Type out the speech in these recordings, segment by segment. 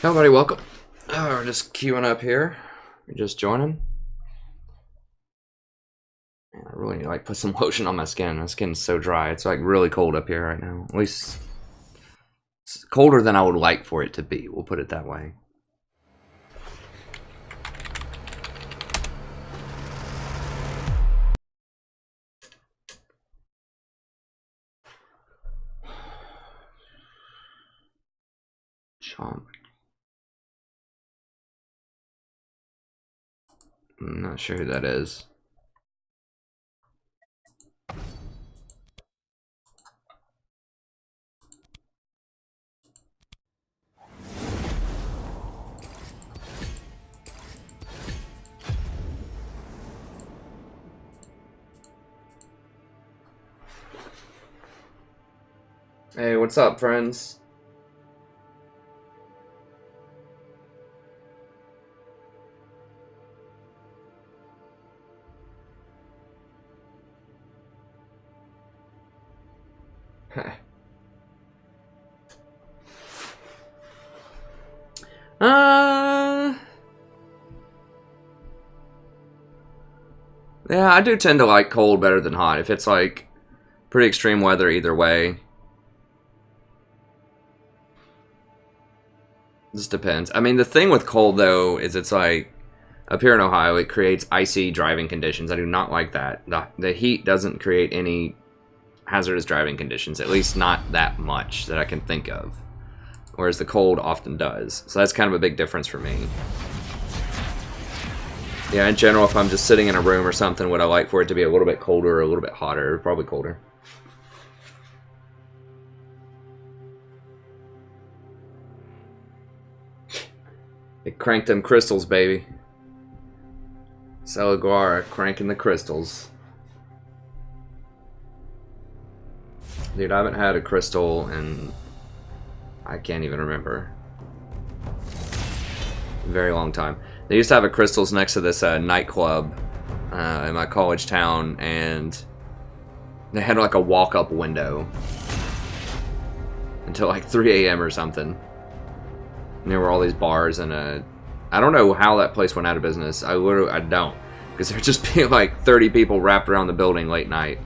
Hello, everybody. Welcome. We're just queuing up here. We're just joining. Man, I really need to put some lotion on my skin. My skin's so dry. It's really cold up here right now. At least it's colder than I would like for it to be. We'll put it that way. Chomp. I'm not sure who that is. Hey, what's up, friends? Yeah, I do tend to like cold better than hot. If it's pretty extreme weather either way. Just depends. I mean, the thing with cold though is it's up here in Ohio, it creates icy driving conditions. I do not like that. The heat doesn't create any hazardous driving conditions, at least not that much that I can think of. Whereas the cold often does. So that's kind of a big difference for me. Yeah, in general, if I'm just sitting in a room or something, would I like for it to be a little bit colder or a little bit hotter? Probably colder. It cranked them crystals, baby. Salaguara cranking the crystals. Dude, I haven't had a crystal in... I can't even remember. A very long time. They used to have a crystals next to this nightclub in my college town, and they had a walk-up window until 3 a.m. or something. And there were all these bars, and I don't know how that place went out of business. I don't, because there'd just be 30 people wrapped around the building late night,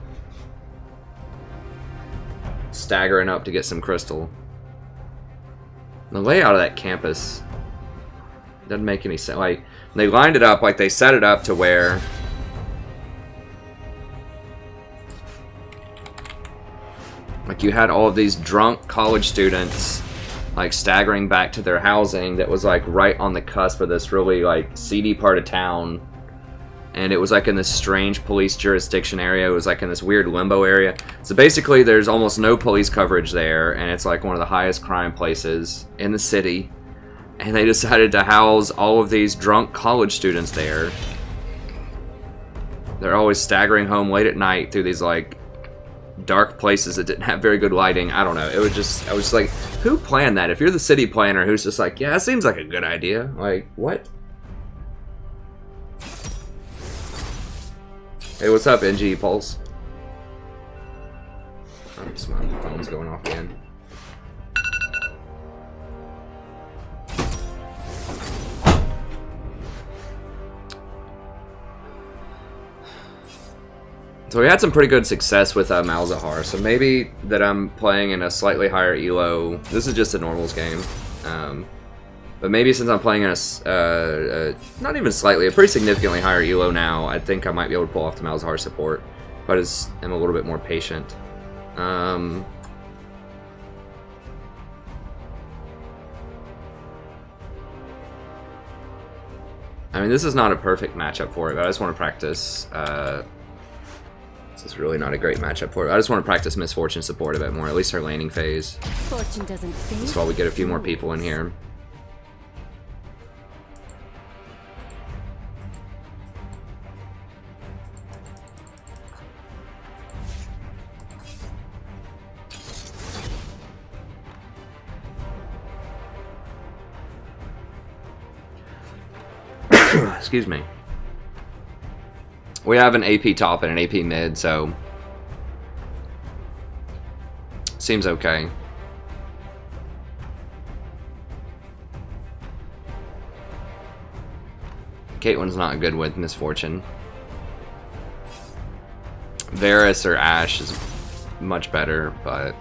staggering up to get some crystal. The layout of that campus doesn't make any sense. They lined it up, they set it up to where you had all of these drunk college students staggering back to their housing that was right on the cusp of this really seedy part of town. And it was in this strange police jurisdiction area. It was in this weird limbo area. So basically there's almost no police coverage there, and it's one of the highest crime places in the city. And they decided to house all of these drunk college students there. They're always staggering home late at night through these dark places that didn't have very good lighting. I don't know. It was just, I was just who planned that? If you're the city planner who's just yeah, it seems like a good idea. What? Hey, what's up, NG Pulse? Oh, my phone's going off again. So we had some pretty good success with Malzahar, so maybe that I'm playing in a slightly higher elo. This is just a normals game. But maybe since I'm playing in a not even slightly, a pretty significantly higher elo now, I think I might be able to pull off the Malzahar support. But I'm a little bit more patient. I mean, this is not a perfect matchup for it, but I just want to practice. This is really not a great matchup for it. I just want to practice Misfortune support a bit more, at least her laning phase. Fortune doesn't fade. That's why we get a few more people in here. Excuse me. We have an AP top and an AP mid, so seems okay. Caitlyn's not good with misfortune. Varus or Ashe is much better, but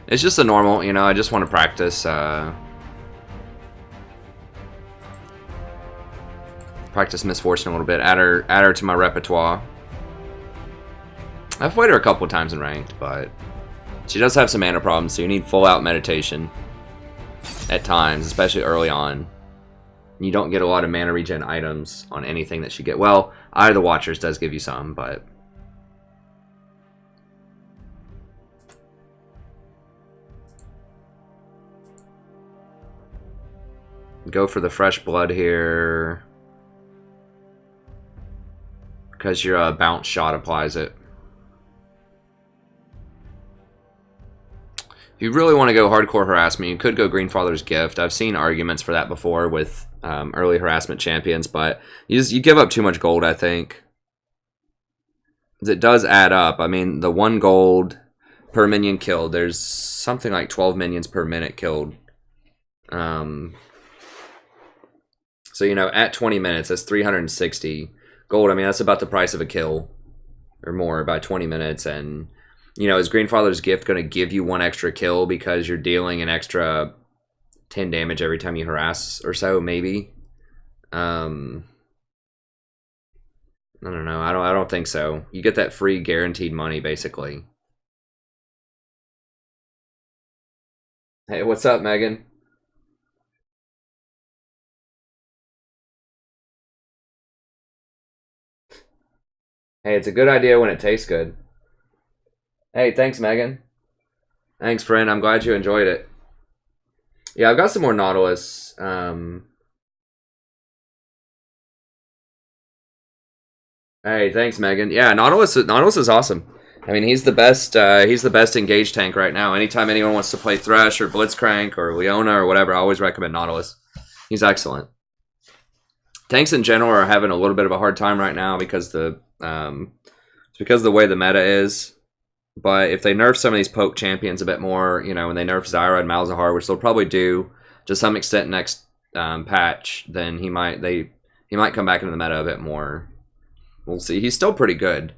it's just a normal, you know, I just want to practice practice misfortune a little bit, add her to my repertoire. I've played her a couple times in ranked, but she does have some mana problems, so you need full out meditation at times, especially early on. You don't get a lot of mana regen items on anything that you get. Well, Eye of the Watchers does give you some, but go for the fresh blood here because your bounce shot applies it. If you really want to go hardcore harassment, you could go Greenfather's Gift. I've seen arguments for that before with early harassment champions, but you give up too much gold, I think. It does add up. I mean, the 1 gold per minion killed, there's something like 12 minions per minute killed. So, you know, at 20 minutes, that's 360 gold. I mean, that's about the price of a kill or more by 20 minutes, and you know, is Greenfather's Gift going to give you 1 extra kill because you're dealing an extra 10 damage every time you harass or so? Maybe. I don't know. I don't think so. You get that free guaranteed money basically. Hey, what's up, Megan? Hey, it's a good idea when it tastes good. Hey, thanks, Megan. Thanks, friend. I'm glad you enjoyed it. Yeah, I've got some more Nautilus. Hey, thanks, Megan. Yeah, Nautilus is awesome. I mean, he's the best engaged tank right now. Anytime anyone wants to play Thresh or Blitzcrank or Leona or whatever, I always recommend Nautilus. He's excellent. Tanks in general are having a little bit of a hard time right now because it's because of the way the meta is. But if they nerf some of these poke champions a bit more, you know, when they nerf Zyra and Malzahar, which they'll probably do to some extent next patch, then he might come back into the meta a bit more. We'll see. He's still pretty good.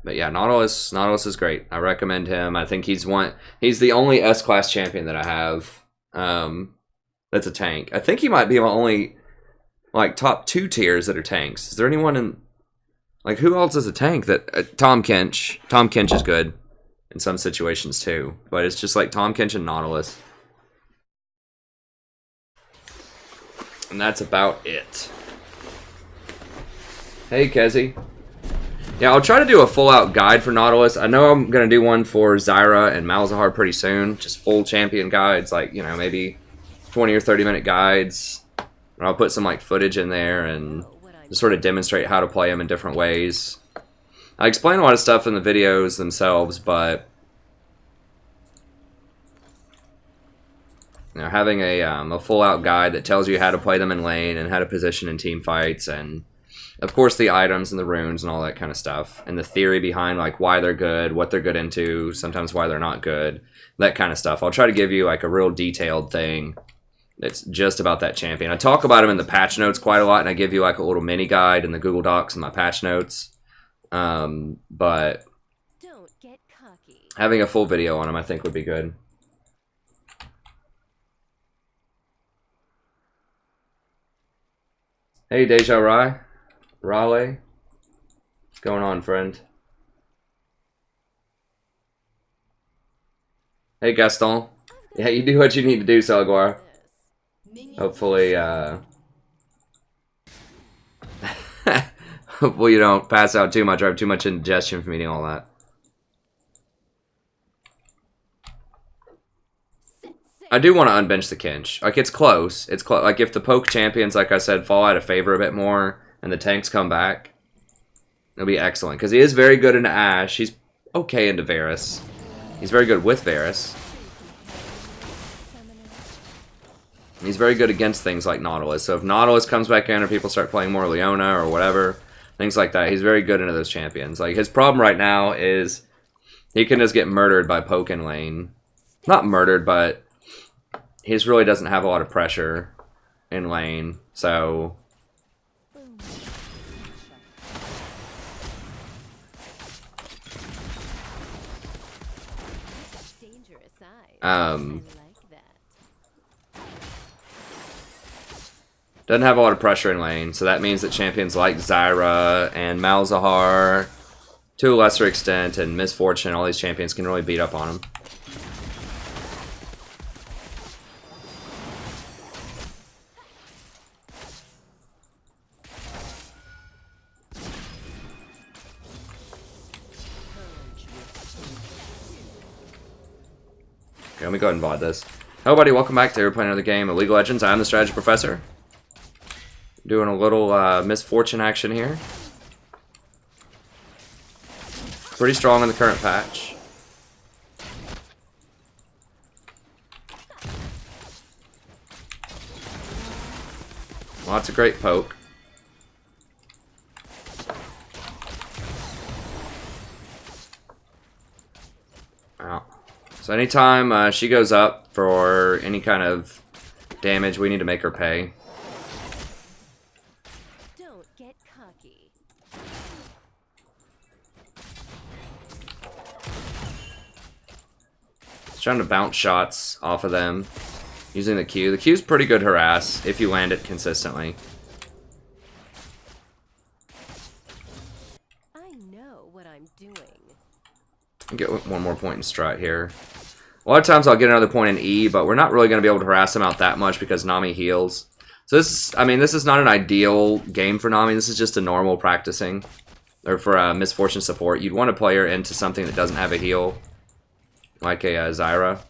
But yeah, Nautilus is great. I recommend him. I think he's the only S-class champion that I have that's a tank. I think he might be my only like top 2 tiers that are tanks. Is there anyone in like who else is a tank that Tahm Kench? Tahm Kench is good in some situations too, but it's just like Tahm Kench and Nautilus. And that's about it. Hey, Kezi. Yeah, I'll try to do a full-out guide for Nautilus. I know I'm going to do one for Zyra and Malzahar pretty soon. Just full champion guides, like, you know, maybe 20 or 30-minute guides. And I'll put some, like, footage in there and just sort of demonstrate how to play them in different ways. I explain a lot of stuff in the videos themselves, but you know, having a full-out guide that tells you how to play them in lane and how to position in team fights, and of course the items and the runes and all that kind of stuff, and the theory behind like why they're good, what they're good into, sometimes why they're not good, that kind of stuff. I'll try to give you like a real detailed thing that's just about that champion. I talk about him in the patch notes quite a lot, and I give you like a little mini guide in the Google Docs and my patch notes. But don't get cocky. Having a full video on him I think would be good. Hey, Deja Raleigh. What's going on, friend? Hey, Gaston. Yeah, you do what you need to do, Salguar. Hopefully, hopefully you don't pass out too much or have too much indigestion from eating all that. I do want to unbench the Kench. Like, it's close. It's close. Like, if the poke champions, like I said, fall out of favor a bit more and the tanks come back, it'll be excellent. Because he is very good into Ashe. He's okay into Varus. He's very good with Varus. He's very good against things like Nautilus. So if Nautilus comes back in or people start playing more Leona or whatever, things like that, he's very good into those champions. Like, his problem right now is He can just get murdered by poke in lane. Not murdered, but he just really doesn't have a lot of pressure in lane, so... Doesn't have a lot of pressure in lane, so that means that champions like Zyra and Malzahar, to a lesser extent, and Misfortune, all these champions can really beat up on him. Okay, let me go ahead and VOD this. Hello, buddy. Welcome back to We're playing another game of League of Legends. I'm the Strategy Professor. Doing a little Misfortune action here. Pretty strong in the current patch. Lots of great poke. Wow. So anytime she goes up for any kind of damage, we need to make her pay. Don't get cocky. Just trying to bounce shots off of them using the Q. The Q's pretty good harass if you land it consistently. I know what I'm doing. Get one more point in strat here. A lot of times I'll get another point in E, but we're not really going to be able to harass him out that much because Nami heals. So this, I mean, this is not an ideal game for Nami. This is just a normal practicing, or for Misfortune support. You'd want to play her into something that doesn't have a heal, like a Zyra.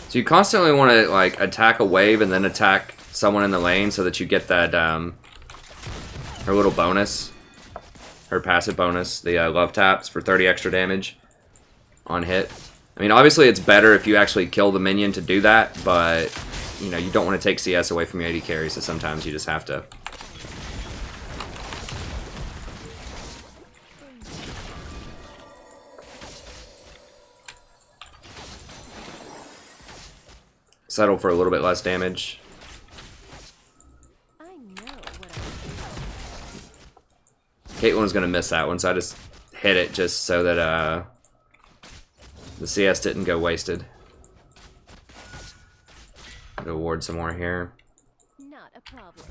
So you constantly want to like attack a wave and then attack someone in the lane so that you get that her little bonus, her passive bonus, the love taps for 30 extra damage on hit. I mean, obviously it's better if you actually kill the minion to do that, but you know, you don't want to take CS away from your AD carry, so sometimes you just have to. Settle for a little bit less damage. I know what Caitlyn was gonna miss that one, so I just hit it just so that the CS didn't go wasted. Go ward some more here. Not a problem.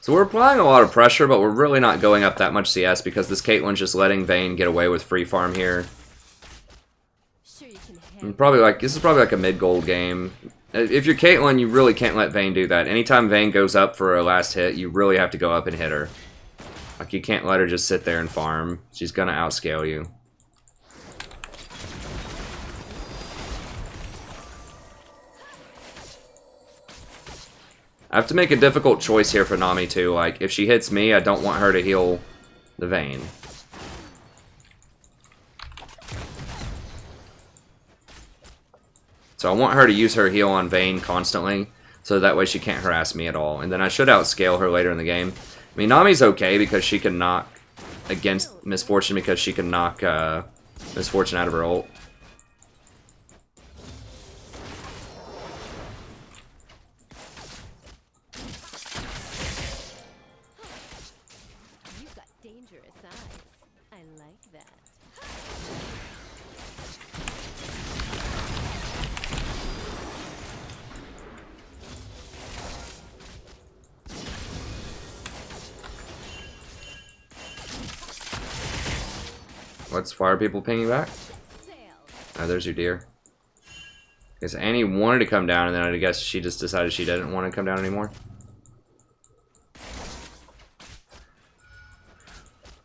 So we're applying a lot of pressure, but we're really not going up that much CS because this Caitlyn's just letting Vayne get away with free farm here. Probably like this is probably like a mid-gold game. If you're Caitlyn, you really can't let Vayne do that. Anytime Vayne goes up for a last hit, you really have to go up and hit her. Like you can't let her just sit there and farm. She's gonna outscale you. I have to make a difficult choice here for Nami too. Like if she hits me, I don't want her to heal the Vayne. So I want her to use her heal on Vayne constantly, so that way she can't harass me at all. And then I should outscale her later in the game. I mean, Nami's okay because she can knock against Misfortune because she can knock Misfortune out of her ult. You've got dangerous eyes. I like that. Why are people pinging back? Oh, there's your deer. Because Annie wanted to come down, and then I guess she just decided she didn't want to come down anymore.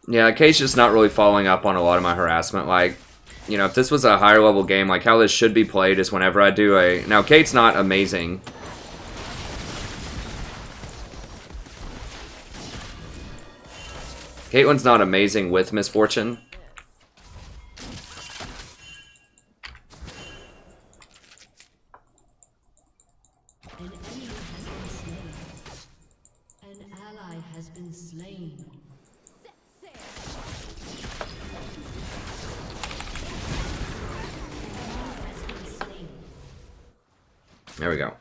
Yeah, Kate's just not really following up on a lot of my harassment. Like, you know, if this was a higher level game, like how this should be played is whenever I do a... Now, Kate's not amazing. Caitlin's not amazing with misfortune. An enemy has been slain. An ally has been slain. There we go.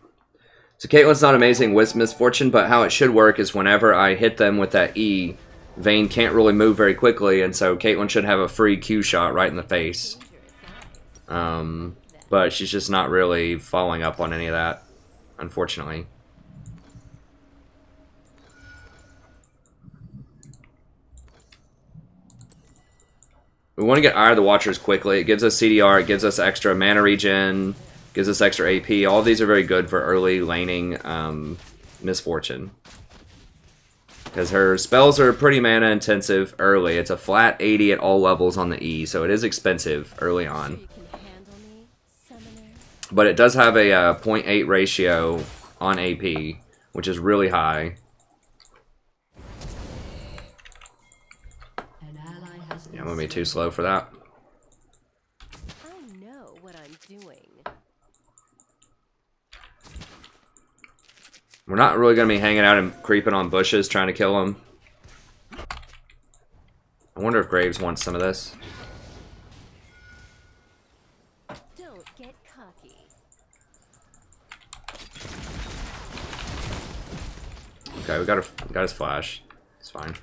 So Caitlin's not amazing with misfortune, but how it should work is whenever I hit them with that E, Vayne can't really move very quickly, and so Caitlyn should have a free Q shot right in the face. But she's just not really following up on any of that, unfortunately. We want to get Eye of the Watchers quickly. It gives us CDR, it gives us extra mana regen, gives us extra AP. All of these are very good for early laning misfortune. Because her spells are pretty mana intensive early. It's a flat 80 at all levels on the E, so it is expensive early on. But it does have a 0.8 ratio on AP, which is really high. Yeah, I'm going to be too slow for that. I know what I'm doing. We're not really going to be hanging out and creeping on bushes trying to kill them. I wonder if Graves wants some of this. Don't get cocky. Okay, we got his flash. It's fine.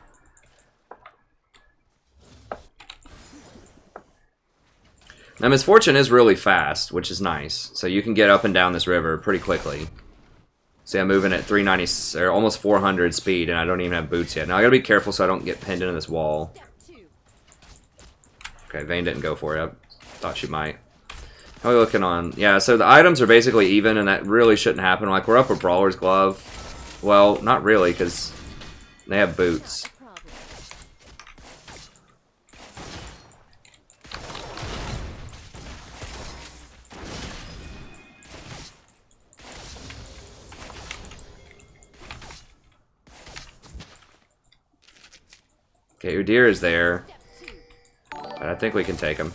Now, Misfortune is really fast, which is nice. So you can get up and down this river pretty quickly. See, I'm moving at 390, or almost 400 speed, and I don't even have boots yet. Now, I gotta be careful so I don't get pinned into this wall. Okay, Vayne didn't go for it. I thought she might. How are we looking on? Yeah, so the items are basically even, and that really shouldn't happen. Like, we're up a Brawler's Glove. Well, not really, because they have boots. Okay, Udyr is there. But I think we can take him.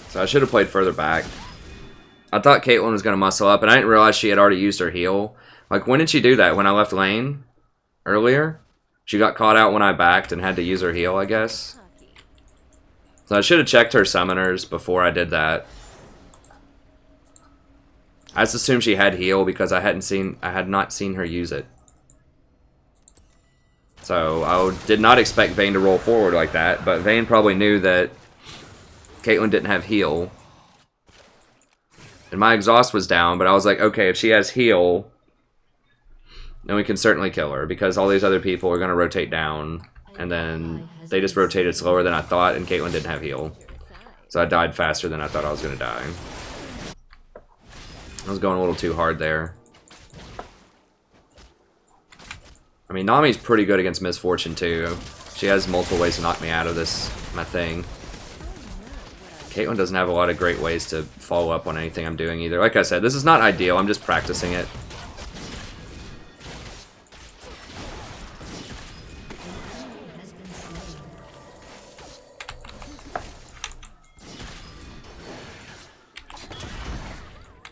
So I should have played further back. I thought Caitlyn was going to muscle up, and I didn't realize she had already used her heal. Like, when did she do that? When I left lane? Earlier? She got caught out when I backed and had to use her heal, I guess. So I should have checked her summoners before I did that. I just assumed she had heal because I had not seen her use it. So I did not expect Vayne to roll forward like that, but Vayne probably knew that Caitlyn didn't have heal. And my exhaust was down, but I was like, okay, if she has heal, then we can certainly kill her, because all these other people are going to rotate down, and then they just rotated slower than I thought, and Caitlyn didn't have heal. So I died faster than I thought I was going to die. I was going a little too hard there. I mean, Nami's pretty good against Misfortune, too. She has multiple ways to knock me out of this, my thing. Caitlyn doesn't have a lot of great ways to follow up on anything I'm doing either. Like I said, this is not ideal. I'm just practicing it.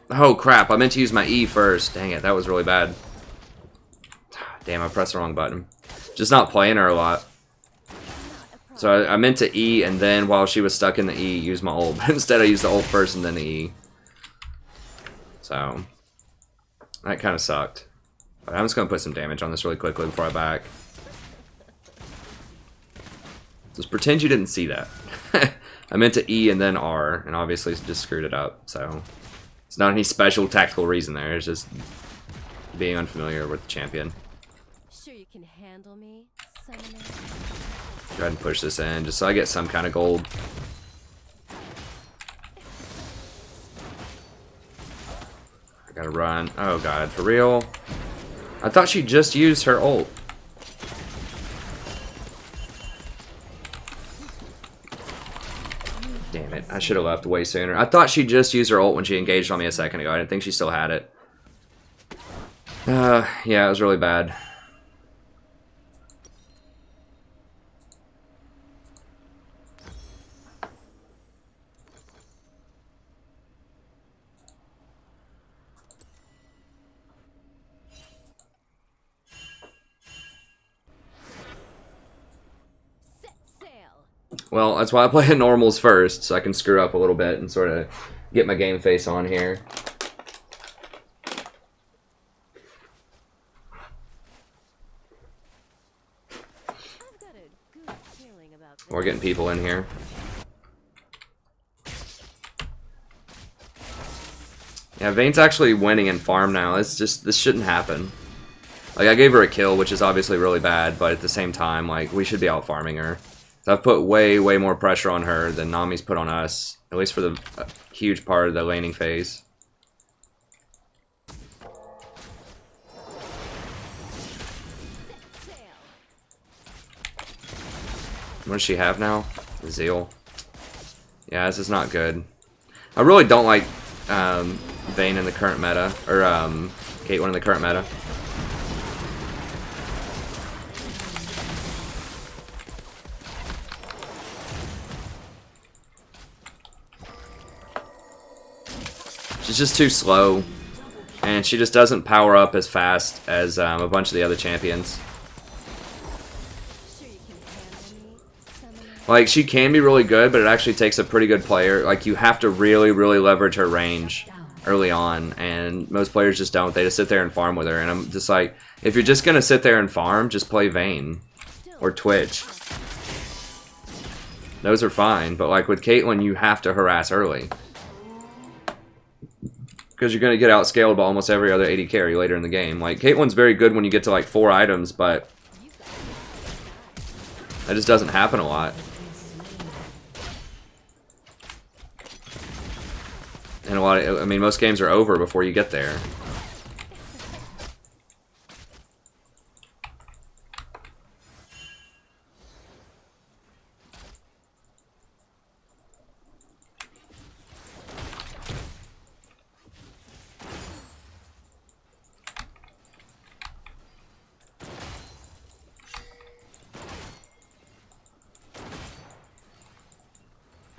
Oh crap, I meant to use my E first. Dang it, that was really bad. Damn, I pressed the wrong button. Just not playing her a lot. So I meant to E, and then while she was stuck in the E, use my ult. Instead I used the ult first and then the E. So, that kind of sucked. But I'm just going to put some damage on this really quickly before I back. Just pretend you didn't see that. I meant to E and then R, and obviously just screwed it up. So, it's not any special tactical reason there. It's just being unfamiliar with the champion. Sure you can handle me, summoner. Go ahead and push this in, just so I get some kind of gold. I gotta run. Oh god, for real? I thought she just used her ult. Damn it, I should have left way sooner. I thought she just used her ult when she engaged on me a second ago. I didn't think she still had it. Yeah, it was really bad. Set sail. Well, that's why I play in normals first, so I can screw up a little bit and sort of get my game face on here. I've got a good feeling about this. We're getting people in here. Yeah, Vayne's actually winning in farm now. It's just, this shouldn't happen. Like, I gave her a kill, which is obviously really bad, but at the same time, like, we should be out farming her. So I've put way, way more pressure on her than Nami's put on us, at least for the huge part of the laning phase. Set sail. What does she have now? Zeal. Yeah, this is not good. I really don't like Vayne in the current meta, or Caitlyn in the current meta. She's just too slow, and she just doesn't power up as fast as a bunch of the other champions. Sure you can handle me, summoner. Like, she can be really good, but it actually takes a pretty good player. Like, you have to really, really leverage her range early on, and most players just don't. They just sit there and farm with her, and I'm just like, if you're just gonna sit there and farm, just play Vayne or Twitch. Those are fine, but like with Caitlyn, you have to harass early. Because you're going to get outscaled by almost every other AD carry later in the game. Like, Caitlyn's very good when you get to like 4 items, but that just doesn't happen a lot. And I mean, most games are over before you get there.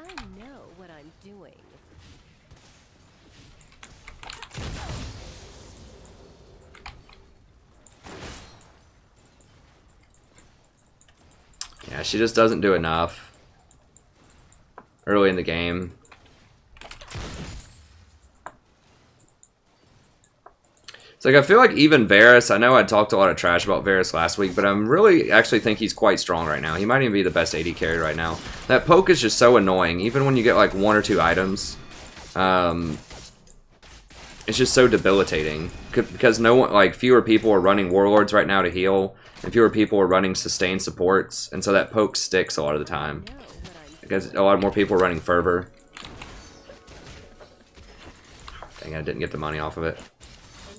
I know what I'm doing. Yeah, she just doesn't do enough early in the game. It's like, I feel like even Varus, I know I talked a lot of trash about Varus last week, but I'm really actually think he's quite strong right now. He might even be the best AD carry right now. That poke is just so annoying, even when you get like 1 or 2 items. It's just so debilitating. Because no one, like, fewer people are running Warlords right now to heal, and fewer people are running sustained supports, and so that poke sticks a lot of the time. Know what I'm Because a lot more people are running Fervor. Dang, I didn't get the money off of it.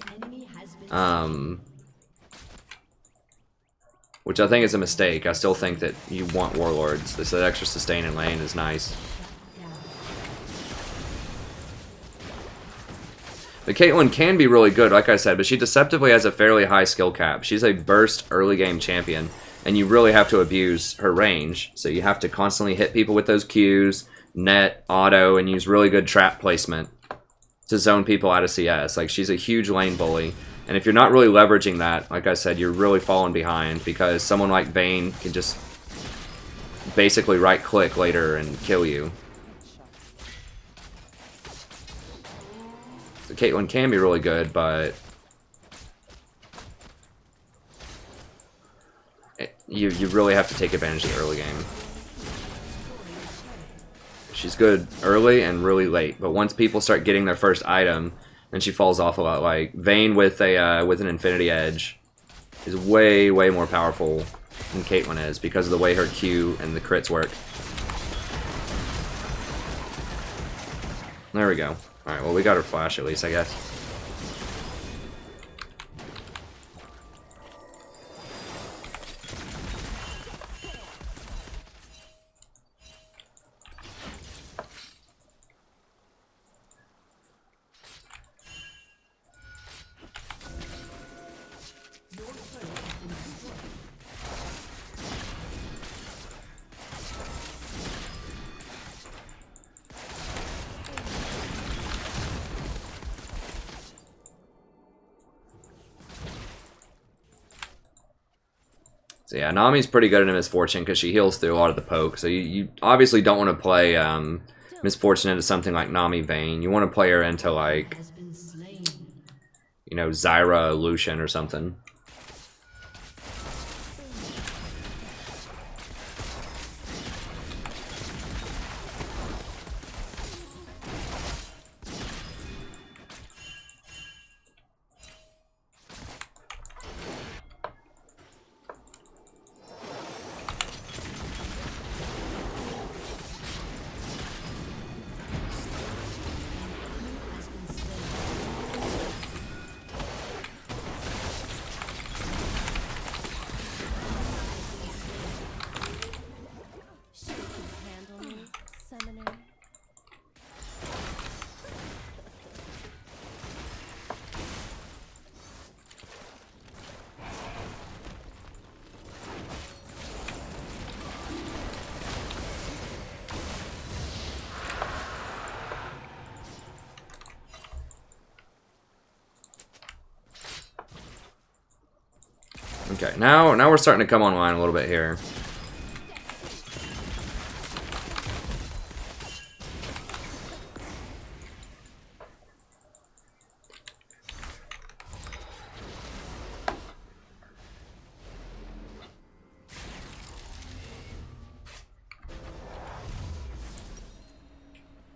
An enemy has been Which I think is a mistake. I still think that you want Warlords. This extra sustain in lane is nice. down. But Caitlyn can be really good, like I said, but she deceptively has a fairly high skill cap. She's a burst early game champion, and you really have to abuse her range. So you have to constantly hit people with those Qs, net, auto, and use really good trap placement to zone people out of CS. Like, she's a huge lane bully. And if you're not really leveraging that, like I said, you're really falling behind, because someone like Vayne can just basically right-click later and kill you. So Caitlyn can be really good, but you really have to take advantage of the early game. She's good early and really late, but once people start getting their first item, then she falls off a lot. Like Vayne with an Infinity Edge is way more powerful than Caitlyn is because of the way her Q and the crits work. There we go. Alright, well we got her flash at least, I guess. So yeah, Nami's pretty good at Misfortune because she heals through a lot of the poke. So you obviously don't want to play Misfortune into something like Nami Vayne. You want to play her into like, you know, Zyra Lucian or something. Okay, now we're starting to come online a little bit here.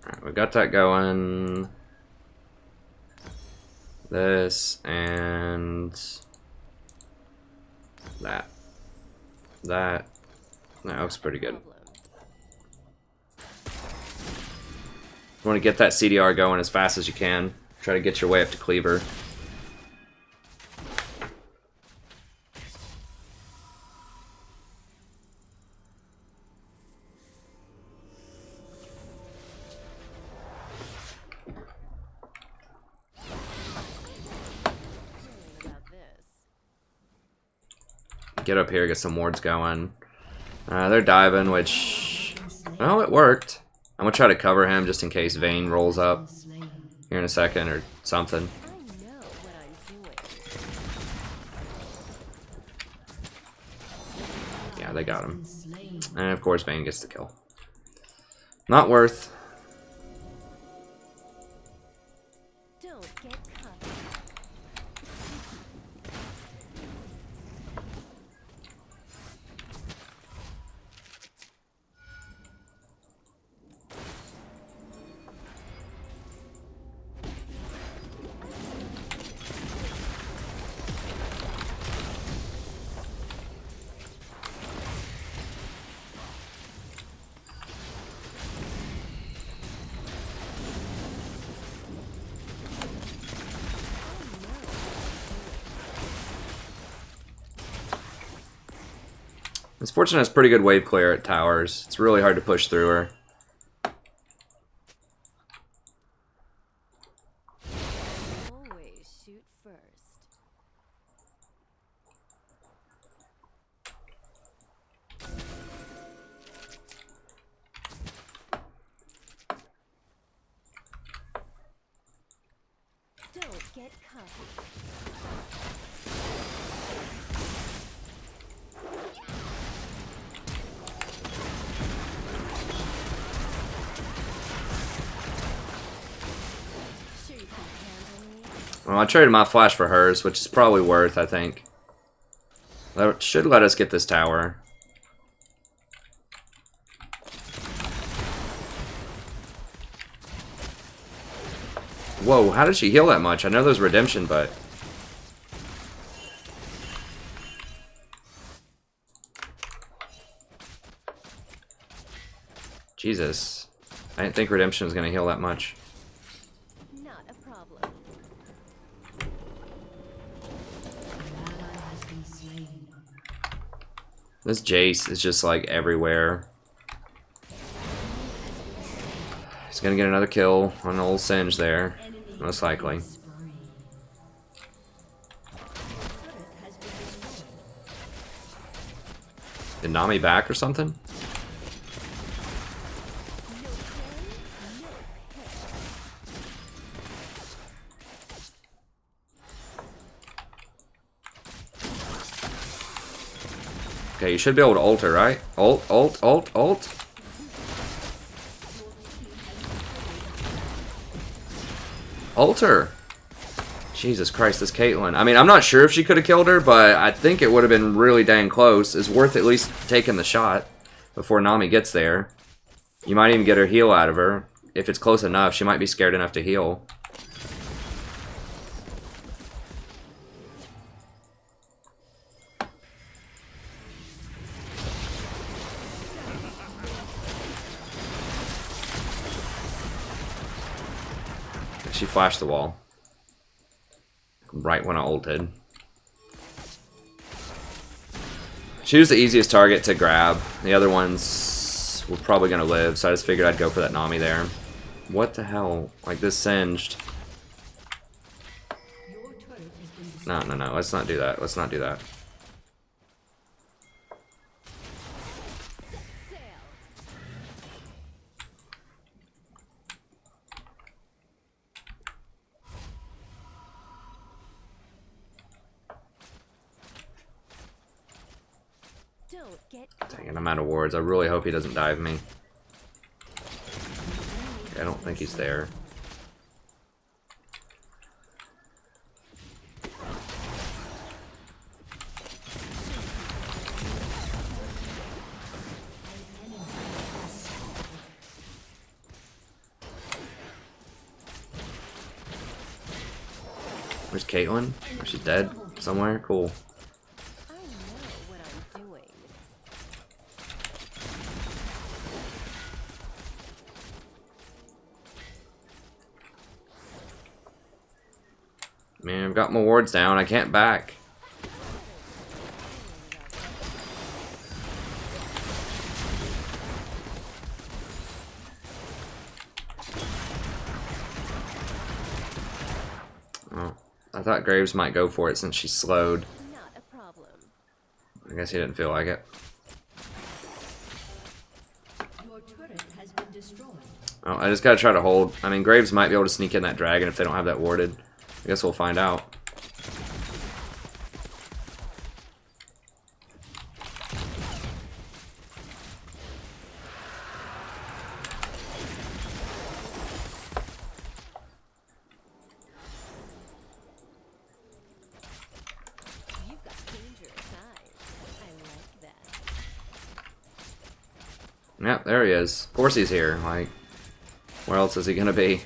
Alright, we got that going. This and that looks pretty good. You want to get that CDR going as fast as you can. Try to get your way up to Cleaver. Get up here, get some wards going. They're diving, which... well, it worked. I'm gonna try to cover him just in case Vayne rolls up here in a second or something. Yeah, they got him. And of course Vayne gets the kill. Not worth. Misfortune has pretty good wave clear at towers. It's really hard to push through her. Always shoot first. Don't get cocky. Well, I traded my flash for hers, which is probably worth, I think. That should let us get this tower. Whoa, how did she heal that much? I know there's redemption, but... Jesus. I didn't think Redemption was going to heal that much. Not a problem. An ally has been slain. This Jace is just like everywhere. He's going to get another kill on old Singe there. Enemy Most likely. spree. Turret has been destroyed. Did Nami back or something? Okay, you should be able to ult her, right? Ult, ult, ult, ult. Ult her. Jesus Christ, this Caitlyn. I mean, I'm not sure if she could have killed her, but I think it would have been really dang close. It's worth at least taking the shot before Nami gets there. You might even get her heal out of her. If it's close enough, she might be scared enough to heal. She flashed the wall. Right when I ulted. She was the easiest target to grab. The other ones were probably going to live, so I just figured I'd go for that Nami there. What the hell? Like, this singed. Your turret has been destroyed. No, no, no. Let's not do that. Let's not do that. Sail. Don't get Dang it, I'm out of wards. I really hope he doesn't dive me. I don't think he's there. Where's Caitlyn? Oh, she's dead somewhere? Cool. I know what I'm doing. Man, I've got my wards down. I can't back. Oh, I thought Graves might go for it since she's slowed. Not a problem. I guess he didn't feel like it. Your turret has been destroyed. Oh, I just gotta try to hold. I mean, Graves might be able to sneak in that dragon if they don't have that warded. I guess we'll find out. You've got dangerous eyes. I like that. Yep, there he is. Of course he's here. Like, where else is he gonna be?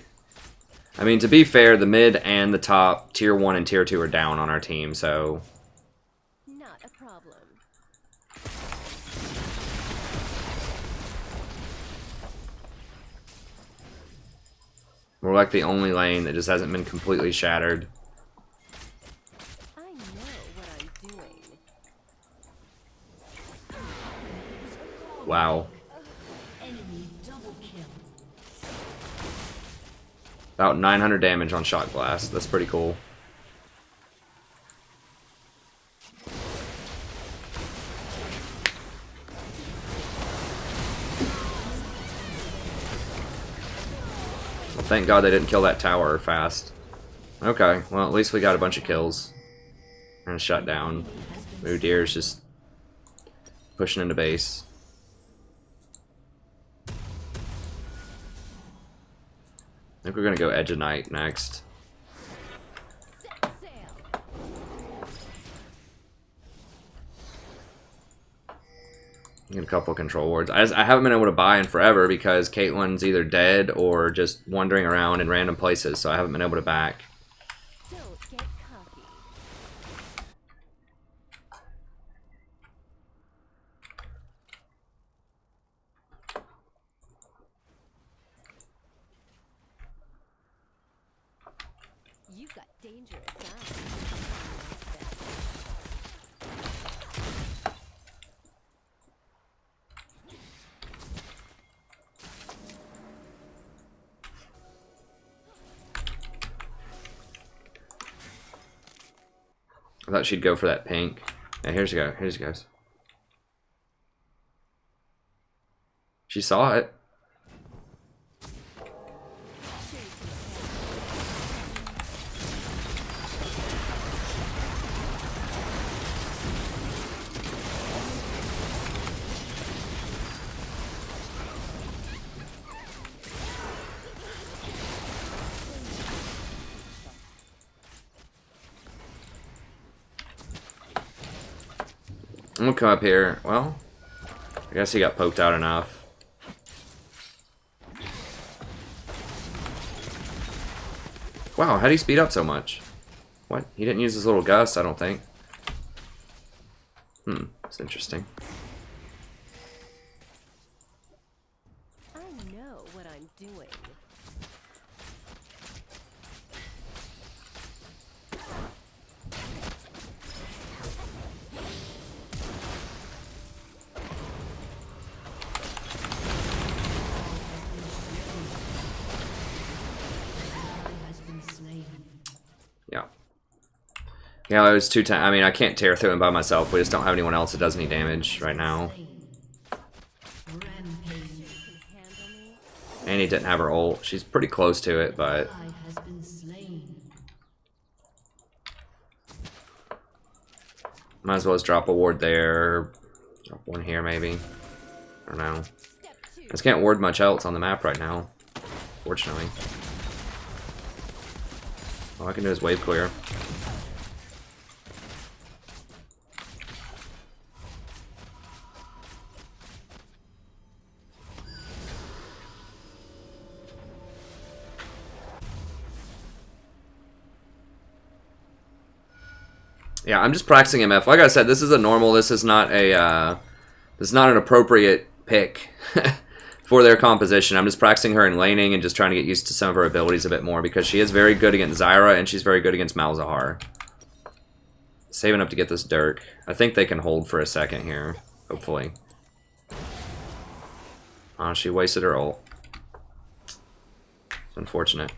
I mean, to be fair, the mid and the top, tier 1 and tier 2 are down on our team, so... Not a problem. We're like the only lane that just hasn't been completely shattered. I know what I'm doing. Wow. Enemy double kill. About 900 damage on Shot Blast. That's pretty cool. Well, thank God they didn't kill that tower fast. Okay, well at least we got a bunch of kills. And shut down. Ooh, Deer's just pushing into base. I think we're gonna go Edge of Night next. Set sail. Get a couple of control wards. I haven't been able to buy in forever because Caitlyn's either dead or just wandering around in random places, so I haven't been able to back. Don't get cocky. You've got dangerous eyes. I thought she'd go for that pink. Yeah, here she goes. Here she goes. She saw it. I'm gonna come up here. Well, I guess he got poked out enough. Wow, how'd he speed up so much? What? He didn't use his little gust, I don't think. It's interesting. I know what I'm doing. Yeah. Yeah, it was 2 times. I mean, I can't tear through him by myself. We just don't have anyone else that does any damage right now. And he didn't have her ult. She's pretty close to it, but... Might as well just drop a ward there. Drop one here, maybe. I don't know. I just can't ward much else on the map right now. Fortunately. All I can do is wave clear. Yeah, I'm just practicing MF. Like I said, this is a normal. This is not a. This is not an appropriate pick for their composition. I'm just practicing her in laning and just trying to get used to some of her abilities a bit more because she is very good against Zyra and she's very good against Malzahar. Saving up to get this Dirk. I think they can hold for a second here, hopefully. Oh, she wasted her ult. It's unfortunate.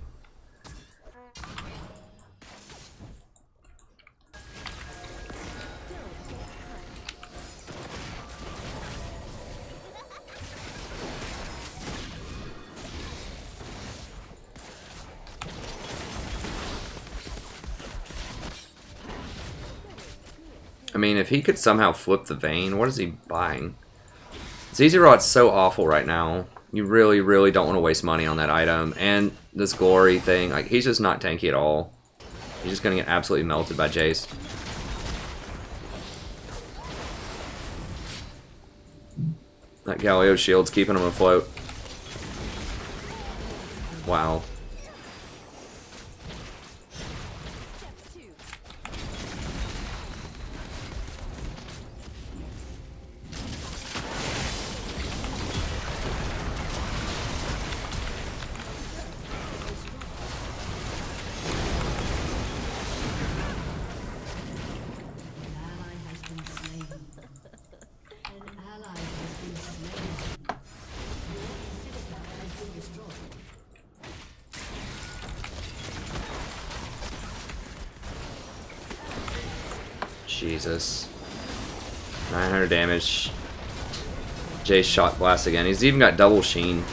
I mean, if he could somehow flip the Vayne, what is he buying? ZZ Rot's so awful right now. You really, really don't want to waste money on that item. And this glory thing, like, he's just not tanky at all. He's just going to get absolutely melted by Jace. That Galio shield's keeping him afloat. Wow. Jesus. 900 damage. Jay's shot blast again. He's even got double sheen.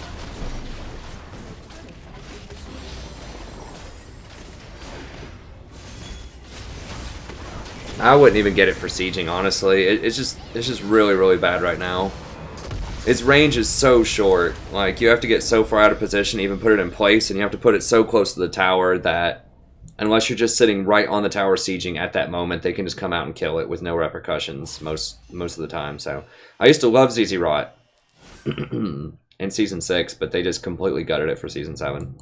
I wouldn't even get it for sieging, honestly. It's just really, really bad right now. Its range is so short. Like, you have to get so far out of position to even put it in place, and you have to put it so close to the tower that unless you're just sitting right on the tower sieging at that moment, they can just come out and kill it with no repercussions most of the time. So I used to love ZZ Rot in Season 6, but they just completely gutted it for Season 7.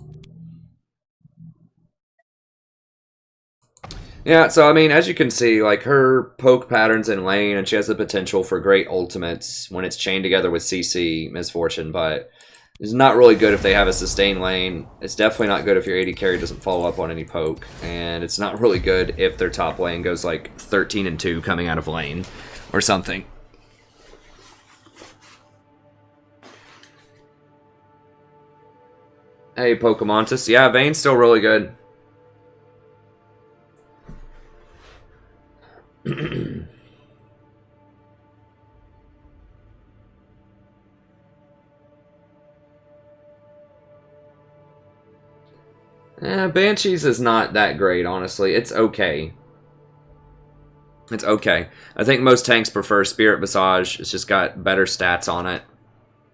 Yeah, so I mean, as you can see, like, her poke patterns in lane, and she has the potential for great ultimates when it's chained together with CC Misfortune, but It's not really good if they have a sustain lane. It's definitely not good if your AD carry doesn't follow up on any poke. And it's not really good if their top lane goes like 13-2 coming out of lane or something. Hey, Pokemontis. Yeah, Vayne's still really good. Banshees is not that great, honestly. It's okay. It's okay. I think most tanks prefer Spirit Visage. It's just got better stats on it.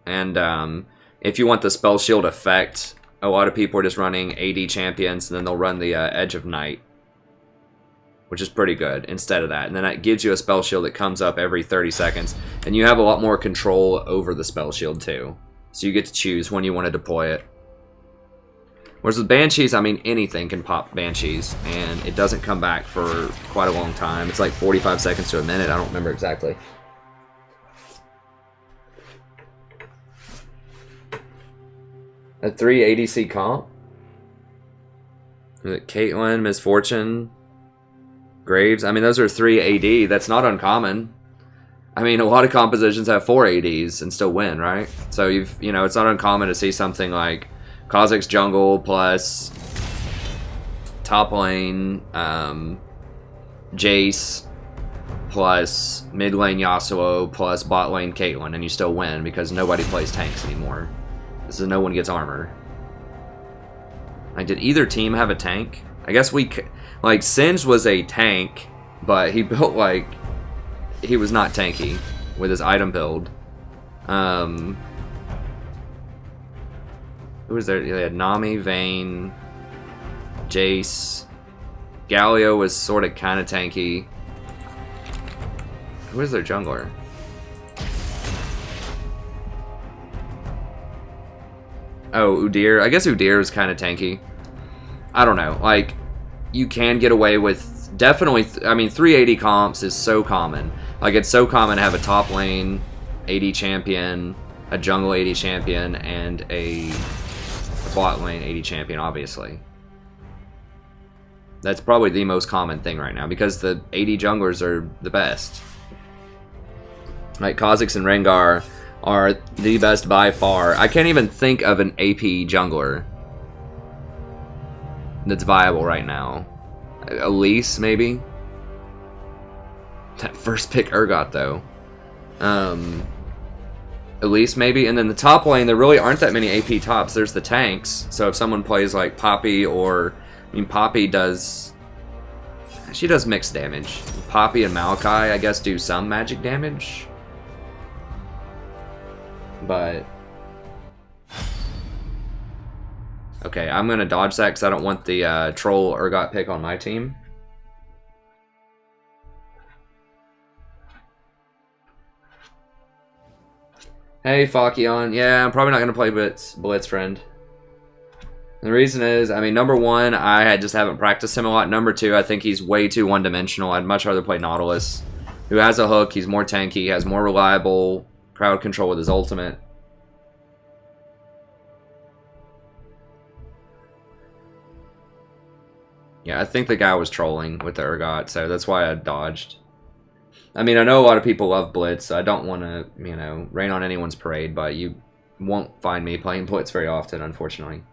And if you want the Spell Shield effect, a lot of people are just running AD champions, and then they'll run the Edge of Night, which is pretty good instead of that. And then that gives you a Spell Shield that comes up every 30 seconds. And you have a lot more control over the Spell Shield, too. So you get to choose when you want to deploy it. Whereas with Banshees, I mean, anything can pop Banshees, and it doesn't come back for quite a long time. It's like 45 seconds to a minute. I don't remember exactly. A 3 ADC comp? Is it Caitlyn, Misfortune, Graves? I mean, those are 3 AD. That's not uncommon. I mean, a lot of compositions have 4 ADs and still win, right? So you know, it's not uncommon to see something like Kha'Zix jungle plus top lane Jace plus mid lane Yasuo plus bot lane Caitlyn, and you still win because nobody plays tanks anymore. This is no one gets armor. Like, did either team have a tank? I guess like Singed was a tank, but he built like he was not tanky with his item build. Who was there? They had Nami, Vayne, Jace. Galio was sort of kind of tanky. Who is their jungler? Oh, Udyr. I guess Udyr is kind of tanky. I don't know. Like, you can get away with definitely. I mean, 380 comps is so common. Like, it's so common to have a top lane 80 champion, a jungle 80 champion, and a bot lane 80 champion, obviously. That's probably the most common thing right now because the 80 junglers are the best. Like, Kha'Zix and Rengar are the best by far. I can't even think of an AP jungler that's viable right now. Elise, maybe? That first pick Urgot, though. Elise, maybe? And then the top lane, there really aren't that many AP tops. There's the tanks. So if someone plays like Poppy or... I mean, Poppy does... She does mixed damage. Poppy and Maokai, I guess, do some magic damage. But... Okay, I'm going to dodge that because I don't want the troll Urgot pick on my team. Hey, Fakion. Yeah, I'm probably not going to play Blitz, friend. The reason is, I mean, number one, I just haven't practiced him a lot. Number two, I think he's way too one-dimensional. I'd much rather play Nautilus, who has a hook. He's more tanky, has more reliable crowd control with his ultimate. Yeah, I think the guy was trolling with the Urgot, so that's why I dodged. I mean, I know a lot of people love Blitz, so I don't want to, you know, rain on anyone's parade, but you won't find me playing Blitz very often, unfortunately.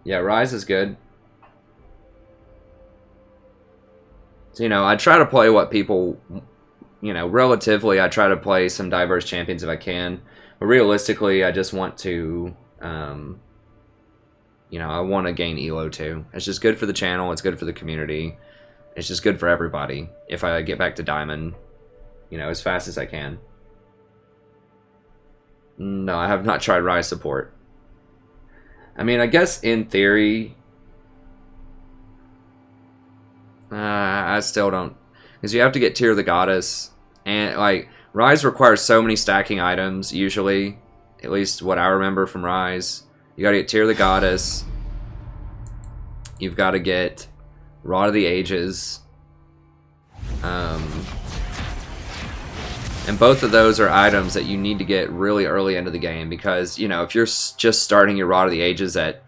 Yeah, Rise is good. So, you know, I try to play what people, you know, relatively, I try to play some diverse champions if I can. But realistically, I just want to, you know, I want to gain ELO too. It's just good for the channel. It's good for the community. It's just good for everybody if I get back to Diamond, you know, as fast as I can. No, I have not tried Rise support. I mean, I guess in theory, I still don't, because you have to get Tear of the Goddess, and like Rise requires so many stacking items usually, at least what I remember from Rise. You got to get Tear of the Goddess. You've got to get Rod of the Ages. And both of those are items that you need to get really early into the game because, you know, if you're just starting your Rod of the Ages at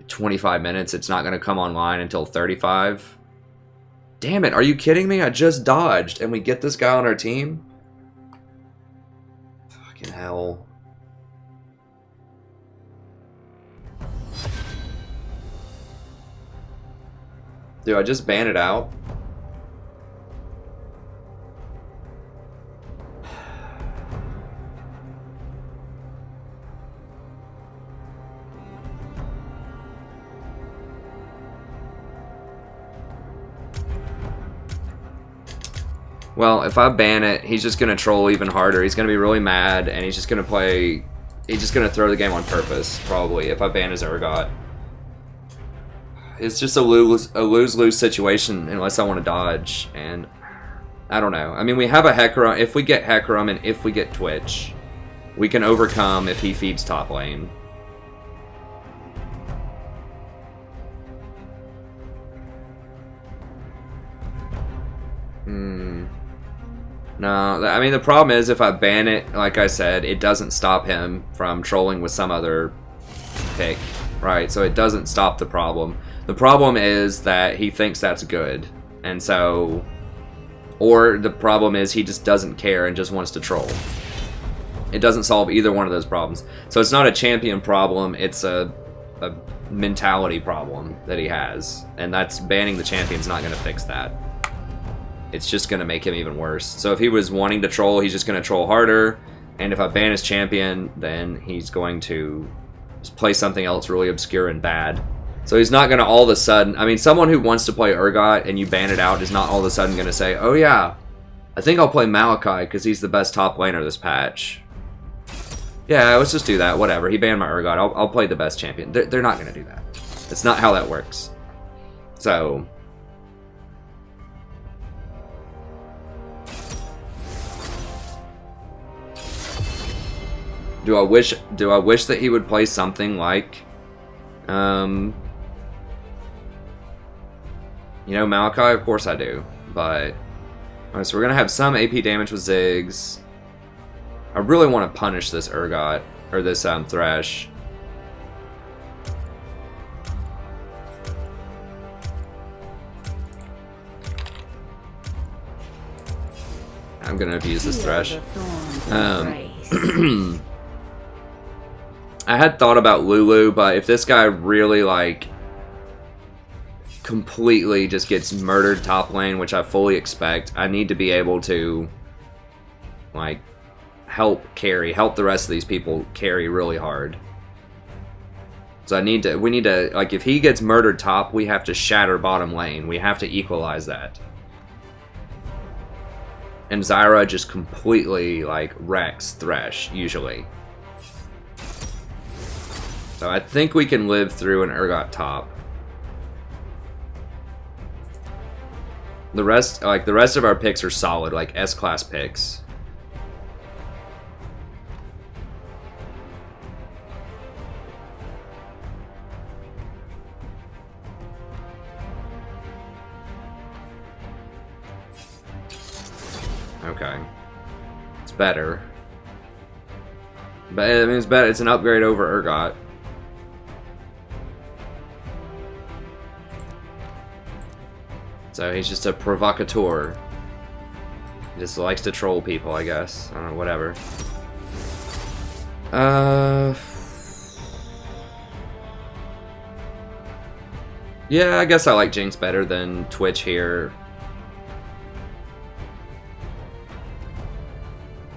25 minutes, it's not going to come online until 35. Damn it, are you kidding me? I just dodged and we get this guy on our team? Fucking hell. Do I just ban it out? Well, if I ban it, he's just going to troll even harder. He's going to be really mad, and he's just going to play... He's just going to throw the game on purpose, probably, if I ban his Urgot. It's just a lose-lose situation unless I want to dodge, and... I don't know. I mean, we have a Hecarim. If we get Hecarim and if we get Twitch, we can overcome if he feeds top lane. No, I mean, the problem is if I ban it, like I said, it doesn't stop him from trolling with some other pick, right? So it doesn't stop the problem. The problem is that he thinks that's good, and so... Or the problem is he just doesn't care and just wants to troll. It doesn't solve either one of those problems. So it's not a champion problem, it's a mentality problem that he has. And that's banning the champion's not going to fix that. It's just going to make him even worse. So if he was wanting to troll, he's just going to troll harder. And if I ban his champion, then he's going to just play something else really obscure and bad. So he's not going to all of a sudden... I mean, someone who wants to play Urgot and you ban it out is not all of a sudden going to say, oh yeah, I think I'll play Malachi because he's the best top laner this patch. Yeah, let's just do that. Whatever. He banned my Urgot. I'll play the best champion. They're not going to do that. That's not how that works. So... Do I wish that he would play something like, you know, Malachi? Of course I do, but alright, so we're gonna have some AP damage with Ziggs. I really want to punish this Urgot or this Thresh. I'm gonna abuse this Thresh. I had thought about Lulu, but if this guy really, like, completely just gets murdered top lane, which I fully expect, I need to be able to, like, help the rest of these people carry really hard. So we need to, like, if he gets murdered top, we have to shatter bottom lane. We have to equalize that. And Zyra just completely, like, wrecks Thresh, usually. So I think we can live through an Urgot top. The rest of our picks are solid, like S-class picks. Okay. It's better. But I mean, it's better. It's an upgrade over Urgot. So he's just a provocateur. He just likes to troll people, I guess. I don't know, whatever. Yeah, I guess I like Jinx better than Twitch here.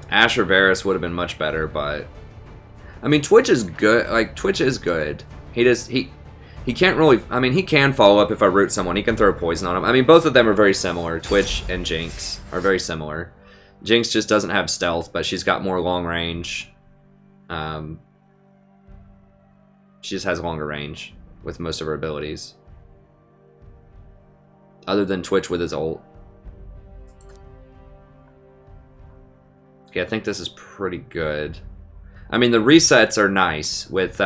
Asher Varus would have been much better, but... I mean, Twitch is good. Like, Twitch is good. He can't really... I mean, he can follow up if I root someone. He can throw poison on him. I mean, both of them are very similar. Twitch and Jinx are very similar. Jinx just doesn't have stealth, but she's got more long range. She just has longer range with most of her abilities. Other than Twitch with his ult. Okay, I think this is pretty good. I mean, the resets are nice with...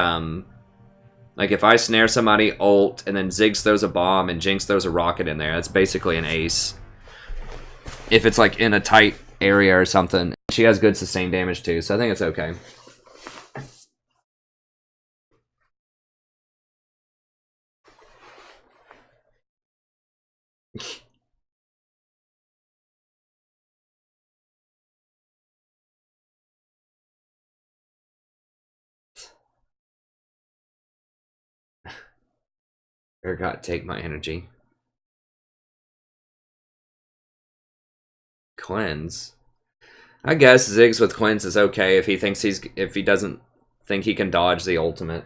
Like, if I snare somebody, ult, and then Ziggs throws a bomb and Jinx throws a rocket in there, that's basically an ace. If it's, like, in a tight area or something. She has good sustained damage, too, so I think it's okay. Urgot, take my energy. Cleanse. I guess Ziggs with cleanse is okay if he doesn't think he can dodge the ultimate.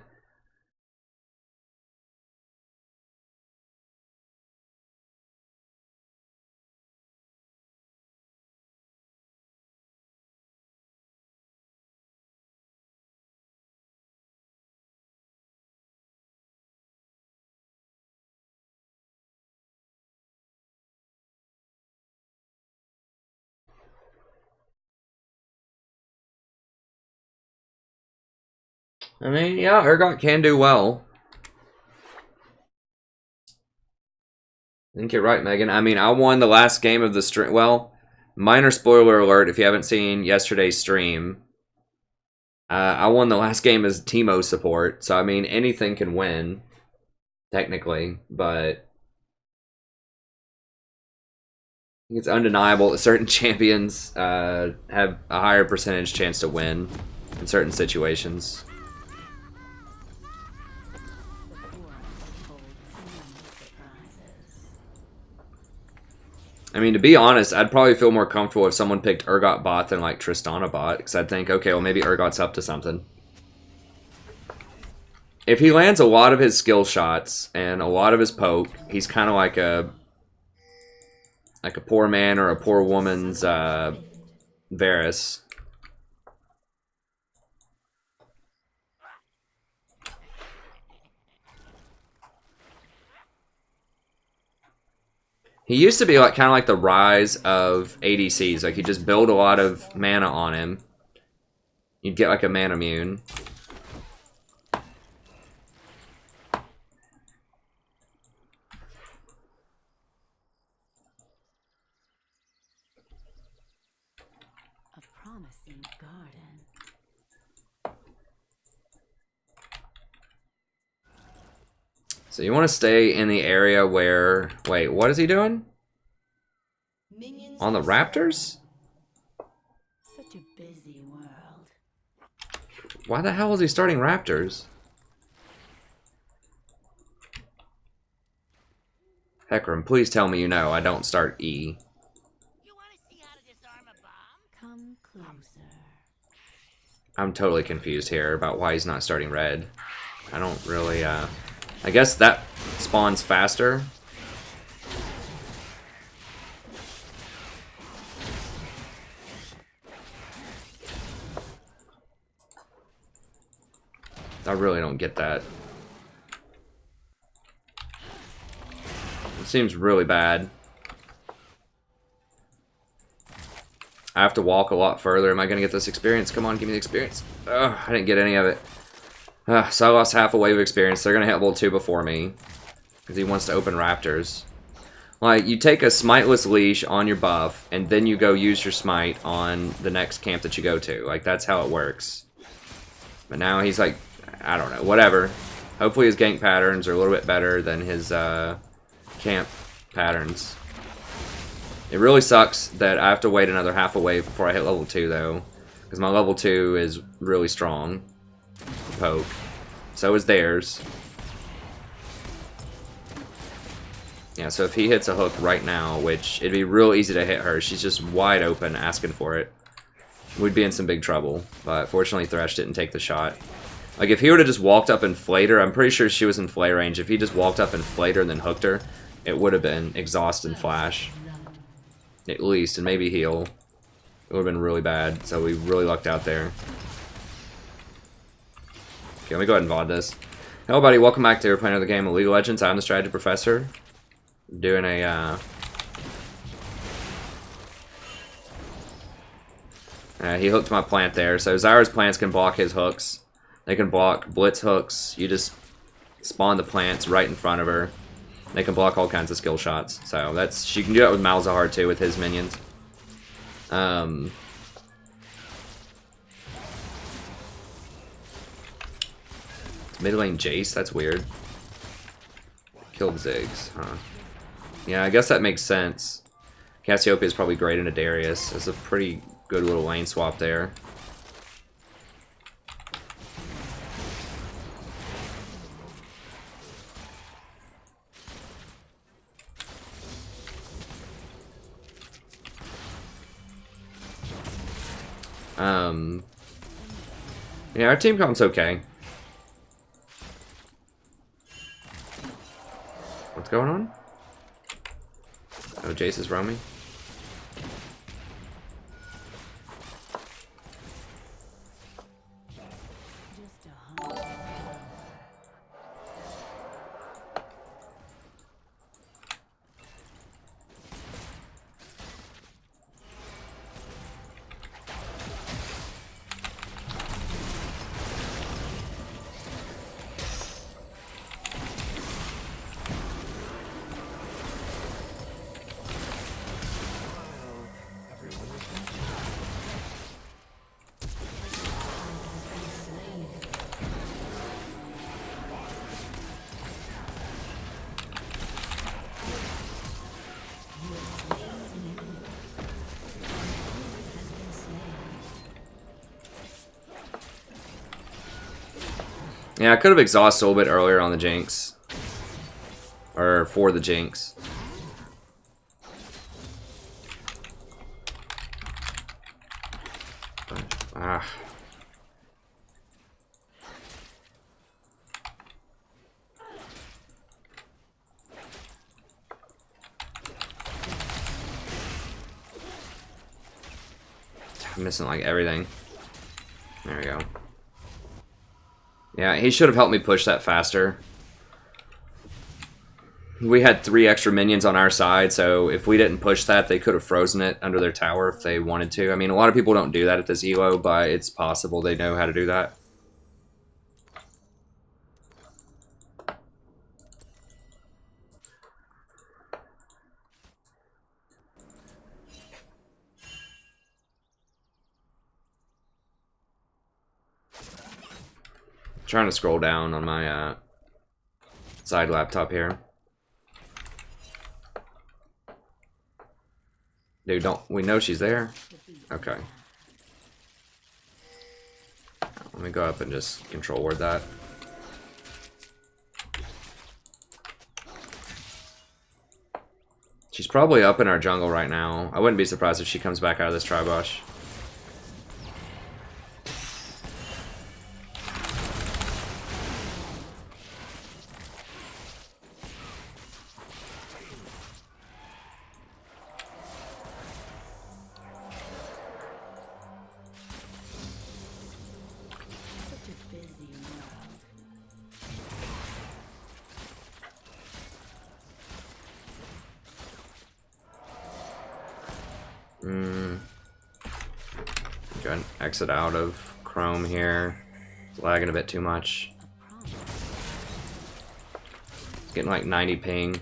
I mean, yeah, Urgot can do well. I think you're right, Megan. I mean, I won the last game of the stream. Well, minor spoiler alert if you haven't seen yesterday's stream. I won the last game as Teemo support, so I mean, anything can win, technically, but it's undeniable that certain champions have a higher percentage chance to win in certain situations. I mean, to be honest, I'd probably feel more comfortable if someone picked Urgot bot than like Tristana bot, because I'd think, okay, well maybe Urgot's up to something. If he lands a lot of his skill shots and a lot of his poke, he's kind of like a poor man or a poor woman's Varus. He used to be like kind of like the rise of ADCs. Like you just build a lot of mana on him. You'd get like a mana immune. A promising garden. So you want to stay in the area where... Wait, what is he doing? Minions On the Raptors? Such a busy world. Why the hell is he starting Raptors? Hecarim, please tell me you know I don't start E. You want to see how to disarm a bomb? Come closer. I'm totally confused here about why he's not starting red. I don't really, I guess that spawns faster. I really don't get that. It seems really bad. I have to walk a lot further. Am I going to get this experience? Come on, give me the experience. Ugh, I didn't get any of it. So I lost half a wave of experience. They're going to hit level 2 before me. Because he wants to open Raptors. Like, you take a Smiteless Leash on your buff, and then you go use your Smite on the next camp that you go to. Like, that's how it works. But now he's like, I don't know, whatever. Hopefully his gank patterns are a little bit better than his camp patterns. It really sucks that I have to wait another half a wave before I hit level 2, though. Because my level 2 is really strong. Poke. So is theirs. Yeah, so if he hits a hook right now, which it'd be real easy to hit her, she's just wide open asking for it. We'd be in some big trouble. But fortunately Thresh didn't take the shot. Like if he would have just walked up and flayed her, I'm pretty sure she was in flay range. If he just walked up and flayed her and then hooked her, it would have been exhaust and flash. At least, and maybe heal. It would have been really bad, so we really lucked out there. Okay, let me go ahead and VOD this. Hello, buddy. Welcome back to We're Playing Another Game of League of Legends. I'm the Strategy Professor. Doing a, he hooked my plant there. So Zyra's plants can block his hooks. They can block Blitz hooks. You just spawn the plants right in front of her. They can block all kinds of skill shots. So that's she can do that with Malzahar too with his minions. Mid lane Jace, that's weird. Killed Ziggs, huh? Yeah, I guess that makes sense. Cassiopeia is probably great in a Darius. It's a pretty good little lane swap there. Yeah, our team comp's okay. What's going on? Oh, Jace is roaming. Yeah, I could have exhausted a little bit earlier on the Jinx. Or for the Jinx. Ah. I'm missing like everything. There we go. Yeah, he should have helped me push that faster. We had 3 extra minions on our side, so if we didn't push that, they could have frozen it under their tower if they wanted to. I mean, a lot of people don't do that at this elo, but it's possible they know how to do that. Trying to scroll down on my side laptop here. Dude, we know she's there? Okay. Let me go up and just control word that. She's probably up in our jungle right now. I wouldn't be surprised if she comes back out of this Tribush. Go and exit out of Chrome here. It's lagging a bit too much. It's getting like 90 ping.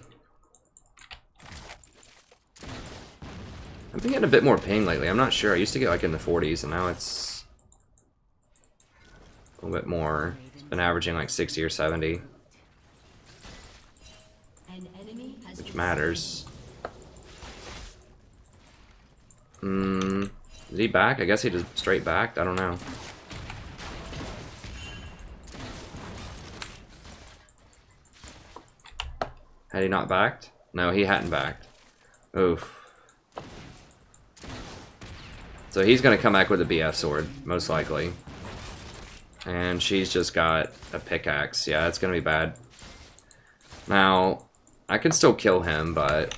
I've been getting a bit more ping lately. I'm not sure. I used to get like in the 40s, and now it's a little bit more. It's been averaging like 60 or 70, which matters. Is he back? I guess he just straight backed. I don't know. Had he not backed? No, he hadn't backed. Oof. So he's gonna come back with a BF sword, most likely. And she's just got a pickaxe. Yeah, it's gonna be bad. Now, I can still kill him, but...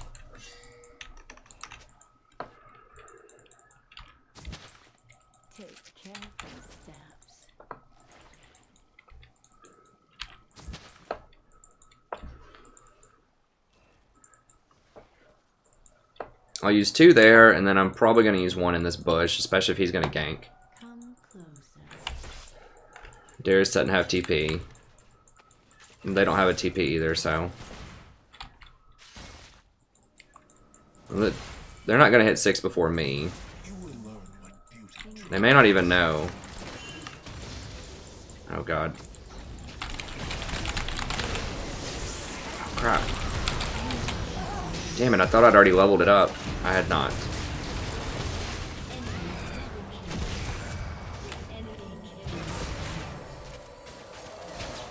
I'll use 2 there, and then I'm probably going to use 1 in this bush, especially if he's going to gank. Darius doesn't have TP. And they don't have a TP either, so... They're not gonna hit 6 before me. They may not even know. Oh god. Oh crap. Damn it, I thought I'd already leveled it up. I had not.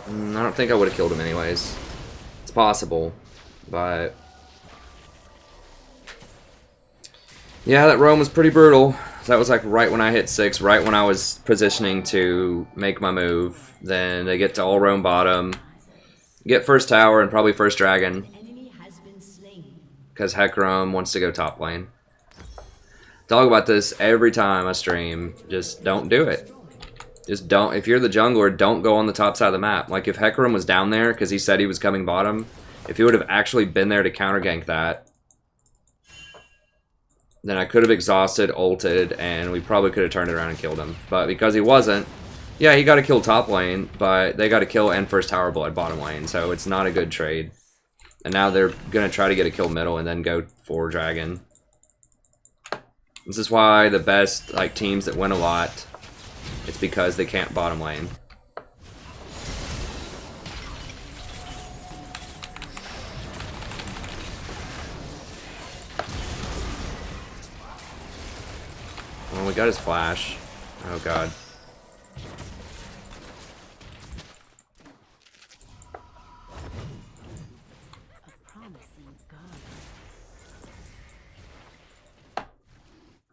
I don't think I would have killed him anyways. It's possible, but... Yeah, that roam was pretty brutal. That was like right when I hit 6, right when I was positioning to make my move. Then they get to all roam bottom, get first tower and probably first dragon. Because Hecarim wants to go top lane. Talk about this every time I stream. Just don't do it. Just don't. If you're the jungler, don't go on the top side of the map. Like if Hecarim was down there because he said he was coming bottom, if he would have actually been there to counter gank that, then I could have exhausted, ulted, and we probably could have turned it around and killed him. But because he wasn't, yeah, he got to kill top lane, but they got to kill and first tower blood bottom lane, so it's not a good trade. And now they're going to try to get a kill middle and then go for dragon. This is why the best like teams that win a lot, it's because they can't bottom lane. Well, we got his flash. Oh god.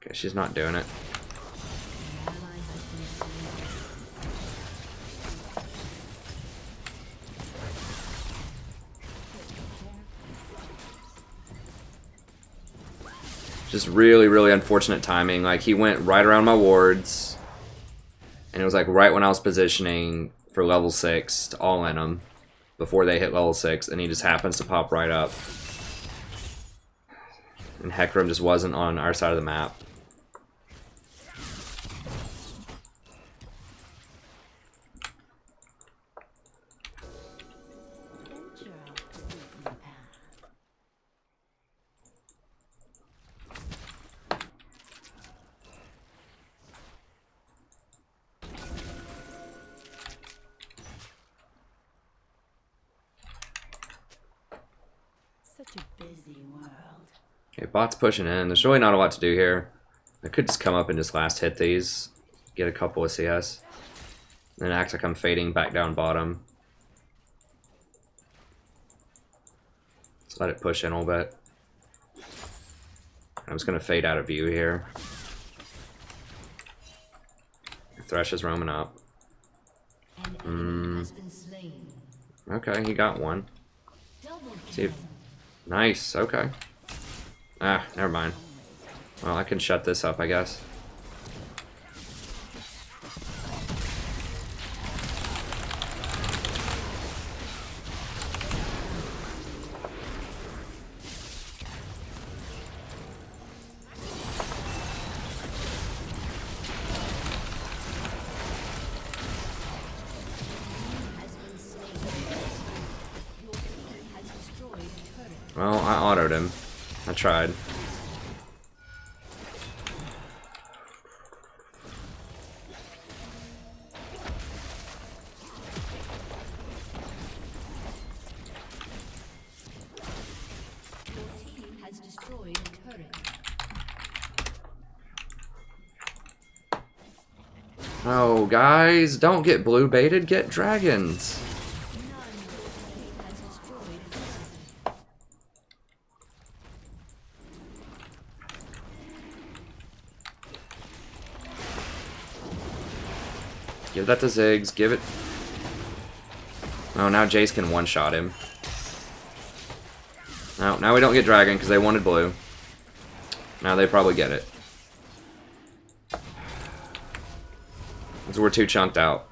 Okay, she's not doing it. Just really, really unfortunate timing. Like, he went right around my wards, and it was like right when I was positioning for level 6 to all in them before they hit level 6, and he just happens to pop right up. And Hecarim just wasn't on our side of the map. Such a busy world. Okay, bot's pushing in. There's really not a lot to do here. I could just come up and just last hit these, get a couple of CS, and then act like I'm fading back down bottom. Let's let it push in a little bit. I'm just gonna fade out of view here. Thresh is roaming up. Okay, he got one. See if... Nice, okay. Ah, never mind. Well, I can shut this up, I guess. Well, I autoed him. I tried. Oh, guys, don't get blue baited, get dragons. Give that to Ziggs, give it... Oh, now Jace can one-shot him. No, now we don't get dragon because they wanted blue. Now they probably get it. Because we're too chunked out.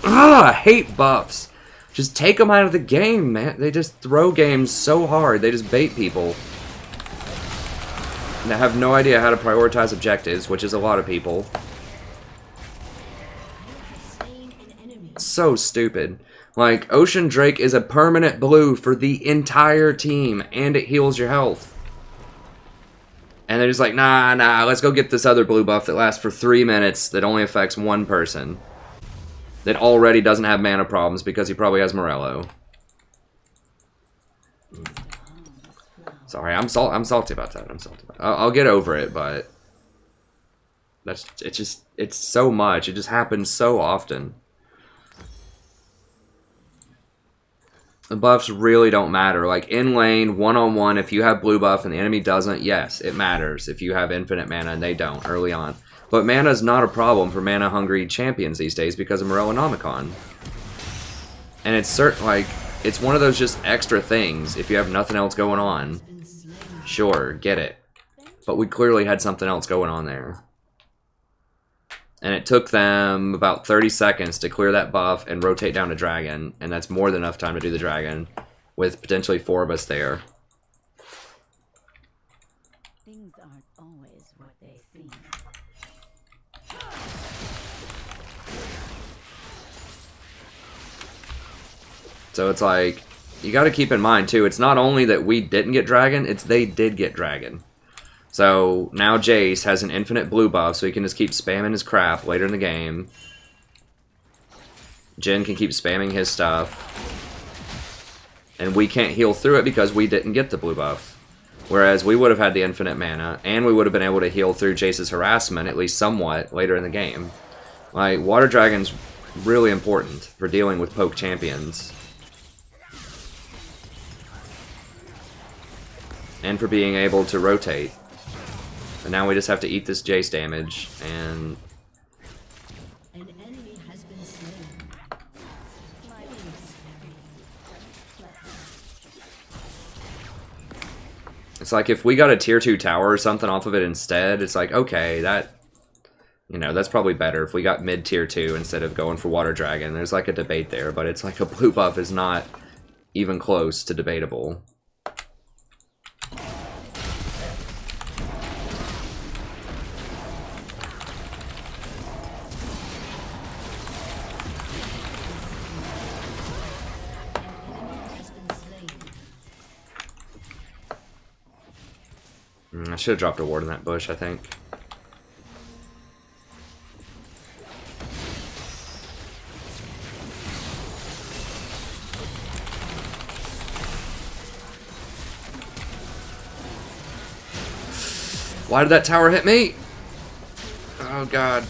I hate buffs. Just take them out of the game, man. They just throw games so hard. They just bait people. And I have no idea how to prioritize objectives, which is a lot of people. so stupid. Like, Ocean Drake is a permanent blue for the entire team, and it heals your health. And they're just like, nah, let's go get this other blue buff that lasts for 3 minutes that only affects one person. That already doesn't have mana problems because he probably has Morello. Sorry, I'm salty about that. I'll get over it, but it's so much. It just happens so often. The buffs really don't matter. Like in lane, one-on-one, if you have blue buff and the enemy doesn't, yes, it matters. If you have infinite mana and they don't early on. But mana is not a problem for mana-hungry champions these days because of Morellonomicon. And it's it's one of those just extra things if you have nothing else going on. Sure, get it. But we clearly had something else going on there. And it took them about 30 seconds to clear that buff and rotate down to dragon. And that's more than enough time to do the dragon with potentially 4 of us there. Things aren't always what they seem. So it's like, you got to keep in mind too, it's not only that we didn't get dragon, it's they did get dragon. So now Jace has an infinite blue buff, so he can just keep spamming his crap later in the game. Jhin can keep spamming his stuff. And we can't heal through it because we didn't get the blue buff. Whereas we would have had the infinite mana, and we would have been able to heal through Jace's harassment, at least somewhat, later in the game. Like, Water Dragon's really important for dealing with poke champions. And for being able to rotate. And now we just have to eat this Jace damage, and... An enemy has been slain. It's like if we got a tier 2 tower or something off of it instead, it's like, okay, that... You know, that's probably better if we got mid tier 2 instead of going for Water Dragon. There's like a debate there, but it's like a blue buff is not even close to debatable. I should have dropped a ward in that bush, I think. Why did that tower hit me? Oh god.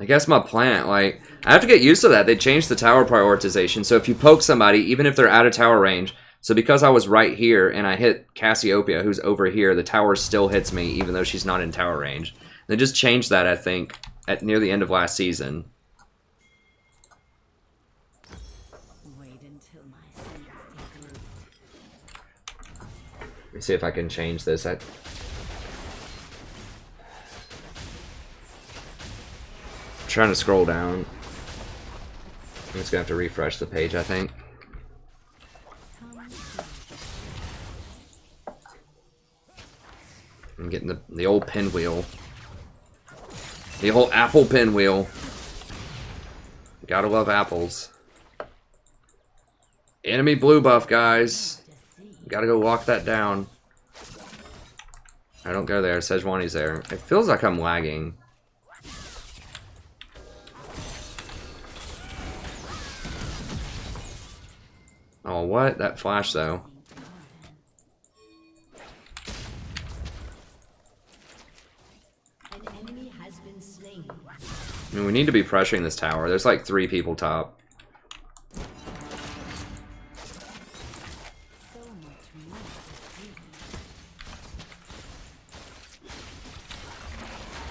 I guess my plant, like, I have to get used to that. They changed the tower prioritization, so if you poke somebody, even if they're out of tower range, so because I was right here and I hit Cassiopeia, who's over here, the tower still hits me, even though she's not in tower range. They just changed that, I think, at near the end of last season. Wait until my sins take root. Let me see if I can change this. Trying to scroll down. I'm just gonna have to refresh the page, I think. I'm getting the old pinwheel. The whole apple pinwheel. Gotta love apples. Enemy blue buff, guys. Gotta go lock that down. I don't go there. Sejuani's there. It feels like I'm lagging. Oh, what? That flash, though. An enemy has been slain. I mean, we need to be pressuring this tower. There's like 3 people top. So much more to see.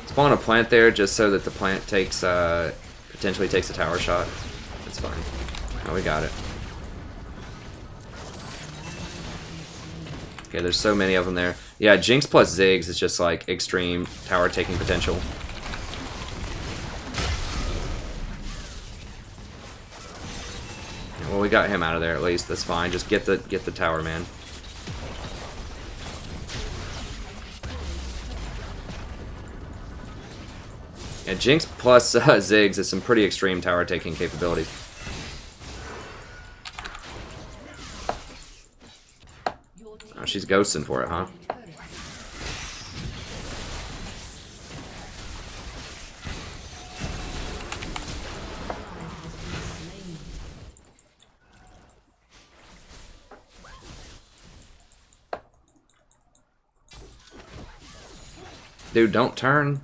Spawn a plant there just so that the plant takes, potentially takes a tower shot. That's fine. Oh, we got it. Okay, there's so many of them there. Yeah, Jinx plus Ziggs is just like extreme tower taking potential. Well, we got him out of there at least. That's fine. Just get the tower, man. Yeah, Jinx plus Ziggs is some pretty extreme tower taking capabilities. Oh, she's ghosting for it, huh? Dude, don't turn.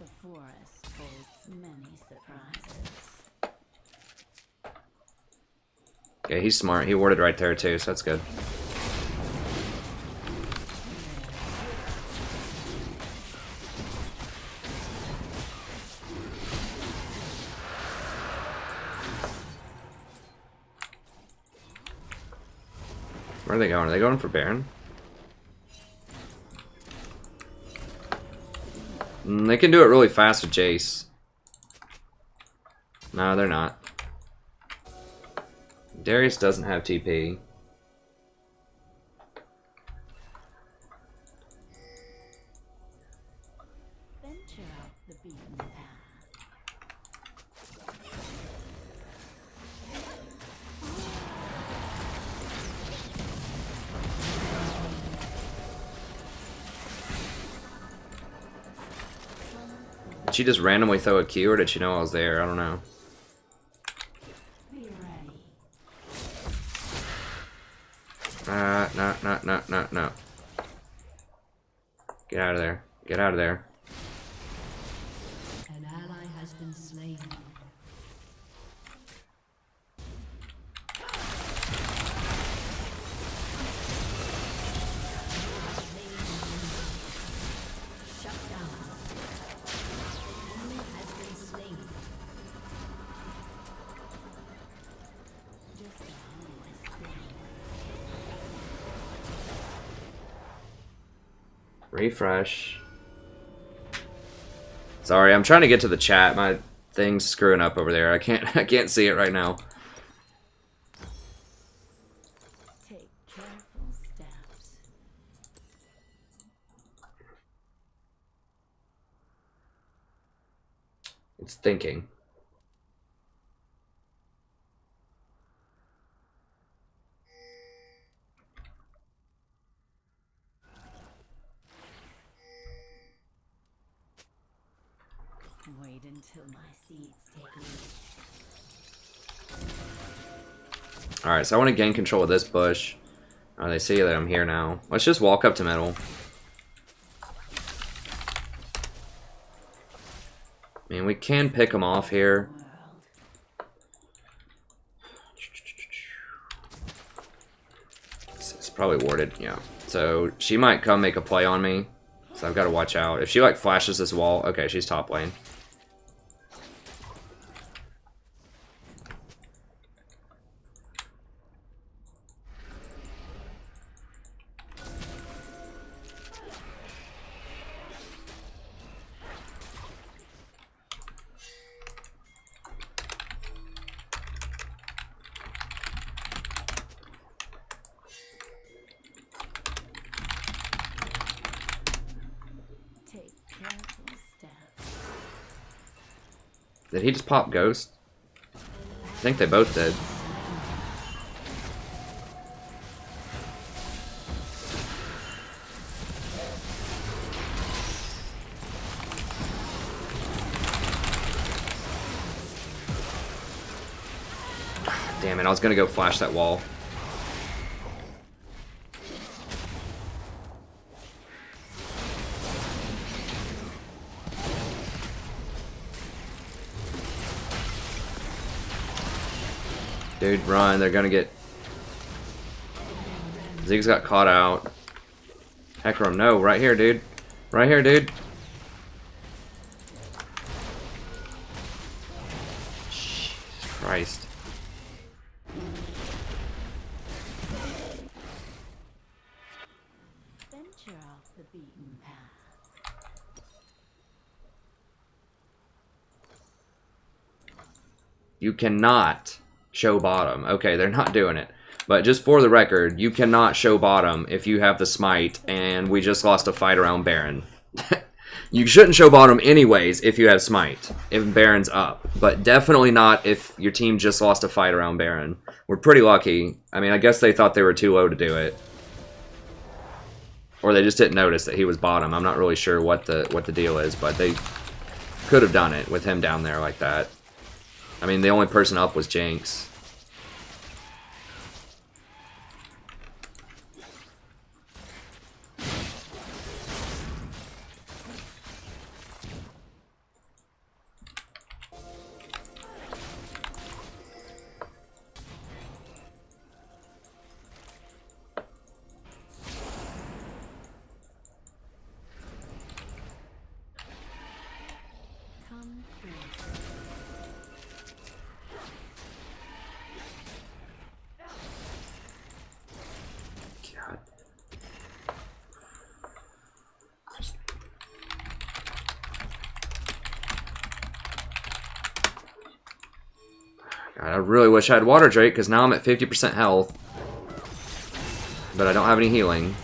The forest holds many surprises. Okay, he's smart. He warded right there too, so that's good. Where are they going? Are they going for Baron? They can do it really fast with Jace. No, they're not. Darius doesn't have TP. Venture off the beaten path. Did she just randomly throw a Q, or did she know I was there? I don't know. Be ready. No. Get out of there. Get out of there. An ally has been slain. Shut down. An enemy has been slain. Just always think. Refresh. Sorry, I'm trying to get to the chat. My thing's screwing up over there. I can't see it right now. Take careful steps. It's thinking. Wait until my seeds take root. Alright, so I want to gain control of this bush. Oh, they see that I'm here now. Let's just walk up to middle. I mean, we can pick them off here. It's probably warded, yeah. So she might come make a play on me. So I've got to watch out. If she like flashes this wall, okay, she's top lane. Take careful steps. Did he just pop Ghost? I think they both did. Damn it, I was gonna go flash that wall. Dude, run, they're gonna get... Ziggs got caught out. Hecarim, no, right here, dude. Right here, dude. Jesus Christ. You cannot show bottom. Okay, they're not doing it. But just for the record, you cannot show bottom if you have the smite and we just lost a fight around Baron. You shouldn't show bottom anyways if you have smite, if Baron's up. But definitely not if your team just lost a fight around Baron. We're pretty lucky. I mean, I guess they thought they were too low to do it. Or they just didn't notice that he was bottom. I'm not really sure what the deal is, but they could have done it with him down there like that. I mean, the only person up was Jinx. Come close. God. God, I really wish I had Water Drake, because now I'm at 50% health. But I don't have any healing.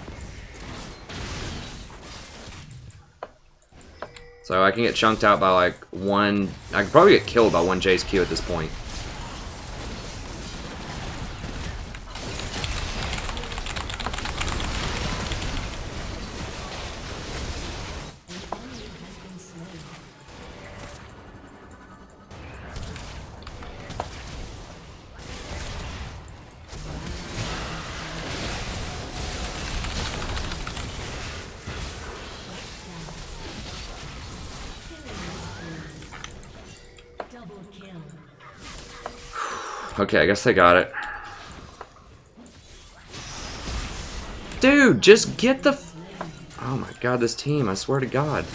So I can get chunked out by like one... I could probably get killed by one Jay's Q at this point. Double kill. Okay, I guess I got it. Dude, just get the... Oh my god, this team, I swear to God.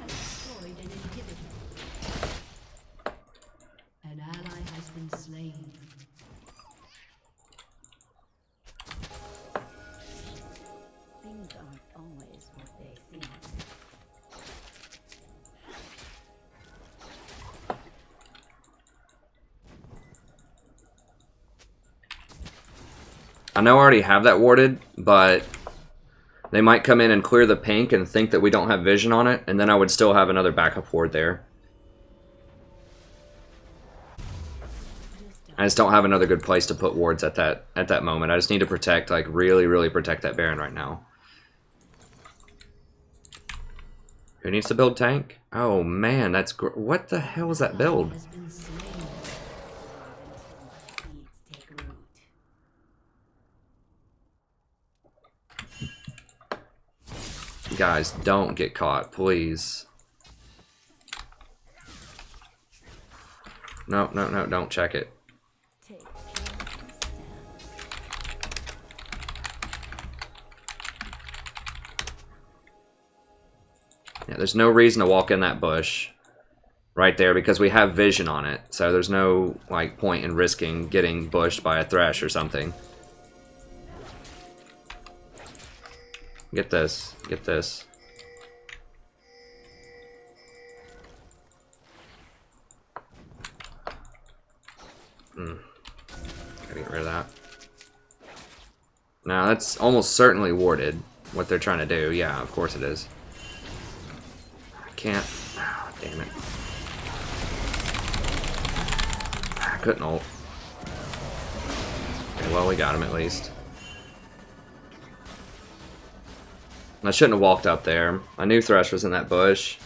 Destroyed an inhibitor. An ally has been slain. Things aren't always what they seem. I know I already have that warded, but they might come in and clear the pink and think that we don't have vision on it, and then I would still have another backup ward there. I just don't have another good place to put wards at that moment. I just need to protect, like, really protect that Baron right now. Who needs to build tank? Oh man, that's what the hell is that build? Has been slain. Seeds take root. Guys, don't get caught, please. No, don't check it. Take careful steps. Yeah, there's no reason to walk in that bush right there because we have vision on it. So there's no like point in risking getting bushed by a Thresh or something. Get this. Get this. Gotta get rid of that. Now that's almost certainly warded. What they're trying to do. Yeah, of course it is. I can't. Oh, damn it. I couldn't ult. Okay, well, we got him at least. I shouldn't have walked up there. I knew Thresh was in that bush.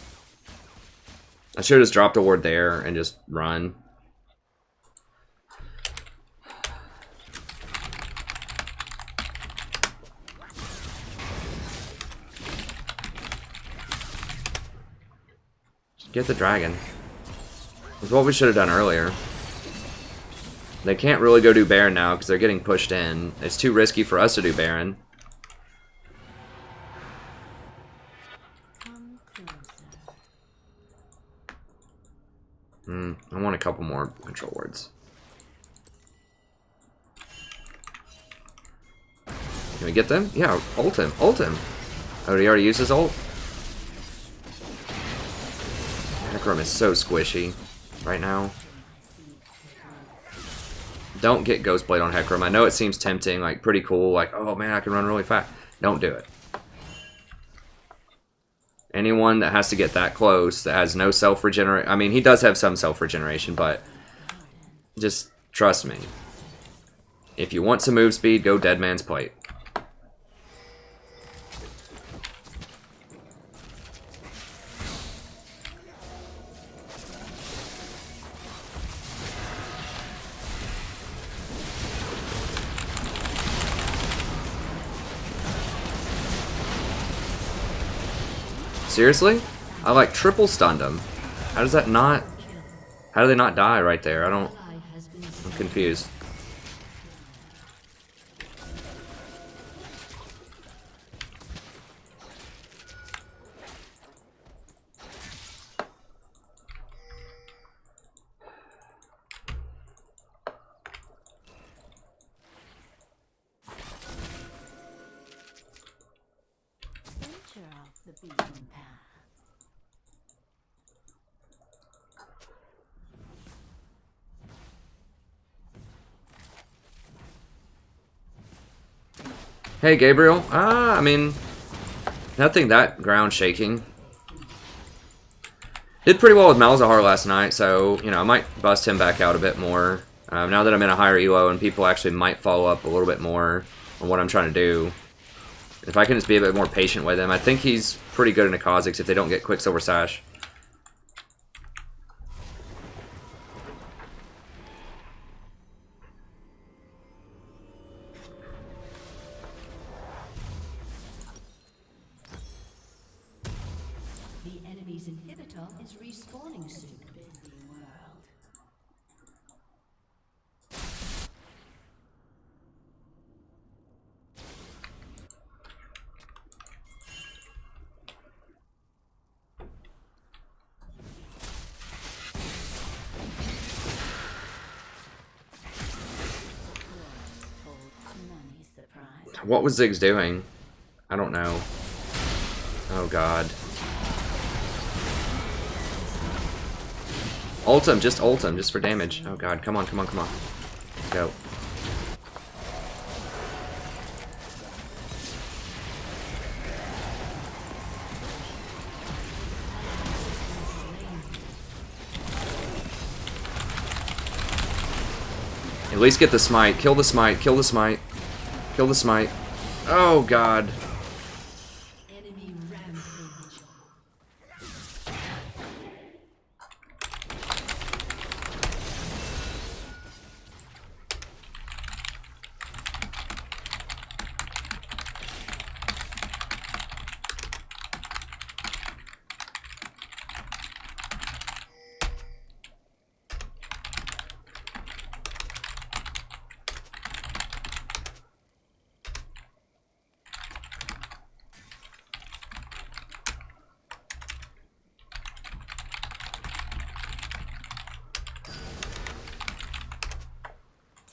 I should have just dropped a ward there and just run. Just get the dragon. That's what we should have done earlier. They can't really go do Baron now because they're getting pushed in. It's too risky for us to do Baron. Come closer. I want a couple more control wards. Can we get them? Yeah, ult him. Ult him. Oh, he already used his ult? Hecarim is so squishy right now. Don't get Ghostblade on Hecarim. I know it seems tempting, like pretty cool, like, oh man, I can run really fast. Don't do it. Anyone that has to get that close, that has no self-regeneration... I mean, he does have some self-regeneration, but just trust me. If you want some move speed, go Dead Man's Plate. Seriously? I like triple stunned them. How does that not... How do they not die right there? I'm confused. Venture off the beaten path. Hey, Gabriel. I mean, nothing that ground shaking. Did pretty well with Malzahar last night, so, you know, I might bust him back out a bit more. Now that I'm in a higher elo and people actually might follow up a little bit more on what I'm trying to do. If I can just be a bit more patient with him. I think he's pretty good in a Kha'Zix if they don't get Quicksilver Sash. The enemy's inhibitor is respawning soon. Busy world. Money surprise. What was Ziggs doing? I don't know. Oh, God. Ult him, just for damage. Oh, God. Come on, come on, come on. Go. At least get the smite. Kill the smite. Kill the smite. Kill the smite. Oh, God. Enemy rampage.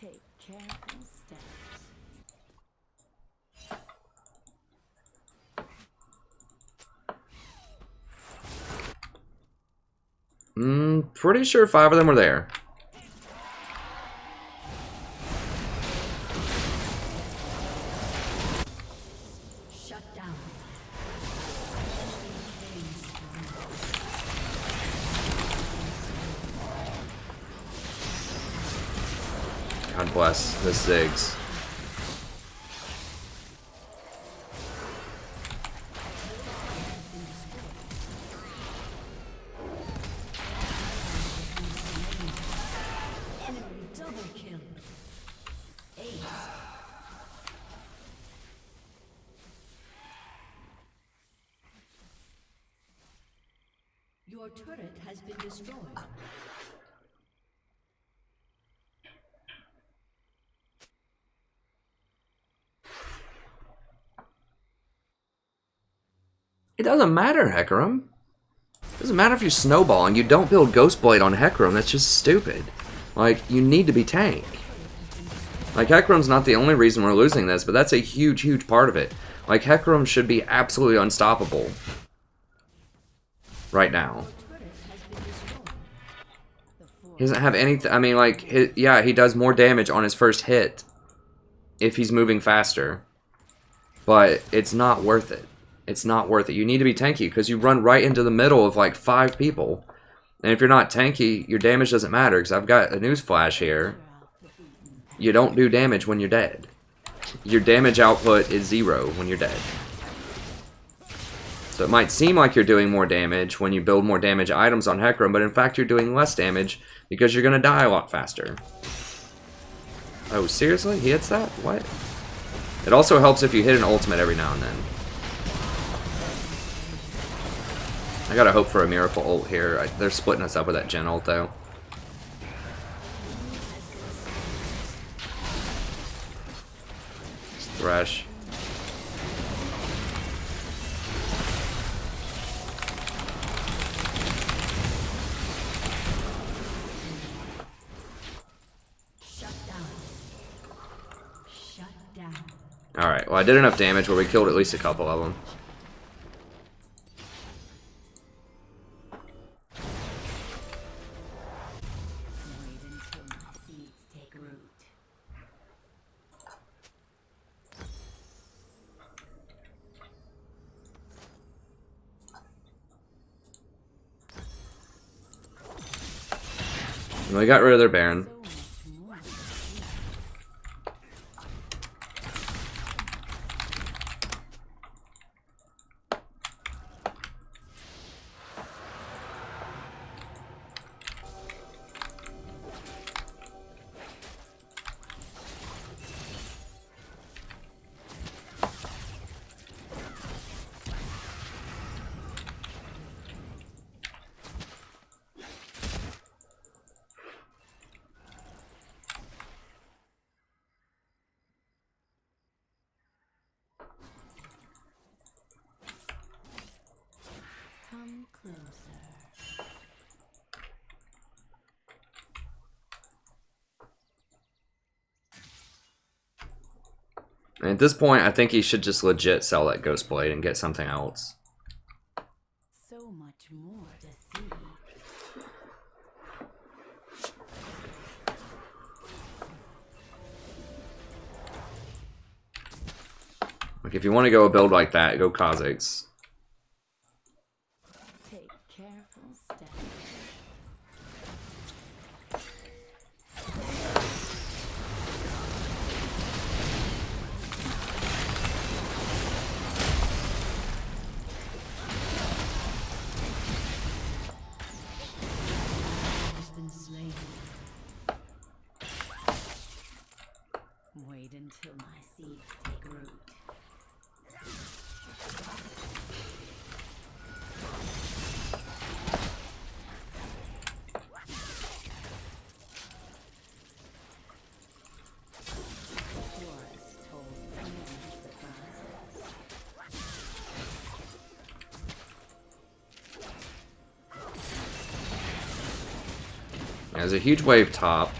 Take careful steps. Pretty sure 5 of them were there. Shut down. God bless the Ziggs. Enemy double kill. Ace. Your turret has been destroyed. It doesn't matter, Hecarim. It doesn't matter if you're snowballing. You don't build Ghostblade on Hecarim. That's just stupid. Like, you need to be tank. Like, Hecarim's not the only reason we're losing this, but that's a huge, huge part of it. Like, Hecarim should be absolutely unstoppable right now. He doesn't have anything. I mean, like, yeah, he does more damage on his first hit if he's moving faster, but it's not worth it. It's not worth it. You need to be tanky because you run right into the middle of like 5 people. And if you're not tanky, your damage doesn't matter, because I've got a news flash here. You don't do damage when you're dead. Your damage output is 0 when you're dead. So it might seem like you're doing more damage when you build more damage items on Hecarim, but in fact you're doing less damage because you're going to die a lot faster. Oh, seriously? He hits that? What? It also helps if you hit an ultimate every now and then. I gotta hope for a miracle ult here. They're splitting us up with that gen ult, though. Thresh. Alright, well I did enough damage where we killed at least a couple of them. And we got rid of their Baron. Come closer. And at this point, I think he should just legit sell that Ghost Blade and get something else. So much more to see. Like, if you want to go a build like that, go Kha'Zix. Take careful steps. Has been slain. Wait until my seeds take root. Forest holds many surprises. There's a huge wave top.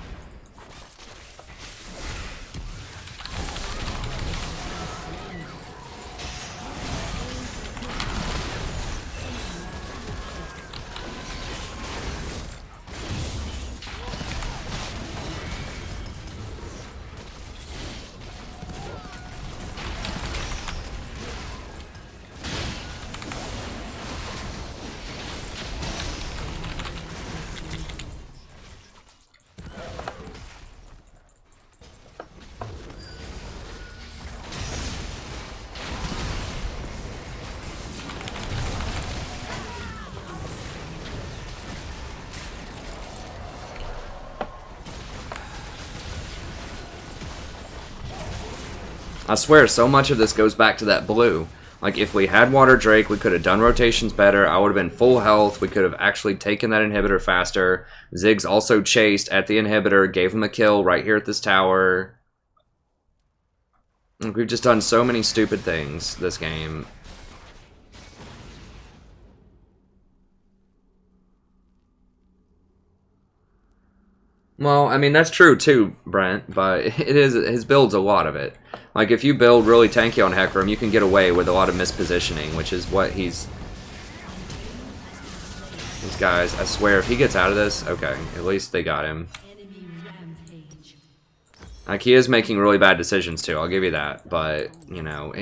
I swear, so much of this goes back to that blue. Like, if we had Water Drake, we could have done rotations better. I would have been full health. We could have actually taken that inhibitor faster. Ziggs also chased at the inhibitor, gave him a kill right here at this tower. Like, we've just done so many stupid things this game. Well, I mean, that's true too, Brent, but it is his build's a lot of it. Like, if you build really tanky on Hecarim, you can get away with a lot of mispositioning, which is what he's... These guys, I swear, if he gets out of this, okay, at least they got him. Enemy rampage. Like, he is making really bad decisions too, I'll give you that, but, you know,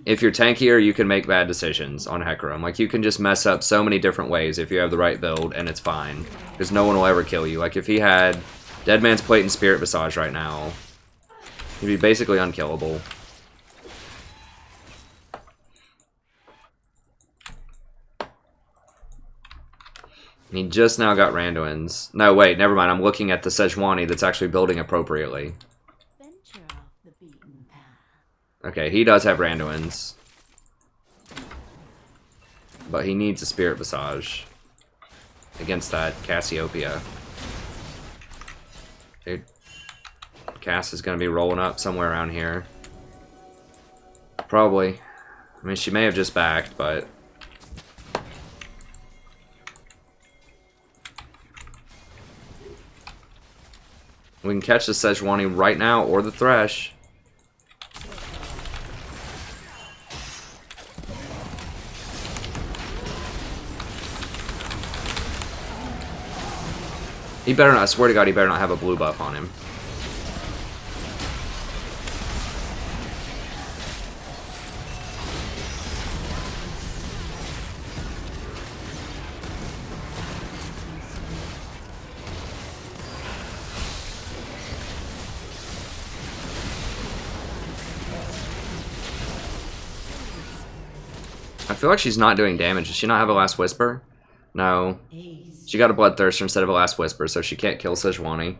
if you're tankier, you can make bad decisions on Hecarim. Like, you can just mess up so many different ways if you have the right build, and it's fine. Because no one will ever kill you. Like, if he had Dead Man's Plate and Spirit Visage right now, he'd be basically unkillable. He just now got Randuin's. No, wait, never mind. I'm looking at the Sejuani that's actually building appropriately. Venture off the beaten path. Okay, he does have Randuin's. But he needs a Spirit Visage against that Cassiopeia. Dude, Cass is going to be rolling up somewhere around here. Probably. I mean, she may have just backed, but... We can catch the Sejuani right now, or the Thresh. He better not, I swear to God, he better not have a blue buff on him. I feel like she's not doing damage. Does she not have a Last Whisper? No. Ace. She got a Bloodthirster instead of a Last Whisper, so she can't kill Sejuani.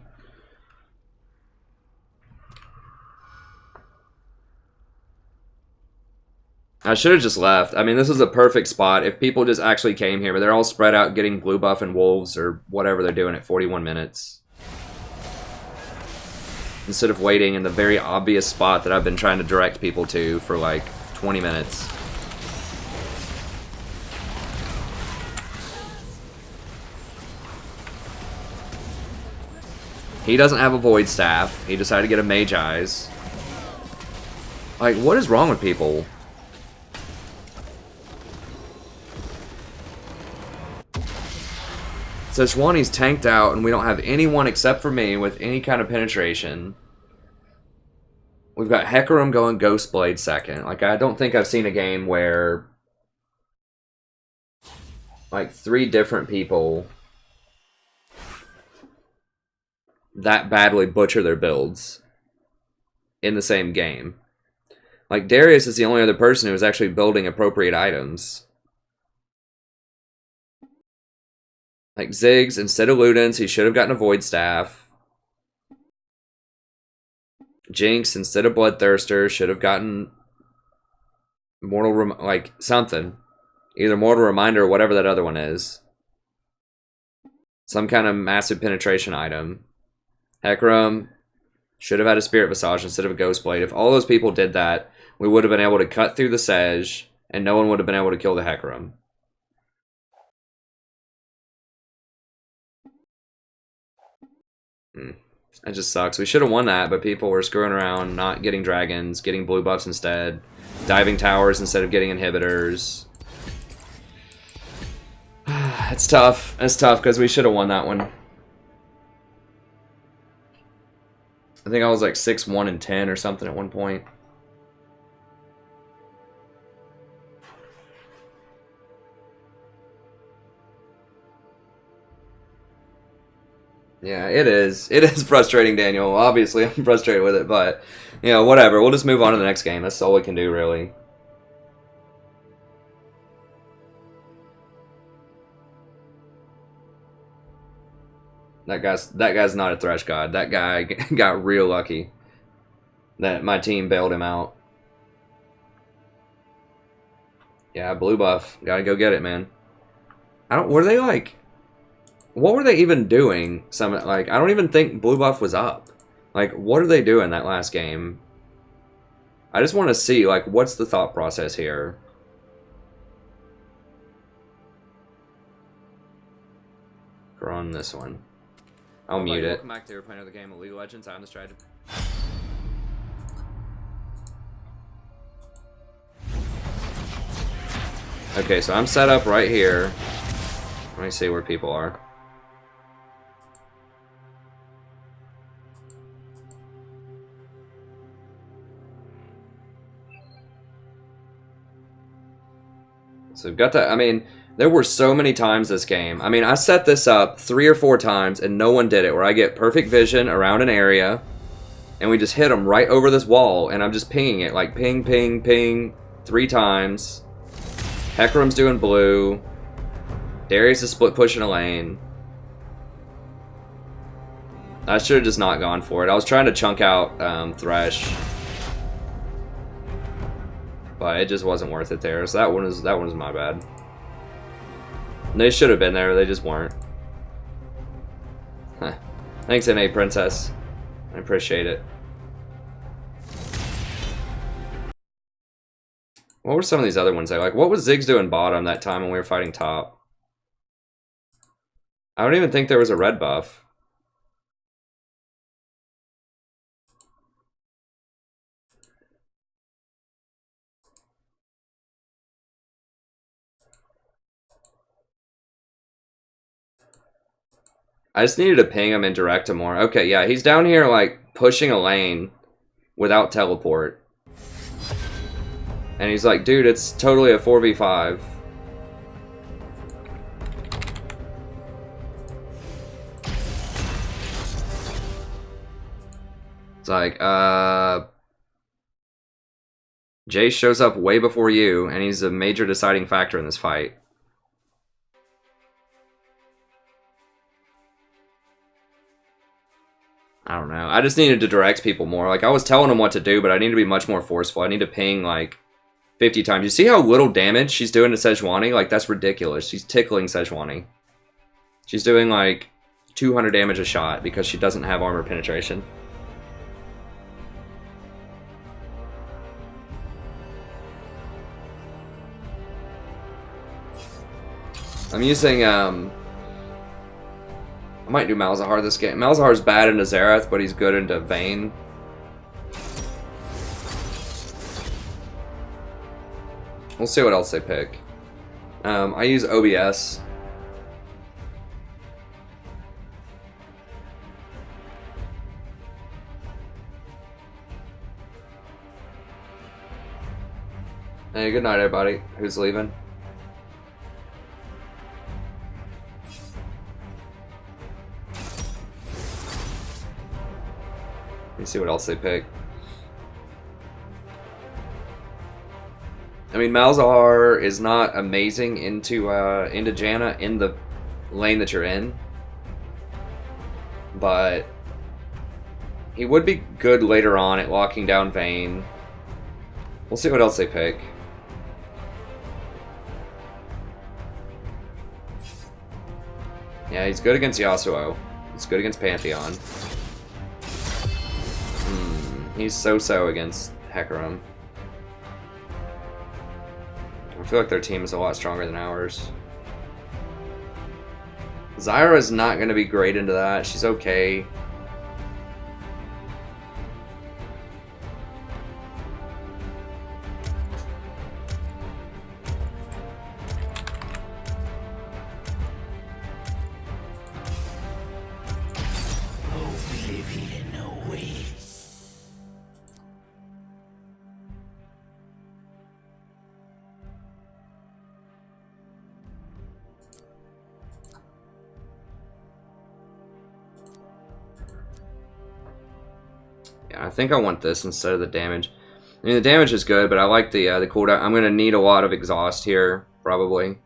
I should have just left. I mean, this is a perfect spot if people just actually came here, but they're all spread out getting blue buff and wolves or whatever they're doing at 41 minutes. Instead of waiting in the very obvious spot that I've been trying to direct people to for like 20 minutes. He doesn't have a Void Staff. He decided to get a Mage Eyes. Like, what is wrong with people? Sejuani's tanked out, and we don't have anyone except for me with any kind of penetration. We've got Hecarim going Ghostblade second. Like, I don't think I've seen a game where... like, 3 different people... that badly butcher their builds in the same game. Like, Darius is the only other person who is actually building appropriate items. Like, Ziggs, instead of Ludens, he should have gotten a Void Staff. Jinx, instead of Bloodthirster, should have gotten like, something. Either Mortal Reminder or whatever that other one is. Some kind of massive penetration item. Hecarim should have had a Spirit Visage instead of a Ghostblade. If all those people did that, we would have been able to cut through the Sej, and no one would have been able to kill the Hecarim. That just sucks. We should have won that, but people were screwing around, not getting dragons, getting blue buffs instead, diving towers instead of getting inhibitors. It's tough. It's tough because we should have won that one. I think I was like 6-1-10 or something at one point. Yeah, it is. It is frustrating, Daniel. Obviously, I'm frustrated with it, but, you know, whatever. We'll just move on to the next game. That's all we can do, really. That guy's not a Thresh God. That guy got real lucky that my team bailed him out. Yeah, blue buff. Gotta go get it, man. Were they like... What were they even doing? I don't even think blue buff was up. Like, what are they doing that last game? I just want to see, like, what's the thought process here? We're on this one. I'll mute it. Welcome back to playing another game of League of Legends. I'm the strategist. Okay, so I'm set up right here. Let me see where people are. So we've got that. I mean, there were so many times this game. I mean, I set this up 3 or 4 times and no one did it, where I get perfect vision around an area and we just hit them right over this wall and I'm just pinging it, like ping, ping, ping 3 times. Hecarim's doing blue. Darius is split pushing a lane. I should have just not gone for it. I was trying to chunk out Thresh, but it just wasn't worth it there. So that one was my bad. They should have been there, they just weren't. Huh. Thanks, NA Princess. I appreciate it. What were some of these other ones? Like, what was Ziggs doing bottom that time when we were fighting top? I don't even think there was a red buff. I just needed to ping him and direct him more. Okay, yeah, he's down here, like, pushing a lane without teleport. And he's like, dude, it's totally a 4v5. It's like, Jace shows up way before you, and he's a major deciding factor in this fight. I don't know. I just needed to direct people more. Like, I was telling them what to do, but I need to be much more forceful. I need to ping, like, 50 times. You see how little damage she's doing to Sejuani? Like, that's ridiculous. She's tickling Sejuani. She's doing, like, 200 damage a shot because she doesn't have armor penetration. I'm using, I might do Malzahar this game. Malzahar's bad into Xerath, but he's good into Vayne. We'll see what else they pick. I use OBS. Hey, good night, everybody. Who's leaving? Let me see what else they pick. I mean, Malzahar is not amazing into Janna in the lane that you're in, but he would be good later on at locking down Vayne. We'll see what else they pick. Yeah, he's good against Yasuo. He's good against Pantheon. He's so-so against Hecarim. I feel like their team is a lot stronger than ours. Zyra's not going to be great into that. She's okay. I think I want this instead of the damage. I mean, the damage is good, but I like the cooldown. I'm going to need a lot of exhaust here, probably.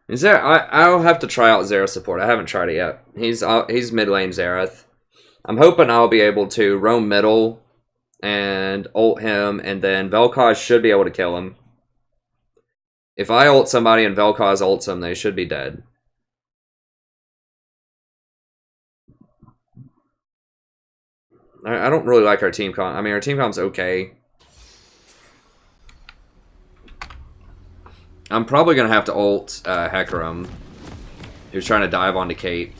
Is there? I'll have to try out Xerath support. I haven't tried it yet. He's mid lane Xerath. I'm hoping I'll be able to roam middle and ult him, and then Vel'Koz should be able to kill him. If I ult somebody and Vel'Koz ults them, they should be dead. I don't really like our team comp. I mean, our team comp's okay. I'm probably going to have to ult Hecarim, who's trying to dive onto Kate.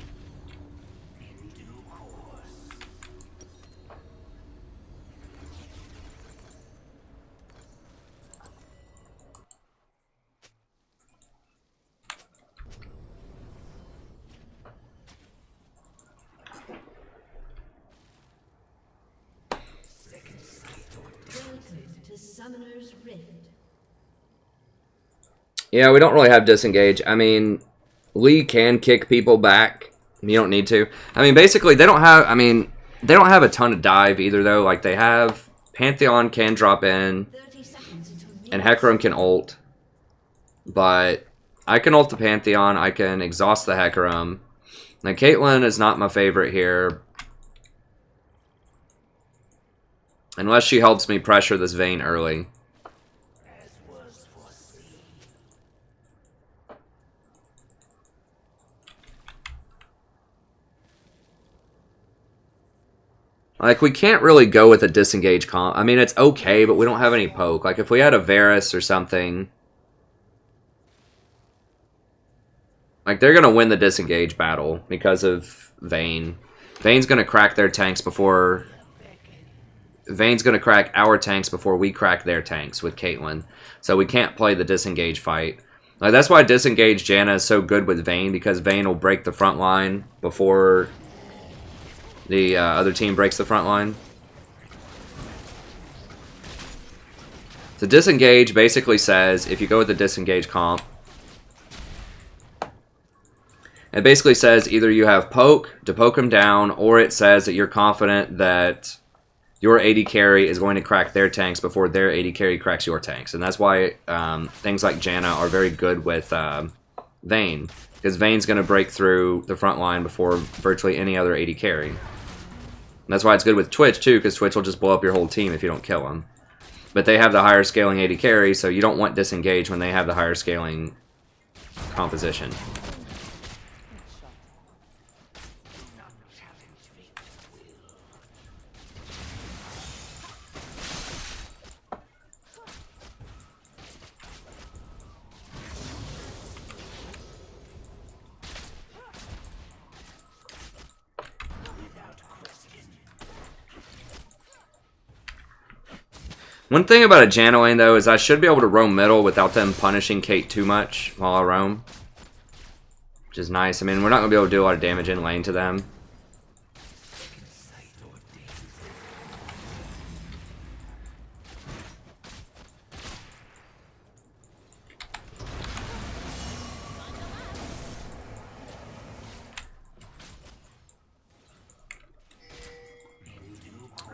Summoner's Rift. Yeah, we don't really have disengage. I mean, Lee can kick people back. You don't need to. I mean, basically, they don't have. I mean, they don't have a ton of dive either, though. Like they have Pantheon can drop in, and Hecarim can ult. But I can ult the Pantheon. I can exhaust the Hecarim. Now, Caitlyn is not my favorite here, unless she helps me pressure this Vayne early. Like, we can't really go with a disengage comp. I mean, it's okay, but we don't have any poke. Like, if we had a Varus or something... Like, they're going to win the disengage battle because of Vayne. Vayne's going to crack their tanks before... Vayne's going to crack our tanks before we crack their tanks with Caitlyn. So we can't play the disengage fight. Like, that's why disengage Janna is so good with Vayne, because Vayne will break the front line before... the other team breaks the front line. So disengage basically says, if you go with the disengage comp, it basically says either you have poke to poke them down, or it says that you're confident that your AD carry is going to crack their tanks before their AD carry cracks your tanks. And that's why things like Janna are very good with Vayne, because Vayne's going to break through the front line before virtually any other AD carry. And that's why it's good with Twitch, too, because Twitch will just blow up your whole team if you don't kill them. But they have the higher scaling AD carry, so you don't want disengage when they have the higher scaling composition. One thing about a Janna lane, though, is I should be able to roam middle without them punishing Kate too much while I roam. Which is nice. I mean, we're not going to be able to do a lot of damage in lane to them.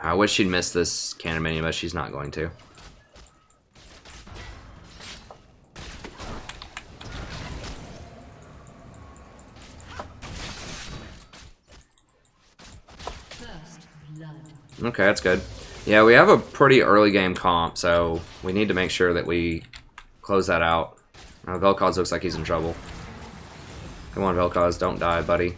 I wish she'd miss this cannon minion, but she's not going to. Okay, that's good. Yeah, we have a pretty early game comp, so we need to make sure that we close that out. Vel'Koz looks like he's in trouble. Come on, Vel'Koz, don't die, buddy.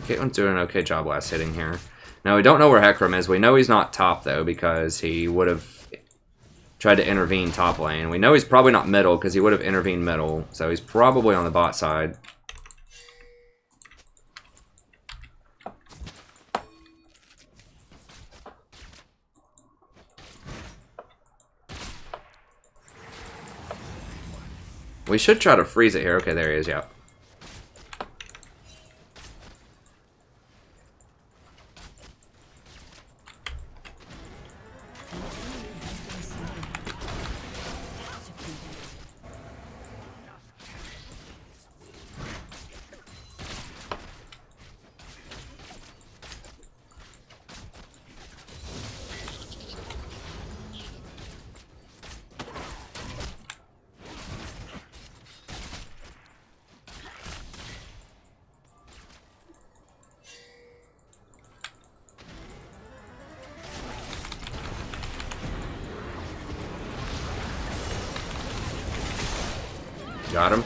Caitlin's doing an okay job last hitting here. Now, we don't know where Hecarim is. We know he's not top, though, because he would have tried to intervene top lane. We know he's probably not middle, because he would have intervened middle. So he's probably on the bot side. We should try to freeze it here. Okay, there he is, yeah. Got him.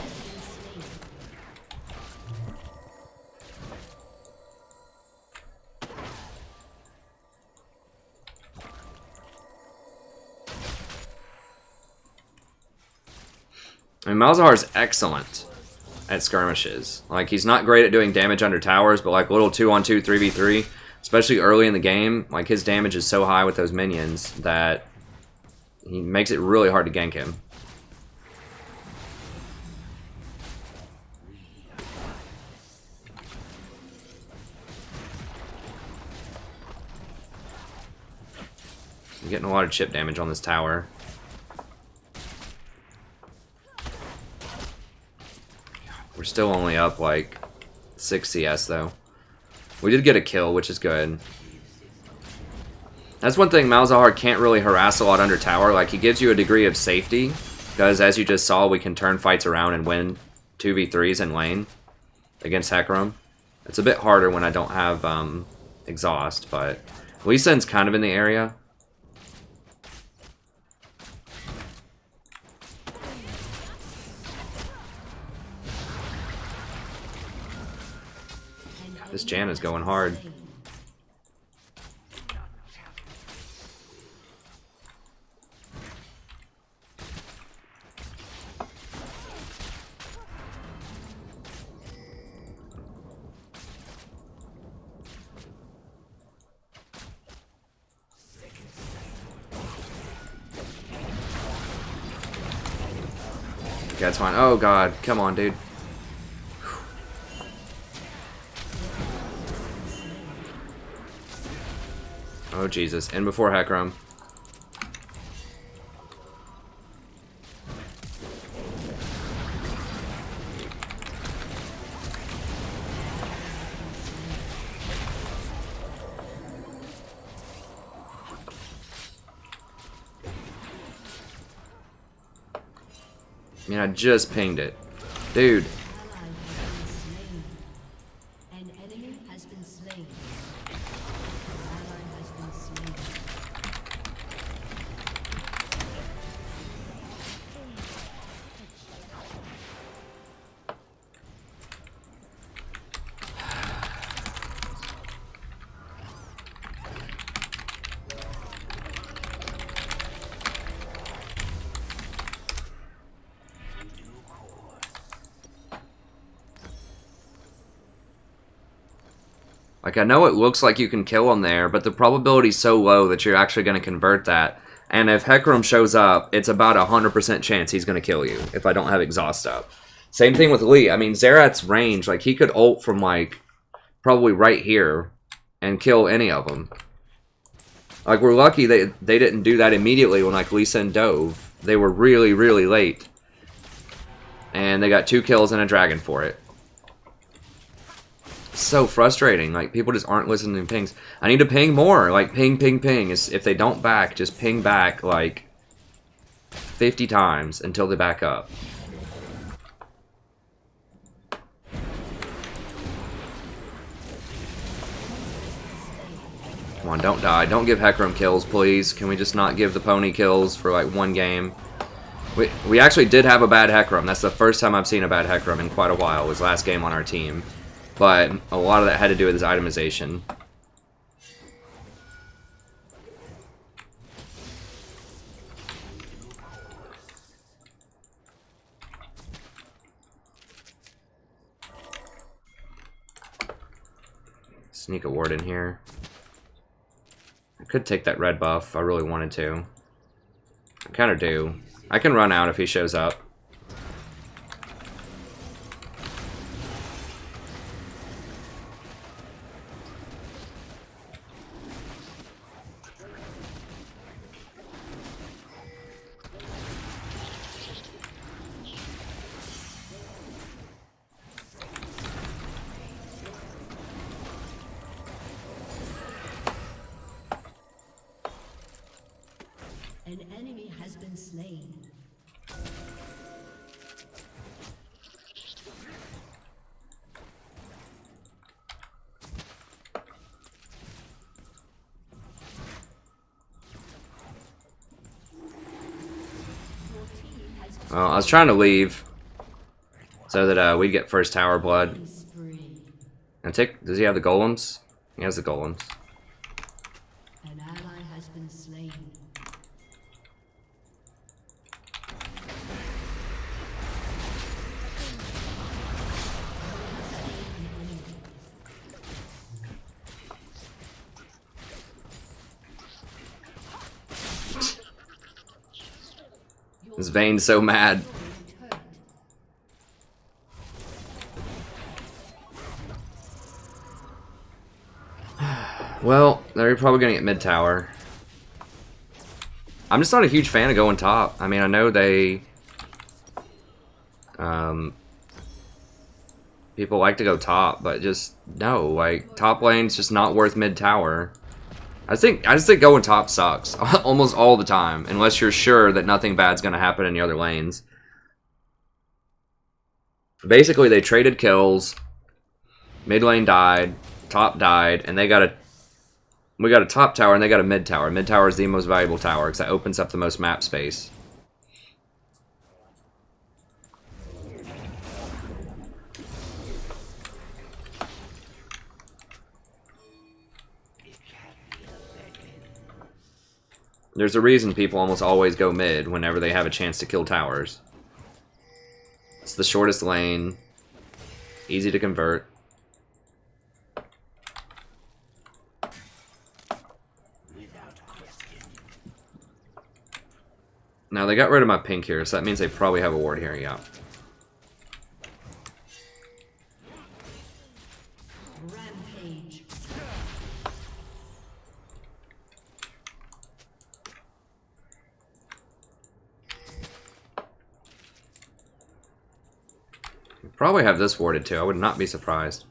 I mean, Malzahar's excellent at skirmishes. Like, he's not great at doing damage under towers, but like little 2-on-2, 3v3, especially early in the game, like his damage is so high with those minions that he makes it really hard to gank him. I'm getting a lot of chip damage on this tower. We're still only up like 6 CS though. We did get a kill, which is good. That's one thing Malzahar can't really harass a lot under tower. Like, he gives you a degree of safety, because as you just saw, we can turn fights around and win 2v3s in lane against Hecarim. It's a bit harder when I don't have exhaust, but Lee Sin's kind of in the area. This Jan is going hard. Okay, that's fine. Oh god, come on, dude. Oh Jesus, in before Hecarim. I mean, I just pinged it. Dude. An enemy has been slain. An ally has been slain. Like, I know it looks like you can kill him there, but the probability's so low that you're actually going to convert that. And if Hecarim shows up, it's about a 100% chance he's going to kill you if I don't have exhaust up. Same thing with Lee. I mean, Xerath's range, like, he could ult from, like, probably right here and kill any of them. Like, we're lucky they didn't do that immediately when, like, Lee Sin dove. They were really, really late. And they got 2 kills and a dragon for it. So frustrating. Like, people just aren't listening to pings. I need to ping more. Like, ping, ping, ping. If they don't back, just ping back, like, 50 times until they back up. Come on, don't die. Don't give Hecarim kills, please. Can we just not give the pony kills for, like, one game? We actually did have a bad Hecarim. That's the first time I've seen a bad Hecarim in quite a while. It was last game on our team. But a lot of that had to do with his itemization. Sneak a ward in here. I could take that red buff if I really wanted to. I kind of do. I can run out if he shows up. An enemy has been slain. Well, I was trying to leave. so that we get first tower blood. Spree. And does he have the golems? He has the golems. An ally has been slain. This Vayne's so mad. Well, they're probably gonna get mid tower. I'm just not a huge fan of going top. I mean, I know they... people like to go top, but just, no. Like, top lane's just not worth mid tower. I just think going top sucks. Almost all the time. Unless you're sure that nothing bad's gonna happen in the other lanes. Basically, they traded kills. Mid lane died. Top died. And we got a top tower and they got a mid tower. Mid tower is the most valuable tower because that opens up the most map space. There's a reason people almost always go mid whenever they have a chance to kill towers. It's the shortest lane. Easy to convert. Now, they got rid of my pink here, so that means they probably have a ward here, yeah. Rampage. Probably have this warded too, I would not be surprised.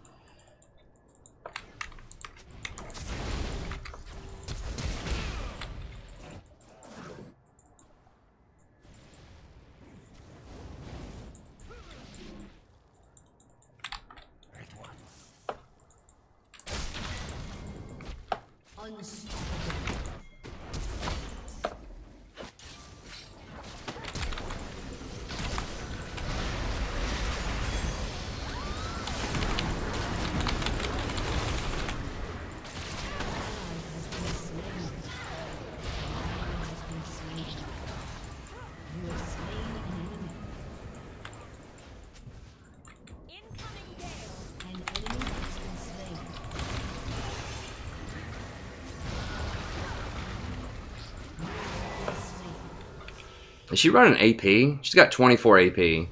Is she running AP? She's got 24 AP.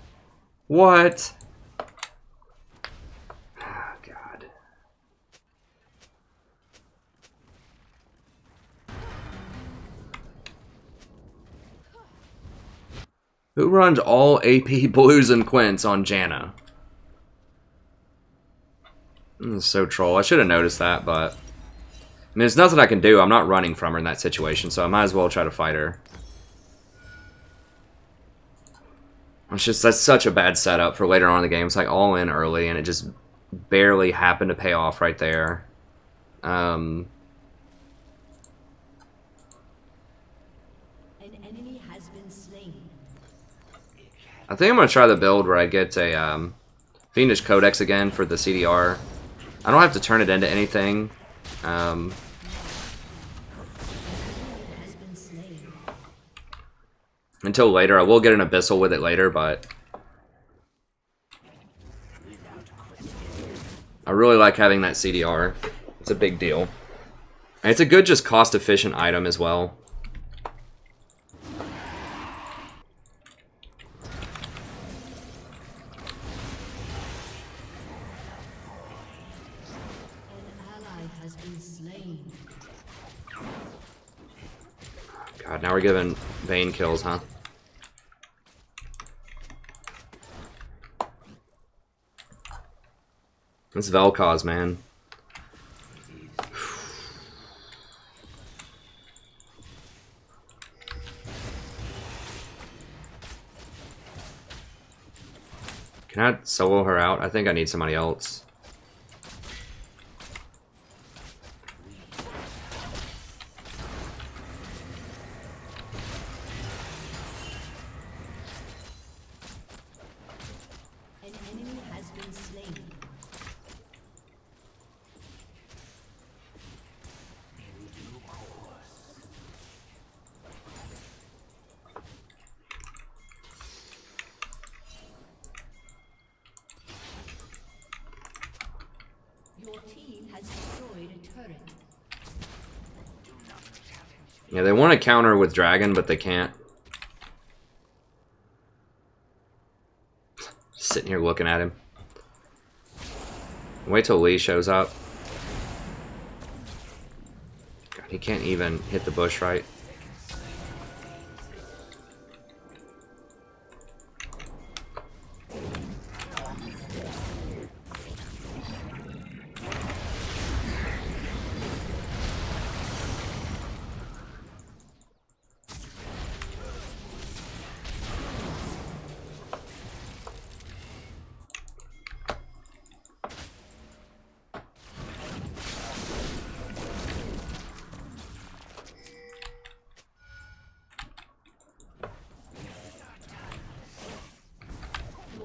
What? Oh, God. Who runs all AP blues and quints on Janna? This is so troll. I should have noticed that, but... I mean, there's nothing I can do. I'm not running from her in that situation, so I might as well try to fight her. It's just, that's such a bad setup for later on in the game. It's like all in early, and it just barely happened to pay off right there. An enemy has been slain. I think I'm going to try the build where I get a Fiendish Codex again for the CDR. I don't have to turn it into anything. Until later. I will get an Abyssal with it later, but... I really like having that CDR. It's a big deal. And it's a good, just cost-efficient item as well. God, now we're giving Vayne kills, huh? This Vel'Koz, man. Can I solo her out? I think I need somebody else. An has destroyed a turret. Yeah, they want to counter with dragon, but they can't. Just sitting here looking at him. Wait till Lee shows up. God, he can't even hit the bush right.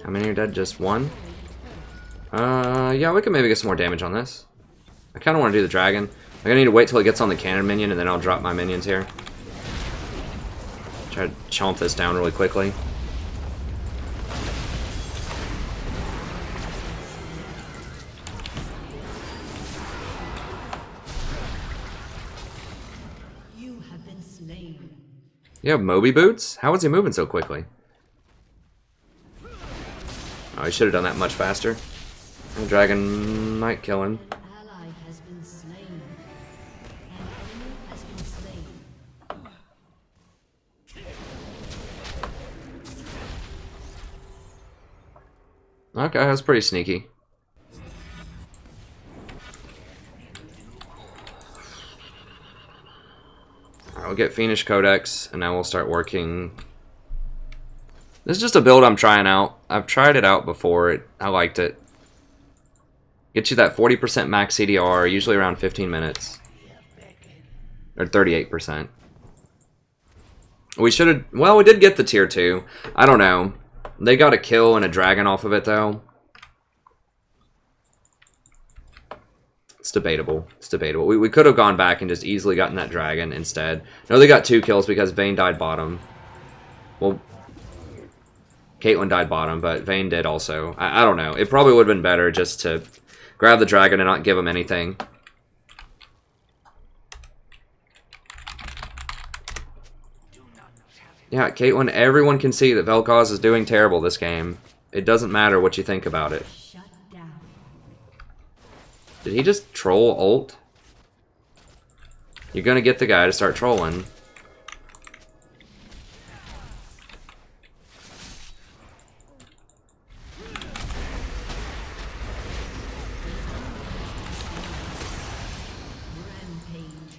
How many are dead? Just one? Yeah, we can maybe get some more damage on this. I kind of want to do the dragon. I'm gonna need to wait till it gets on the cannon minion, and then I'll drop my minions here. Try to chomp this down really quickly. You have been slain. You have Moby boots? How is he moving so quickly? Oh, he should have done that much faster. The dragon might kill him. An ally has been slain. An enemy has been slain. Okay, that's pretty sneaky. Alright, we'll get Fiendish Codex, and now we'll start working. This is just a build I'm trying out. I've tried it out before. I liked it. Gets you that 40% max CDR, usually around 15 minutes. Or 38%. We should have... Well, we did get the tier 2. I don't know. They got a kill and a dragon off of it, though. It's debatable. It's debatable. We could have gone back and just easily gotten that dragon instead. No, they got 2 kills because Vayne died bottom. Well, Caitlyn died bottom, but Vayne did also. I don't know. It probably would have been better just to grab the dragon and not give him anything. Yeah, Caitlyn, everyone can see that Vel'Koz is doing terrible this game. It doesn't matter what you think about it. Shut down. Did he just troll ult? You're gonna get the guy to start trolling.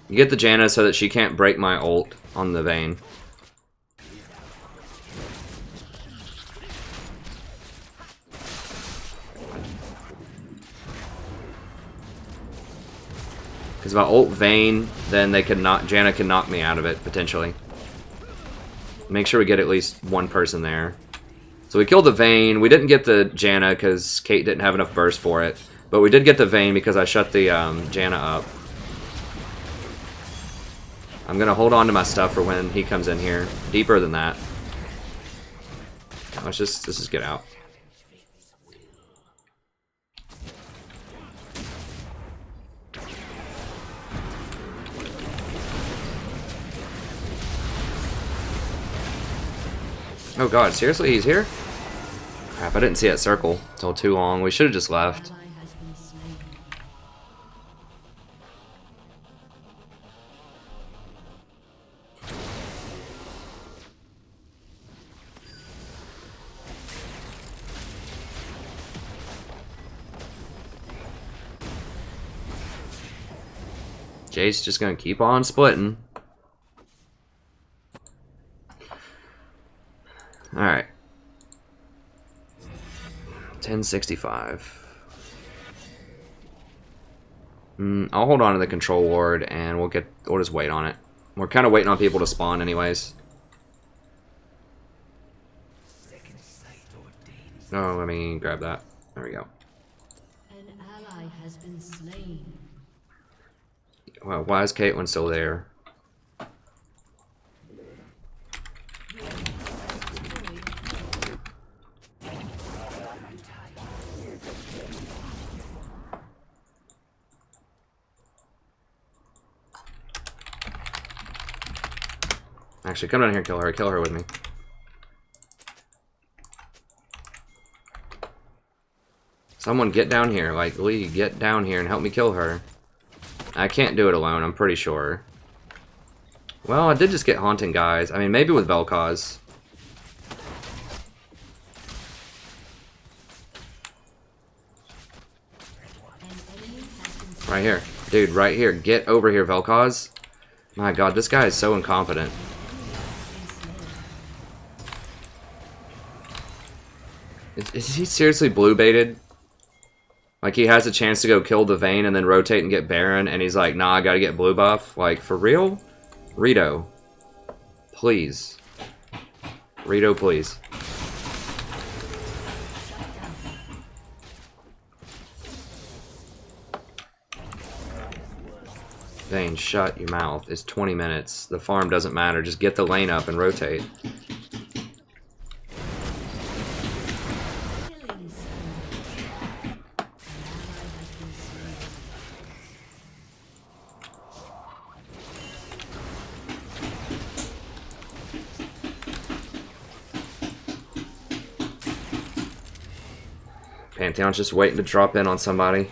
You get the Janna so that she can't break my ult on the Vayne. Because if I ult Vayne, then they could not. Janna can knock me out of it potentially. Make sure we get at least one person there. So we killed the Vayne. We didn't get the Janna because Kate didn't have enough burst for it, but we did get the Vayne because I shut the Janna up. I'm gonna hold on to my stuff for when he comes in here. Deeper than that. Let's just get out. Oh god, seriously? He's here? Crap, I didn't see that circle until too long. We should have just left. Ally has been slain. Jay's just gonna keep on splitting. Alright. 1065. I'll hold on to the control ward and we'll just wait on it. We're kind of waiting on people to spawn anyways. Oh, let me grab that. There we go. An ally has been slain. Well, why is Caitlyn still there? Actually, come down here and kill her. Kill her with me. Someone get down here. Like, Lee, get down here and help me kill her. I can't do it alone, I'm pretty sure. Well, I did just get Haunting Guys. I mean, maybe with Vel'Koz. Right here. Dude, right here. Get over here, Vel'Koz. My god, this guy is so incompetent. Is he seriously blue baited? Like, he has a chance to go kill the Vayne and then rotate and get Baron, and he's like, nah, I gotta get blue buff. Like, for real? Rito. Please. Rito, please. Vayne, shut your mouth. It's 20 minutes. The farm doesn't matter. Just get the lane up and rotate. Pantheon's just waiting to drop in on somebody.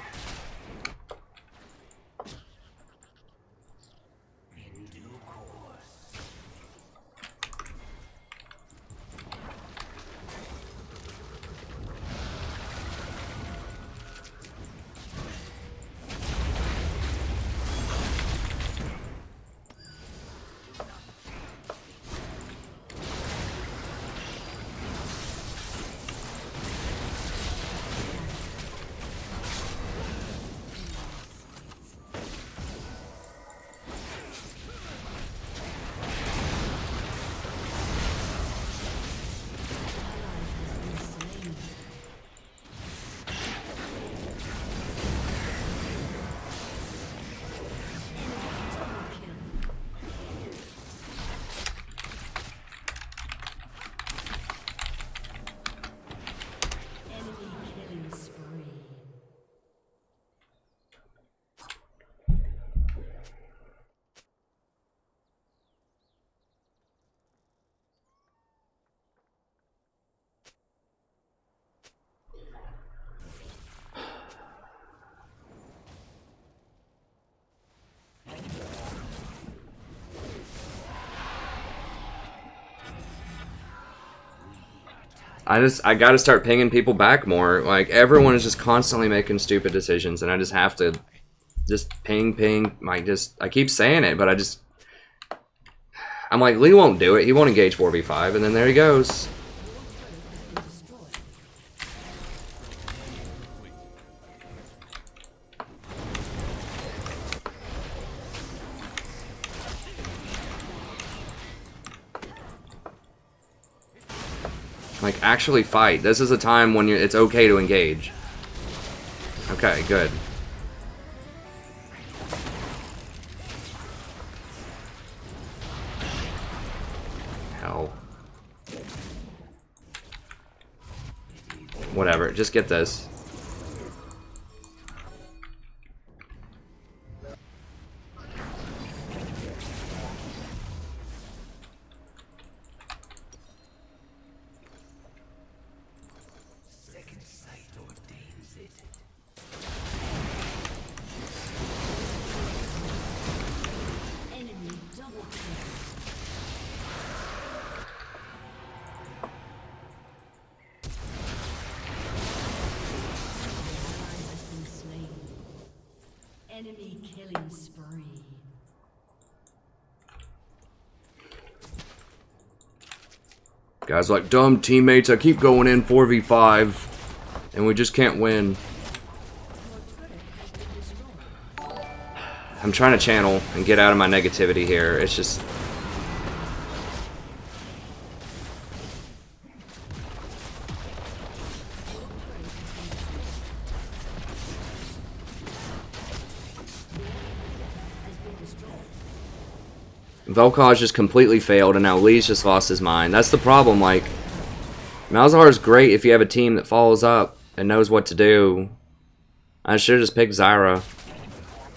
I gotta start pinging people back more. Like, everyone is just constantly making stupid decisions, and I just have to just ping. I keep saying it, but I'm like, Lee won't do it. He won't engage 4v5, and then there he goes. Like, actually fight. This is a time when it's okay to engage. Okay, good. Hell. Whatever, just get this. Enemy killing spree. Guys like, dumb teammates, I keep going in 4v5, and we just can't win. I'm trying to channel and get out of my negativity here. It's just... Vel'Koz just completely failed, and now Lee's just lost his mind. That's the problem. Like, Malzahar's great if you have a team that follows up and knows what to do. I should have just picked Zyra.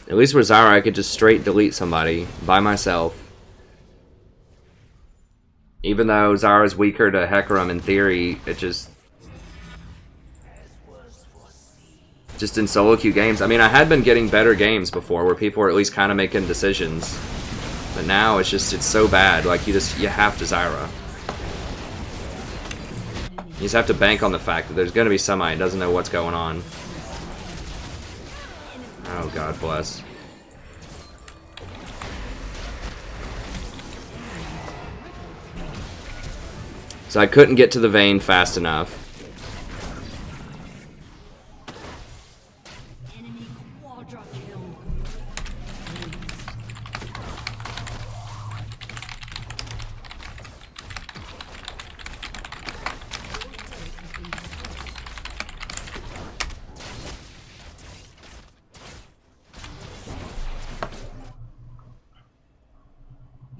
At least with Zyra, I could just straight delete somebody by myself. Even though Zyra's weaker to Hecarim in theory, it just in solo queue games. I mean, I had been getting better games before where people were at least kind of making decisions. But now it's so bad. Like, you have to Zyra. You just have to bank on the fact that there's going to be somebody who doesn't know what's going on. Oh, God bless. So I couldn't get to the vein fast enough. Enemy quadra kill.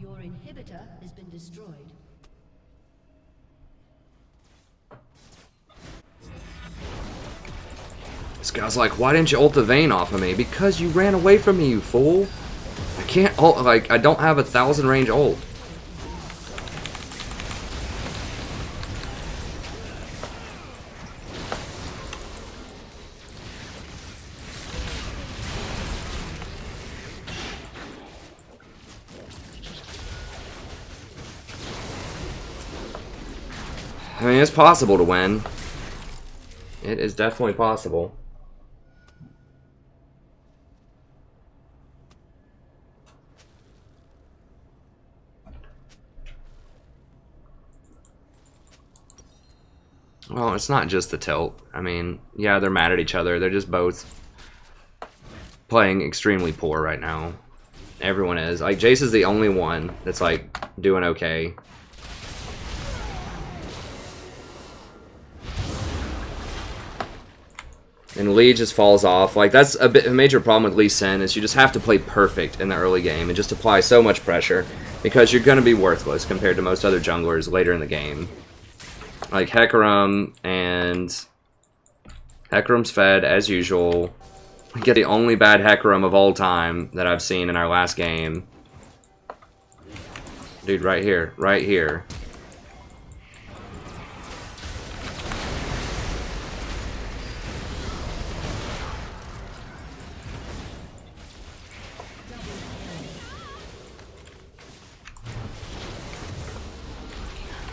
Your inhibitor has been destroyed. This guy's like, why didn't you ult the vein off of me? Because you ran away from me, you fool. I can't ult, like, I don't have 1,000 range ult. I mean, it's possible to win. It is definitely possible. Well, it's not just the tilt. I mean, yeah, they're mad at each other. They're just both playing extremely poor right now. Everyone is. Like, Jace is the only one that's, like, doing okay. And Lee just falls off. Like, that's a major problem with Lee Sin is you just have to play perfect in the early game and just apply so much pressure because you're going to be worthless compared to most other junglers later in the game. Like Hecarim, and Hecarim's fed as usual. We get the only bad Hecarim of all time that I've seen in our last game. Dude, right here. Right here.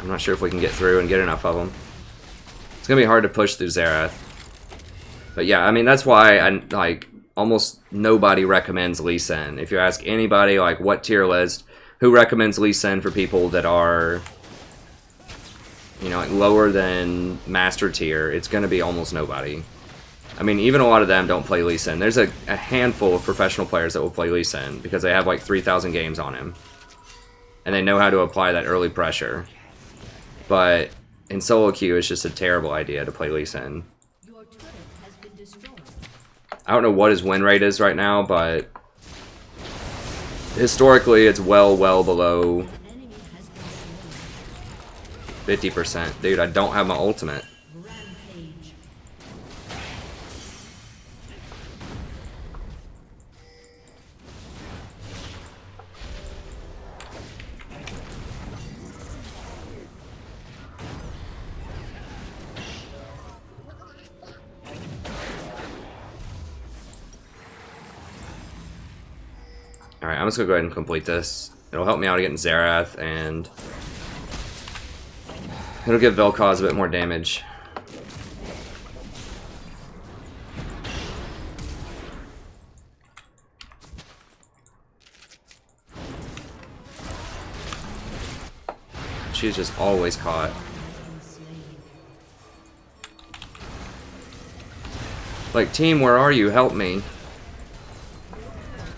I'm not sure if we can get through and get enough of them. It's gonna be hard to push through Xerath. But yeah, I mean, that's why like almost nobody recommends Lee Sin. If you ask anybody, like, what tier list, who recommends Lee Sin for people that are, you know, like lower than master tier, it's gonna be almost nobody. I mean, even a lot of them don't play Lee Sin. There's a handful of professional players that will play Lee Sin because they have like 3,000 games on him. And they know how to apply that early pressure. But in solo queue, it's just a terrible idea to play Lee Sin. Your turret has been destroyed. I don't know what his win rate is right now, but historically, it's well below 50%. Dude, I don't have my ultimate. Rampage. Alright, I'm just gonna go ahead and complete this. It'll help me out getting Xerath, and it'll give Vel'Koz a bit more damage. She's just always caught. Like, team, where are you? Help me.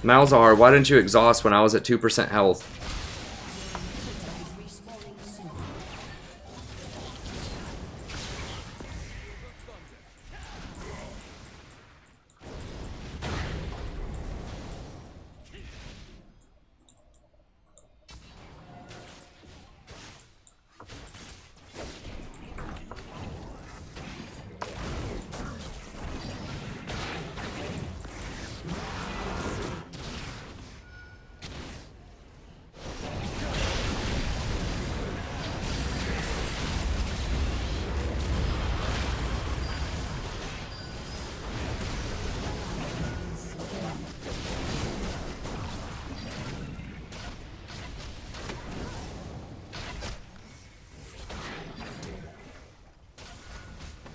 Malzahar, why didn't you exhaust when I was at 2% health?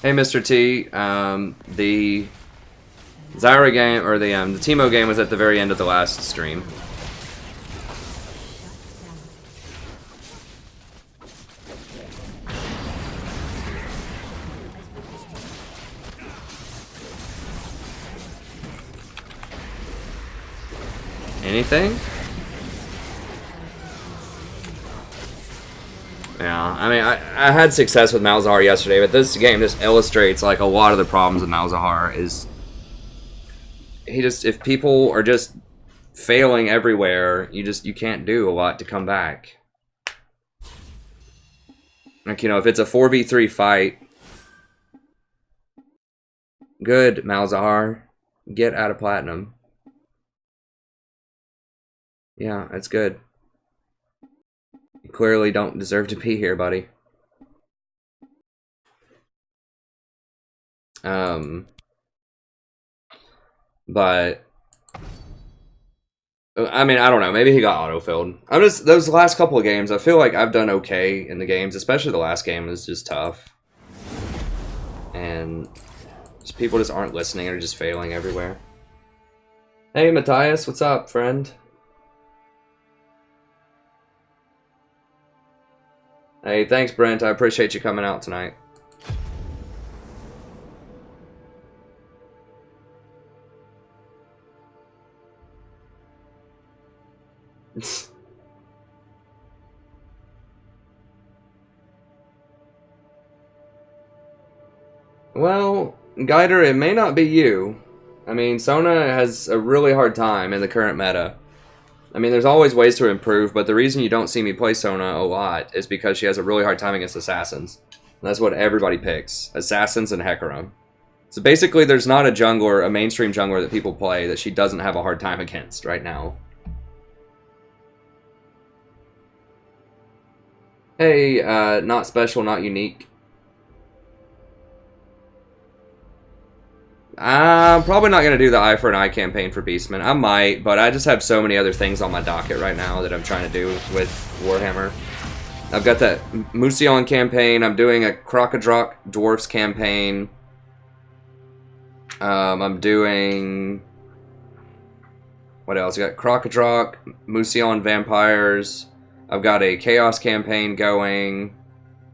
Hey, Mr. T. The Zyra game, or the Teemo game was at the very end of the last stream. Anything? Yeah, I mean, I had success with Malzahar yesterday, but this game just illustrates like a lot of the problems with Malzahar is if people are just failing everywhere, you can't do a lot to come back. Like, you know, if it's a 4v3 fight, good, Malzahar, get out of Platinum. Yeah, that's good. You clearly don't deserve to be here, buddy. But I mean, I don't know. Maybe he got autofilled. I'm just those last couple of games. I feel like I've done okay in the games, especially the last game was just tough, and just people just aren't listening or just failing everywhere. Hey, Matthias, what's up, friend? Hey, thanks, Brent. I appreciate you coming out tonight. Well, Guider, it may not be you. I mean, Sona has a really hard time in the current meta. I mean, there's always ways to improve, but the reason you don't see me play Sona a lot is because she has a really hard time against Assassins. And that's what everybody picks. Assassins and Hecarim. So basically, there's not a jungler, a mainstream jungler that people play that she doesn't have a hard time against right now. Hey, not special, not unique. I'm probably not going to do the Eye for an Eye campaign for Beastman. I might, but I just have so many other things on my docket right now that I'm trying to do with Warhammer. I've got that Musion campaign. I'm doing a Crocodroc Dwarfs campaign. I'm doing... What else? I got Crocodroc, Musion Vampires. I've got a Chaos campaign going.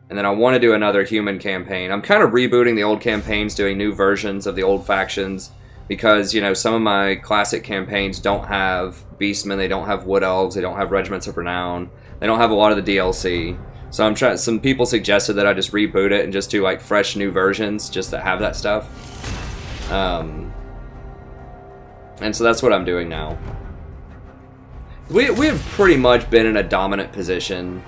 And then I want to do another human campaign. I'm kind of rebooting the old campaigns, doing new versions of the old factions. Because, you know, some of my classic campaigns don't have Beastmen, they don't have Wood Elves, they don't have Regiments of Renown. They don't have a lot of the DLC. So I'm trying. Some people suggested that I just reboot it and just do like fresh new versions just to have that stuff. And so that's what I'm doing now. We have pretty much been in a dominant position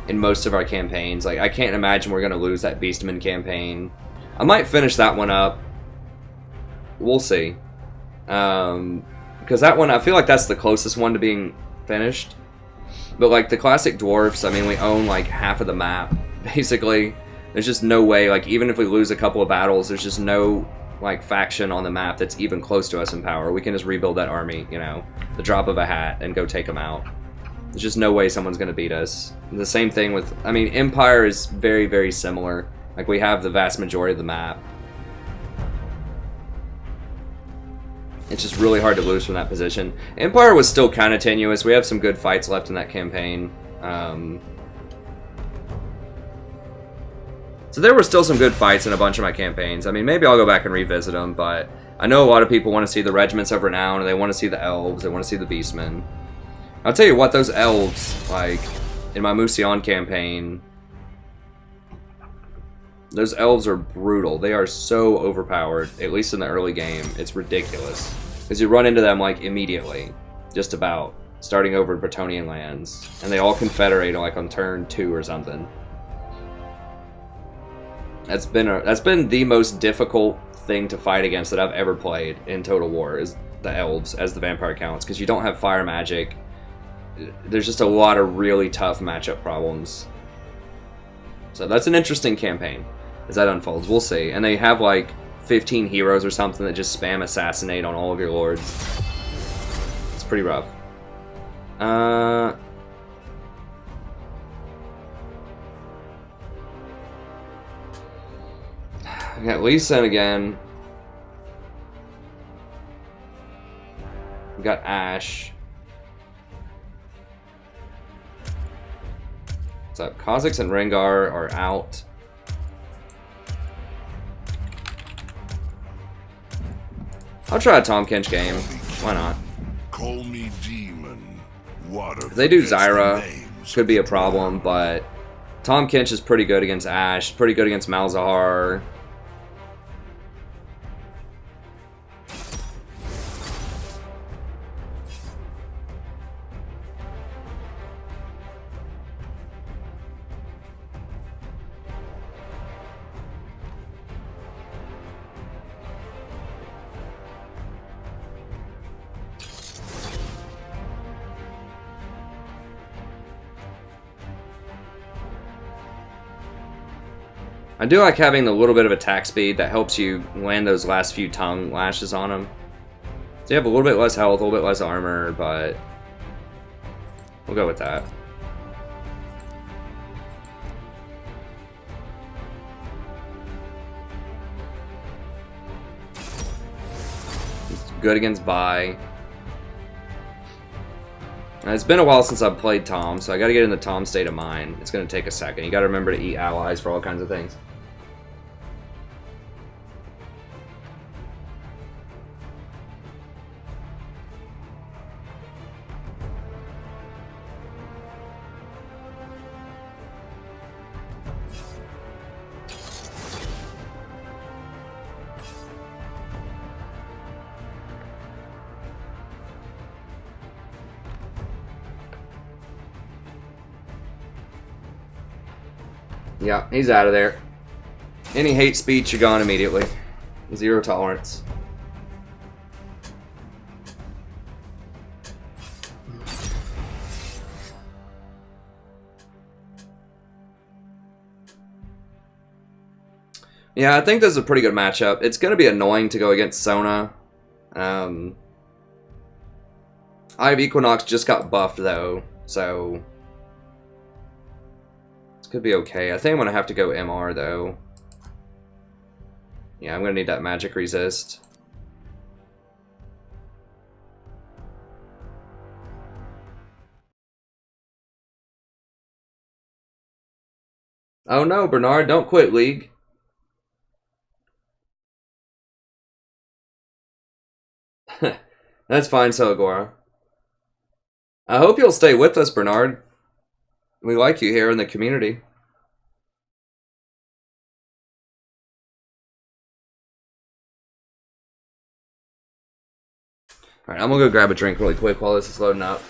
in most of our campaigns. Like, I can't imagine we're going to lose that Beastman campaign. I might finish that one up. We'll see. Because that one, I feel like that's the closest one to being finished. But, like, the classic dwarfs, I mean, we own, like, half of the map, basically. There's just no way, like, even if we lose a couple of battles, there's just no, like, faction on the map that's even close to us in power. We can just rebuild that army, you know, the drop of a hat and go take them out. There's just no way someone's going to beat us. And the same thing with, I mean, Empire is very, very similar. Like, we have the vast majority of the map. It's just really hard to lose from that position. Empire was still kind of tenuous. We have some good fights left in that campaign. So there were still some good fights in a bunch of my campaigns. I mean, maybe I'll go back and revisit them, but I know a lot of people want to see the Regiments of Renown, and they want to see the Elves, they want to see the Beastmen. I'll tell you what, those elves, like, in my Musion campaign, those elves are brutal. They are so overpowered, at least in the early game. It's ridiculous. Because you run into them, like, immediately. Just about. Starting over Bretonnian lands. And they all confederate, like, on turn 2 or something. That's been the most difficult thing to fight against that I've ever played in Total War, is the elves as the vampire counts. Because you don't have fire magic. There's just a lot of really tough matchup problems. So that's an interesting campaign as that unfolds. We'll see. And they have like 15 heroes or something that just spam assassinate on all of your lords. It's pretty rough. We got Lee Sin again. We got Ashe. So Kha'Zix and Rengar are out. I'll try a Tahm Kench game. Why not? Call me demon. Water. If they do Zyra, could be a problem, but Tahm Kench is pretty good against Ashe, pretty good against Malzahar. I do like having a little bit of attack speed that helps you land those last few tongue lashes on them. So you have a little bit less health, a little bit less armor, but we'll go with that. It's good against Vi. It's been a while since I've played Tahm, so I gotta get in the Tahm state of mind. It's gonna take a second. You gotta remember to eat allies for all kinds of things. Yeah, he's out of there. Any hate speech, you're gone immediately. Zero tolerance. Yeah, I think this is a pretty good matchup. It's going to be annoying to go against Sona. Eye of Equinox just got buffed, though, so this could be okay. I think I'm going to have to go MR, though. Yeah, I'm going to need that magic resist. Oh no, Bernard, don't quit, League. That's fine, Selagora. I hope you'll stay with us, Bernard. We like you here in the community. Alright, I'm gonna go grab a drink really quick while this is loading up.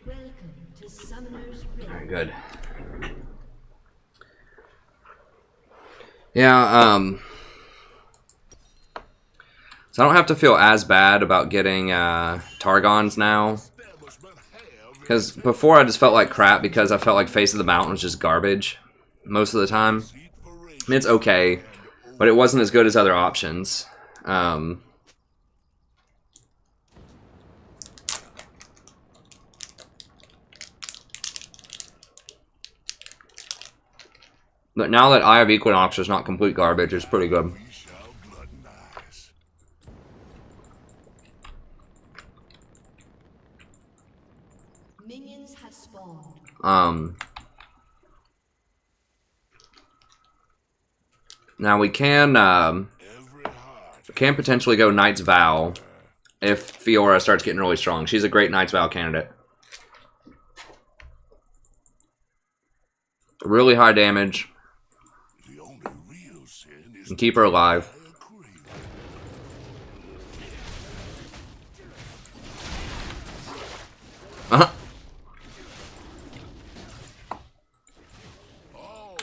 Welcome to Summoner's Rift. Very good. Yeah, so I don't have to feel as bad about getting Targons now. Because before I just felt like crap because I felt like Face of the Mountain was just garbage most of the time. I mean, it's okay, but it wasn't as good as other options. But now that Eye of Equinox is not complete garbage, it's pretty good. We shall gluttonize. Minions have spawned. Now we can potentially go Knight's Vow if Fiora starts getting really strong. She's a great Knight's Vow candidate. Really high damage. The only real sin is And keep her alive.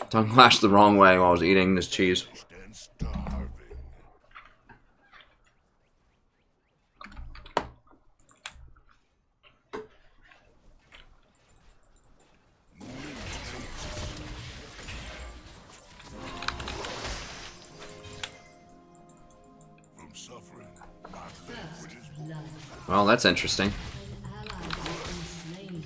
Tongue lashed the wrong way while I was eating this cheese. and starving. From suffering, my favorite is Blood. Well, that's interesting. An ally has been slain.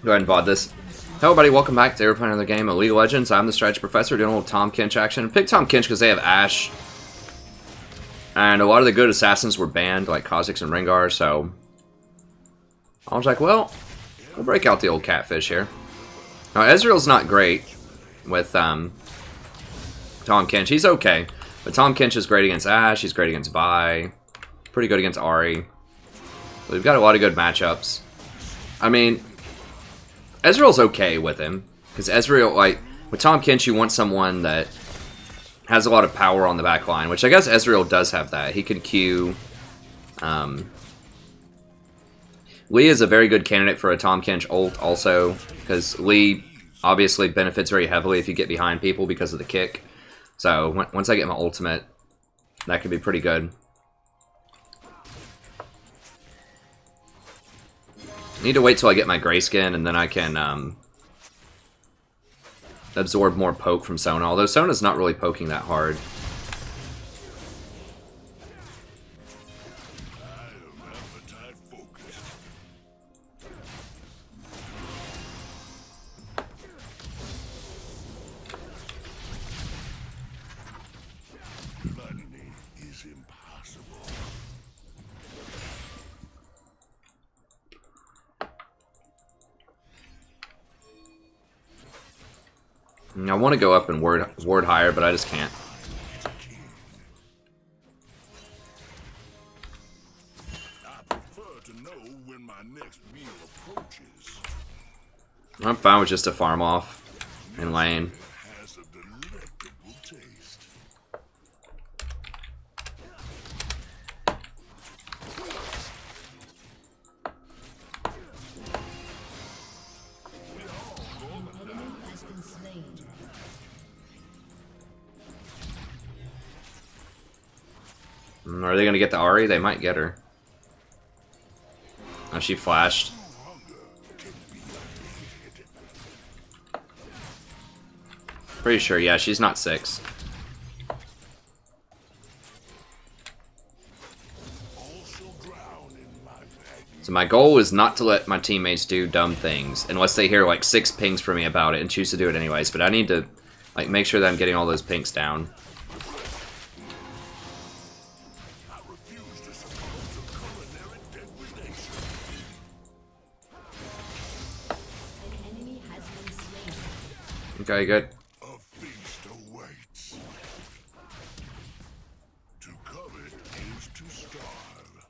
Go ahead and VOD this. Hello, everybody. Welcome back to We're playing another game of League of Legends. I'm the Strategy Professor doing a little Tahm Kench action. Pick Tahm Kench because they have Ashe. And a lot of the good assassins were banned, like Kha'Zix and Rengar, so... I was like, well, we'll break out the old catfish here. Now, Ezreal's not great with Tahm Kench. He's okay. But Tahm Kench is great against Ashe. He's great against Vi. Pretty good against Ahri. We've got a lot of good matchups. I mean... Ezreal's okay with him, because Ezreal, like, with Tahm Kench, you want someone that has a lot of power on the back line, which I guess Ezreal does have that. He can Q. Lee is a very good candidate for a Tahm Kench ult also, because Lee obviously benefits very heavily if you get behind people because of the kick. So, once I get my ultimate, that could be pretty good. Need to wait till I get my Grayskin, and then I can absorb more poke from Sona. Although Sona's not really poking that hard. I am appetite focused. Gluttony is impossible. I want to go up and ward higher, but I just can't. I prefer to know when my next meal approaches. I'm fine with just a farm off in lane. It has a delectable taste. Enemy has been slain. Are they going to get the Ahri? They might get her. Oh, she flashed. Pretty sure, yeah, she's not 6. So my goal is not to let my teammates do dumb things, unless they hear like 6 pings from me about it and choose to do it anyways. But I need to like make sure that I'm getting all those pinks down. I refuse to succumb to culinary degradation. An enemy has been slain. Okay, good. A feast awaits. To covet is to starve.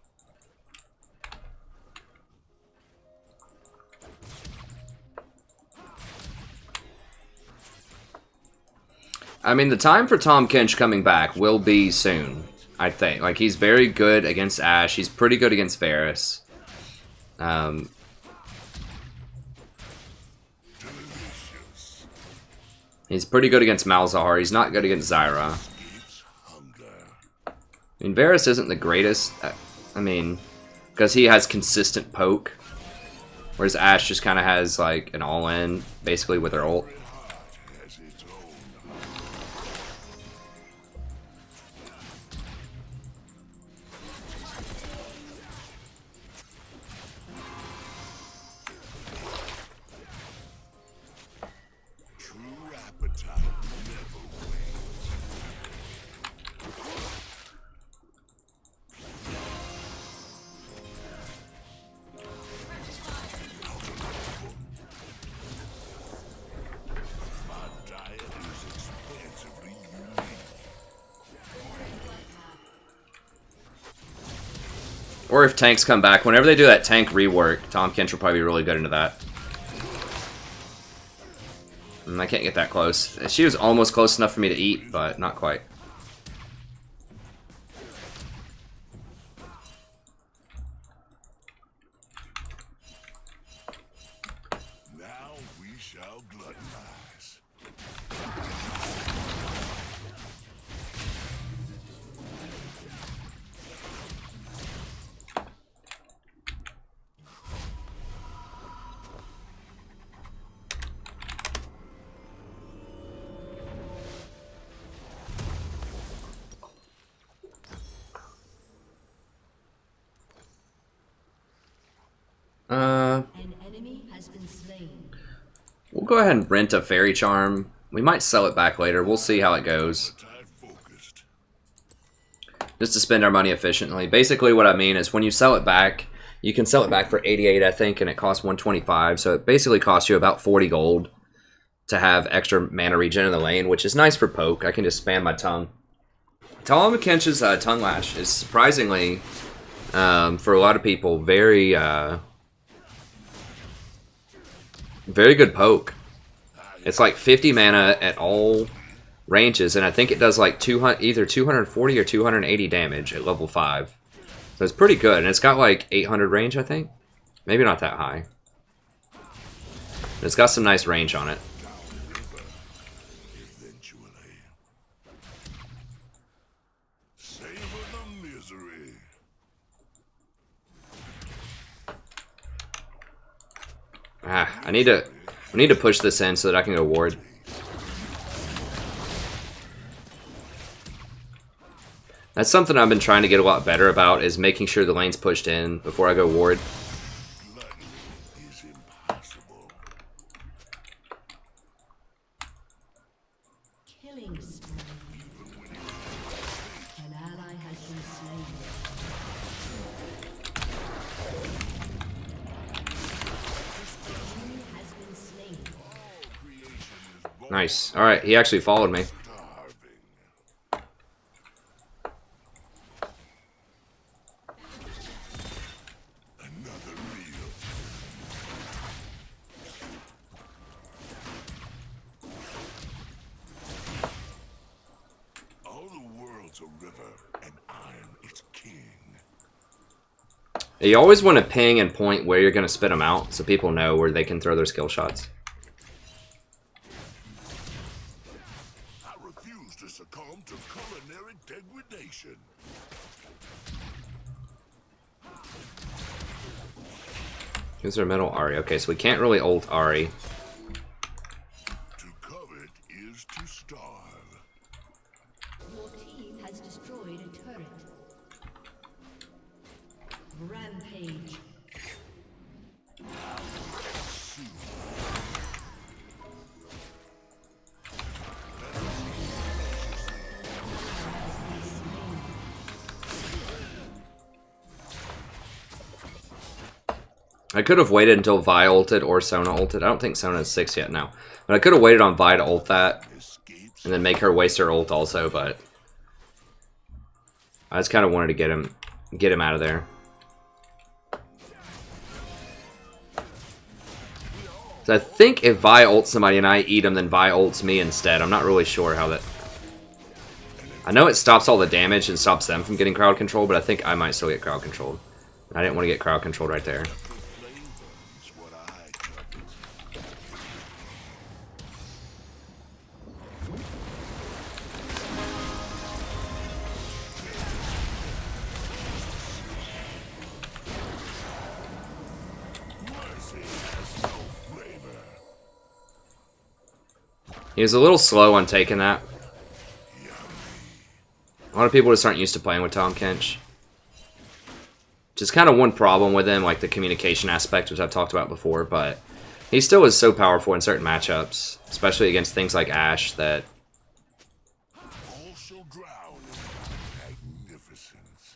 I mean, the time for Tahm Kench coming back will be soon, I think. Like, he's very good against Ashe. He's pretty good against Varus. He's pretty good against Malzahar. He's not good against Zyra. Keeps hunger. I mean, Varus isn't the greatest I mean, because he has consistent poke, whereas Ashe just kind of has like an all-in, basically with her ult. Has its own true appetite never wanes. My diet is expansively unique. Or if tanks come back, whenever they do that tank rework, Tahm Kench will probably be really good into that. I can't get that close. She was almost close enough for me to eat, but not quite. Now we shall gluttonize. An enemy has been slain. We'll go ahead and rent a Fairy Charm. We might sell it back later. We'll see how it goes. Appetite focused. Just to spend our money efficiently. Basically what I mean is when you sell it back, you can sell it back for 88, I think, and it costs 125. So it basically costs you about 40 gold to have extra mana regen in the lane, which is nice for poke. I can just spam my tongue. Tahm Kench's tongue lash is surprisingly, for a lot of people, very good poke. It's like 50 mana at all ranges, and I think it does like either 240 or 280 damage at level 5. So it's pretty good, and it's got like 800 range, I think. Maybe not that high. It's got some nice range on it. Eventually. Savor the misery. I need to push this in so that I can go ward. That's something I've been trying to get a lot better about, is making sure the lane's pushed in before I go ward. Gluttony is impossible. Killing spree. An ally has been slain. Enemy has been slain. Creation is born Nice. Alright, he actually followed me. starving. Another meal. All the world's a river, and I'm its king. You always want to ping and point where you're going to spit them out so people know where they can throw their skill shots. I refuse to succumb to culinary degradation. Here's our middle Ahri. Okay, so we can't really ult Ahri. To covet is to starve. Your team has destroyed a turret. Rampage. I could have waited until Vi ulted or Sona ulted. I don't think Sona is 6 yet now. But I could have waited on Vi to ult that Escapes and then make her waste her ult also, but I just kind of wanted to get him out of there. So I think if Vi ults somebody and I eat him, then Vi ults me instead. I'm not really sure how that... I know it stops all the damage and stops them from getting crowd control, but I think I might still get crowd controlled. I didn't want to get crowd controlled right there. is what I covet. He was a little slow on taking that. A lot of people just aren't used to playing with Tahm Kench. Just kind of one problem with him, like the communication aspect, which I've talked about before, but he still is so powerful in certain matchups, especially against things like Ashe, that All shall drown in magnificence.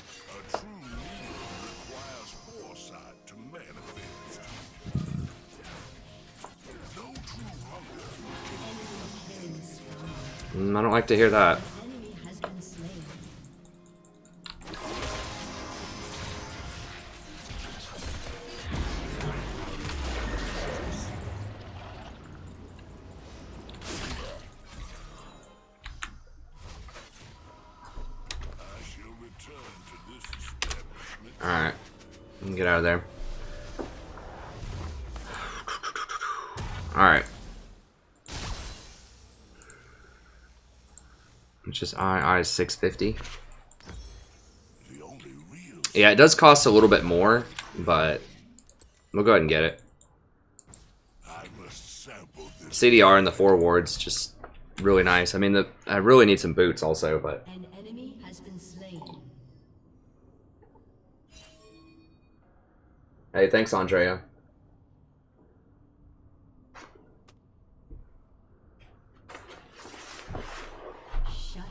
A true leader requires foresight to manifest. No true hunger. I don't like to hear that. Enemy has been slain. I shall return to this establishment. Alright. Get out of there. Alright. It's just I 650. The only real Yeah, it does cost a little bit more, but we'll go ahead and get it. I must sample this. CDR and the 4 wards, just really nice. I mean, I really need some boots also, but An enemy has been slain. hey, thanks, Andrea. Shut down.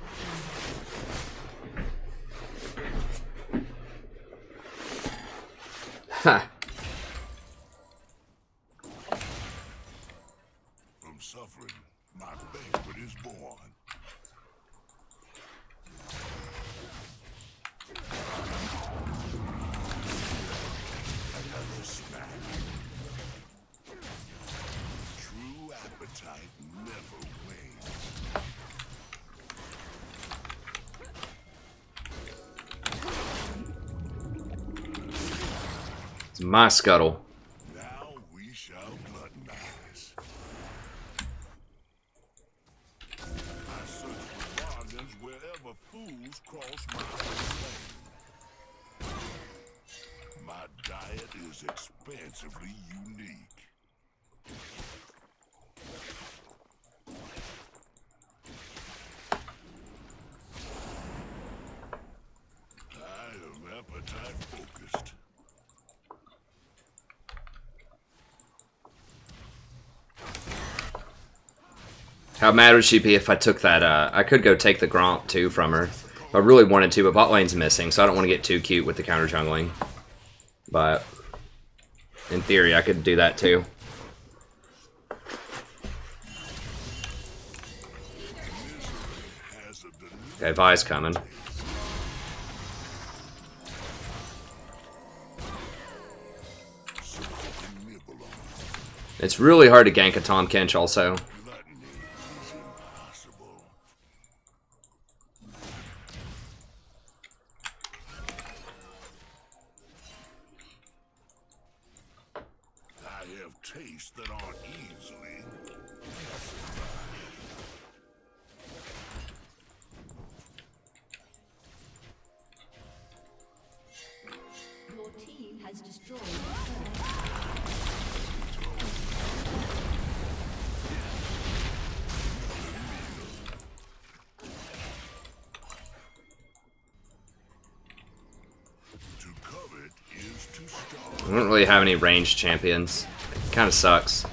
Ha! From suffering, my banquet is born. Another snack. True appetite never wanes. It's my scuttle. Now we shall gluttonize. I search for bargains wherever fools cross my lane. My diet is expansively unique. I am appetite focused. How mad would she be if I took that? I could go take the Gromp too from her. If I really wanted to, but bot lane's missing, so I don't want to get too cute with the counter jungling. But in theory, I could do that too. Has a delicious Okay, Vi's coming. nibble on. It's really hard to gank a Tahm Kench also. Gluttony is impossible. I have tastes that aren't easily pacified. Your team has destroyed a turret. To covet is to starve. I don't really have any ranged champions. It kind of sucks.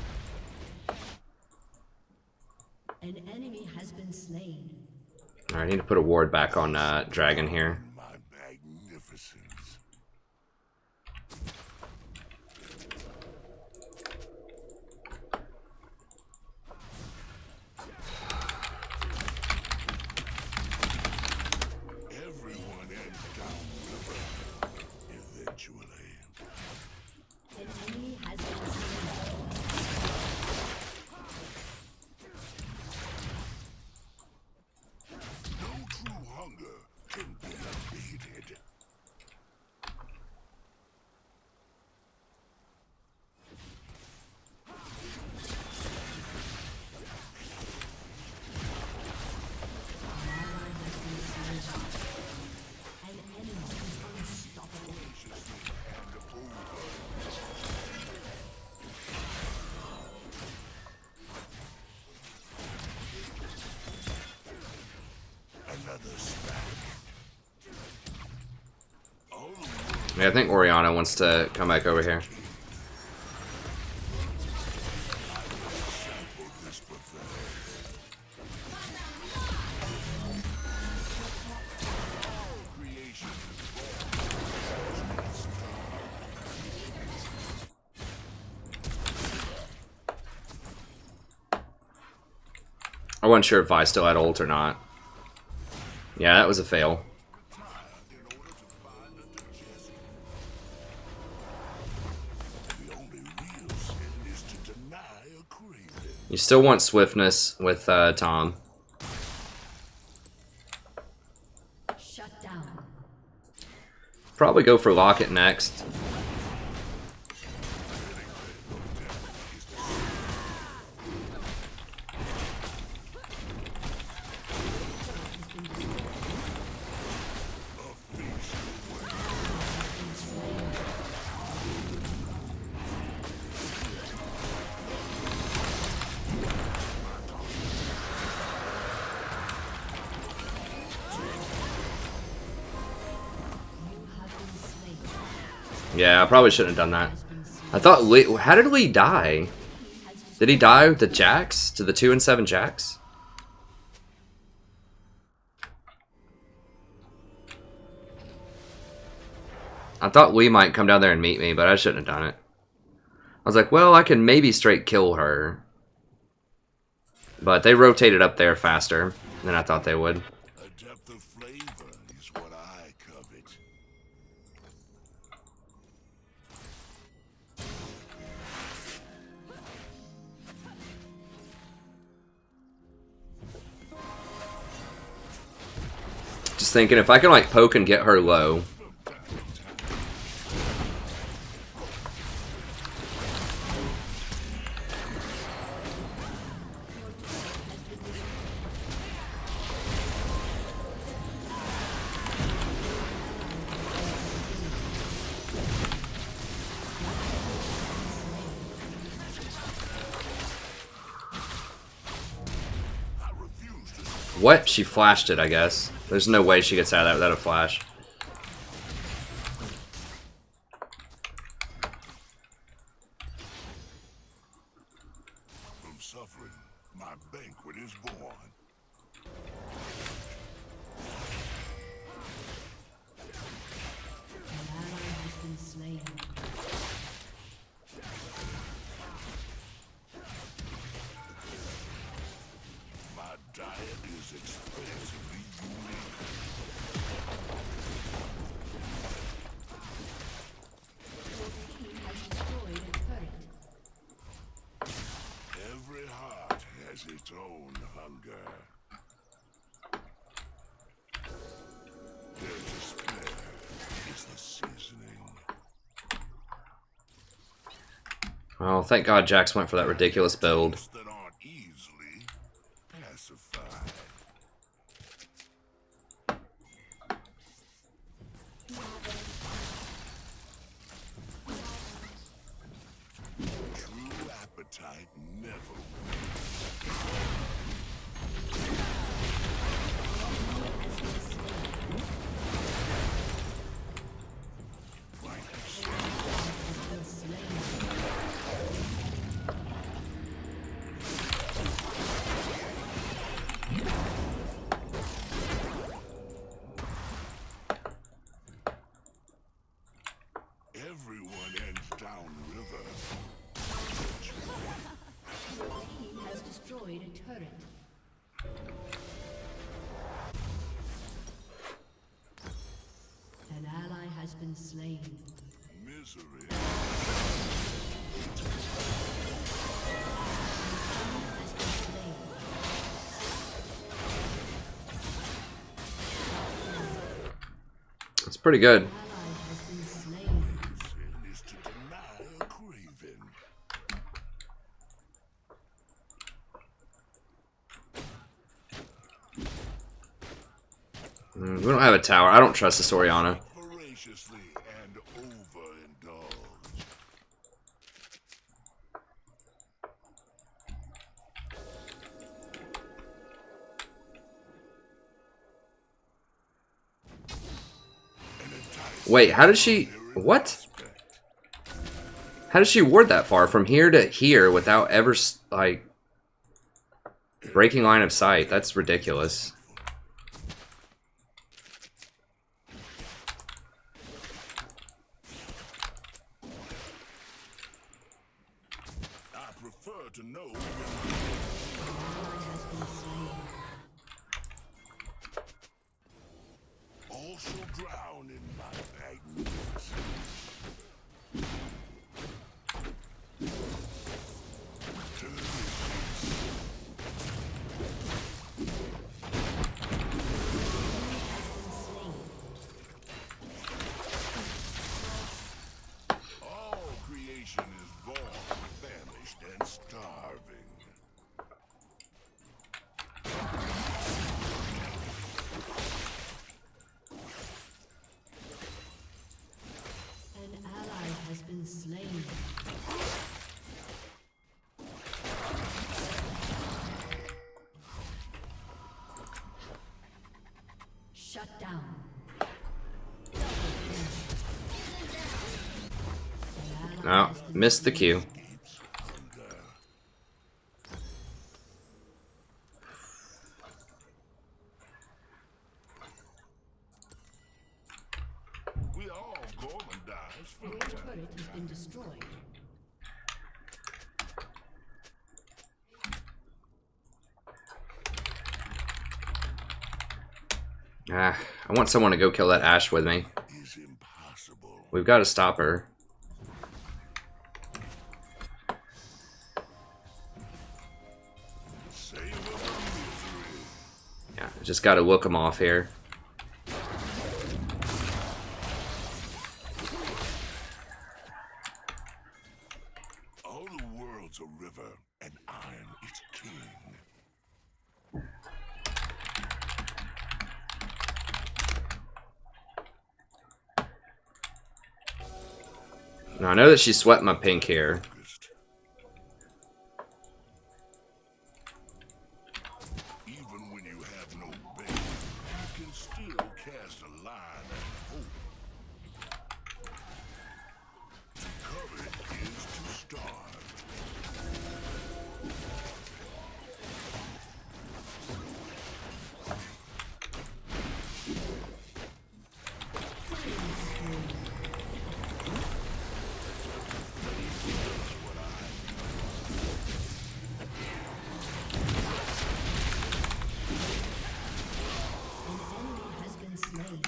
An enemy has been slain. Alright, I need to put a ward back on Dragon here. My magnificence. Everyone ends downriver eventually. An enemy has been slain. No true hunger can be Yeah, I think Oriana wants to come back over here. I wasn't sure if Vi still had ult or not. Yeah, that was a fail. You still want swiftness with Tahm. Shut down. Probably go for Locket next. Yeah, I probably shouldn't have done that. I thought Lee... How did Lee die? Did he die with the Jax? To the 2 and 7 Jax? I thought Lee might come down there and meet me, but I shouldn't have done it. I was like, well, I can maybe straight kill her. But they rotated up there faster than I thought they would. A depth of flavor is what I covet. Just thinking, if I can like poke and get her low. What? She flashed it, I guess. There's no way she gets out of that without a flash. From suffering, my banquet is born. An ally has been slain. My diet is expensively unique. Your team has destroyed a turret. Every heart has its own hunger. Their despair is the seasoning. Oh, thank God Jax went for that ridiculous build. That aren't easily pacified. True appetite never everyone ends downriver. Your team has destroyed a turret. An ally has been slain. Misery. Has been slain. It's pretty good. Ally has been slain. Sin is to deny a craving. We don't have a tower. I don't trust this Oriana. Voraciously and overindulge. Wait, how did she... What? How does she ward that far? From here to here without ever, like, breaking line of sight? That's ridiculous. I prefer to know. All shall drown in my magnificence. All creation is born, famished, and starving. An ally has been slain. Shut down. No, missed the cue. We all go and die for Your a time. turret has been destroyed. Ah, I want someone to go kill that Ashe with me. Is impossible. We've got to stop her. Savor the misery. Yeah, just got to look them off here. All the world's a river, and I'm its king. Now, I know that she swept my pink here. Even when you have no bait, you can still cast a line and hope. To covet is to starve. Has been slain.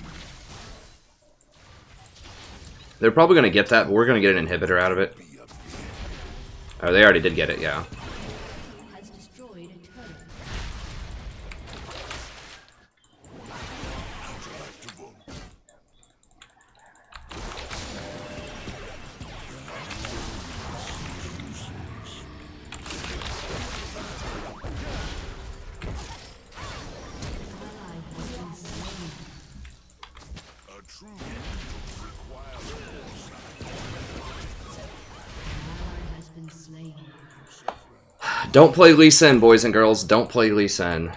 They're probably going to get that, but we're going to get an inhibitor out of it. Oh, they already did get it, yeah. Has destroyed a turret. Intractable. Ally has been slain. A true angel requires foresight. Ally has been slain. Don't play Lee Sin, boys and girls. Don't play Lee Sin.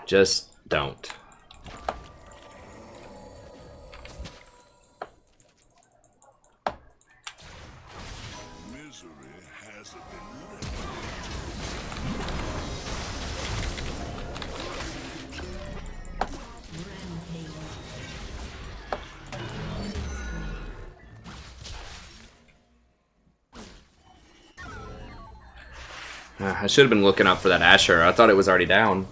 Just don't. Misery has a Rampage. I should have been looking up for that Asher. I thought it was already down.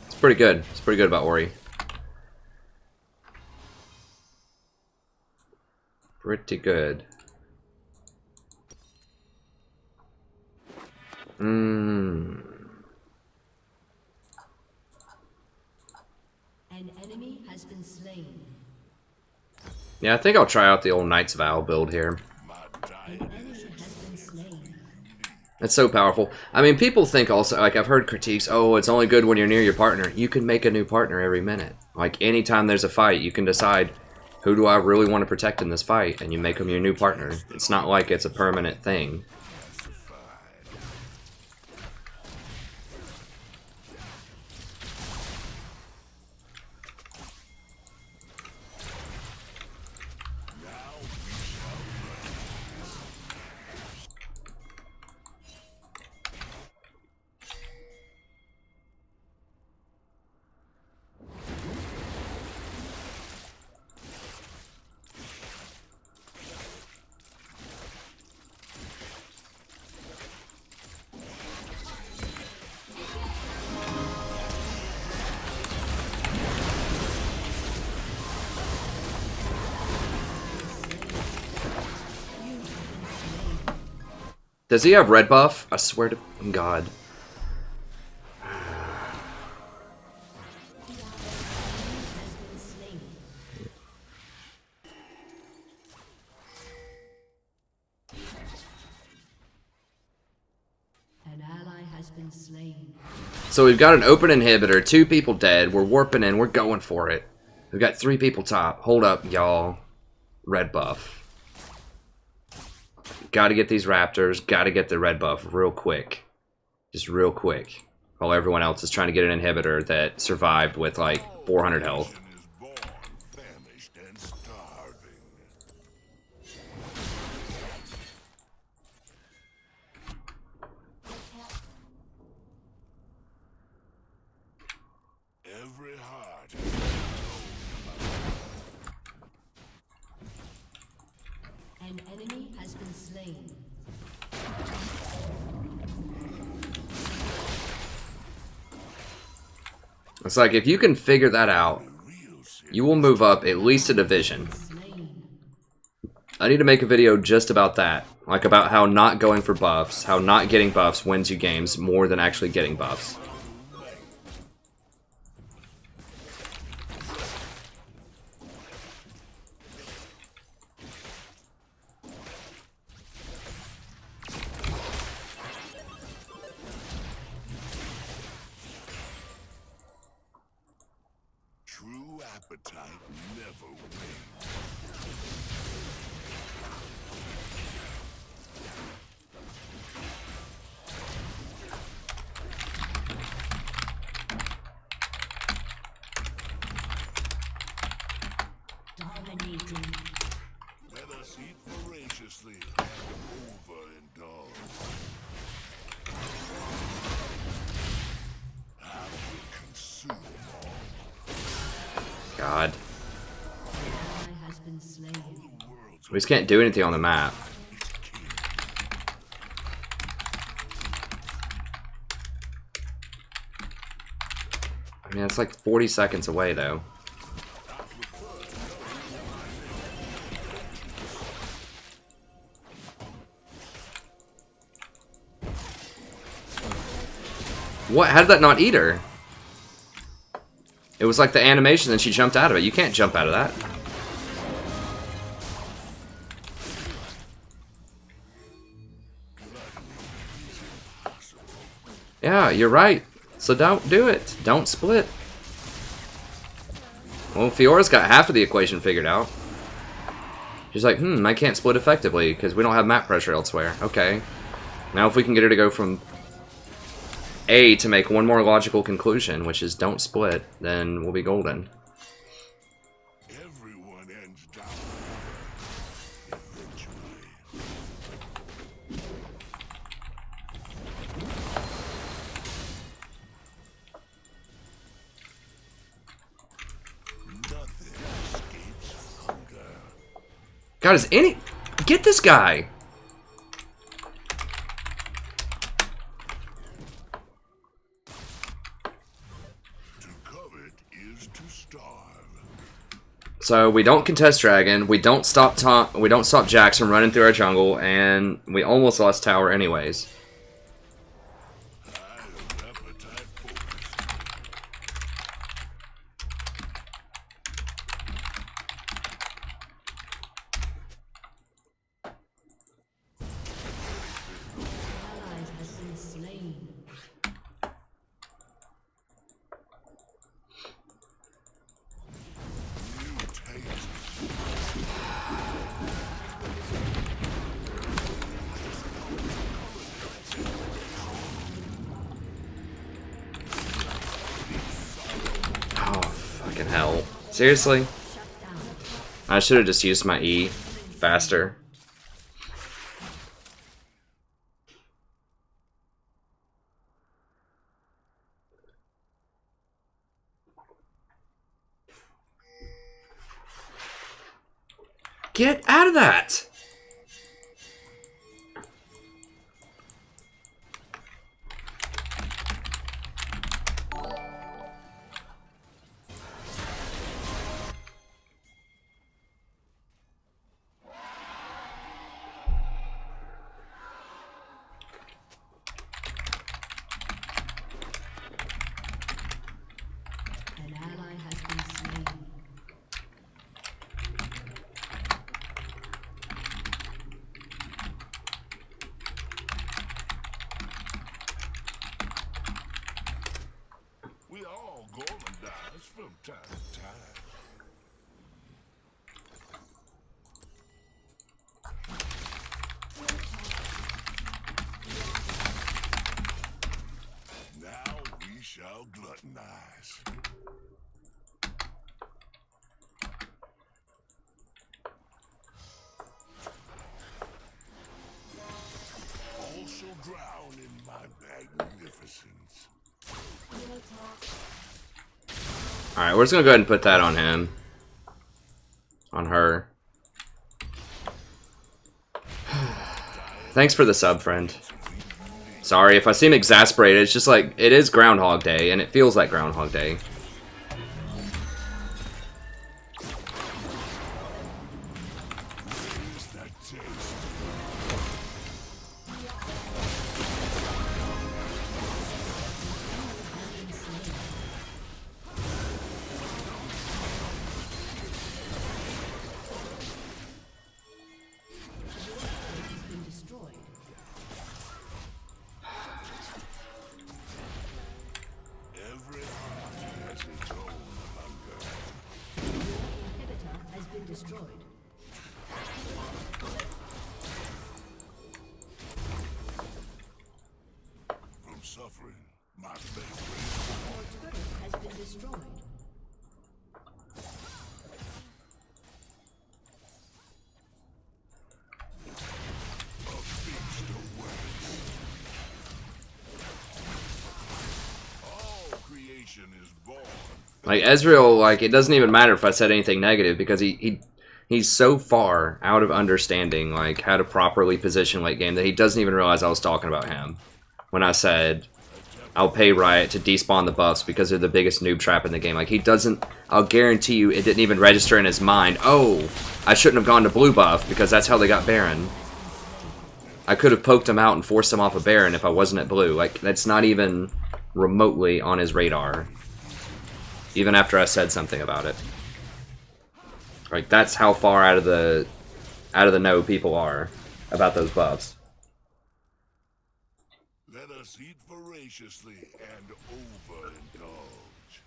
It's pretty good. It's pretty good about Ori. Pretty good. An enemy has been slain. Yeah, I think I'll try out the old Knight's Vow build here. An enemy has been slain. It's so powerful. I mean, people think also, like, I've heard critiques, oh, it's only good when you're near your partner. You can make a new partner every minute. Like, anytime there's a fight, you can decide who do I really want to protect in this fight? And you make them your new partner. It's not like it's a permanent thing. Does he have red buff? I swear to God. An ally has been slain. So we've got an open inhibitor, 2 people dead, we're warping in, we're going for it. We've got 3 people top. Hold up, y'all. Red buff. Gotta get these raptors, gotta get the red buff real quick. Just real quick. While everyone else is trying to get an inhibitor that survived with like 400 health. Is born, famished, and starving. Every heart. An enemy has been slain. It's like, if you can figure that out, you will move up at least a division. Slain. I need to make a video just about that. Like, about how not going for buffs, how not getting buffs wins you games more than actually getting buffs. True appetite never wins. Dominating. Let us eat voraciously and overindulge. I will consume all. God. Ally has been slain. The world's We just can't do anything on the map. I mean, it's like 40 seconds away, though. What? How did that not eat her? It was like the animation, and she jumped out of it. You can't jump out of that. Yeah, you're right. So don't do it. Don't split. Well, Fiora's got half of the equation figured out. She's like, I can't split effectively because we don't have map pressure elsewhere. Okay. Now if we can get her to go from A to make one more logical conclusion, which is don't split, then we'll be golden. everyone ends down eventually. Nothing escapes hunger. God, is any... Get this guy! To covet is to starve. So we don't contest Dragon, we don't stop Jax from running through our jungle, and we almost lost tower anyways. I am appetite focused. Ally has been slain. New taste. hell? Seriously? I should have just used my E faster. Get out of that! An ally has been slain. We all gonna die from time to time. Now we shall gluttonize. All shall drown in my magnificence. Alright, we're just gonna go ahead and put that on him. On her. Thanks for the sub, friend. Sorry if I seem exasperated, it's just like, it is Groundhog Day, and it feels like Groundhog Day. Taste that taste. Has been destroyed. Every heart has its own hunger. Inhibitor has been destroyed. From suffering, my favorite. Turret has been destroyed. A feast awaits. All creation is born. Like, Ezreal, like, it doesn't even matter if I said anything negative, because he's so far out of understanding, like, how to properly position late game that he doesn't even realize I was talking about him. When I said, I'll pay Riot to despawn the buffs because they're the biggest noob trap in the game. Like, he doesn't, I'll guarantee you it didn't even register in his mind, oh, I shouldn't have gone to blue buff because that's how they got Baron. I could have poked him out and forced him off a Baron if I wasn't at blue. Like, that's not even remotely on his radar. Even after I said something about it. Like, that's how far out of the know people are about those buffs. Let us eat voraciously and overindulge.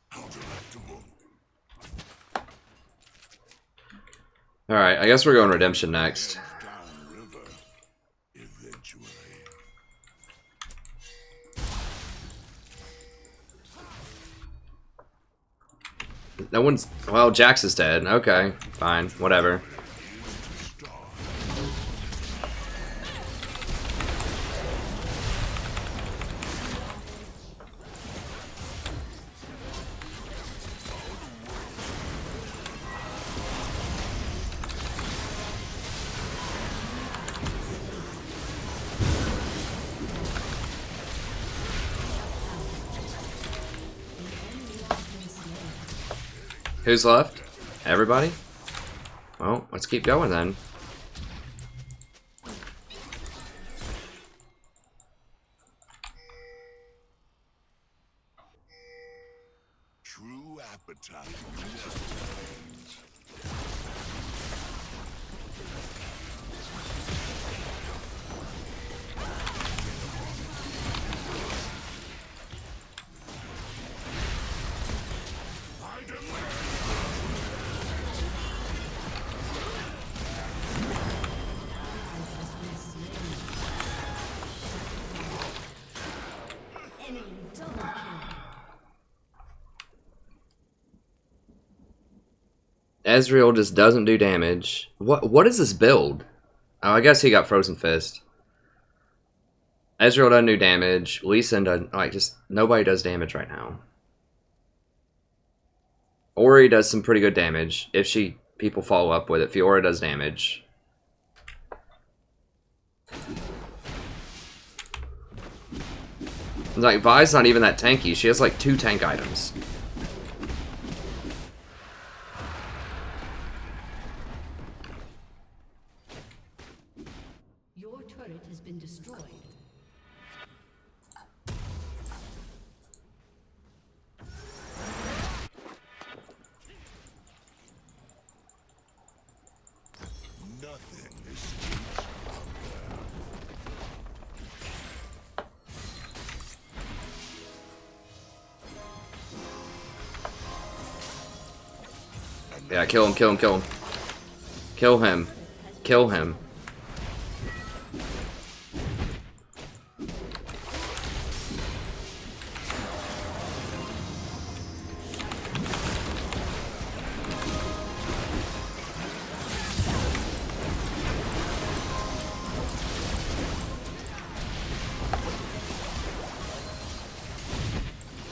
How delectable. Alright, I guess we're going Redemption next. Downriver, eventually. No one's... Well, Jax is dead. Okay, fine, whatever. Who's left? Everybody? Well, let's keep going then. True appetite never ends. I demand. Has been slain. Ezreal just doesn't do damage. What is this build? Oh, I guess he got Frozen Fist. Ezreal doesn't do damage. Lee Sin doesn't, like, just nobody does damage right now. Ori does some pretty good damage if people follow up with it. Fiora does damage. Like, Vi's not even that tanky. She has like 2 tank items. Your turret has been destroyed. Nothing escapes Yeah, kill him, kill him, kill him. Kill him. Kill him.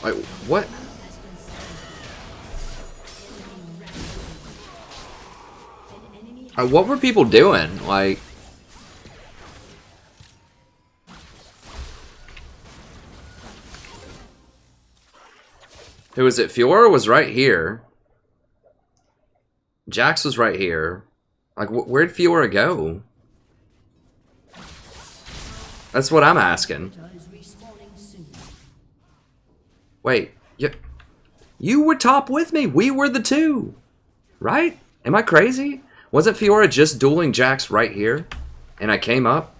Like, what? What were people doing? Like, who was it? Fiora was right here. Jax was right here. Like, where'd Fiora go? That's what I'm asking. Wait, you were top with me. We were the 2, right? Am I crazy? Wasn't Fiora just dueling Jax right here? And I came up,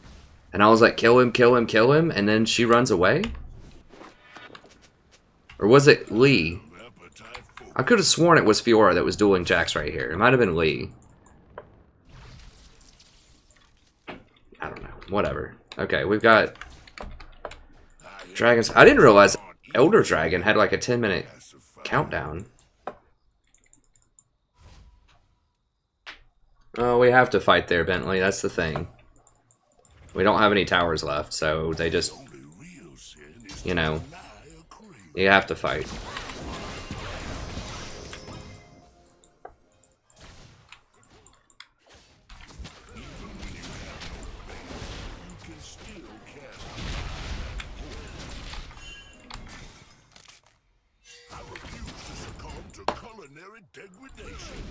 and I was like, kill him, kill him, kill him, and then she runs away? Or was it Lee? I could have sworn it was Fiora that was dueling Jax right here. It might have been Lee. I don't know. Whatever. Okay, we've got dragons. I didn't realize Elder Dragon had like a 10-minute countdown. Oh, we have to fight there, Bentley. That's the thing. We don't have any towers left, so they just, you know, you have to fight. I refuse to succumb to culinary degradation.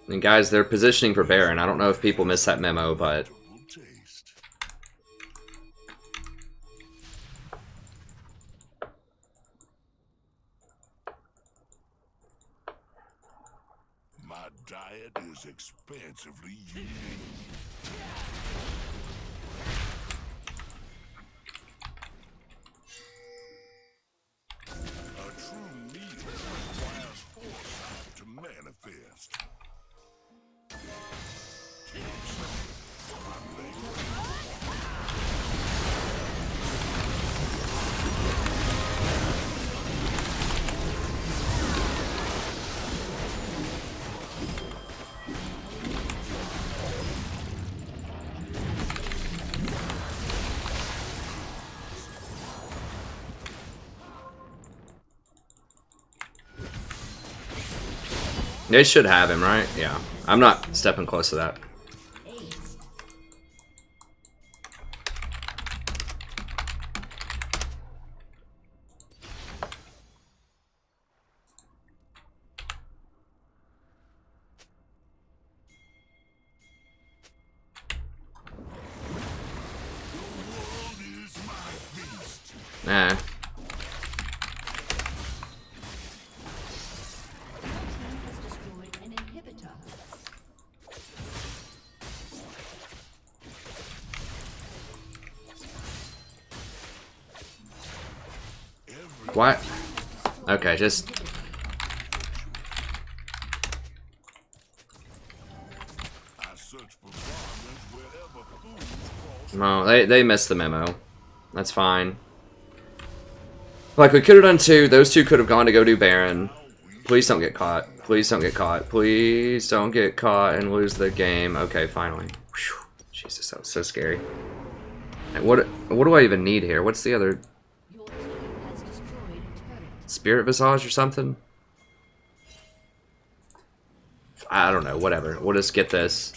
And guys, they're positioning for Baron. I don't know if people missed that memo, but my diet is expansively unique. A true meal requires foresight to manifest. they should have him, right? Yeah. I'm not stepping close to that. Nah. What? Okay, just... No, they missed the memo. That's fine. Like, we could have done 2. Those 2 could have gone to go do Baron. Please don't get caught. Please don't get caught. Please don't get caught and lose the game. Okay, finally. Whew. Jesus, that was so scary. And what do I even need here? What's the other... Your team has destroyed a turret. Spirit Visage or something? I don't know, whatever. We'll just get this.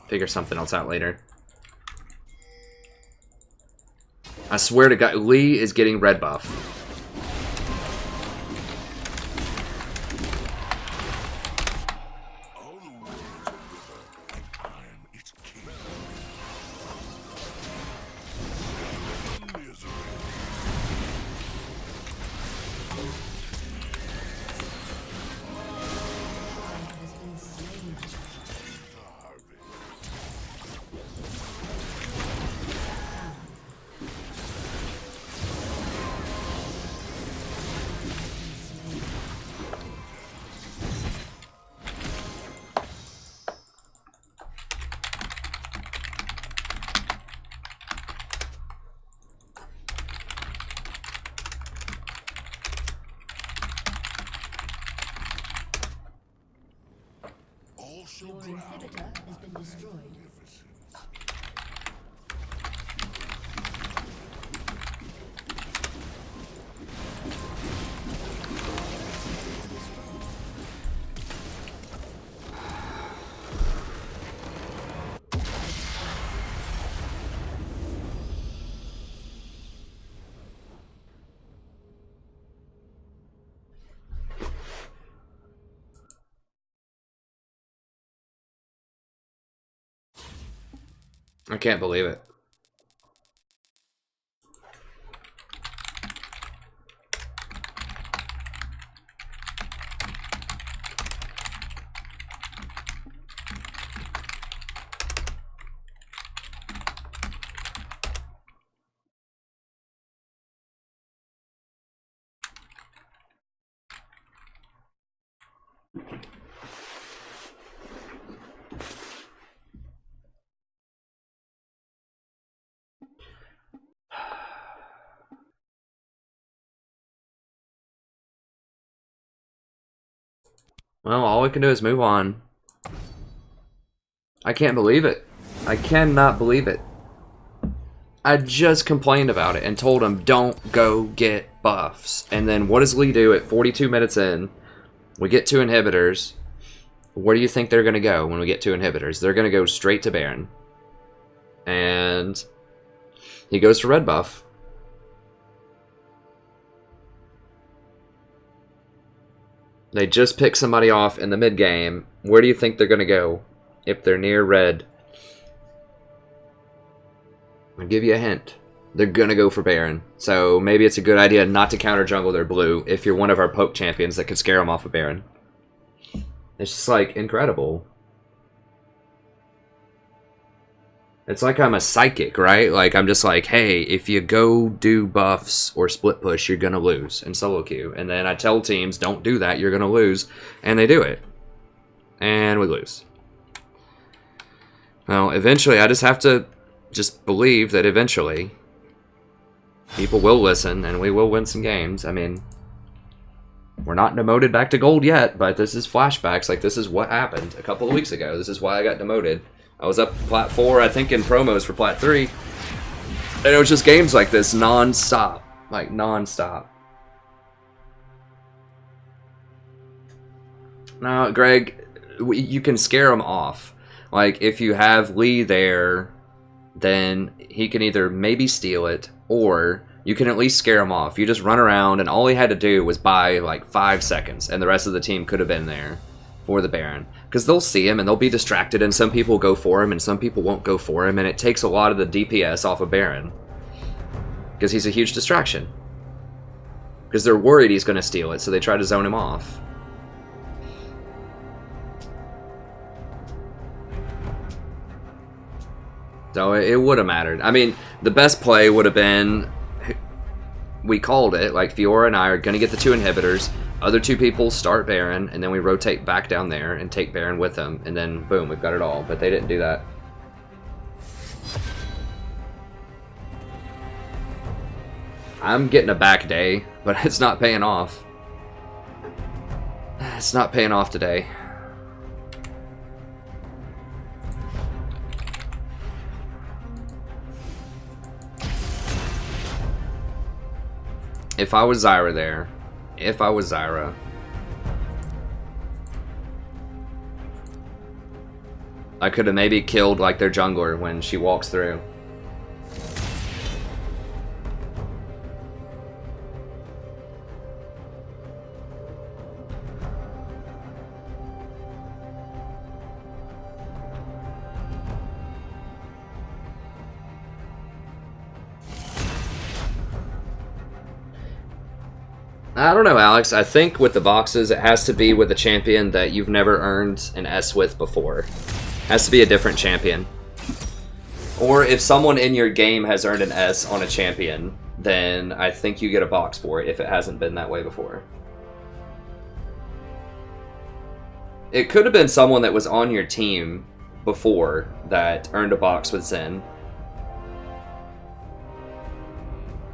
Figure something else out later. I swear to God, Lee is getting red buff. Has been slain. Your inhibitor has been destroyed. I can't believe it. Well, all we can do is move on. I can't believe it. I cannot believe it. I just complained about it and told him, don't go get buffs. And then what does Lee do at 42 minutes in? We get 2 inhibitors. Where do you think they're going to go when we get 2 inhibitors? They're going to go straight to Baron. And he goes for red buff. They just pick somebody off in the mid game. Where do you think they're going to go if they're near red? I'll give you a hint. They're going to go for Baron. So maybe it's a good idea not to counter jungle their blue if you're one of our poke champions that could scare them off of Baron. It's just like incredible. It's like I'm a psychic, right? Like I'm just like, hey, if you go do buffs or split push, you're going to lose in solo queue. And then I tell teams, don't do that, you're going to lose. And they do it. And we lose. Well, eventually I just have to just believe that eventually people will listen and we will win some games. I mean, we're not demoted back to gold yet, but this is flashbacks. Like, this is what happened a couple of weeks ago. This is why I got demoted. I was up plat 4, I think, in promos for plat 3. And it was just games like this non-stop. Like, non-stop. Now, Greg, you can scare them off. Like, if you have Lee there, then he can either maybe steal it, or you can at least scare him off. You just run around, and all he had to do was buy, like, 5 seconds, and the rest of the team could have been there for the Baron. Because they'll see him, and they'll be distracted, and some people go for him, and some people won't go for him, and it takes a lot of the DPS off of Baron. Because he's a huge distraction. Because they're worried he's going to steal it, so they try to zone him off. So it would have mattered. I mean, the best play would have been, we called it, like Fiora and I are going to get the 2 inhibitors, other 2 people start Baron, and then we rotate back down there and take Baron with them, and then boom, we've got it all. But they didn't do that. I'm getting a back day, but it's not paying off. It's not paying off today. If I was Zyra there, if I was Zyra, I could have maybe killed like their jungler when she walks through. I don't know, Alex. I think with the boxes, it has to be with a champion that you've never earned an S with before. It has to be a different champion. Or if someone in your game has earned an S on a champion, then I think you get a box for it if it hasn't been that way before. It could have been someone that was on your team before that earned a box with Zen.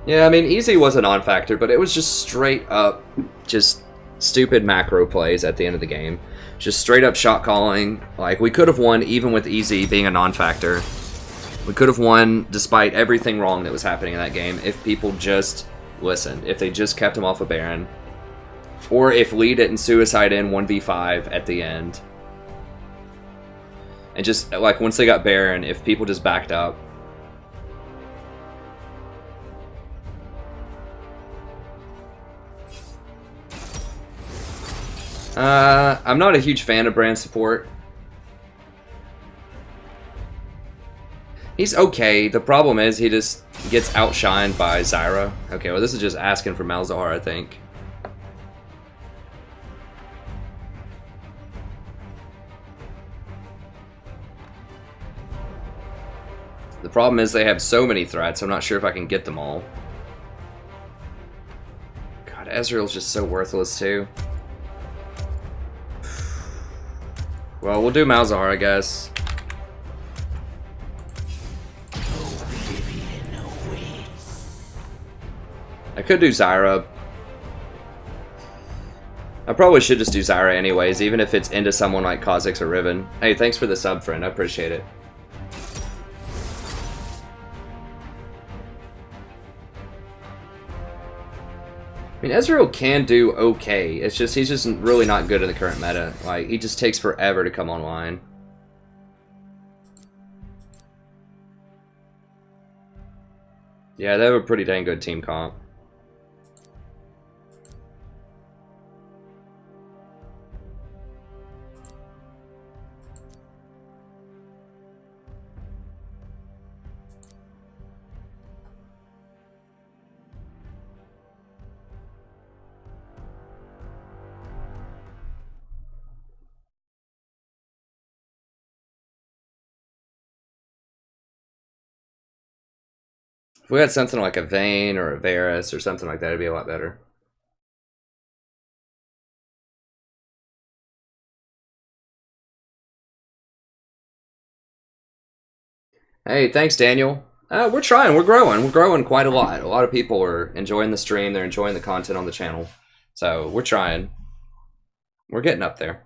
Yeah, I mean, easy was a non-factor, but it was just straight up, just stupid macro plays at the end of the game. Just straight up shot calling. Like, we could have won even with easy being a non-factor. We could have won despite everything wrong that was happening in that game if people just listened. If they just kept him off of Baron. Or if Lee didn't suicide in 1v5 at the end. And just, like, once they got Baron, if people just backed up. I'm not a huge fan of brand support. He's okay. The problem is he just gets outshined by Zyra. Okay, well this is just asking for Malzahar, I think. The problem is they have so many threats, I'm not sure if I can get them all. God, Ezreal's just so worthless too. Well, we'll do Malzahar, I guess. I could do Zyra. I probably should just do Zyra anyways, even if it's into someone like Kha'Zix or Riven. Hey, thanks for the sub, friend. I appreciate it. I mean, Ezreal can do okay. It's just, he's just really not good in the current meta. Like, he just takes forever to come online. Yeah, they have a pretty dang good team comp. If we had something like a Vayne or a Varus or something like that, it'd be a lot better. Hey, thanks, Daniel. We're trying. We're growing. We're growing quite a lot. A lot of people are enjoying the stream. They're enjoying the content on the channel. So we're trying. We're getting up there.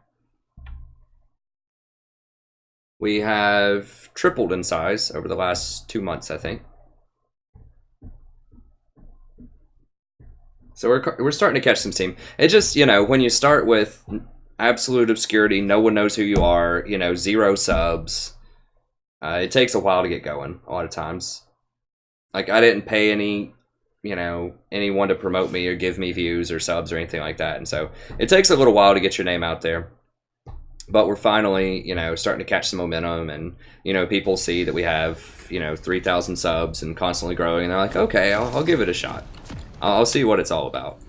We have tripled in size over the last 2 months, I think. So we're starting to catch some steam. It just, you know, when you start with absolute obscurity, no one knows who you are, you know, 0 subs, it takes a while to get going a lot of times. Like, I didn't pay any, you know, anyone to promote me or give me views or subs or anything like that. And so it takes a little while to get your name out there. But we're finally, you know, starting to catch some momentum, and, you know, people see that we have, you know, 3,000 subs and constantly growing, and they're like, okay, I'll give it a shot. I'll see what it's all about.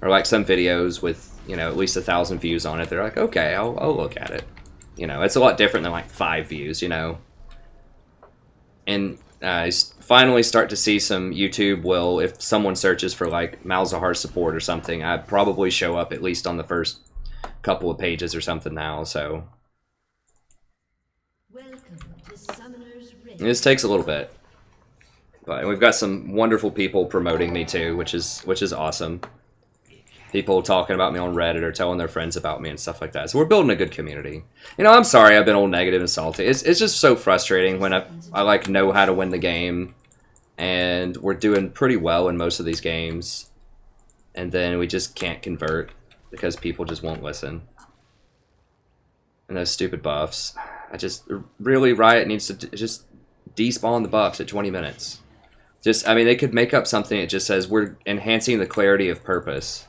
Or like some videos with, you know, at least 1,000 views on it. They're like, okay, I'll look at it. You know, it's a lot different than like 5 views, you know. And I finally start to see some YouTube will, if someone searches for like Malzahar support or something, I'd probably show up at least on the first couple of pages or something now, so. Welcome to Summoner's Rift. This takes a little bit. But we've got some wonderful people promoting me too, which is awesome. People talking about me on Reddit or telling their friends about me and stuff like that. So we're building a good community. You know, I'm sorry I've been all negative and salty. It's just so frustrating when I like know how to win the game, and we're doing pretty well in most of these games, and then we just can't convert because people just won't listen. And those stupid buffs. Really, Riot needs to just despawn the buffs at 20 minutes. I mean, they could make up something that just says we're enhancing the clarity of purpose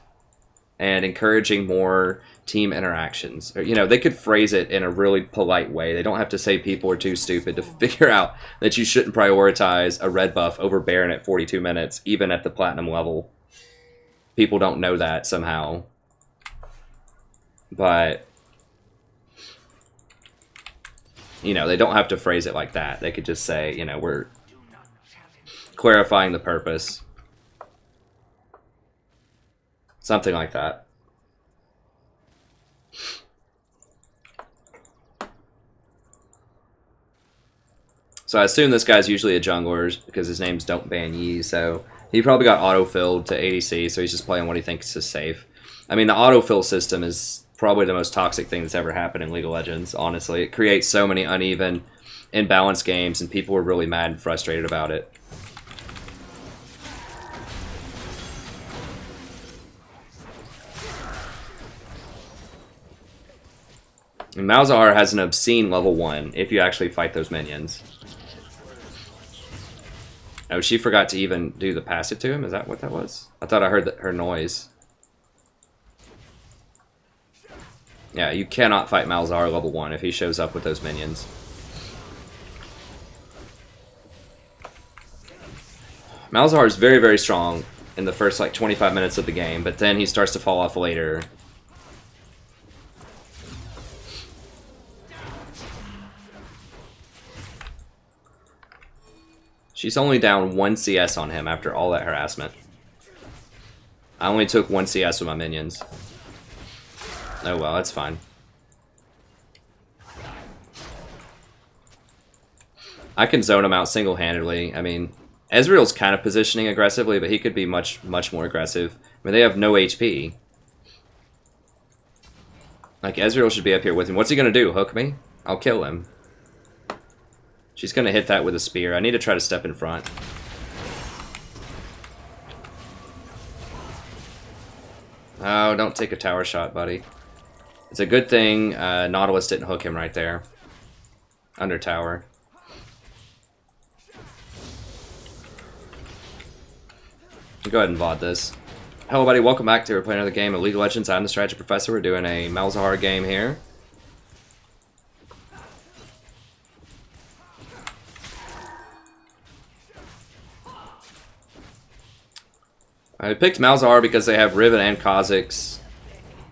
and encouraging more team interactions. Or, you know, they could phrase it in a really polite way. They don't have to say people are too stupid to figure out that you shouldn't prioritize a red buff over Baron at 42 minutes, even at the platinum level. People don't know that somehow. But, you know, they don't have to phrase it like that. They could just say, you know, we're clarifying the purpose. Something like that. So I assume this guy's usually a jungler because his name's Don't Ban Yi, so he probably got auto-filled to ADC, so he's just playing what he thinks is safe. I mean, the autofill system is probably the most toxic thing that's ever happened in League of Legends, honestly. It creates so many uneven, imbalanced games, and people are really mad and frustrated about it. And Malzahar has an obscene level 1 if you actually fight those minions. Oh, she forgot to even do the passive to him? Is that what that was? I thought I heard her noise. Yeah, you cannot fight Malzahar level 1 if he shows up with those minions. Malzahar is very, very strong in the first, like, 25 minutes of the game, but then he starts to fall off later. She's only down 1 CS on him after all that harassment. I only took 1 CS with my minions. Oh well, that's fine. I can zone him out single-handedly. I mean, Ezreal's kind of positioning aggressively, but he could be much, much more aggressive. I mean, they have no HP. Like, Ezreal should be up here with him. What's he gonna do, hook me? I'll kill him. She's gonna hit that with a spear. I need to try to step in front. Oh, don't take a tower shot, buddy. It's a good thing Nautilus didn't hook him right there. Under tower. Go ahead and VOD this. Hello, buddy. Welcome back to playing another game of League of Legends. I'm the Strategy Professor. We're doing a Malzahar game here. I picked Malzahar because they have Riven and Kha'Zix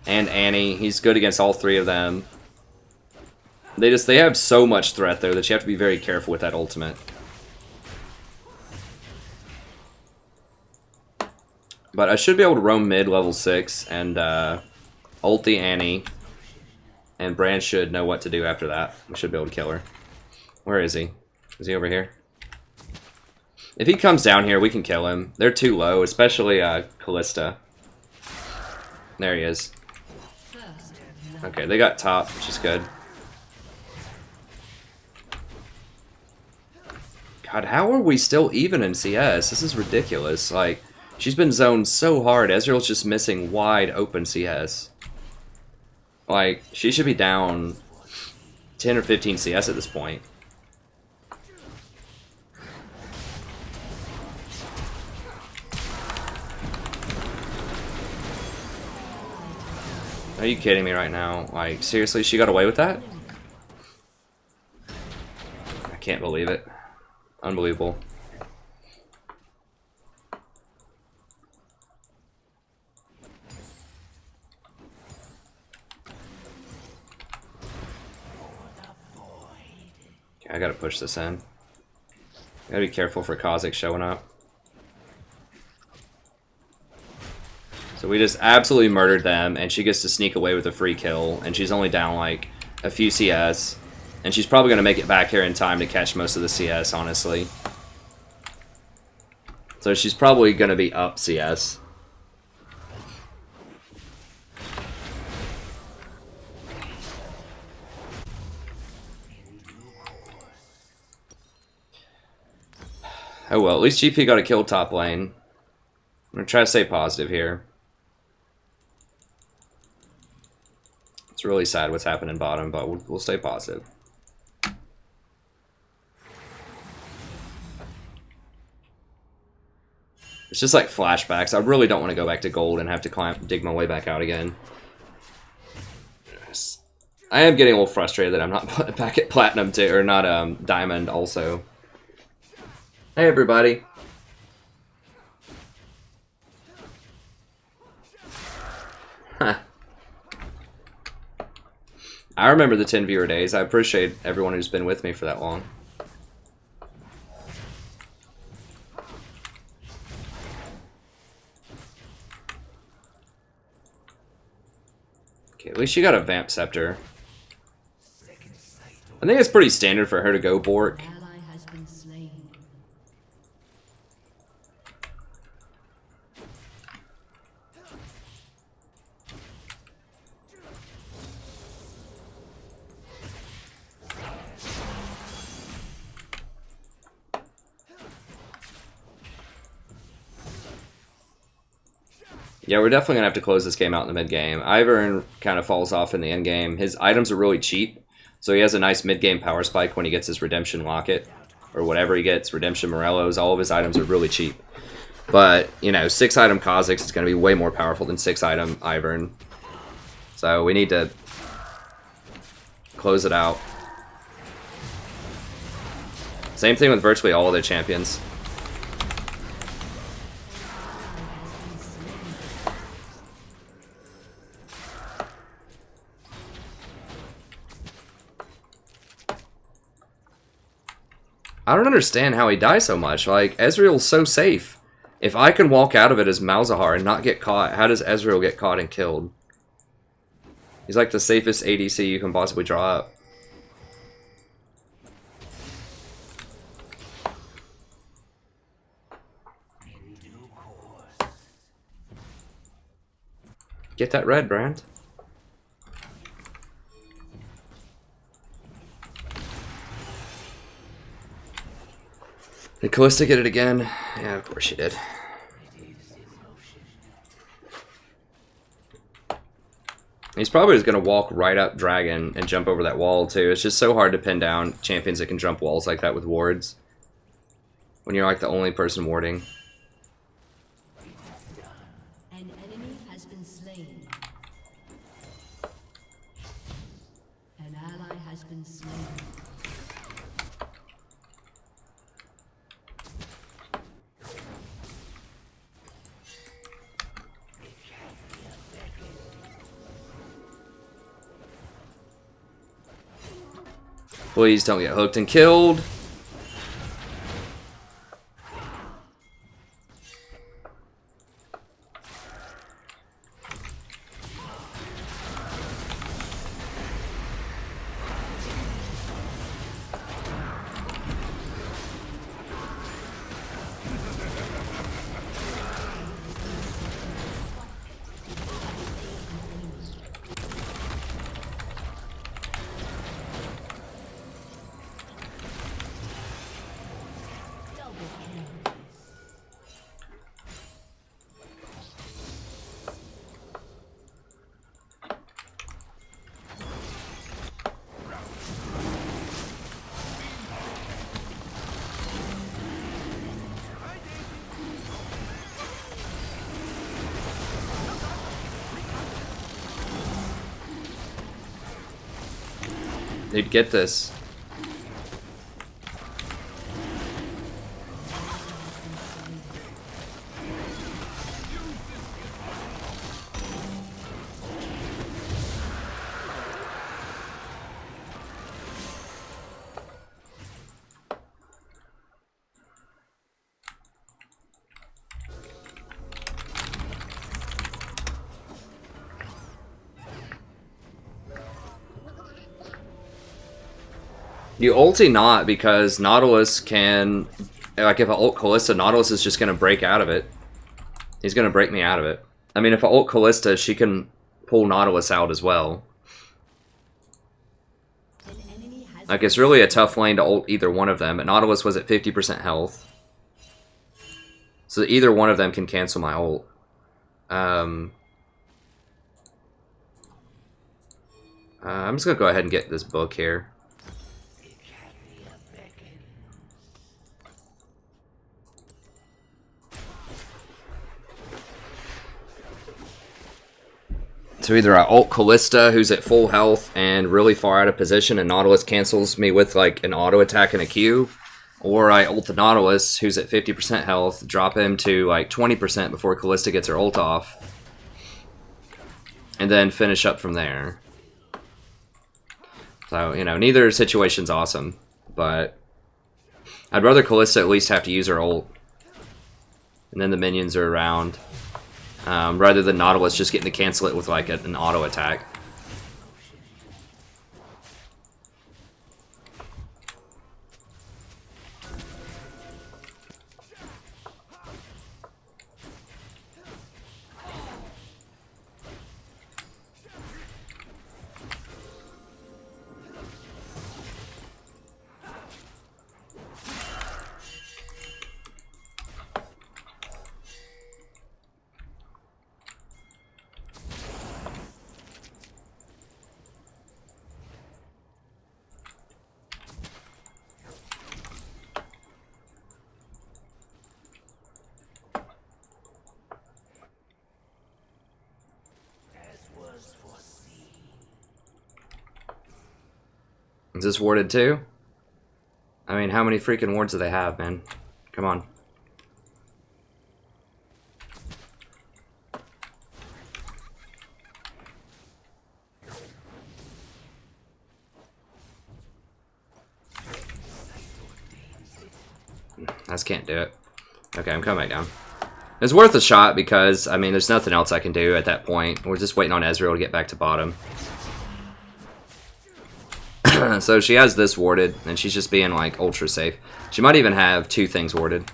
and Annie. He's good against all 3 of them. They have so much threat there that you have to be very careful with that ultimate. But I should be able to roam mid level 6 and ulti Annie. And Brand should know what to do after that. We should be able to kill her. Where is he? Is he over here? If he comes down here, we can kill him. They're too low, especially Callista. There he is. Okay, they got top, which is good. God, how are we still even in CS? This is ridiculous. Like, she's been zoned so hard. Ezreal's just missing wide open CS. Like, she should be down 10 or 15 CS at this point. Are you kidding me right now? Like, seriously, she got away with that? I can't believe it. Unbelievable. Okay, I gotta push this in. Gotta be careful for Kha'Zix showing up. So we just absolutely murdered them, and she gets to sneak away with a free kill, and she's only down like a few CS, and she's probably going to make it back here in time to catch most of the CS, honestly. So she's probably going to be up CS. Oh well, at least GP got a kill top lane. I'm going to try to stay positive here. It's really sad what's happening bottom, but we'll stay positive. It's just like flashbacks. I really don't want to go back to gold and have to dig my way back out again. I am getting a little frustrated that I'm not back at platinum too, or not diamond also. Hey everybody. Huh. I remember the 10 viewer days. I appreciate everyone who's been with me for that long. Okay, at least she got a Vamp Scepter. I think it's pretty standard for her to go Bork. Ally has been slain. Yeah, we're definitely going to have to close this game out in the mid-game. Ivern kind of falls off in the end game. His items are really cheap, so he has a nice mid-game power spike when he gets his Redemption Locket, or whatever he gets, Redemption Morellos. All of his items are really cheap. But, you know, 6-item Kha'Zix is going to be way more powerful than 6-item Ivern. So we need to close it out. Same thing with virtually all of their champions. I don't understand how he dies so much. Like, Ezreal's so safe. If I can walk out of it as Malzahar and not get caught, how does Ezreal get caught and killed? He's like the safest ADC you can possibly draw up. Get that red, Brand. Did Callista get it again? Yeah, of course she did. He's probably just going to walk right up Dragon and jump over that wall, too. It's just so hard to pin down champions that can jump walls like that with wards. When you're like the only person warding. An enemy has been slain. An ally has been slain. Please don't get hooked and killed. They'd get this. You ulti not because Nautilus can like if I ult Callista, Nautilus is just gonna break out of it. He's gonna break me out of it. I mean, if I ult Callista, she can pull Nautilus out as well. Like, it's really a tough lane to ult either one of them, but Nautilus was at 50% health. So either one of them can cancel my ult. I'm just gonna go ahead and get this book here. So either I ult Callista, who's at full health and really far out of position, and Nautilus cancels me with like an auto attack and a Q, or I ult the Nautilus, who's at 50% health, drop him to like 20% before Callista gets her ult off, and then finish up from there. So, you know, neither situation's awesome, but I'd rather Callista at least have to use her ult, and then the minions are around. Rather than Nautilus just getting to cancel it with like an auto attack. Is this warded too? I mean, how many freaking wards do they have, man? Come on. I just can't do it. Okay, I'm coming back down. It's worth a shot because, I mean, there's nothing else I can do at that point. We're just waiting on Ezreal to get back to bottom. So she has this warded, and she's just being, like, ultra safe. She might even have 2 things warded.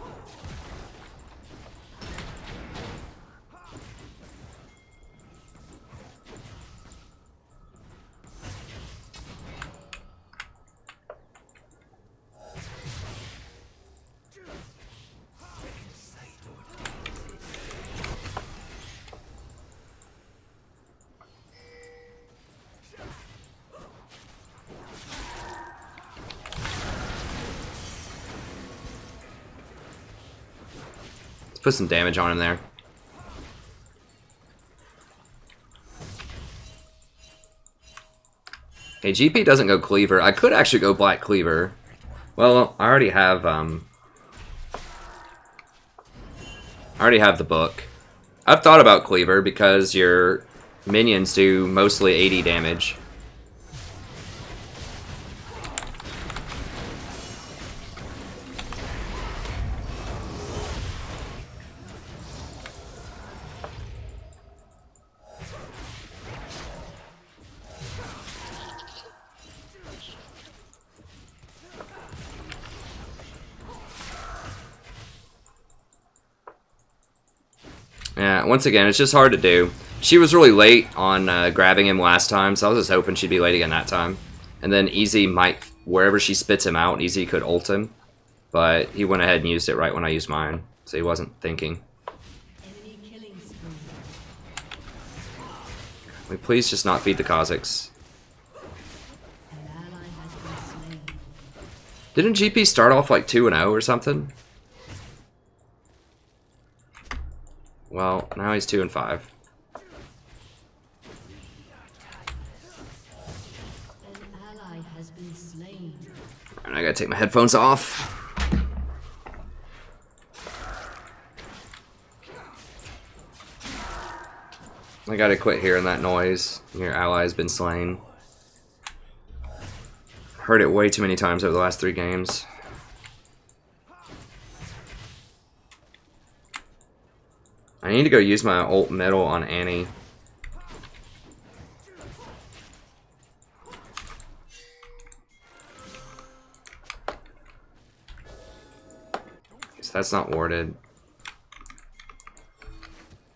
Put some damage on him there. Okay, GP doesn't go Cleaver. I could actually go Black Cleaver. Well, I already have the book. I've thought about Cleaver because your minions do mostly 80 damage. Yeah, once again, it's just hard to do. She was really late on grabbing him last time, so I was just hoping she'd be late again that time. And then Easy might, wherever she spits him out, Easy could ult him. But he went ahead and used it right when I used mine, so he wasn't thinking. Can we please just not feed the Kha'Zix? Didn't GP start off like 2-0 or something? Well, now he's 2-5. And I gotta take my headphones off. I gotta quit hearing that noise. Your ally has been slain. Heard it way too many times over the last 3 games. I need to go use my ult middle on Annie. That's not warded.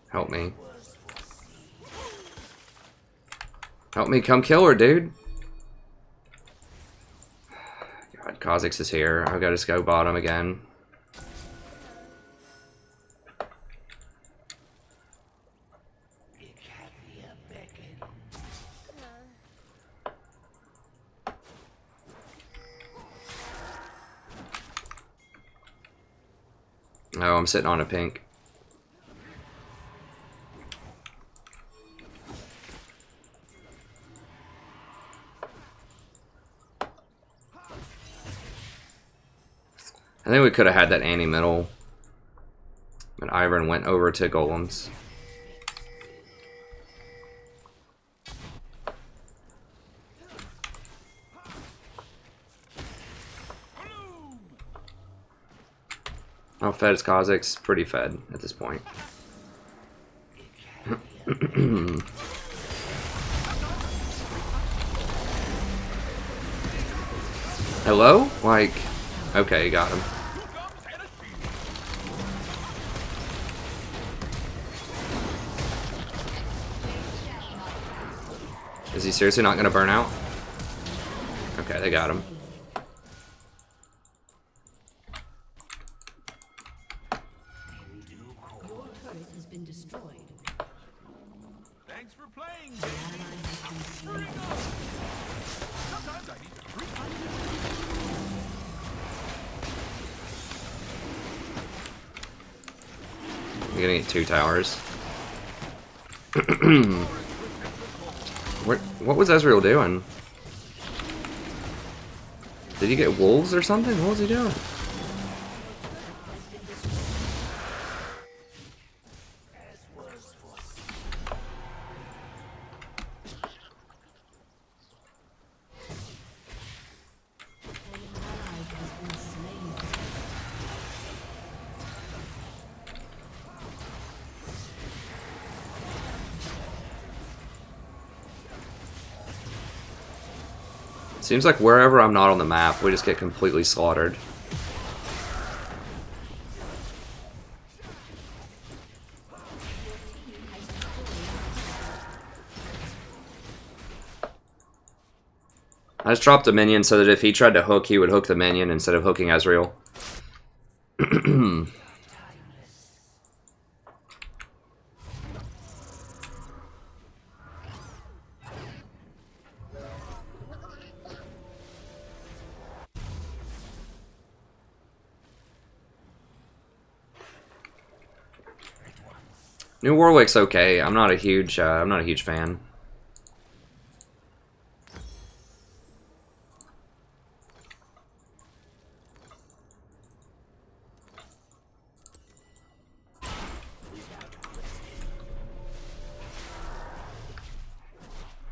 Help me. Help me come kill her, dude. God, Kha'Zix is here. I've got to go bottom again. Oh, I'm sitting on a pink. I think we could have had that Annie middle. But Ivern went over to golems. How fed is Kha'Zix? Pretty fed at this point. Hello? Like, okay, got him. Is he seriously not gonna burn out? Okay, they got him. Thanks for playing. You're gonna get 2 towers. What was Ezreal doing? Did he get wolves or something? What was he doing? Seems like wherever I'm not on the map, we just get completely slaughtered. I just dropped a minion so that if he tried to hook, he would hook the minion instead of hooking Ezreal. New Warwick's okay. I'm not a huge fan.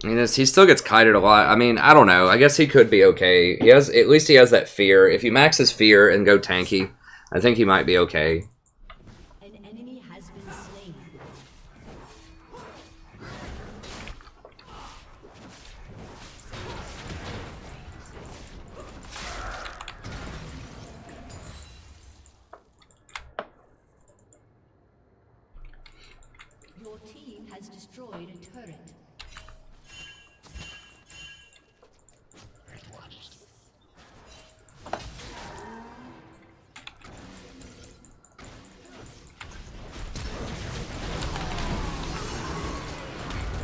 I mean, he still gets kited a lot. I mean, I don't know. I guess he could be okay. He has, at least he has that fear. If you max his fear and go tanky, I think he might be okay. An enemy has been slain. Your team has destroyed a turret.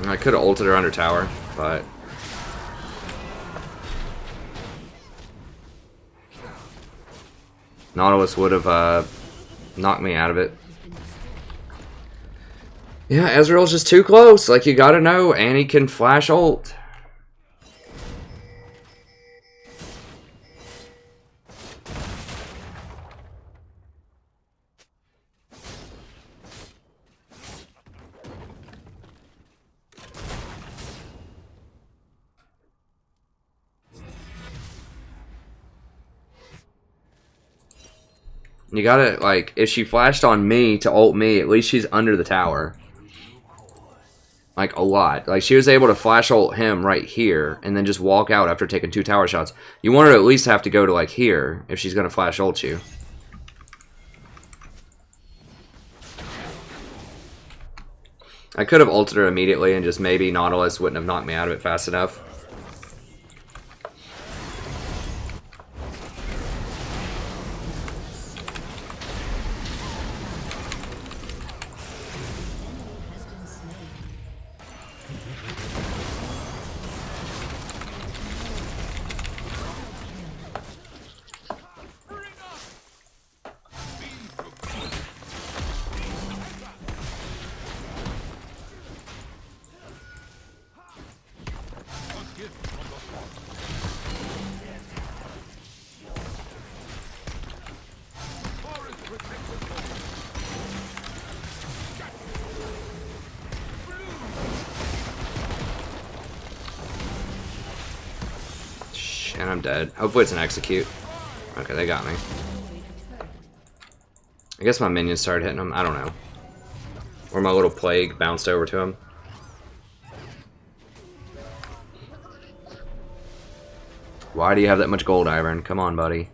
I could have ulted her under tower, but Nautilus would have knocked me out of it. Yeah, Ezreal's just too close. Like, you gotta know, Annie can flash ult. You gotta, like, if she flashed on me to ult me, at least she's under the tower. Like, a lot. Like, she was able to flash ult him right here, and then just walk out after taking 2 tower shots. You want her to at least have to go to, like, here, if she's gonna flash ult you. I could have ulted her immediately and just maybe Nautilus wouldn't have knocked me out of it fast enough. And I'm dead. Hopefully it's an execute. Okay, they got me. I guess my minions started hitting him. I don't know. Or my little plague bounced over to him. Why do you have that much gold, Iron? Come on, buddy.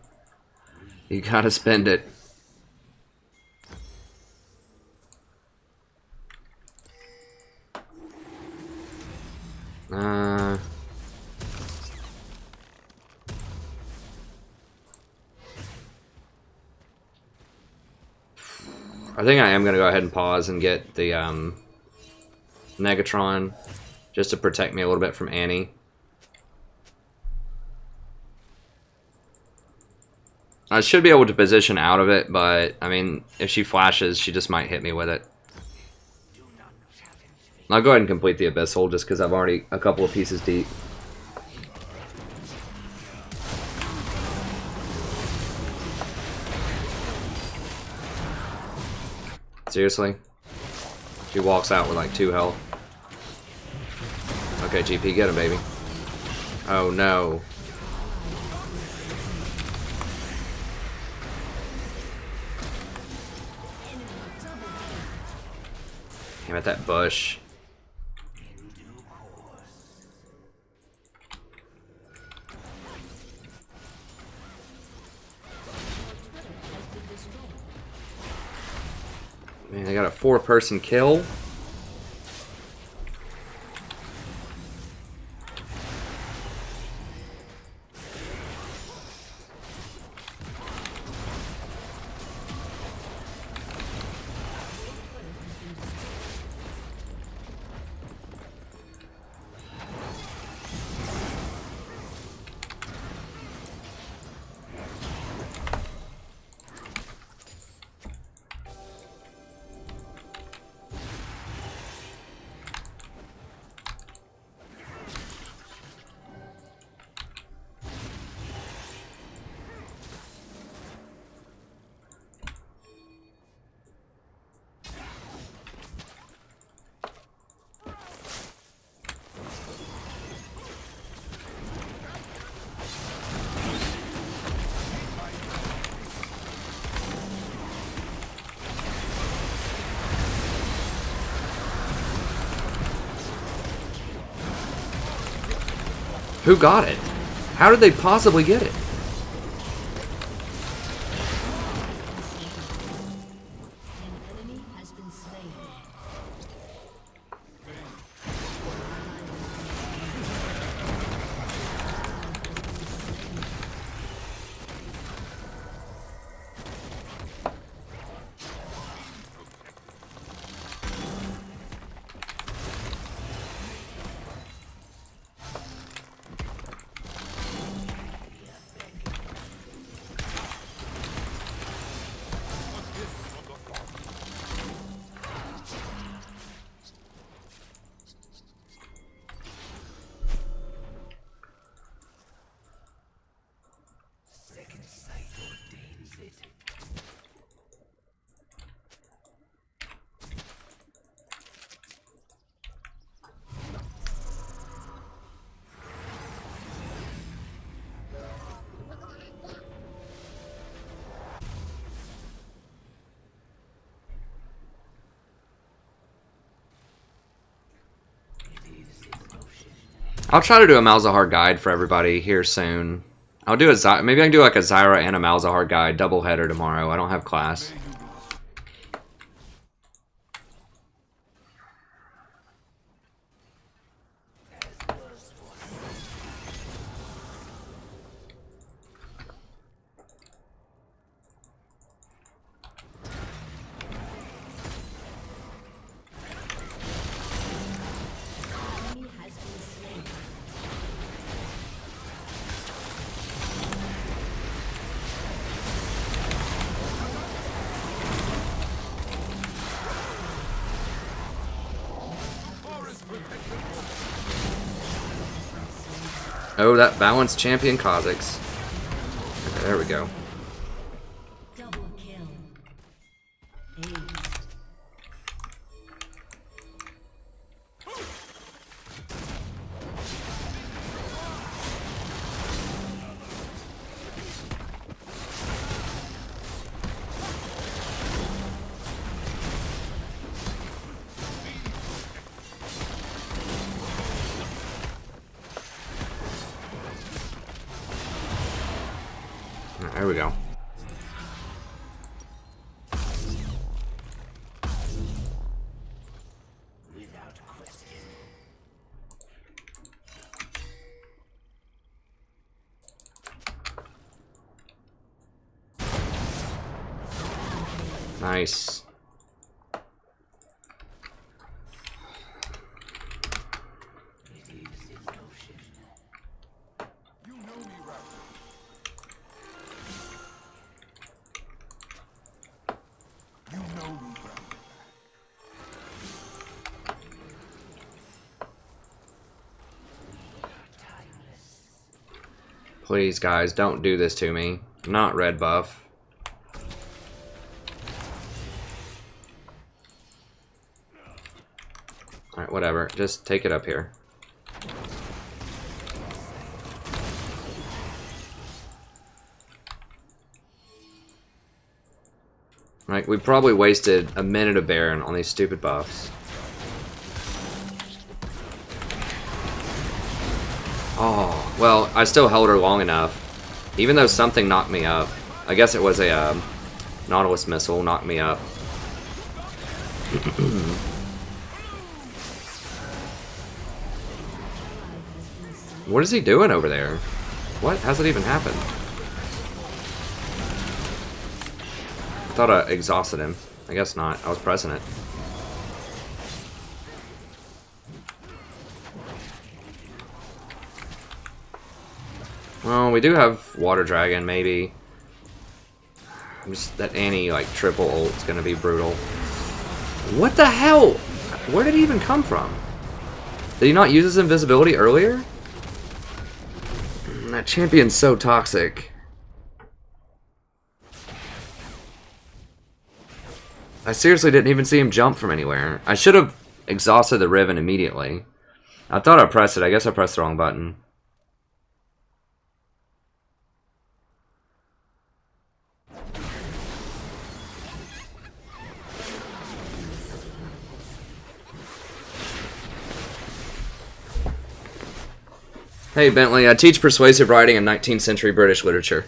You gotta spend it. I think I am going to go ahead and pause and get the Negatron just to protect me a little bit from Annie. I should be able to position out of it, but I mean, if she flashes, she just might hit me with it. I'll go ahead and complete the Abyss Hole just because I've already a couple of pieces deep. Seriously? She walks out with like 2 health. Okay, GP, get him, baby. Oh no. Damn it, that bush. Man, I got a 4-person kill. Who got it? How did they possibly get it? I'll try to do a Malzahar guide for everybody here soon. I'll do a maybe I can do like a Zyra and a Malzahar guide double header tomorrow. I don't have class. Oh, that balanced champion Kha'Zix. Okay, there we go. Double kill. Ace. There we go. Nice. Please, guys, don't do this to me. Not red buff. Alright, whatever. Just take it up here. Like, we probably wasted a minute of Baron on these stupid buffs. Oh, well, I still held her long enough. Even though something knocked me up. I guess it was a Nautilus missile knocked me up. What is he doing over there? What? How's it even happened? I thought I exhausted him. I guess not. I was pressing it. Well, we do have Water Dragon, maybe. Just that Annie, like, triple ult's gonna be brutal. What the hell? Where did he even come from? Did he not use his invisibility earlier? That champion's so toxic. I seriously didn't even see him jump from anywhere. I should have exhausted the Riven immediately. I thought I pressed it. I guess I pressed the wrong button. Hey Bentley, I teach persuasive writing and 19th century British literature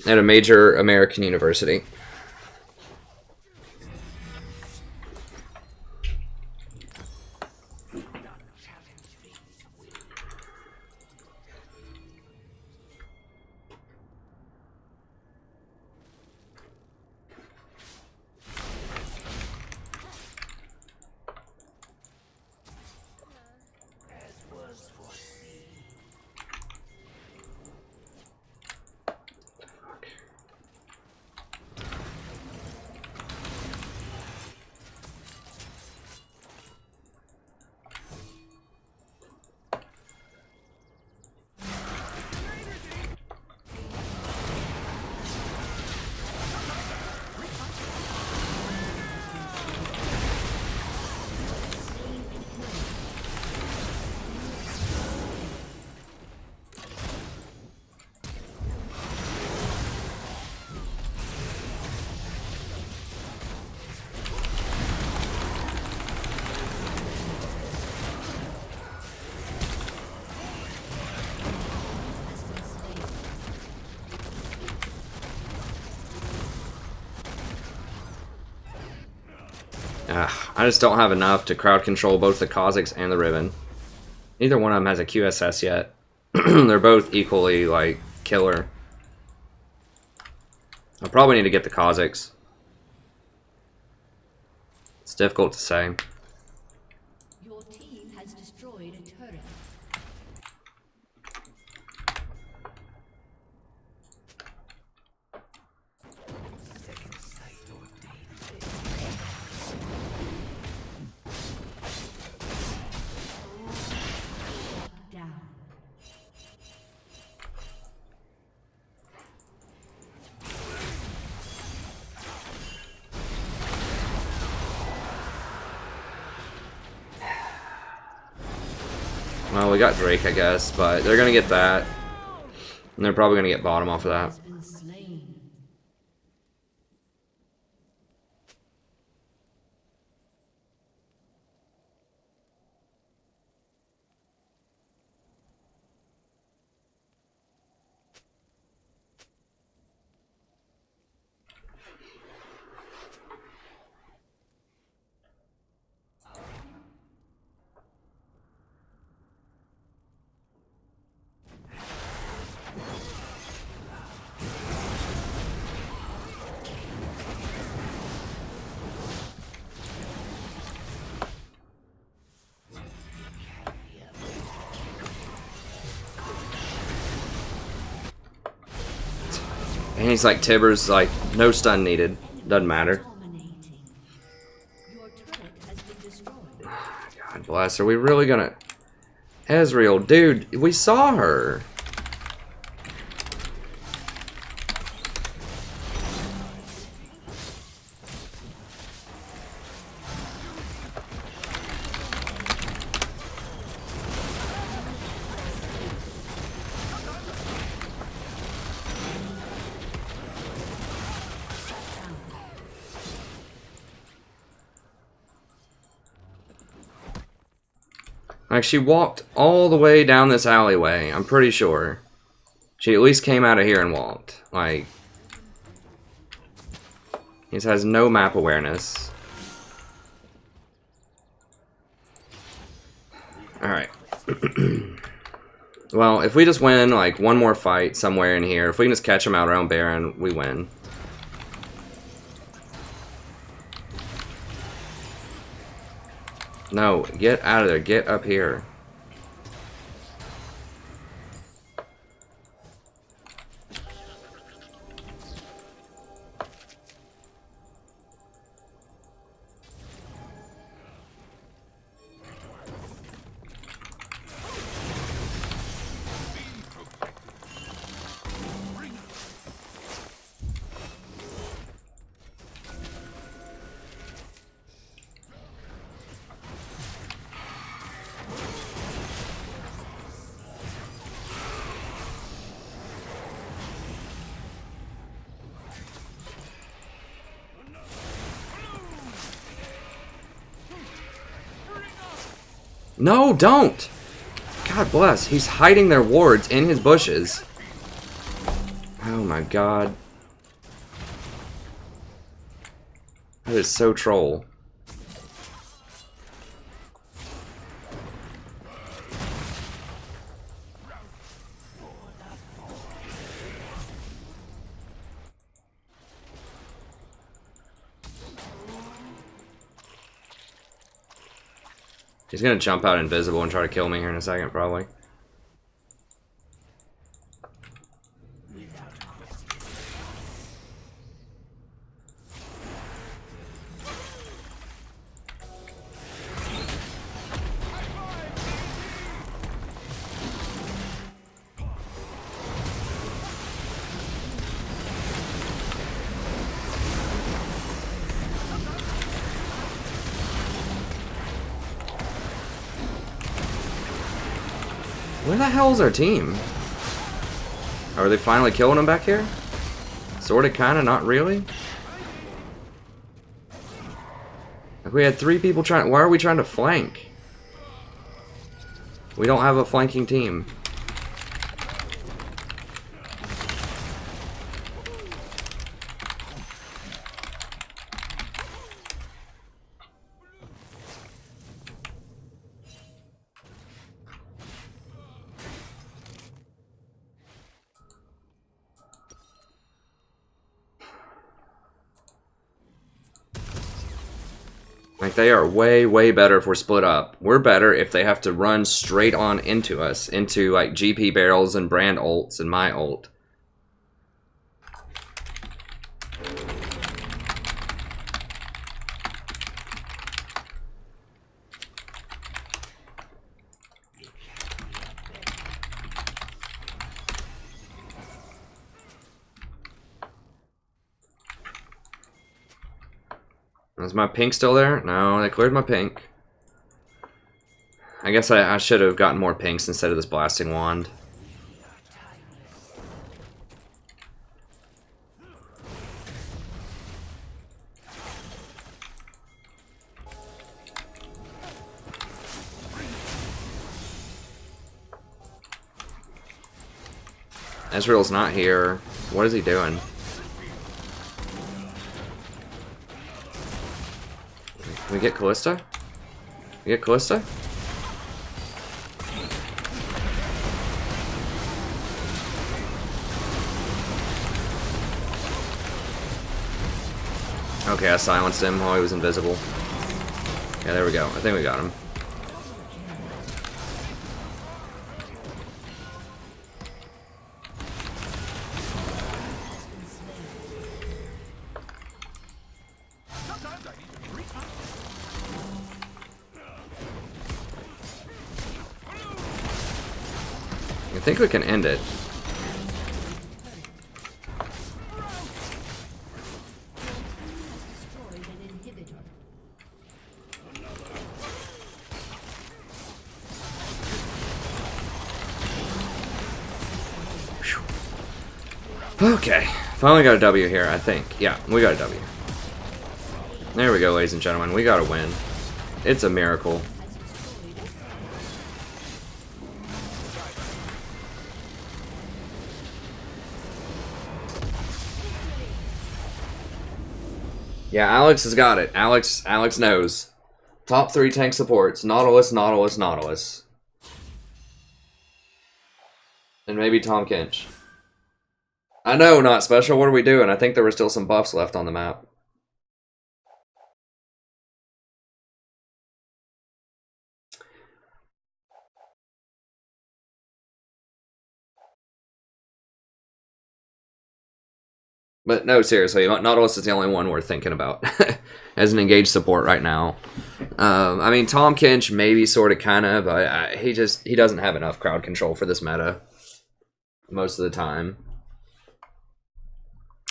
at a major American university. I just don't have enough to crowd control both the Kha'Zix and the Riven. Neither one of them has a QSS yet. They're both equally, like, killer. I probably need to get the Kha'Zix. It's difficult to say. Your team has destroyed a turret. Down. Well, we got Drake, I guess, but they're gonna get that. And they're probably gonna get bottom off of that. Has been slain. And he's like, Tibbers, like, no stun needed. Doesn't matter. Dominating. Your turret has been destroyed. God bless. Are we really gonna... Ezreal, dude, we saw her. Like, she walked all the way down this alleyway, I'm pretty sure. She at least came out of here and walked. Like, he has no map awareness. Alright. Well, if we just win, like, one more fight somewhere in here, if we can just catch him out around Baron, we win. No, get out of there. Get up here. No, don't! God bless. He's hiding their wards in his bushes. Oh my god. That is so troll. He's gonna jump out invisible and try to kill me here in a second, probably. Where the hell is our team? Are they finally killing him back here? Sorta, kinda, not really. Like, we had 3 people trying. Why are we trying to flank? We don't have a flanking team. Like, they are way, way better if we're split up. We're better if they have to run straight on into us. Into, like, GP barrels and brand ults and my ult. Is my pink still there? No, they cleared my pink. I guess I should have gotten more pinks instead of this blasting wand. Ezreal's not here. What is he doing? Can we get Callista? We get Callista? Okay, I silenced him while he was invisible. Yeah, there we go. I think we got him. I think we can end it. Okay, finally got a W here, I think. Yeah, we got a W. There we go, ladies and gentlemen. We got a win. It's a miracle. Yeah, Alex has got it. Alex knows. Top 3 tank supports. Nautilus, Nautilus, Nautilus. And maybe Tahm Kench. I know, not special. What are we doing? I think there were still some buffs left on the map. But no, seriously, Nautilus is the only one we're thinking about as an engaged support right now. I mean, Tahm Kench maybe sort of kind of, but he doesn't have enough crowd control for this meta most of the time.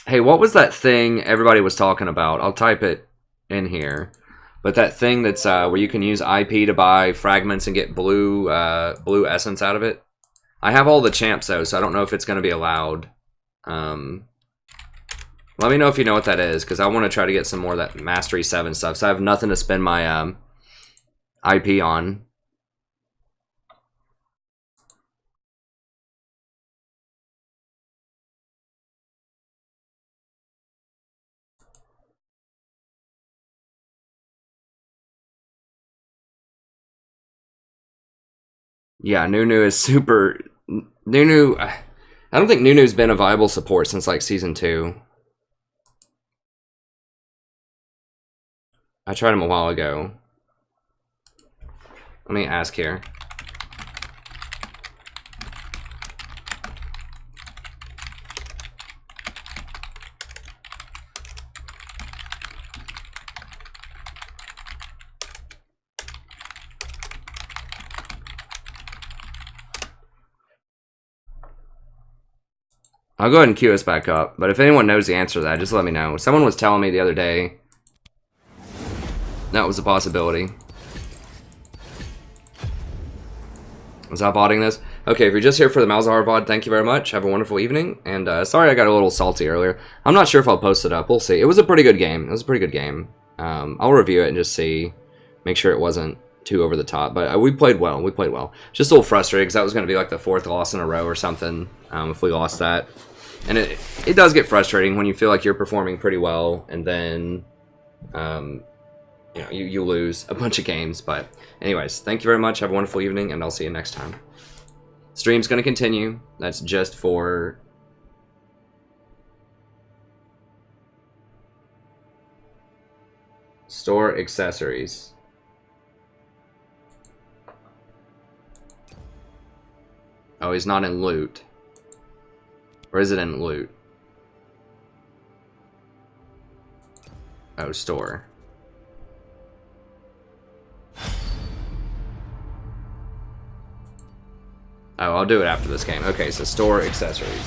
Hey, what was that thing everybody was talking about? I'll type it in here. But that thing that's where you can use IP to buy fragments and get blue essence out of it. I have all the champs though, so I don't know if it's going to be allowed. Let me know if you know what that is, because I want to try to get some more of that Mastery 7 stuff. So I have nothing to spend my IP on. Yeah, Nunu is super... Nunu... I don't think Nunu's been a viable support since, like, Season 2. I tried him a while ago. Let me ask here. I'll go ahead and queue us back up, but if anyone knows the answer to that, just let me know. Someone was telling me the other day that was a possibility. Was I VODing this? Okay, if you're just here for the Malzahar VOD, thank you very much. Have a wonderful evening. And sorry I got a little salty earlier. I'm not sure if I'll post it up. We'll see. It was a pretty good game. It was a pretty good game. I'll review it and just see. Make sure it wasn't too over the top. But we played well. We played well. Just a little frustrated because that was going to be like the 4th loss in a row or something if we lost that. And it does get frustrating when you feel like you're performing pretty well and then you know, you lose a bunch of games. But anyways, thank you very much. Have a wonderful evening, and I'll see you next time. Stream's going to continue. That's just for... store accessories. Oh, he's not in loot. Or is it in loot? Oh, store. Oh, I'll do it after this game. Okay, so store accessories.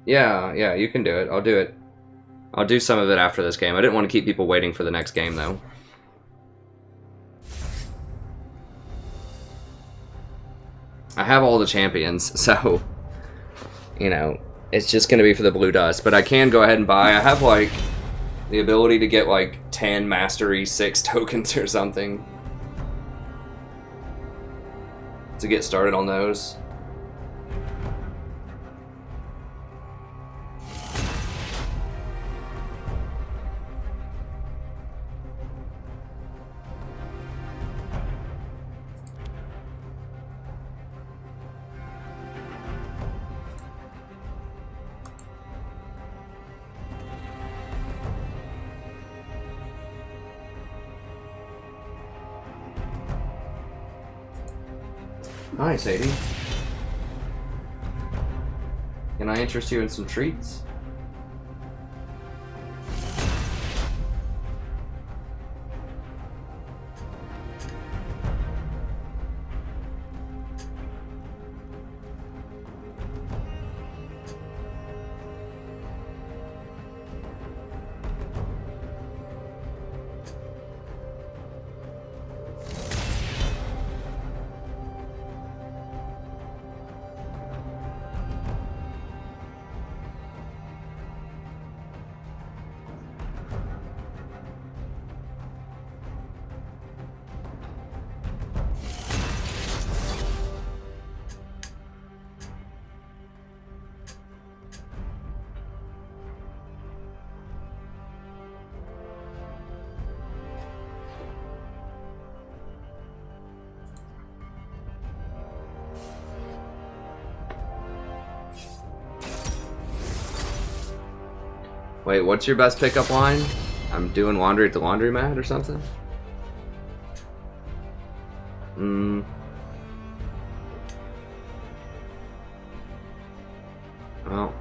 Yeah, yeah, you can do it. I'll do it. I'll do some of it after this game. I didn't want to keep people waiting for the next game, though. I have all the champions, so, you know, it's just going to be for the blue dust. But I can go ahead and buy. I have, like, the ability to get, like, 10 Mastery 6 tokens or something to get started on those. Hi, Sadie. Can I interest you in some treats? Wait, what's your best pickup line? I'm doing laundry at the laundromat or something? Well.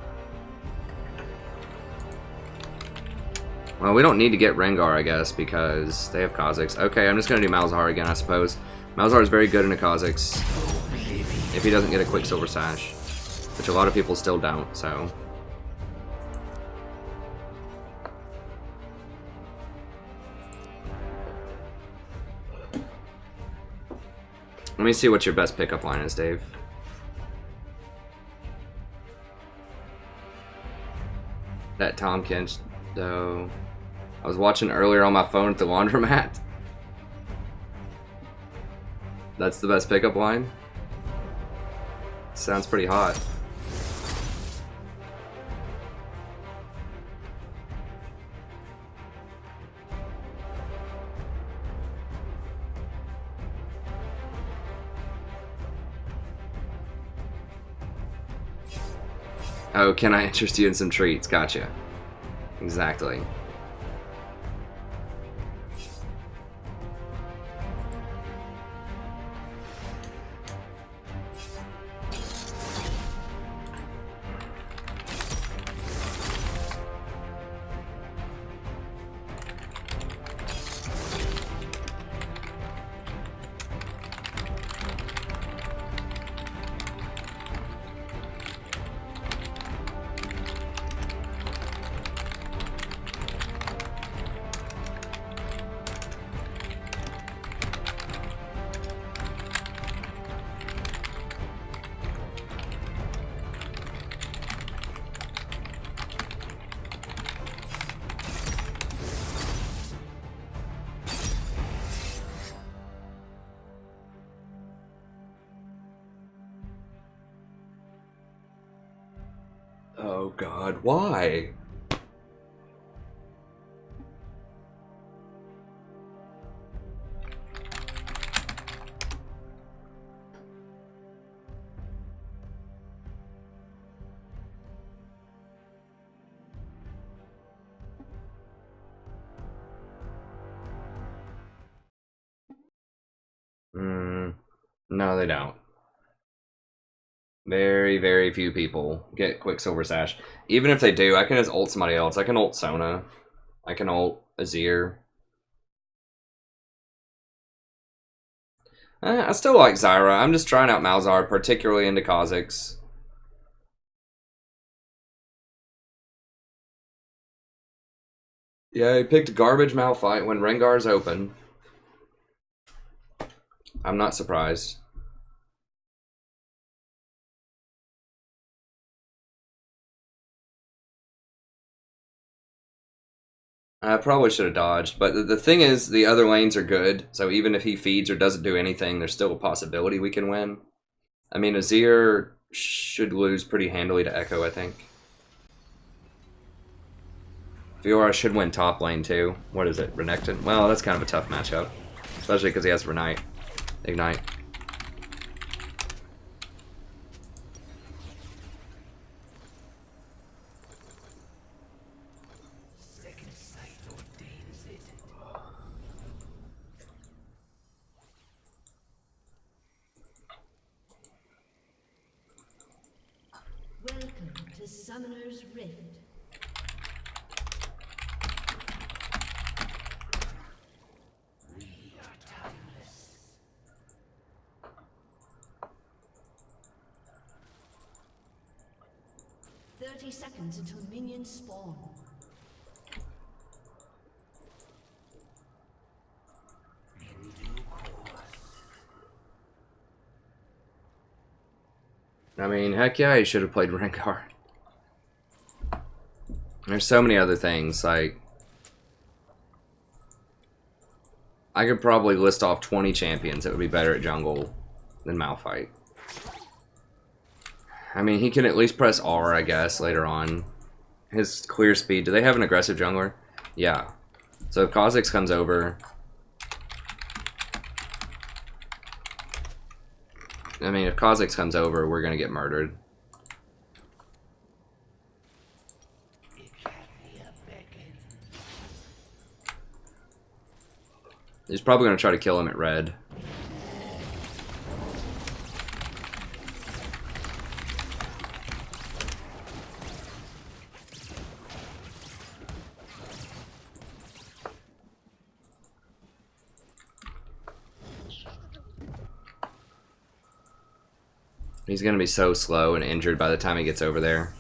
Well, we don't need to get Rengar, I guess, because they have Kha'Zix. Okay, I'm just going to do Malzahar again, I suppose. Malzahar is very good in a Kha'Zix. If he doesn't get a Quicksilver Sash. Which a lot of people still don't, so... Let me see what your best pickup line is, Dave. That Tahm Kench, though. I was watching earlier on my phone at the laundromat. That's the best pickup line? Sounds pretty hot. Oh, can I interest you in some treats? Gotcha. Exactly. Oh god, why? No, they don't. Very, very few people get Quicksilver Sash. Even if they do, I can just ult somebody else. I can ult Sona. I can ult Azir. I still like Zyra. I'm just trying out Malzahar, particularly into Kha'Zix. Yeah, he picked garbage Malphite when Rengar's open. I'm not surprised. I probably should have dodged, but the thing is, the other lanes are good, so even if he feeds or doesn't do anything, there's still a possibility we can win. I mean, Azir should lose pretty handily to Echo, I think. Fiora should win top lane, too. What is it? Renekton? Well, that's kind of a tough matchup, especially because he has Ignite. Welcome to Summoner's Rift. We are timeless. "30 seconds until minions spawn." I mean, heck yeah, he should have played Rengar. There's so many other things, like... I could probably list off 20 champions that would be better at jungle than Malphite. I mean, he can at least press R, I guess, later on. His clear speed. Do they have an aggressive jungler? Yeah. So if Kha'Zix comes over... I mean, if Kha'Zix comes over, we're gonna get murdered. He's probably gonna try to kill him at red. He's gonna be so slow and injured by the time he gets over there.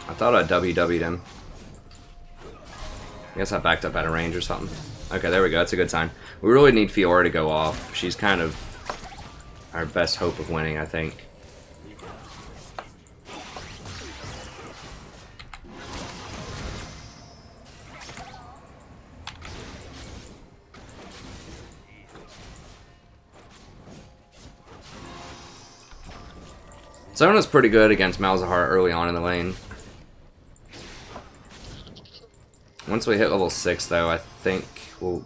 I thought I WW'd him. I guess I backed up out of range or something. Okay, there we go. That's a good sign. We really need Fiora to go off. She's kind of our best hope of winning, I think. Zona's pretty good against Malzahar early on in the lane. Once we hit level 6, though, I think we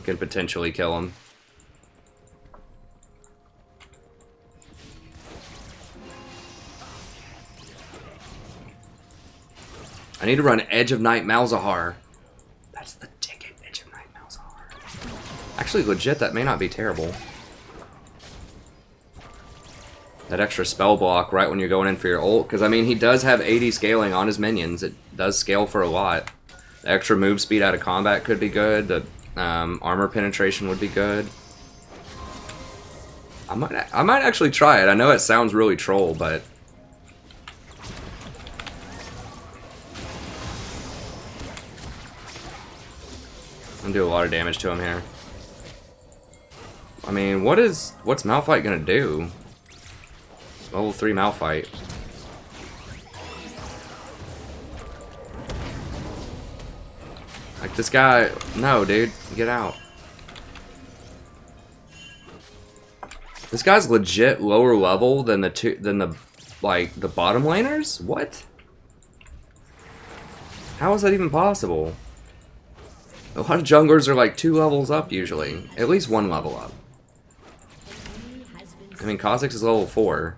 can potentially kill him. I need to run Edge of Night Malzahar. That's the ticket, Edge of Night Malzahar. Actually, legit, that may not be terrible. That extra spell block right when you're going in for your ult, because I mean he does have 80 scaling on his minions. It does scale for a lot. The extra move speed out of combat could be good. The armor penetration would be good. I might actually try it. I know it sounds really troll, but I'm gonna do a lot of damage to him here. I mean, what's Malphite gonna do? Level 3 Malphite. Like this guy, no, dude, get out. This guy's legit lower level than the bottom laners? What? How is that even possible? A lot of junglers are like 2 levels up usually. At least 1 level up. I mean, Kha'Zix is level 4.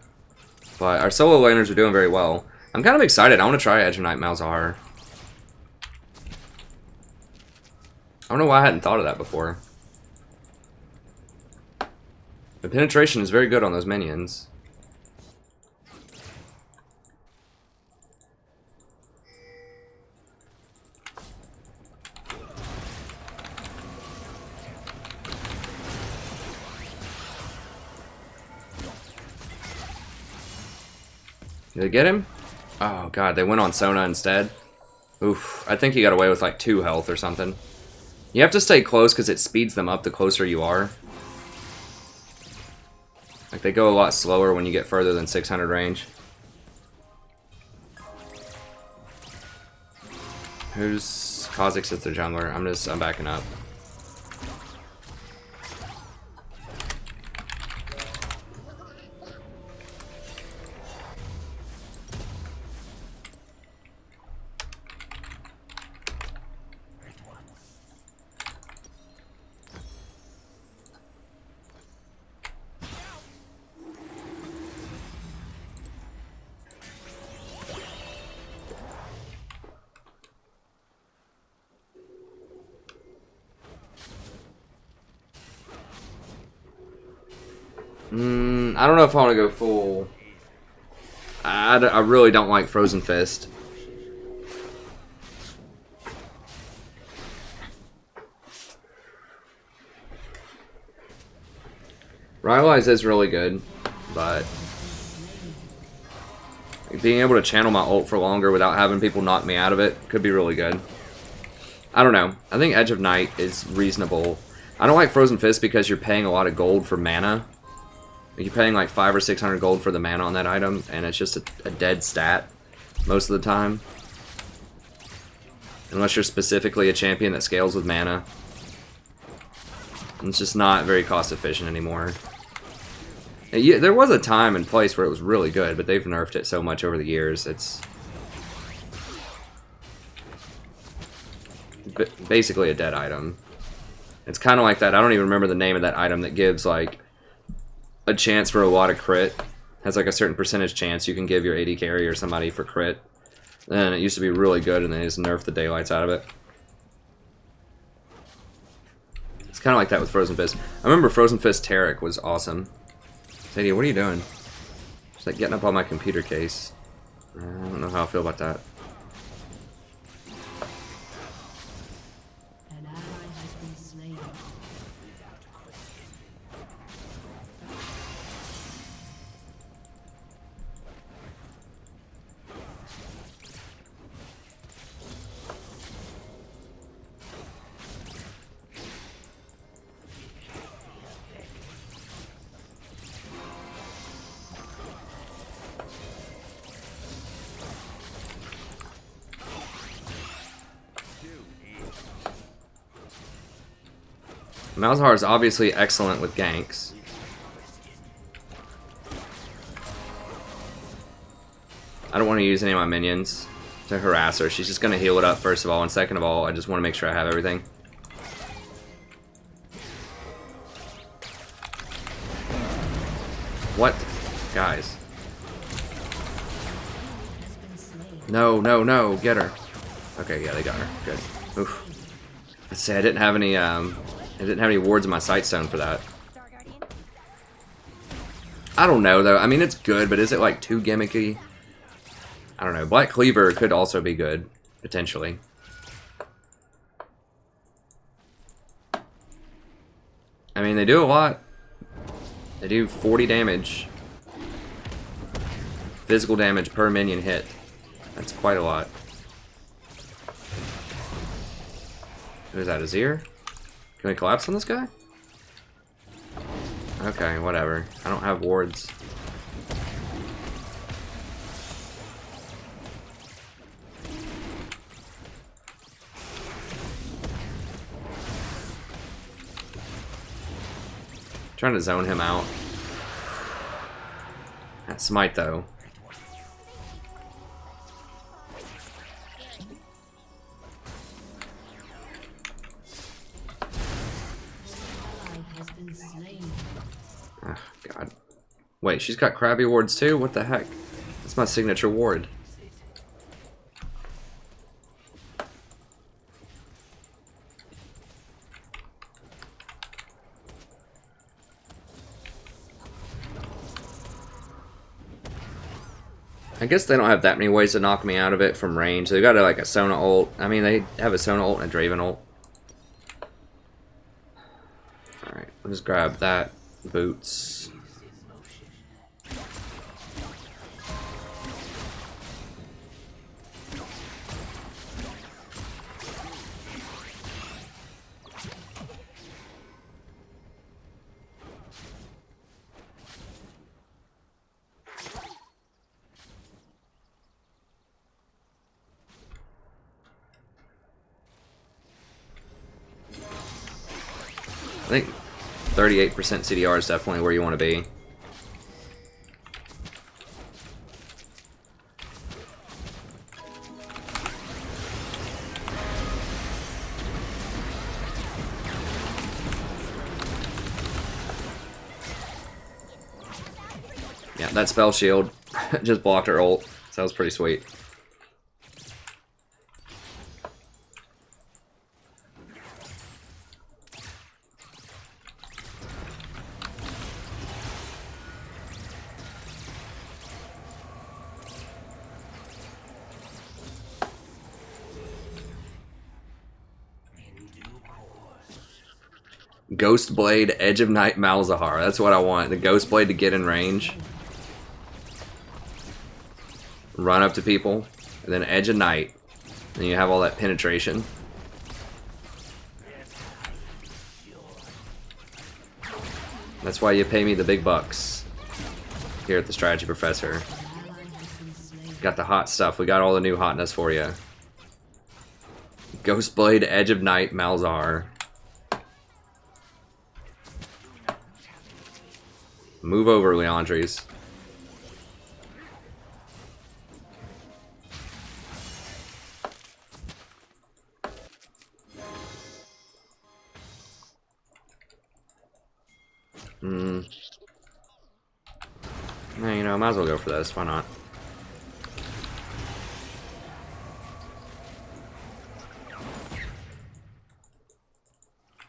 But our solo laners are doing very well. I'm kind of excited. I want to try Edge of Night Malzahar. I don't know why I hadn't thought of that before. The penetration is very good on those minions. Did they get him? Oh god, they went on Sona instead. Oof, I think he got away with like 2 health or something. You have to stay close because it speeds them up the closer you are. Like, they go a lot slower when you get further than 600 range. Who's Kha'Zix is the jungler? I'm backing up. I don't know if I want to go full. I really don't like Frozen Fist. Rivalize is really good, but being able to channel my ult for longer without having people knock me out of it could be really good. I don't know. I think Edge of Night is reasonable. I don't like Frozen Fist because you're paying a lot of gold for mana. You're paying like 500 or 600 gold for the mana on that item, and it's just a dead stat most of the time. Unless you're specifically a champion that scales with mana. It's just not very cost efficient anymore. There was a time and place where it was really good, but they've nerfed it so much over the years. It's basically a dead item. It's kind of like that. I don't even remember the name of that item that gives like a chance for a lot of crit. Has like a certain percentage chance you can give your AD carry or somebody for crit. And it used to be really good, and they just nerfed the daylights out of it. It's kind of like that with Frozen Fist. I remember Frozen Fist Taric was awesome. Sadie, what are you doing? Just like getting up on my computer case. I don't know how I feel about that. An ally has been slain. Malzahar is obviously excellent with ganks. I don't want to use any of my minions to harass her. She's just going to heal it up first of all, and second of all, I just want to make sure I have everything. What? Guys. No, no, no, get her. Okay, yeah, they got her. Good. Oof. Let's say I didn't have any wards in my sight zone for that. I don't know though. I mean, it's good, but is it like too gimmicky? I don't know. Black Cleaver could also be good, potentially. I mean, they do a lot. They do 40 damage. Physical damage per minion hit. That's quite a lot. Who is that, Azir? Can we collapse on this guy? Okay, whatever. I don't have wards. Trying to zone him out. That smite though. Oh, God. Wait, she's got crabby wards too? What the heck? That's my signature ward. I guess they don't have that many ways to knock me out of it from range. They've got like a Sona ult. I mean, they have a Sona ult and a Draven ult. Alright, we'll just grab that. Boots. I think 38% CDR is definitely where you want to be. Yeah, that spell shield just blocked her ult, so that was pretty sweet. Ghost Blade, Edge of Night, Malzahar. That's what I want. The Ghost Blade to get in range. Run up to people. And then Edge of Night. And you have all that penetration. That's why you pay me the big bucks. Here at the Strategy Professor. Got the hot stuff. We got all the new hotness for you. Ghost Blade, Edge of Night, Malzahar. Move over, Leandres. Yeah, you know, might as well go for this. Why not?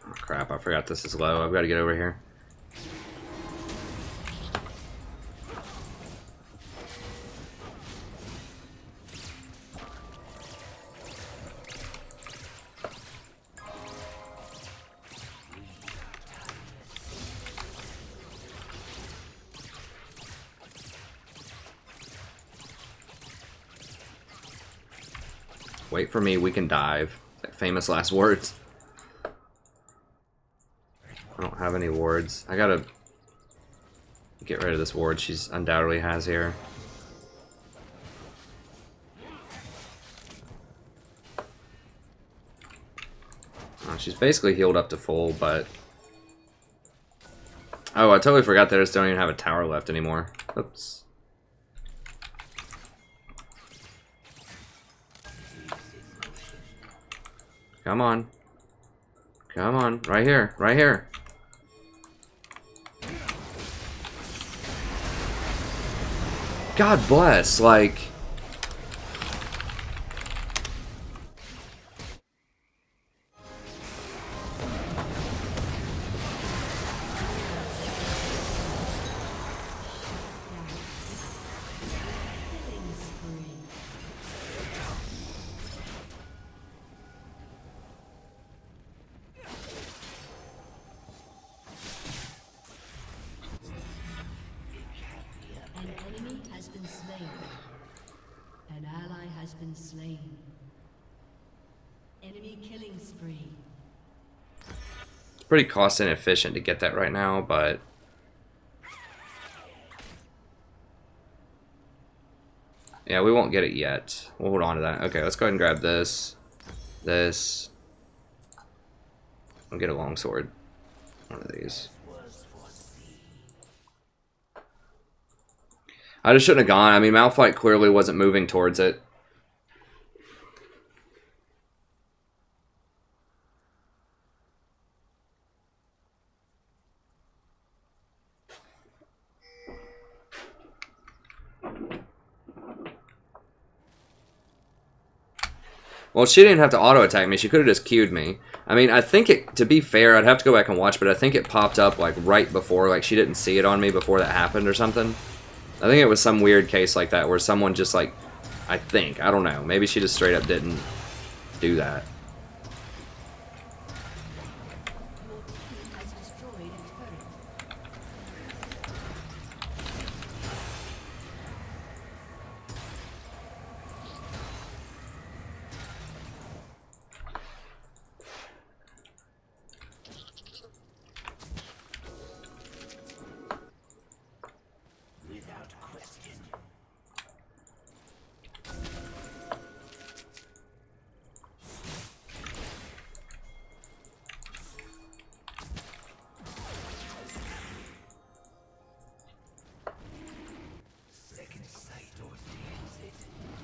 Oh, crap. I forgot this is low. I've got to get over here. Wait for me, we can dive. Like famous last words. I don't have any wards. I gotta get rid of this ward she's undoubtedly has here. Oh, she's basically healed up to full, but... Oh, I totally forgot that I just don't even have a tower left anymore. Oops. Come on. Come on. Right here. Right here. God bless. Like... been slain. Enemy killing spree. It's pretty cost inefficient to get that right now, but yeah, we won't get it yet. We'll hold on to that. Okay, let's go ahead and grab this. This. I'll get a longsword. One of these. I just shouldn't have gone. I mean, Malphite clearly wasn't moving towards it. Well, she didn't have to auto-attack me. She could have just queued me. I mean, I think it, to be fair, I'd have to go back and watch, but I think it popped up, like, right before. Like, she didn't see it on me before that happened or something. I think it was some weird case like that where someone just, like, I don't know. Maybe she just straight up didn't do that.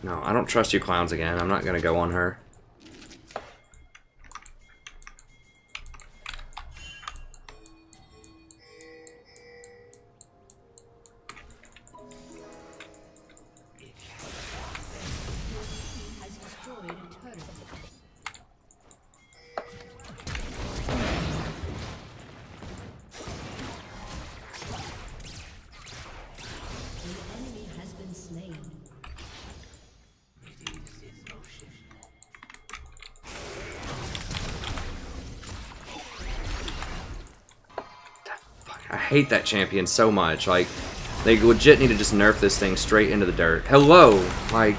No, I don't trust you clowns again. I'm not going to go on her. I hate that champion so much. Like, they legit need to just nerf this thing straight into the dirt. Hello! Like...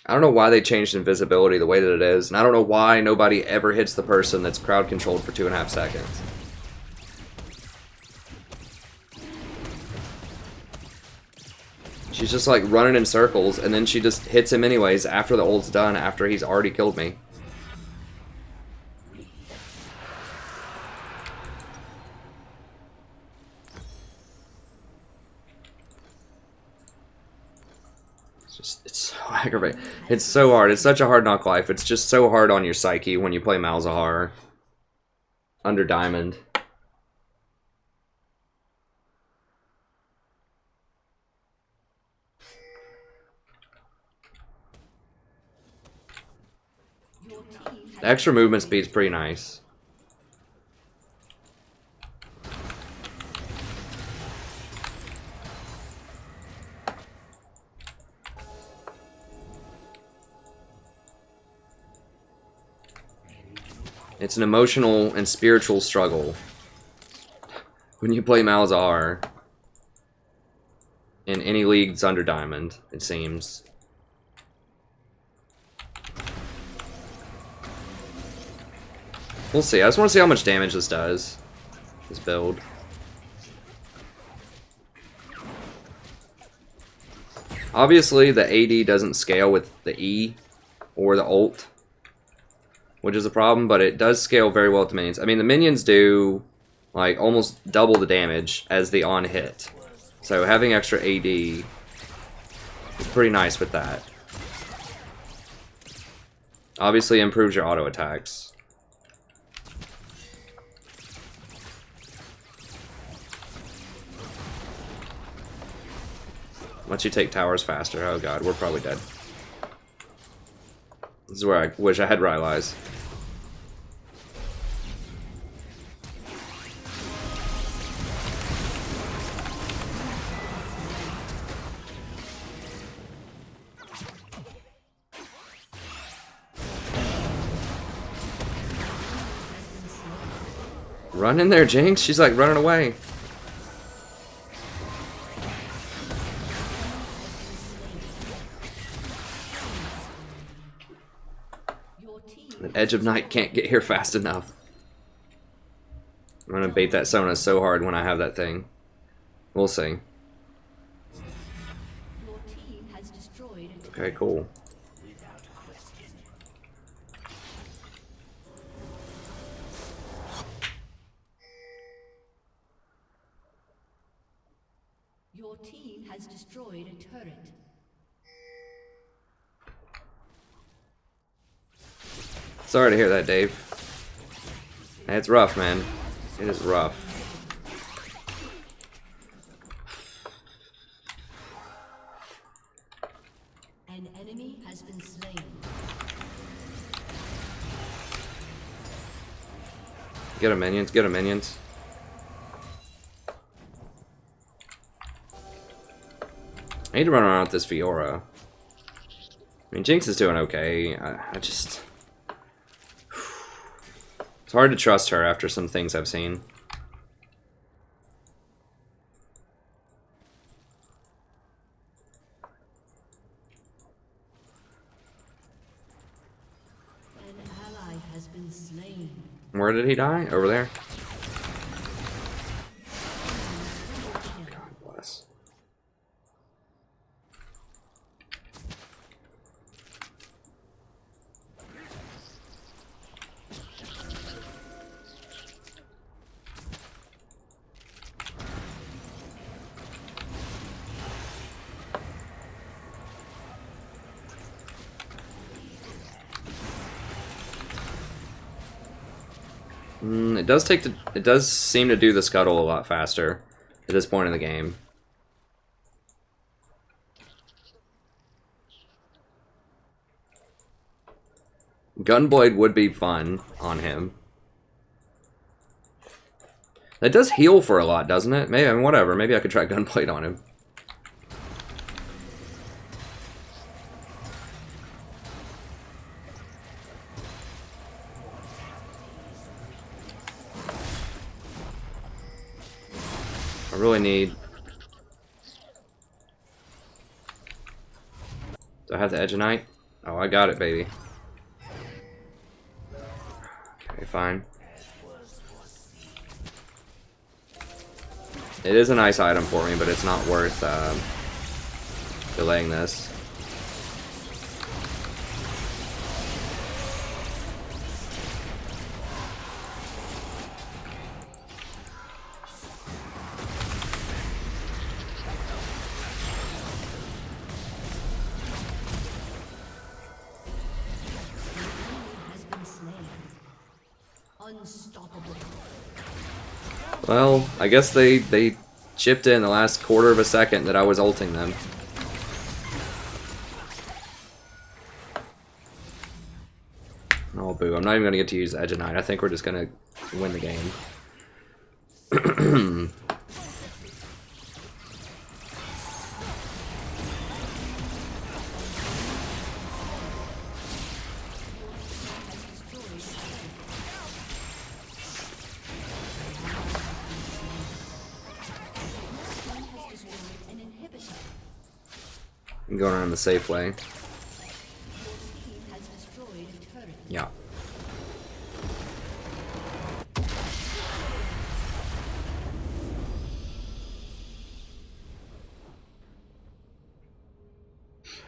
I don't know why they changed invisibility the way that it is, and I don't know why nobody ever hits the person that's crowd controlled for 2.5 seconds. She's just like running in circles, and then she just hits him anyways after the ult's done, after he's already killed me. It's so aggravating. It's so hard. It's such a hard knock life. It's just so hard on your psyche when you play Malzahar under Diamond. The extra movement speed's pretty nice. It's an emotional and spiritual struggle when you play Malzahar in any leagues under Diamond, it seems. We'll see. I just want to see how much damage this does. This build. Obviously, the AD doesn't scale with the E or the ult, which is a problem, but it does scale very well with the minions. I mean, the minions do like almost double the damage as the on hit. So having extra AD is pretty nice with that. Obviously improves your auto attacks. Once you take towers faster, oh god, we're probably dead. This is where I wish I had Rylai's. Run in there, Jinx. She's like running away. Your team The Edge of Night can't get here fast enough. I'm gonna bait that Sona so hard when I have that thing. We'll see. your team has destroyed a Okay, cool. Your team has destroyed a turret. Sorry to hear that, Dave. It's rough, man. It is rough. An enemy has been slain. Get him, minions. Get him, minions. I need to run around with this Fiora. I mean, Jinx is doing okay. I just... It's hard to trust her after some things I've seen. An ally has been slain. Where did he die? Over there? God bless. It does seem to do the scuttle a lot faster at this point in the game. Gunblade would be fun on him. That does heal for a lot, doesn't it? Maybe, I mean, whatever. Maybe I could try Gunblade on him. I really need... Do I have the Edge of Night? Oh, I got it, baby. Okay, fine. It is a nice item for me, but it's not worth delaying this. Has been slain. Unstoppable. Well, I guess they chipped in the last quarter of a second that I was ulting them. Oh, boo. I'm not even going to get to use Edge of Night. I think we're just going to win the game. An inhibitor. I'm going around the safe way. Your team has destroyed a turret. Yeah.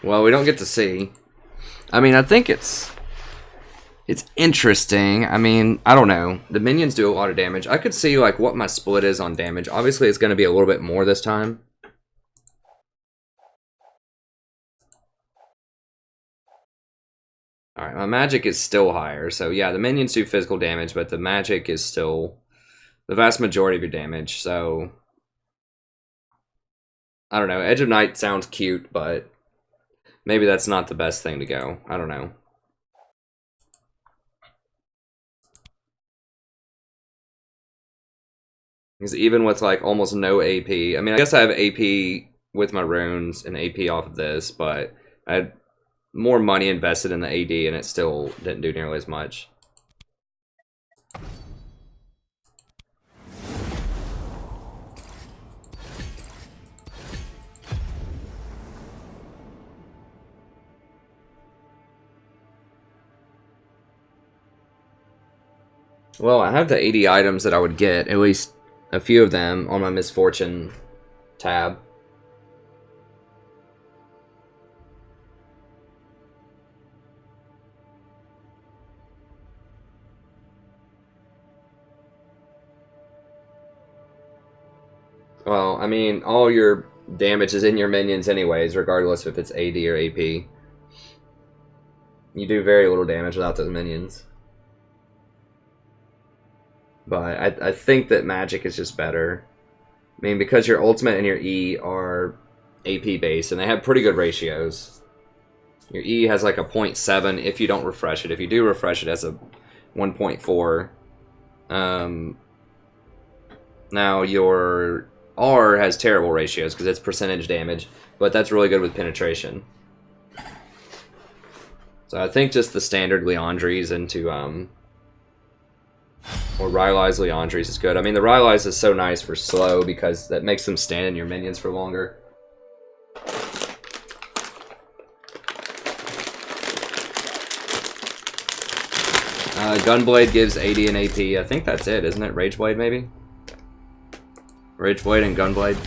Well, we don't get to see. I mean, I think it's interesting. I mean, I don't know. The minions do a lot of damage. I could see like what my split is on damage. Obviously, it's going to be a little bit more this time. Alright, my magic is still higher. So yeah, the minions do physical damage, but the magic is still the vast majority of your damage. So I don't know. Edge of Night sounds cute, but maybe that's not the best thing to go. I don't know. Because even with like almost no AP, I mean, I guess I have AP with my runes and AP off of this, but I had more money invested in the AD and it still didn't do nearly as much. Well, I have the 80 items that I would get, at least a few of them on my misfortune tab. Well, I mean, all your damage is in your minions anyways, regardless if it's AD or AP. You do very little damage without those minions. But I think that magic is just better. I mean, because your ultimate and your E are AP based, and they have pretty good ratios. Your E has like a 0.7 if you don't refresh it. If you do refresh it, as a 1.4. Now your R has terrible ratios because it's percentage damage, but that's really good with penetration. So I think just the standard Leandries into or Rylai's Leandries is good. I mean, the Rylai's is so nice for slow because that makes them stand in your minions for longer. Gunblade gives 80 and AP. I think that's it, isn't it? Rageblade, maybe? Rageblade and Gunblade.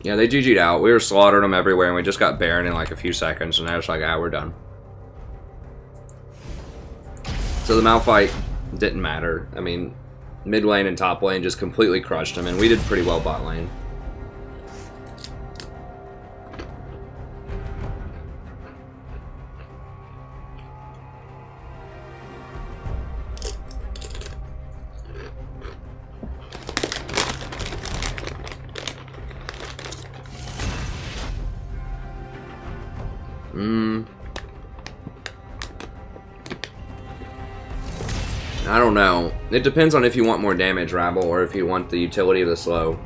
Yeah, they GG'd out. We were slaughtering them everywhere, and we just got Baron in like a few seconds, and I was like, ah, we're done. So the Malphite didn't matter. I mean, mid lane and top lane just completely crushed them, and we did pretty well bot lane. I don't know. It depends on if you want more damage, Rabble, or if you want the utility of the slow.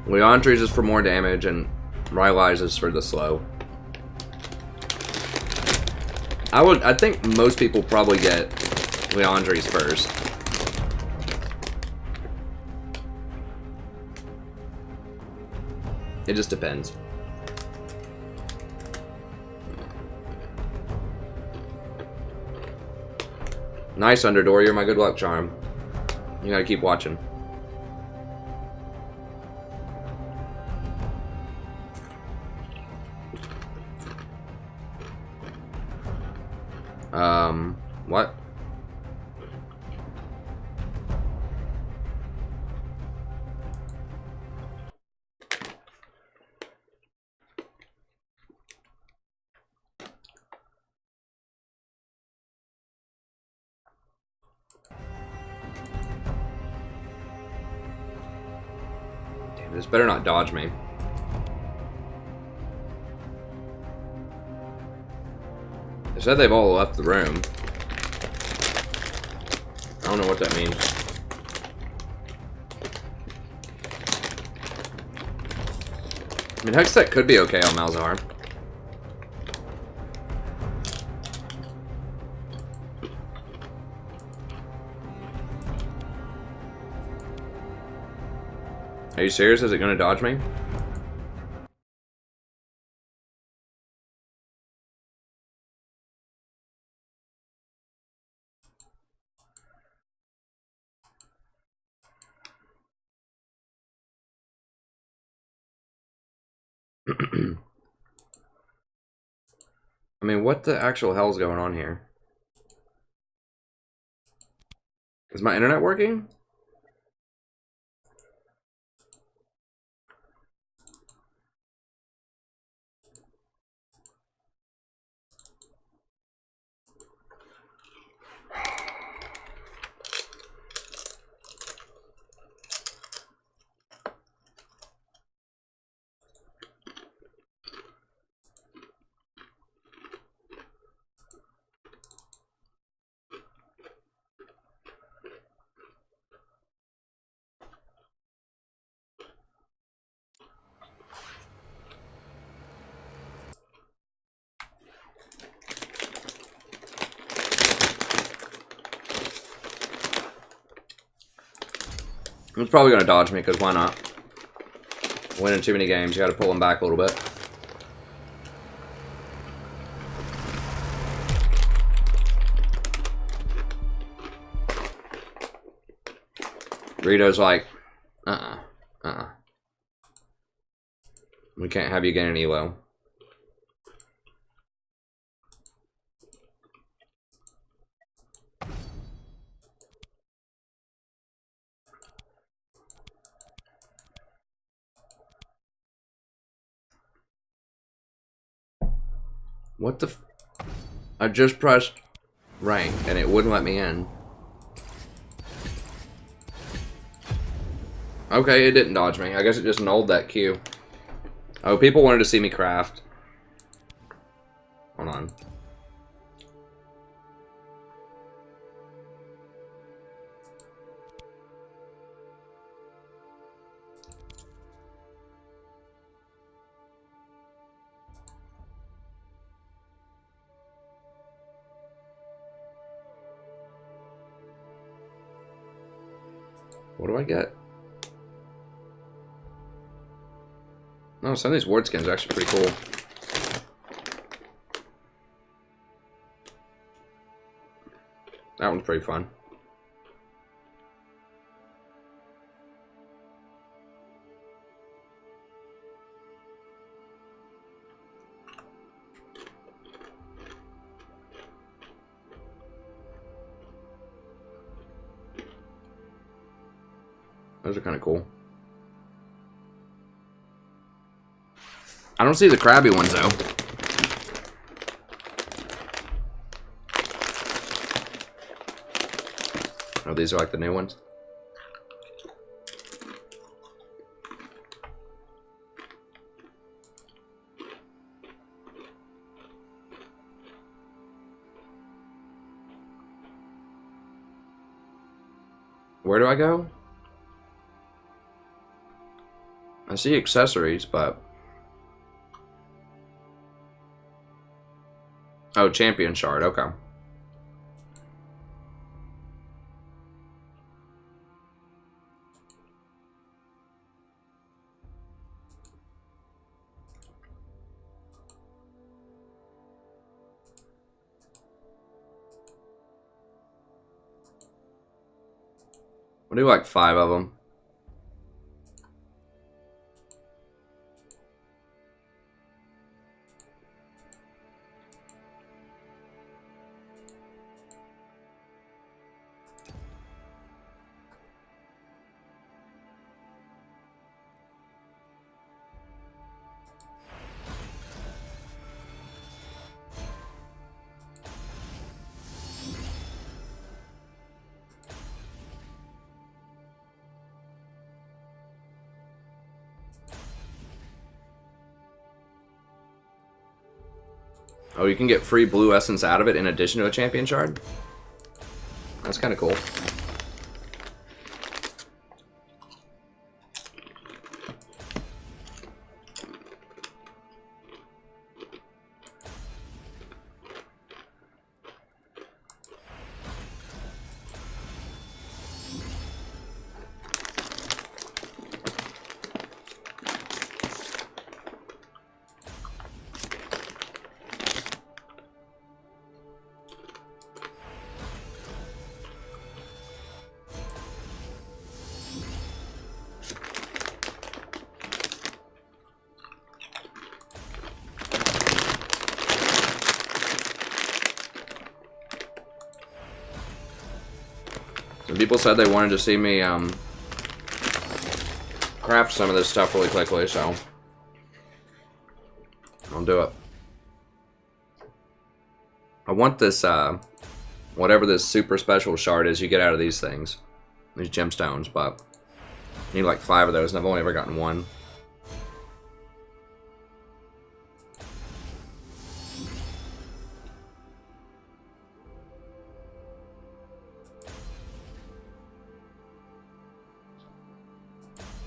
Leandries is for more damage, and Rylai's is for the slow. I think most people probably get Leandries first. It just depends. Nice, Underdoor. You're my good luck charm. You gotta keep watching. What? Damn, this better not dodge me. They said they've all left the room. I don't know what that means. I mean, Hextech could be okay on Malzahar. Are you serious? Is it gonna dodge me? I mean, what the actual hell's going on here? Is my internet working? He's probably going to dodge me, because why not? Winning too many games, you got to pull him back a little bit. Rito's like, we can't have you get an elo. What the f— I just pressed rank and it wouldn't let me in. Okay, it didn't dodge me. I guess it just nulled that queue. Oh, people wanted to see me craft. Hold on. What do I get? No, some of these ward skins are actually pretty cool. That one's pretty fun. Those are kind of cool. I don't see the crabby ones though. Oh, these are like the new ones. Where do I go? I see accessories, but... Oh, champion shard, okay. We'll do like 5 of them. Oh, you can get free blue essence out of it in addition to a champion shard? That's kind of cool. Some people said they wanted to see me craft some of this stuff really quickly, so I'll do it. I want this, whatever this super special shard is you get out of these things. These gemstones, but I need like 5 of those, and I've only ever gotten 1.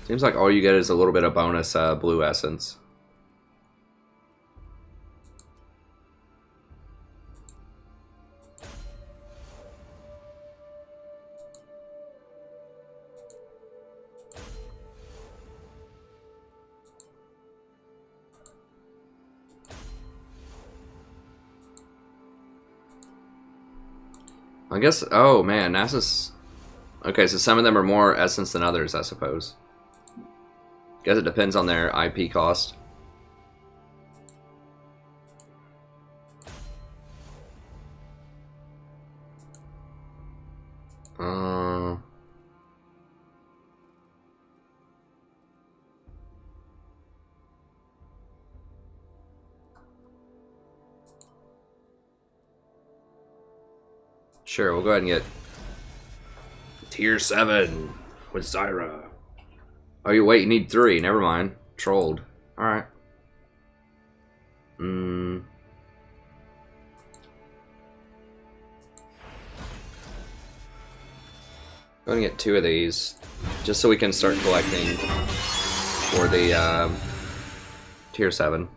Seems like all you get is a little bit of bonus blue essence. I guess. Oh man, NASA's. Okay, so some of them are more essence than others, I suppose. Guess it depends on their IP cost. Sure, we'll go ahead and get Tier 7 with Zyra. Oh, wait, you need 3. Never mind. Trolled. Alright. Go ahead and get 2 of these. Just so we can start collecting for the Tier 7.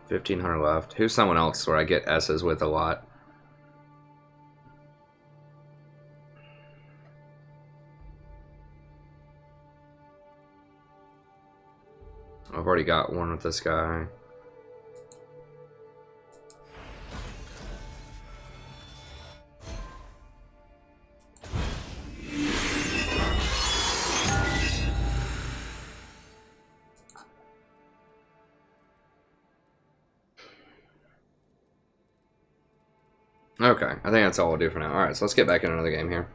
1,500 left. Who's someone else where I get S's with a lot? I've already got one with this guy. Okay, I think that's all we'll do for now. Alright, so let's get back in another game here.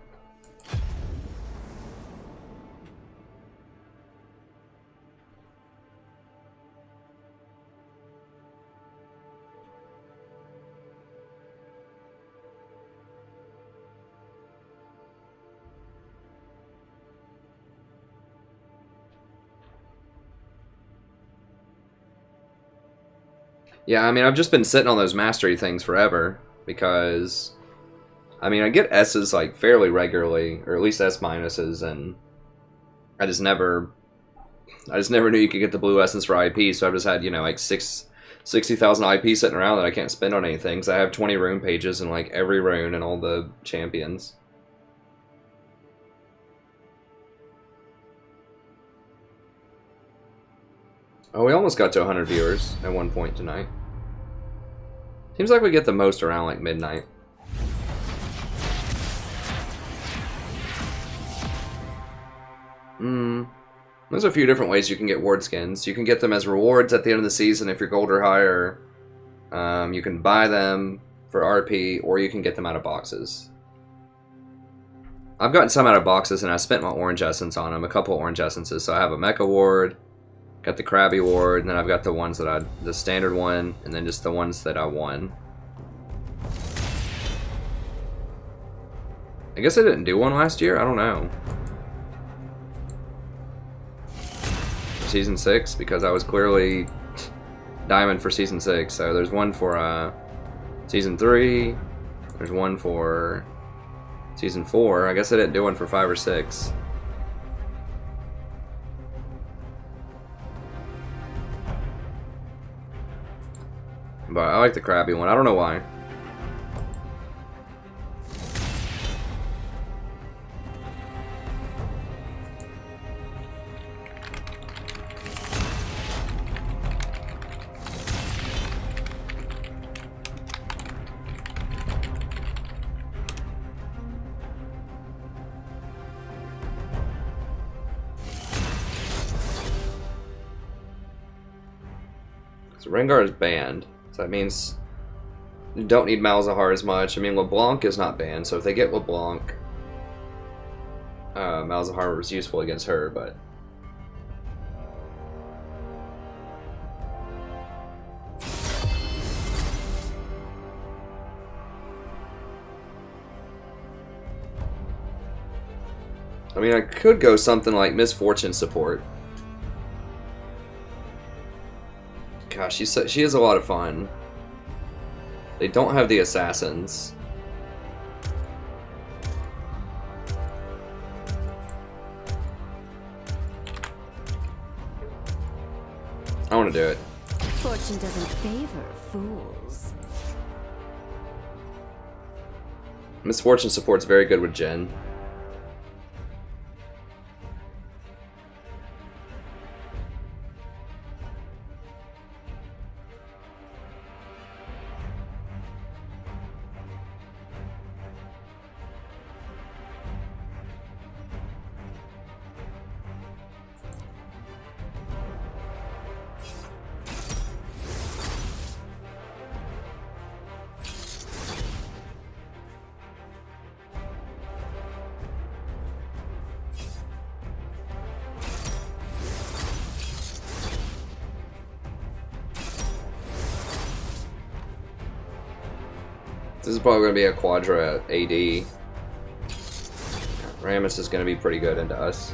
Yeah, I mean, I've just been sitting on those mastery things forever. Because, I mean, I get S's like fairly regularly, or at least S minuses, and I just never knew you could get the blue essence for IP. So I've just had, you know, like 60,000 IP sitting around that I can't spend on anything. So I have 20 rune pages in like every rune and all the champions. Oh, we almost got to 100 viewers at one point tonight. Seems like we get the most around like midnight. There's a few different ways you can get ward skins. You can get them as rewards at the end of the season if you're gold or higher. You can buy them for RP, or you can get them out of boxes. I've gotten some out of boxes, and I spent my orange essence on them, a couple orange essences. So I have a mecha ward, got the Krabby ward, and then I've got the ones that the standard one, and then just the ones that I won. I guess I didn't do one last year, I don't know. Season 6, because I was clearly diamond for Season 6. So there's one for Season 3, there's one for Season 4. I guess I didn't do one for 5 or 6. But I like the Krabby one. I don't know why. So Rengar is banned. So that means you don't need Malzahar as much. I mean, LeBlanc is not banned, so if they get LeBlanc, Malzahar was useful against her, but... I mean, I could go something like Misfortune support. Gosh, she is a lot of fun. They don't have the assassins. I want to do it. Fortune doesn't favor fools. Misfortune support's very good with Jhin. This is probably going to be a Quadra AD. Rammus is going to be pretty good into us.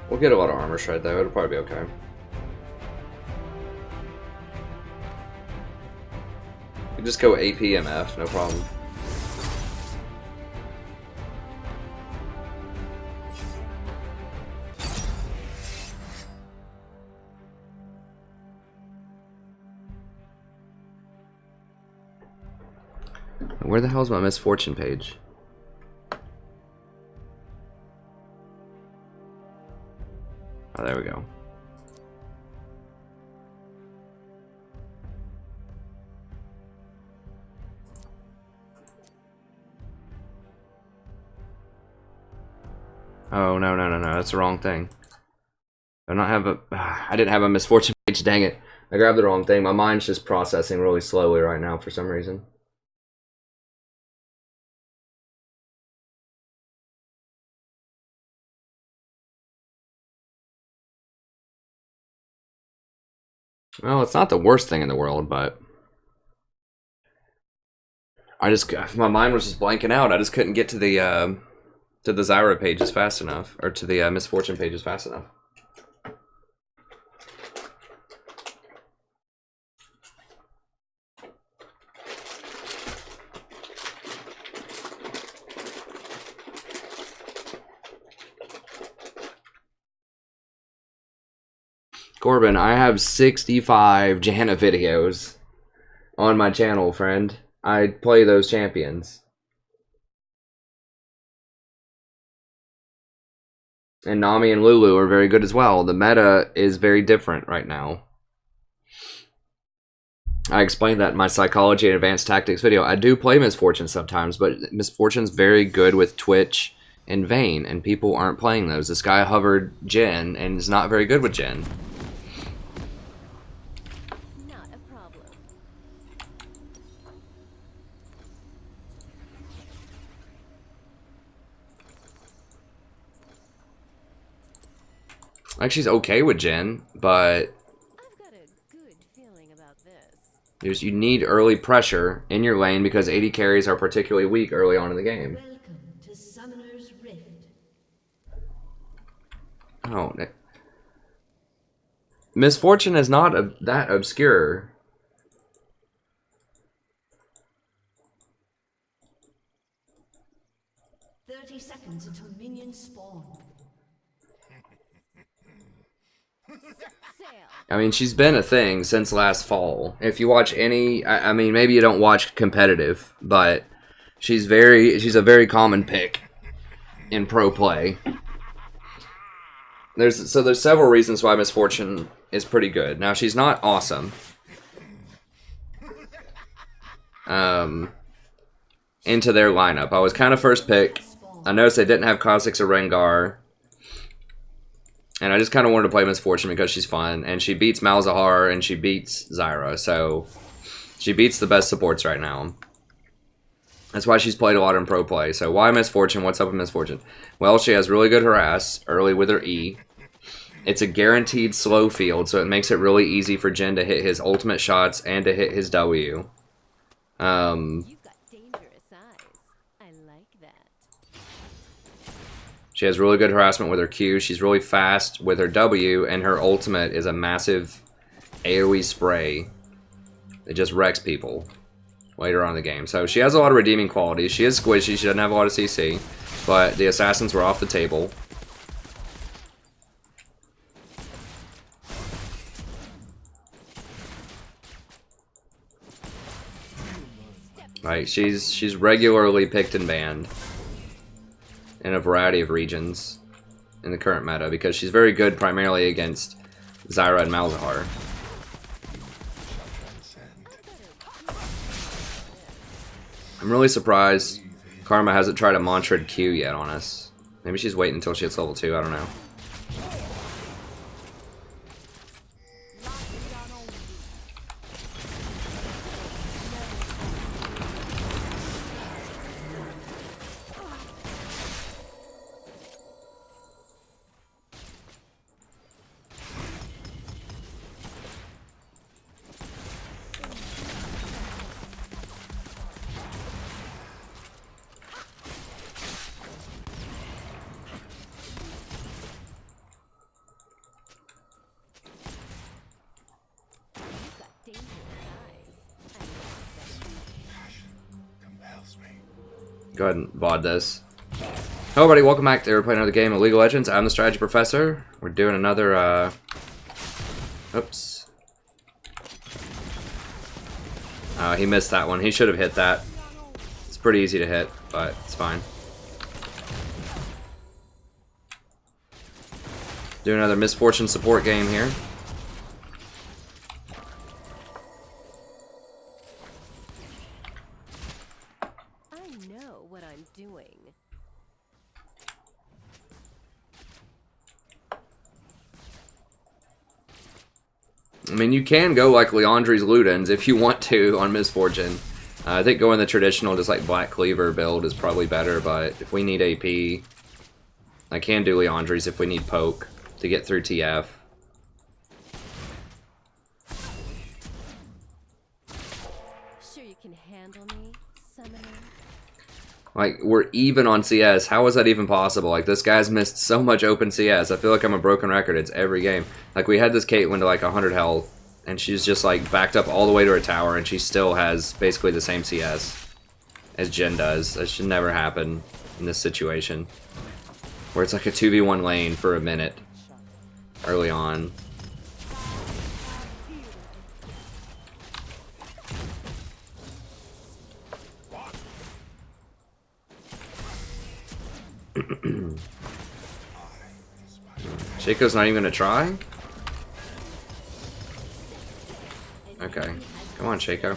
We'll get a lot of armor shred though, it'll probably be okay. You just go AP MF, no problem. Where the hell's my misfortune page? Oh, there we go. Oh, no, no, no, no. That's the wrong thing. I don't have a... I didn't have a misfortune page. Dang it. I grabbed the wrong thing. My mind's just processing really slowly right now for some reason. Well, it's not the worst thing in the world, but... my mind was just blanking out. I just couldn't get to the Zyra pages fast enough, or to the misfortune pages fast enough. Corbin, I have 65 Janna videos on my channel, friend. I play those champions. And Nami and Lulu are very good as well. The meta is very different right now. I explained that in my Psychology and Advanced Tactics video. I do play Misfortune sometimes, but Misfortune's very good with Twitch and Vayne, and people aren't playing those. This guy hovered Jhin and is not very good with Jhin. Like, she's okay with Jhin, but I've got a good feeling about this. you need early pressure in your lane because AD carries are particularly weak early on in the game. Welcome to Summoner's Rift. Oh, Misfortune is not that obscure. Seconds until minions spawn. I mean, she's been a thing since last fall. If you watch any, I mean, maybe you don't watch competitive, but she's a very common pick in pro play. There's several reasons why Misfortune is pretty good. Now, she's not awesome. Into their lineup. I was kind of first pick. I noticed they didn't have Kha'Zix or Rengar. And I just kind of wanted to play Misfortune because she's fun. And she beats Malzahar and she beats Zyra. So she beats the best supports right now. That's why she's played a lot in pro play. So why Misfortune? What's up with Misfortune? Well, she has really good harass early with her E. It's a guaranteed slow field, so it makes it really easy for Jhin to hit his ultimate shots and to hit his W. You've got dangerous eyes. I like that. She has really good harassment with her Q. She's really fast with her W, and her ultimate is a massive AoE spray. It just wrecks people later on in the game. So she has a lot of redeeming qualities. She is squishy. She doesn't have a lot of CC, but the assassins were off the table. Like, she's regularly picked and banned in a variety of regions in the current meta because she's very good primarily against Zyra and Malzahar. I'm really surprised Karma hasn't tried a Mantrid Q yet on us. Maybe she's waiting until she hits level 2, I don't know. Go ahead and VOD this. Hello everybody, welcome back. We're playing another game of League of Legends. I'm the Strategy Professor. We're doing another, oops. He missed that one. He should have hit that. It's pretty easy to hit, but it's fine. Do another misfortune support game here. I know what I'm doing. I mean, you can go like Leandri's Ludens if you want to on Misfortune. I think going the traditional, just like Black Cleaver build is probably better, but if we need AP, I can do Leandri's if we need poke to get through TF. Sure you can handle me, summoner? Like, we're even on CS. How is that even possible? Like, this guy's missed so much open CS. I feel like I'm a broken record. It's every game. Like, we had this Caitlyn to like 100 health, and she's just like backed up all the way to her tower, and she still has basically the same CS as Jen does. That should never happen in this situation, where it's like a 2v1 lane for a minute early on. Shaco's not even gonna try? Okay. Come on, Shaco.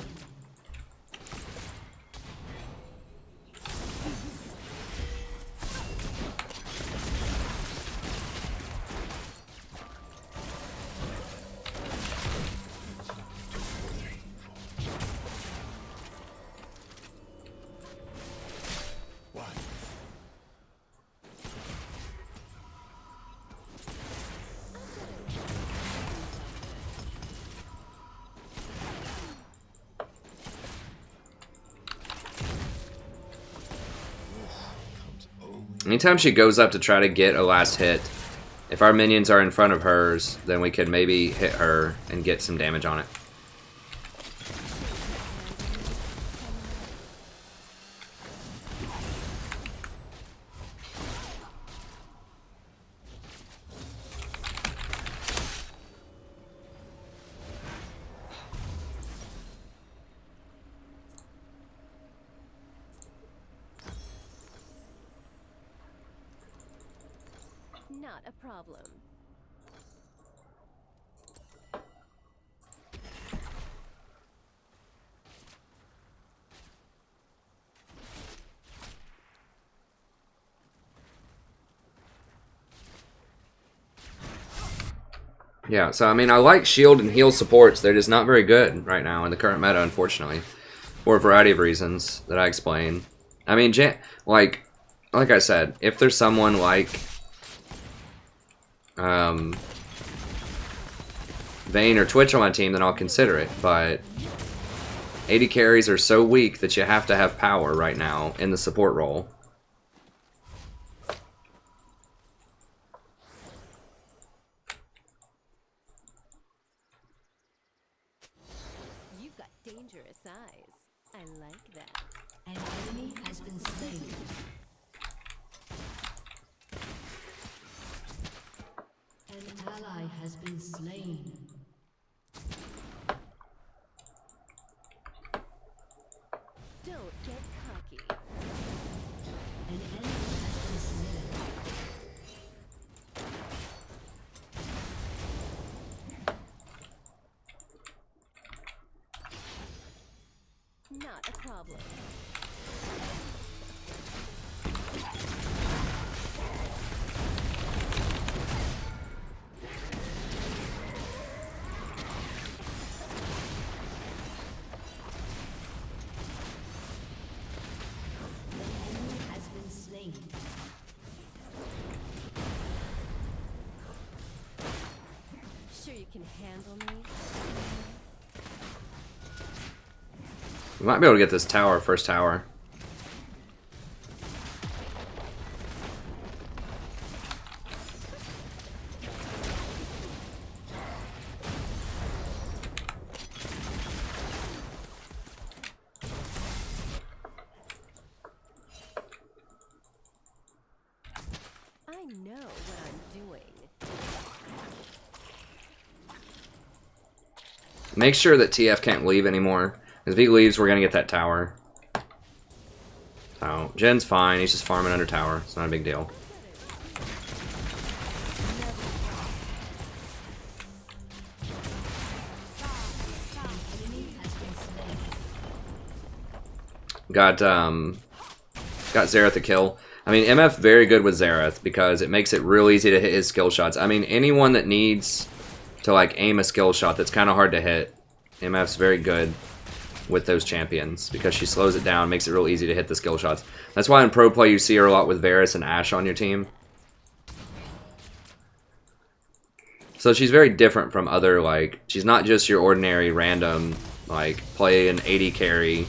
Anytime she goes up to try to get a last hit, if our minions are in front of hers, then we could maybe hit her and get some damage on it. Not a problem. Yeah, so I mean, I like shield and heal supports. They're just not very good right now in the current meta, unfortunately, for a variety of reasons that I explain. I mean, like I said, if there's someone like Vayne or Twitch on my team, then I'll consider it. But 80 carries are so weak that you have to have power right now in the support role. You've got dangerous eyes. I like that. An enemy has been slain. An ally has been slain. Don't get cocky. An enemy has been slain. Not a problem. Sure you can handle me? We might be able to get this tower, first tower. know what I'm doing. Make sure that TF can't leave anymore. Because if he leaves, we're going to get that tower. So, Jen's fine. He's just farming under tower. It's not a big deal. Got Xerath a kill. I mean, MF very good with Xerath because it makes it real easy to hit his skill shots. I mean, anyone that needs to like aim a skill shot that's kind of hard to hit, MF's very good with those champions because she slows it down, makes it real easy to hit the skill shots. That's why in pro play you see her a lot with Varus and Ashe on your team. So she's very different from other, like, she's not just your ordinary random, like, play an 80 carry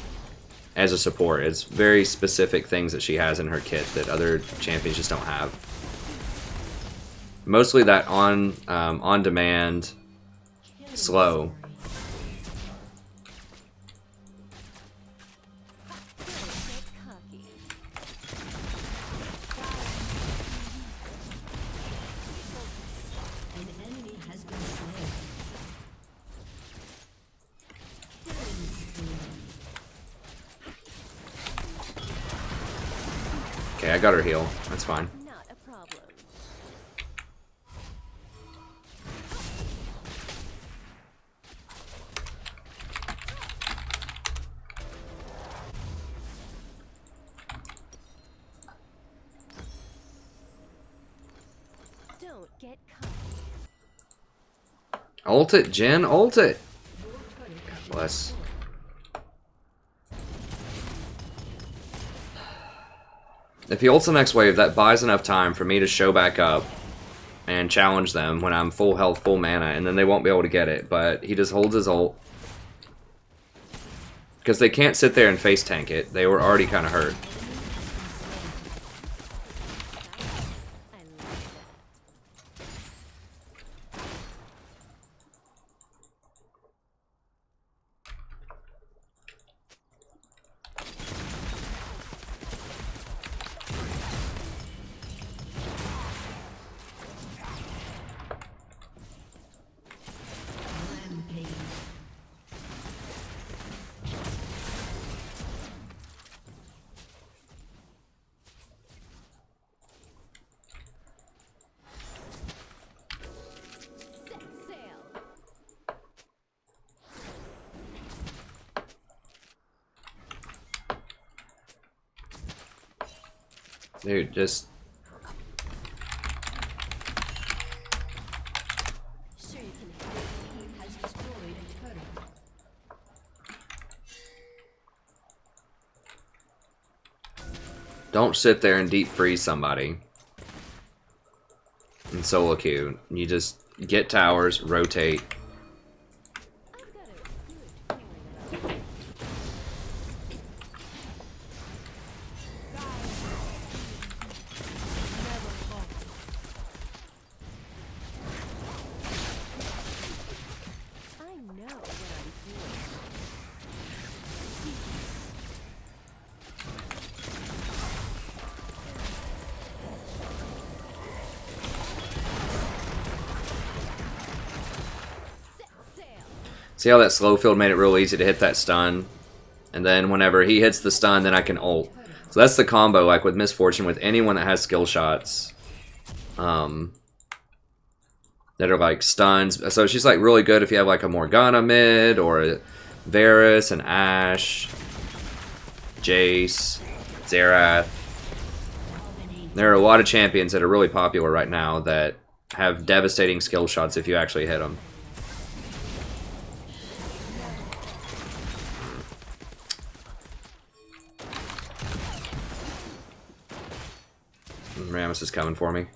as a support. It's very specific things that she has in her kit that other champions just don't have. Mostly that on demand, slow. Okay, I got her heal. That's fine. Not a problem. Don't get caught. Ult it, Jen. Ult it. God bless. If he ults the next wave, that buys enough time for me to show back up and challenge them when I'm full health, full mana, and then they won't be able to get it. But he just holds his ult. Because they can't sit there and face tank it. They were already kind of hurt. I like that. Rampage. Set sail. Dude, just... Sure you can Team has destroyed a turret. Don't sit there and deep freeze somebody. In solo queue. You just get towers, rotate. I've got a good feeling about it. I know what I'm doing. Set sail. See how that slow field made it real easy to hit that stun? And then whenever he hits the stun, then I can ult. So that's the combo, like with Misfortune, with anyone that has skill shots. That are like stuns. So she's like really good if you have like a Morgana mid, or a Varus, and Ashe, Jace, Xerath. There are a lot of champions that are really popular right now that have devastating skill shots if you actually hit them. Rammus is coming for me.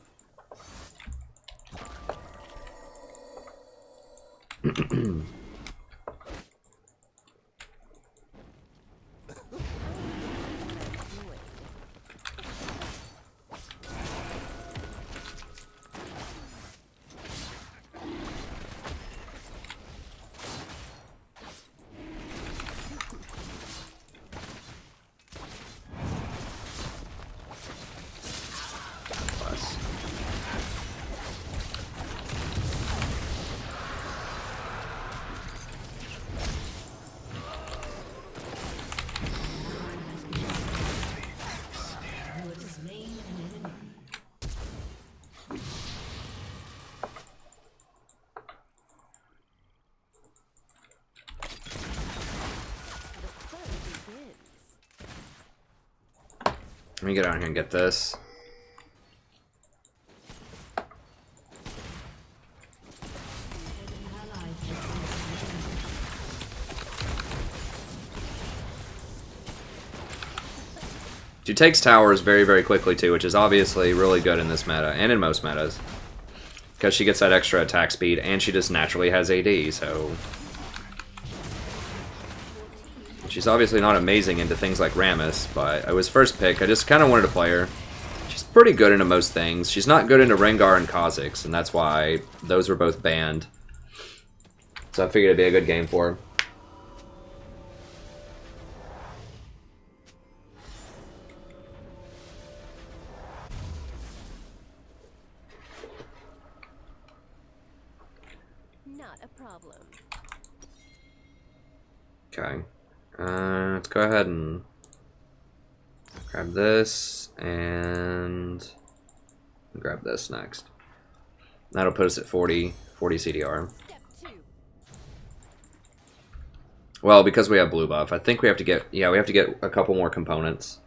Let me get down here and get this. She takes towers very, very quickly too, which is obviously really good in this meta, and in most metas. Because she gets that extra attack speed, and she just naturally has AD, so... She's obviously not amazing into things like Rammus, but I was first pick. I just kind of wanted to play her. She's pretty good into most things. She's not good into Rengar and Kha'Zix, and that's why those were both banned. So I figured it'd be a good game for her. Not a problem. Okay. Let's go ahead and grab this, and grab this next. That'll put us at 40 CDR. Step 2. Well, because we have blue buff, I think we have to get, yeah, we have to get a couple more components.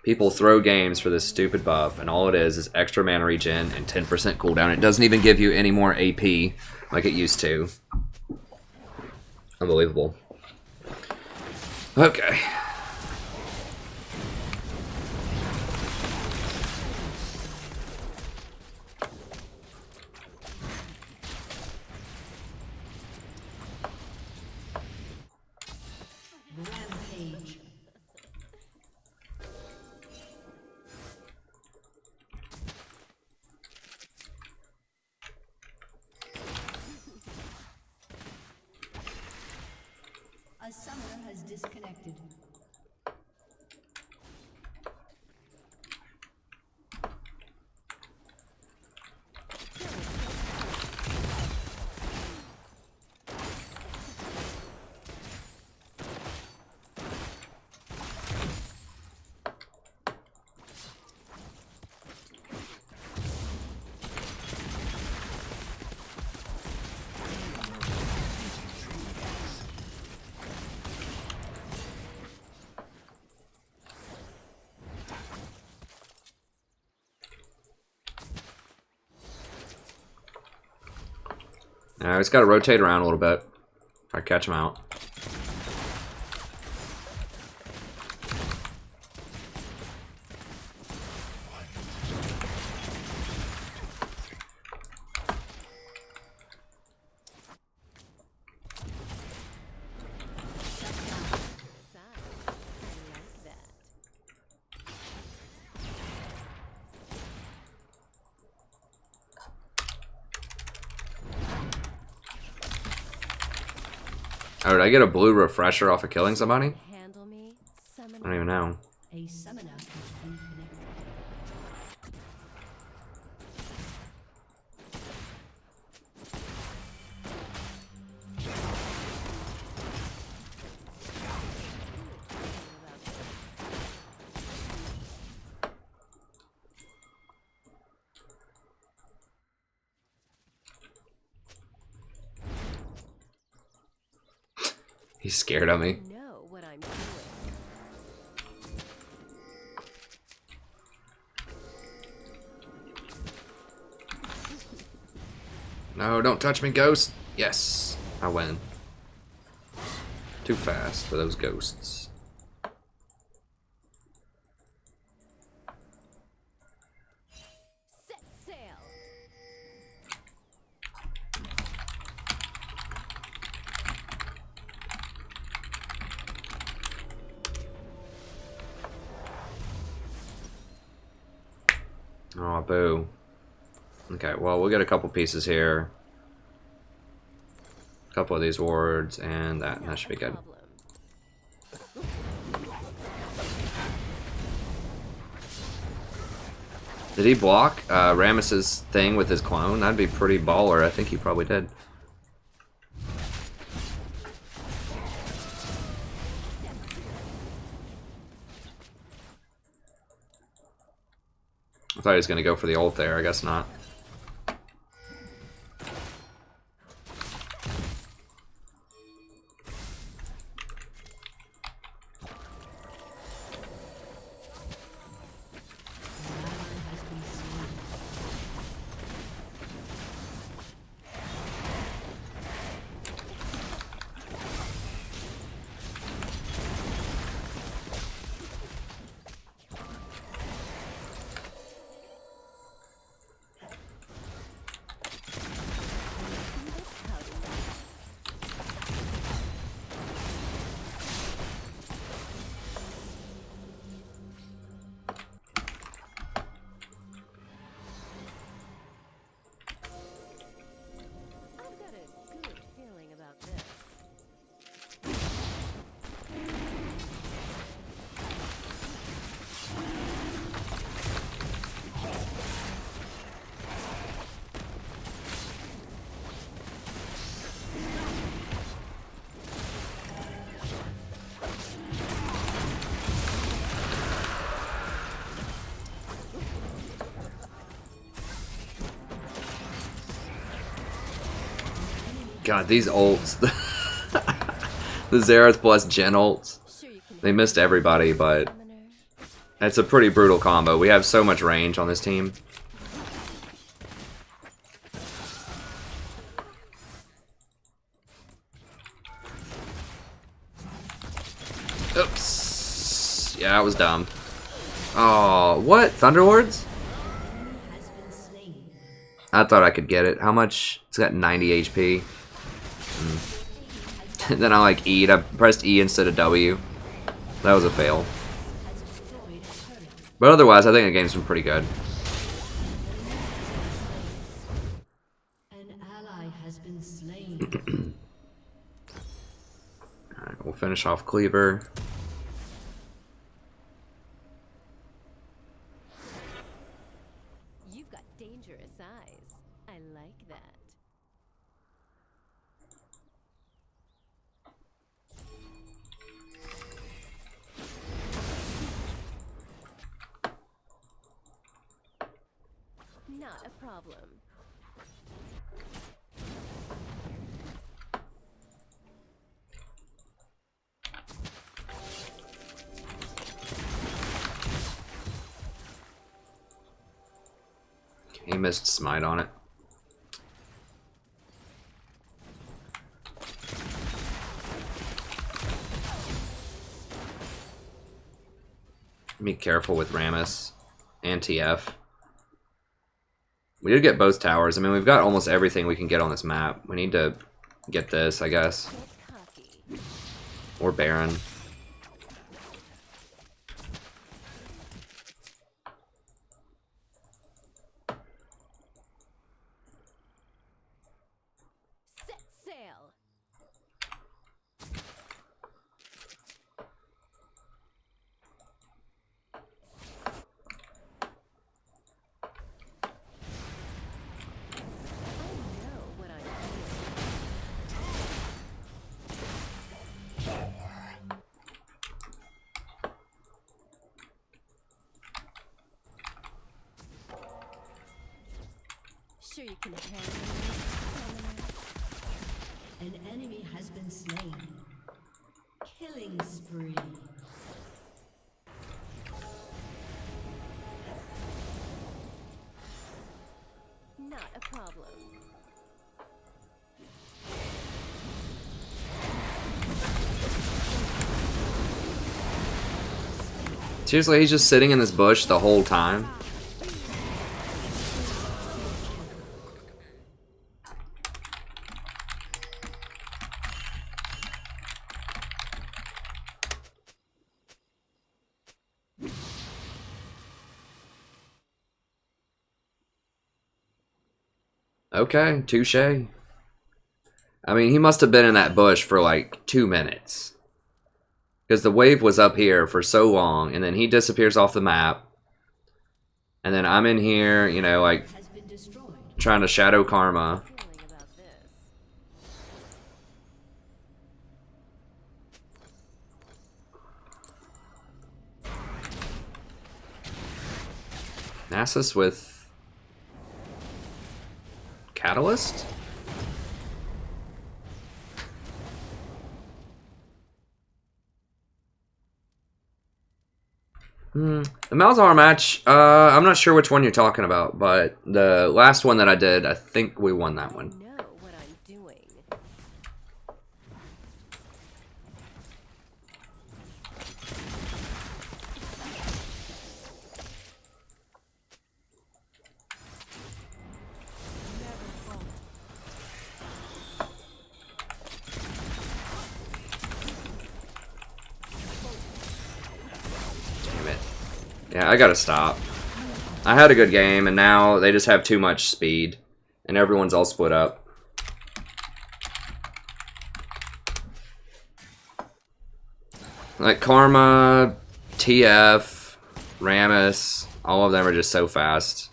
People throw games for this stupid buff, and all it is extra mana regen and 10% cooldown. It doesn't even give you any more AP like it used to. Unbelievable. Okay. Rampage. A summoner has disconnected. Now, it's got to rotate around a little bit. Try to catch him out. Oh, did I get a blue refresher off of killing somebody? Handle me, I don't even know. A summoner has been connected. He's scared of me. Know what I'm doing. No, don't touch me, ghost. Yes, I win. Too fast for those ghosts. Set sail. Oh, boo. Okay, well, we'll get a couple pieces here. A couple of these wards, and that should be good. Problem. Did he block Rammus's thing with his clone? That'd be pretty baller. I think he probably did. I thought he was going to go for the ult there. I guess not. God, these ults. The Xerath plus Gen ults. Sure you can They missed everybody, but summoner. it's a pretty brutal combo. We have so much range on this team. Oops. Yeah, that was dumb. Oh, what? Thunderlords? Has been slain. I thought I could get it. How much? It's got 90 HP. Then I like E'd. I pressed E instead of W. That was a fail. Has destroyed a turret. But otherwise, I think the game's been pretty good. An ally has been slain. Alright, we'll finish off Cleaver. You've got dangerous eyes. I like that. Not a problem. He missed Smite on it. Be careful with Rammus and TF. We did get both towers. I mean, we've got almost everything we can get on this map. We need to get this, I guess. Get cocky. Or Baron. Set sail. I know what I'm doing. Sure you can handle me, summoner. An enemy has been slain. Killing spree. Not a problem. Seriously, he's just sitting in this bush the whole time. Okay, touche. I mean, he must have been in that bush for like 2 minutes. Because the wave was up here for so long, and then he disappears off the map. And then I'm in here, you know, like, Has been destroyed. trying to shadow karma. Feeling about this. Nasus with Catalyst? The Malzahar match, I'm not sure which one you're talking about, but the last one that I did, I think we won that one. I know what I'm doing. Damn it. Yeah, I gotta stop. I had a good game, and now they just have too much speed, and everyone's all split up. Like Karma, TF, Rammus, all of them are just so fast.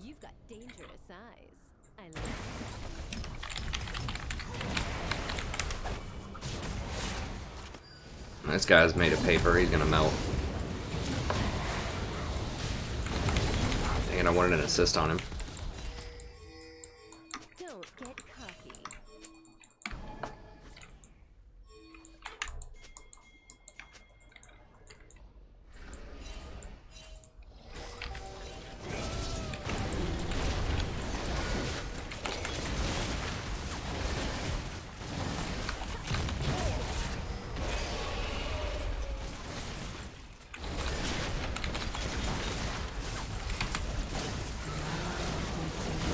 You This guy's made of paper. He's gonna melt. Dang it, I wanted an assist on him. Don't get cocky.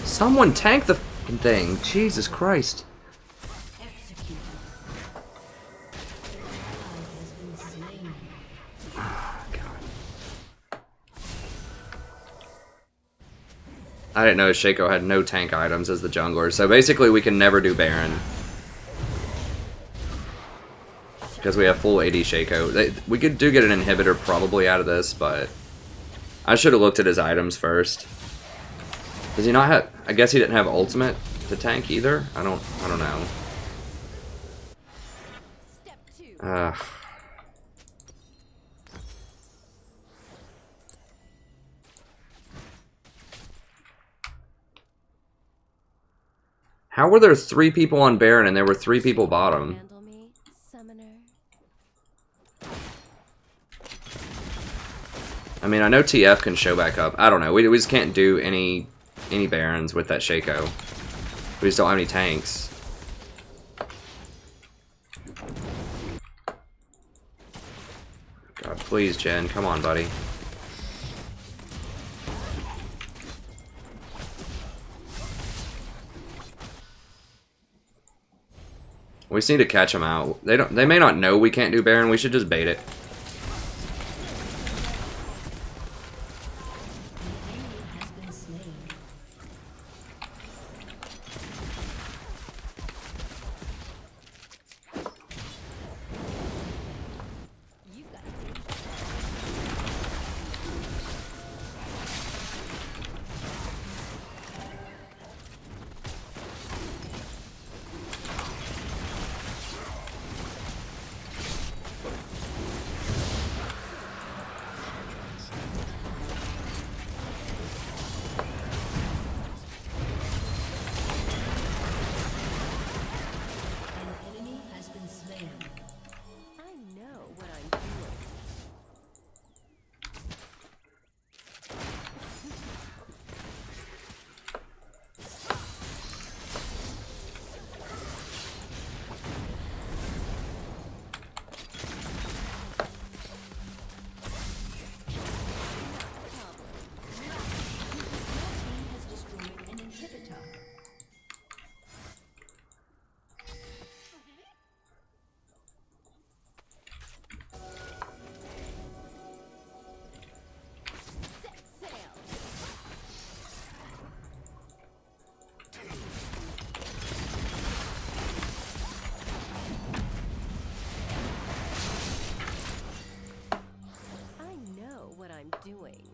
Someone tank the f***ing thing. Jesus Christ. Executed. An ally has been slain. I didn't know Shaco had no tank items as the jungler, so basically we can never do Baron. Because we have full AD Shaco. We could get an inhibitor probably out of this, but I should have looked at his items first. Does he not have... I guess he didn't have ultimate to tank either? I don't know. Step 2. How were there 3 people on Baron and there were 3 people bottom? Handle me, summoner. I mean, I know TF can show back up. I don't know. We just can't do any Barons with that Shaco. We just don't have any tanks. God, please, Jen. Come on, buddy. We just need to catch them out. They may not know we can't do Baron. We should just bait it. You've got An enemy has been slain. I know what I'm doing. Team has destroyed an inhibitor. Set sail. I know what I'm doing.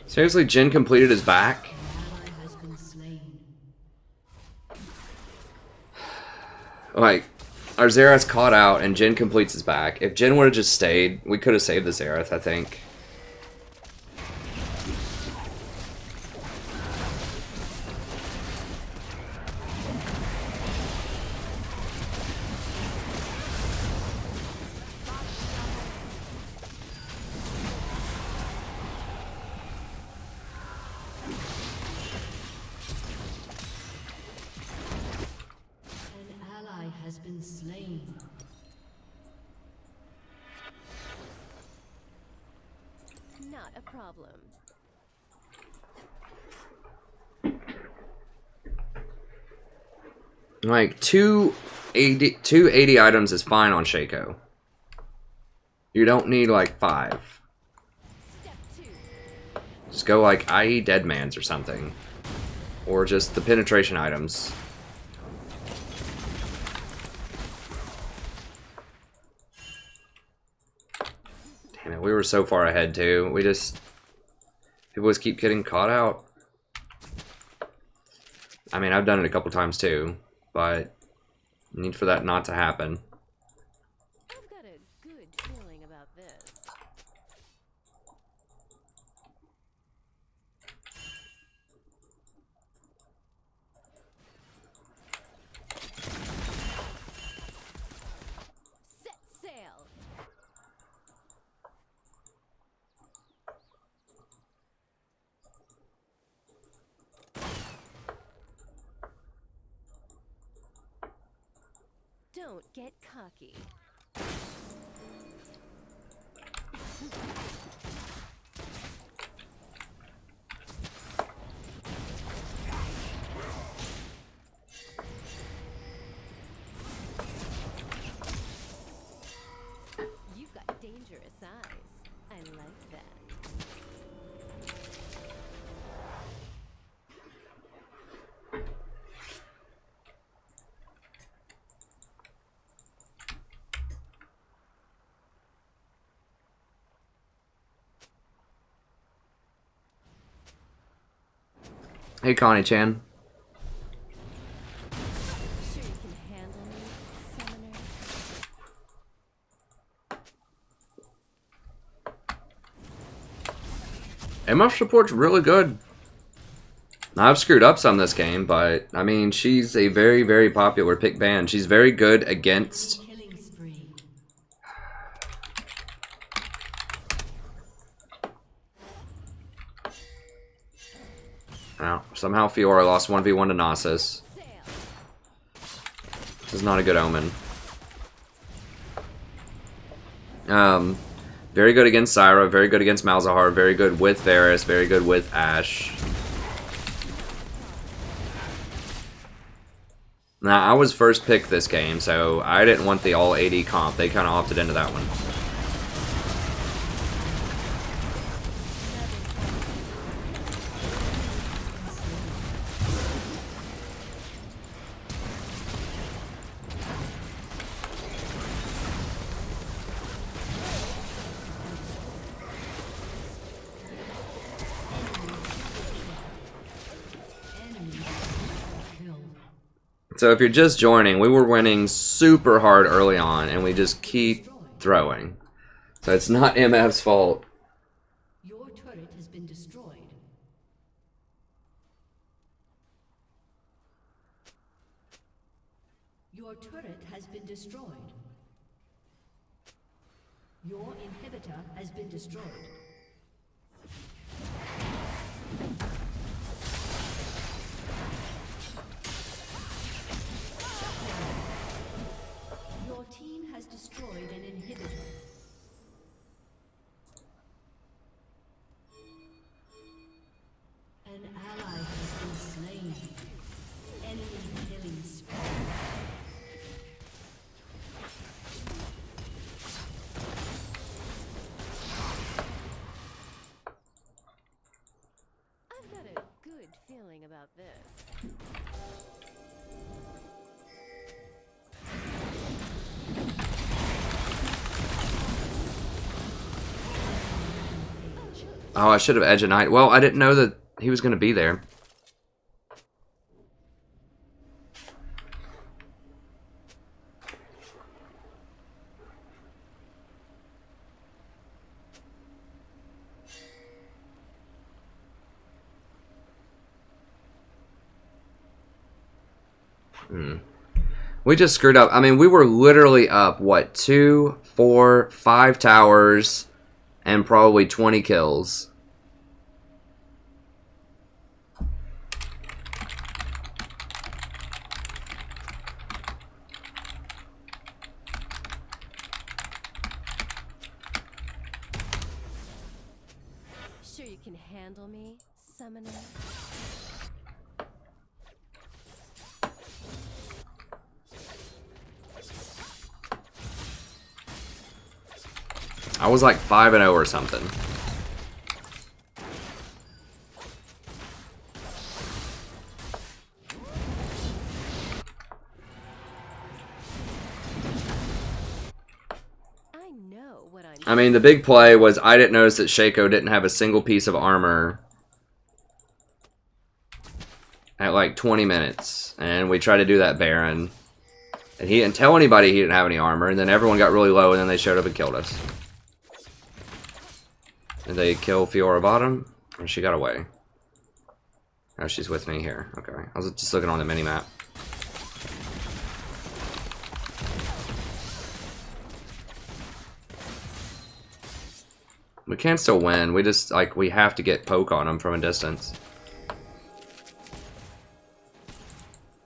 Seriously, Jin completed his back? An ally has been slain. Like, our Xerath's caught out and Jin completes his back. If Jin would have just stayed, we could have saved the Xerath, I think. An ally has been slain. Not a problem. Like, 280 items is fine on Shaco. You don't need, like, 5. Just go like IE Deadman's or something. Or just the penetration items. Damn it, we were so far ahead too. We just... People just keep getting caught out. I mean, I've done it a couple times too, but need for that not to happen. I've got a good feeling about this. Set sail. Don't get cocky. You've got dangerous eyes. I like that. Hey, Connie-chan. Sure you can handle me, summoner? MF support's really good. I've screwed up some this game, but I mean, she's a very, very popular pick band. She's very good against... Killing spree. Oh, somehow Fiora lost 1v1 to Nasus. Sail. This is not a good omen. Very good against Syra, very good against Malzahar, very good with Varus, very good with Ashe. Now, I was first picked this game, so I didn't want the all AD comp. They kind of opted into that one. So if you're just joining, we were winning super hard early on, and we just keep throwing. So it's not MF's fault. Your turret has been destroyed. Your turret has been destroyed. Your inhibitor has been destroyed. Your team has destroyed an inhibitor. An ally has been slain. Enemy killing spree. I've got a good feeling about this. Oh, I should have Edge a Knight. Well, I didn't know that he was going to be there. We just screwed up. I mean, we were literally up, what, 2, 4, 5 towers, and probably 20 kills. Sure you can handle me, summoner? I was like 5-0 or something. I mean, the big play was I didn't notice that Shaco didn't have a single piece of armor at like 20 minutes. And we tried to do that Baron. And he didn't tell anybody he didn't have any armor. And then everyone got really low and then they showed up and killed us. Did they kill Fiora bottom? Or she got away? Oh, she's with me here. Okay. I was just looking on the mini-map. We can still win. We just, like, we have to get poke on them from a distance.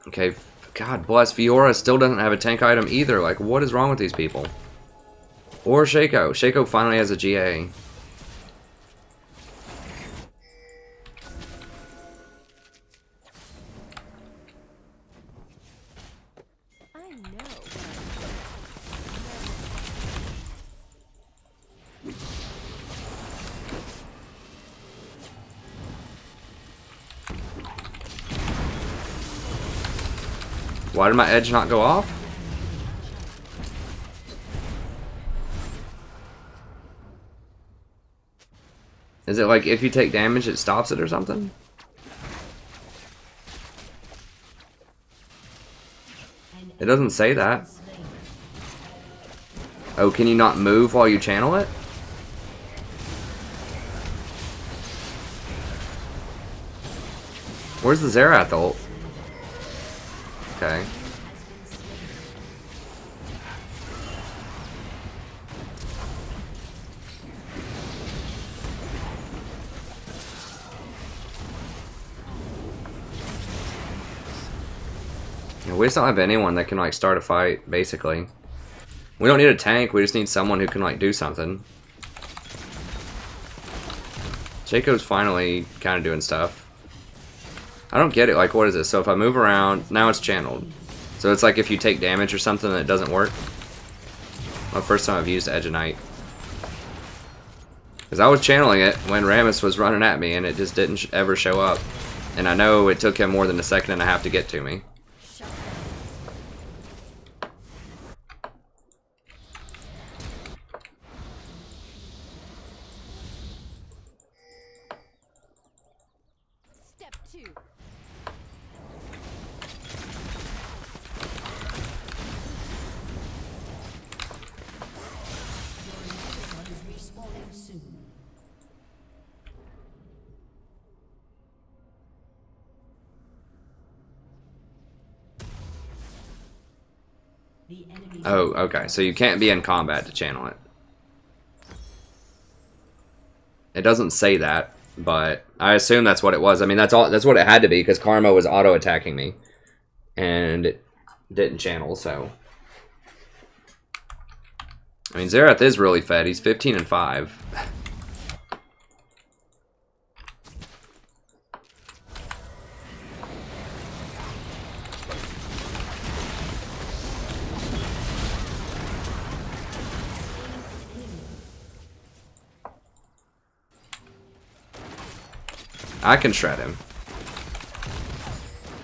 Okay. God bless. Fiora still doesn't have a tank item either. Like, what is wrong with these people? Or Shaco. Shaco finally has a GA. I know. Why did my edge not go off? Is it like if you take damage it stops it or something? It doesn't say that. Oh, can you not move while you channel it? Where's the Xerath ult? Okay. Yeah, we just don't have anyone that can like start a fight, basically. We don't need a tank, we just need someone who can like do something. Shaco's finally kind of doing stuff. I don't get it, like what is this? So if I move around, now it's channeled. So it's like if you take damage or something that doesn't work. Well, first time I've used Edge of Night. Because I was channeling it when Rammus was running at me and it just didn't ever show up. And I know it took him more than a second and a half to get to me. Step 2. Respawning soon. The enemy. Oh, okay. So you can't be in combat to channel it. It doesn't say that, but I assume that's what it was. I mean, that's what it had to be because Karma was auto attacking me, and it didn't channel. So, I mean, Xerath is really fed. He's 15 and 5. I can shred him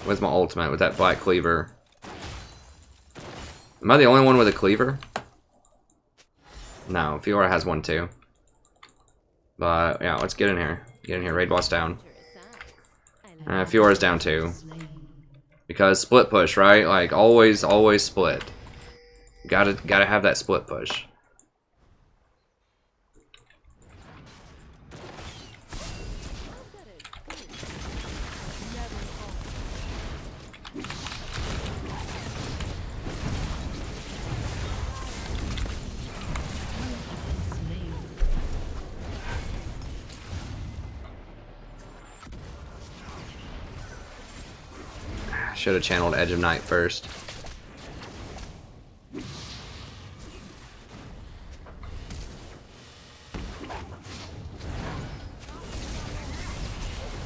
with my ultimate, with that black cleaver. Am I the only one with a cleaver? No, Fiora has one too. But yeah, let's get in here. Get in here. Raid boss down. Fiora's down too. Because split push, right? Like always split. Gotta have that split push. Should have channeled Edge of Night first.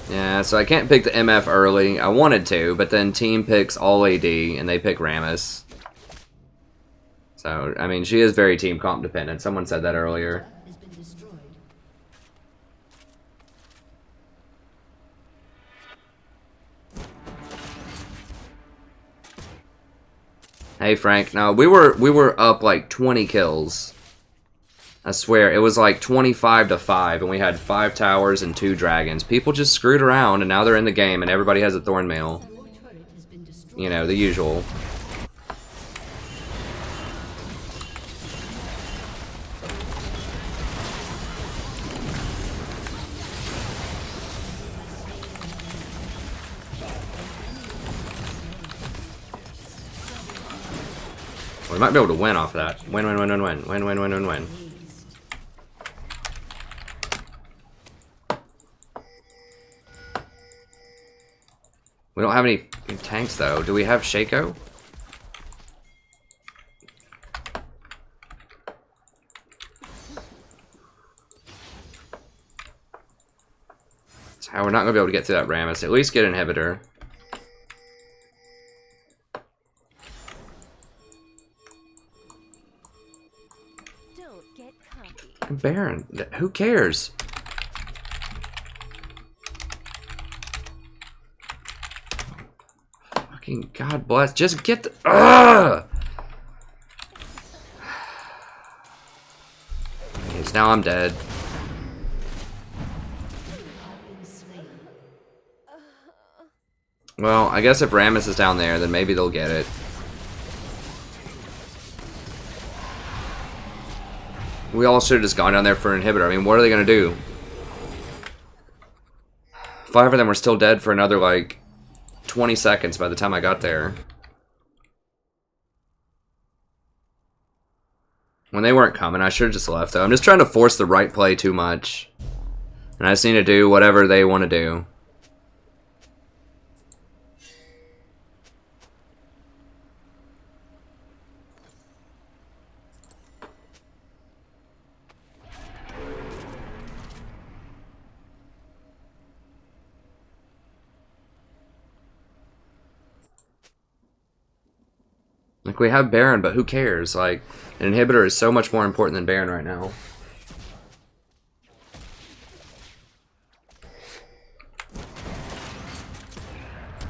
Yeah, so I can't pick the MF early. I wanted to, but then team picks all AD and they pick Rammus. So, I mean, she is very team comp dependent. Someone said that earlier. Has been destroyed. Hey Frank, no, we were up like 20 kills. I swear, it was like 25 to 5, and we had 5 towers and 2 dragons. People just screwed around, and now they're in the game, and everybody has a Thornmail. Your turret has been destroyed. You know, the usual. We might be able to win off of that. Win, win, win, win, win. Win, win, win, win, win. We don't have any tanks, though. Do we have Shaco? That's how we're not going to be able to get through that Rammus. At least get an inhibitor. Don't get cocky. Baron. Who cares? Fucking God bless. Just get the... Ugh! Okay, so now I'm dead. Well, I guess if Rammus is down there, then maybe they'll get it. We all should have just gone down there for an inhibitor. I mean, what are they going to do? 5 of them were still dead for another, like, 20 seconds by the time I got there. When they weren't coming, I should have just left, though. I'm just trying to force the right play too much. And I just need to do whatever they want to do. Like, we have Baron, but who cares? Like, an inhibitor is so much more important than Baron right now.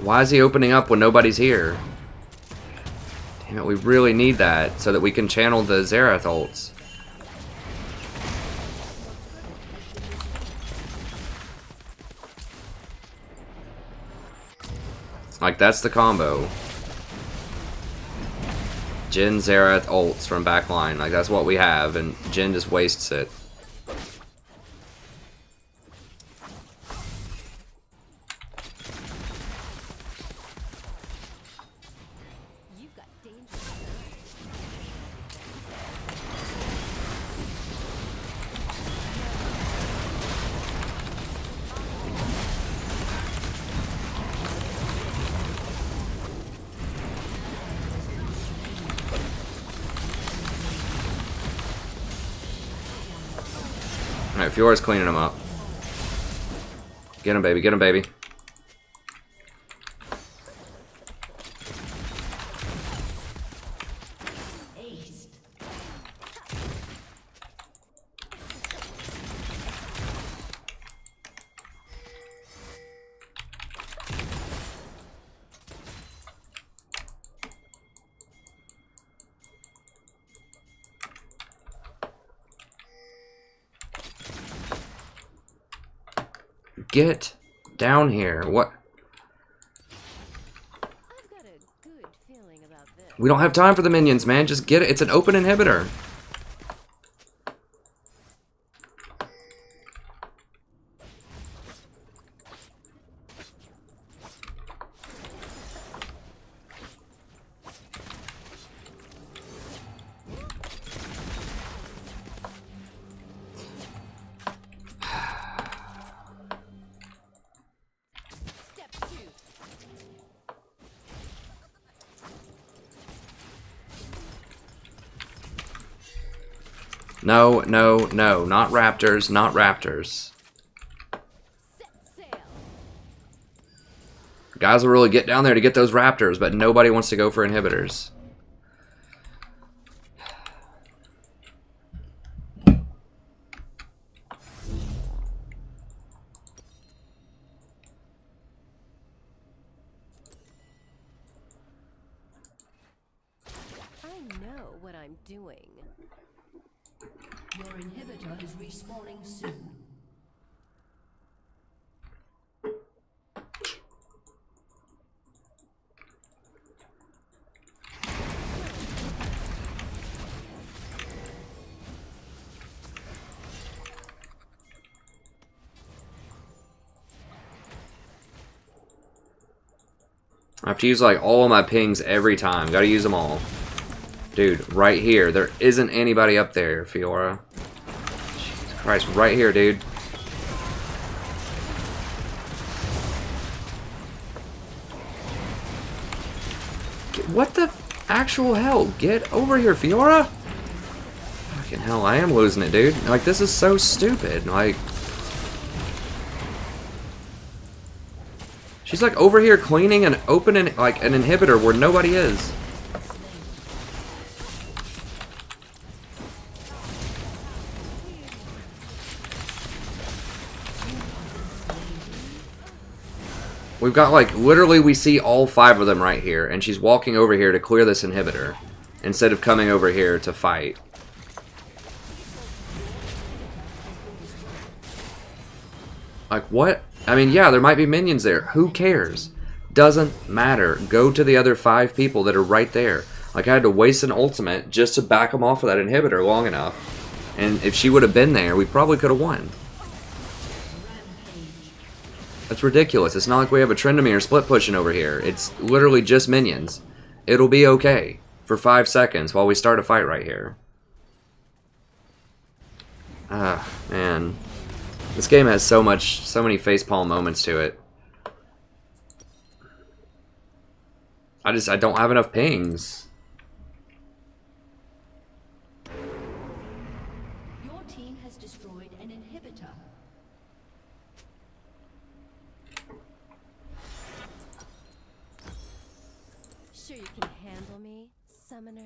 Why is he opening up when nobody's here? Damn it, we really need that so that we can channel the Xerath ults. Like, that's the combo. Jhin, Xerath, ults from backline. Like, that's what we have, and Jhin just wastes it. You've got danger. Alright, Fiora's cleaning him up. Get him, baby. Get him, baby. Aced. Get down here. What? I've got a good feeling about this. We don't have time for the minions, man. Just get it. It's an open inhibitor. Step 2. No, no, no. Not raptors. Not raptors. Set sail. Guys will really get down there to get those raptors, but nobody wants to go for inhibitors. I know what I'm doing. Your inhibitor is respawning soon. I have to use like all of my pings every time. Gotta use them all. Dude, right here. There isn't anybody up there, Fiora. Jesus Christ, right here, dude. What the actual hell? Get over here, Fiora! Fucking hell, I am losing it, dude. Like, this is so stupid. Like... She's like over here cleaning and opening like an inhibitor where nobody is. We've got like, literally we see all 5 of them right here, and she's walking over here to clear this inhibitor, instead of coming over here to fight. Like, what? I mean, yeah, there might be minions there. Who cares? Doesn't matter. Go to the other 5 people that are right there. Like, I had to waste an ultimate just to back them off of that inhibitor long enough. And if she would have been there, we probably could have won. That's ridiculous. It's not like we have a Tryndamere split pushing over here. It's literally just minions. It'll be okay for 5 seconds while we start a fight right here. Ah, man. This game has so many facepalm moments to it. I don't have enough pings. Your team has destroyed an inhibitor. Sure you can handle me, summoner?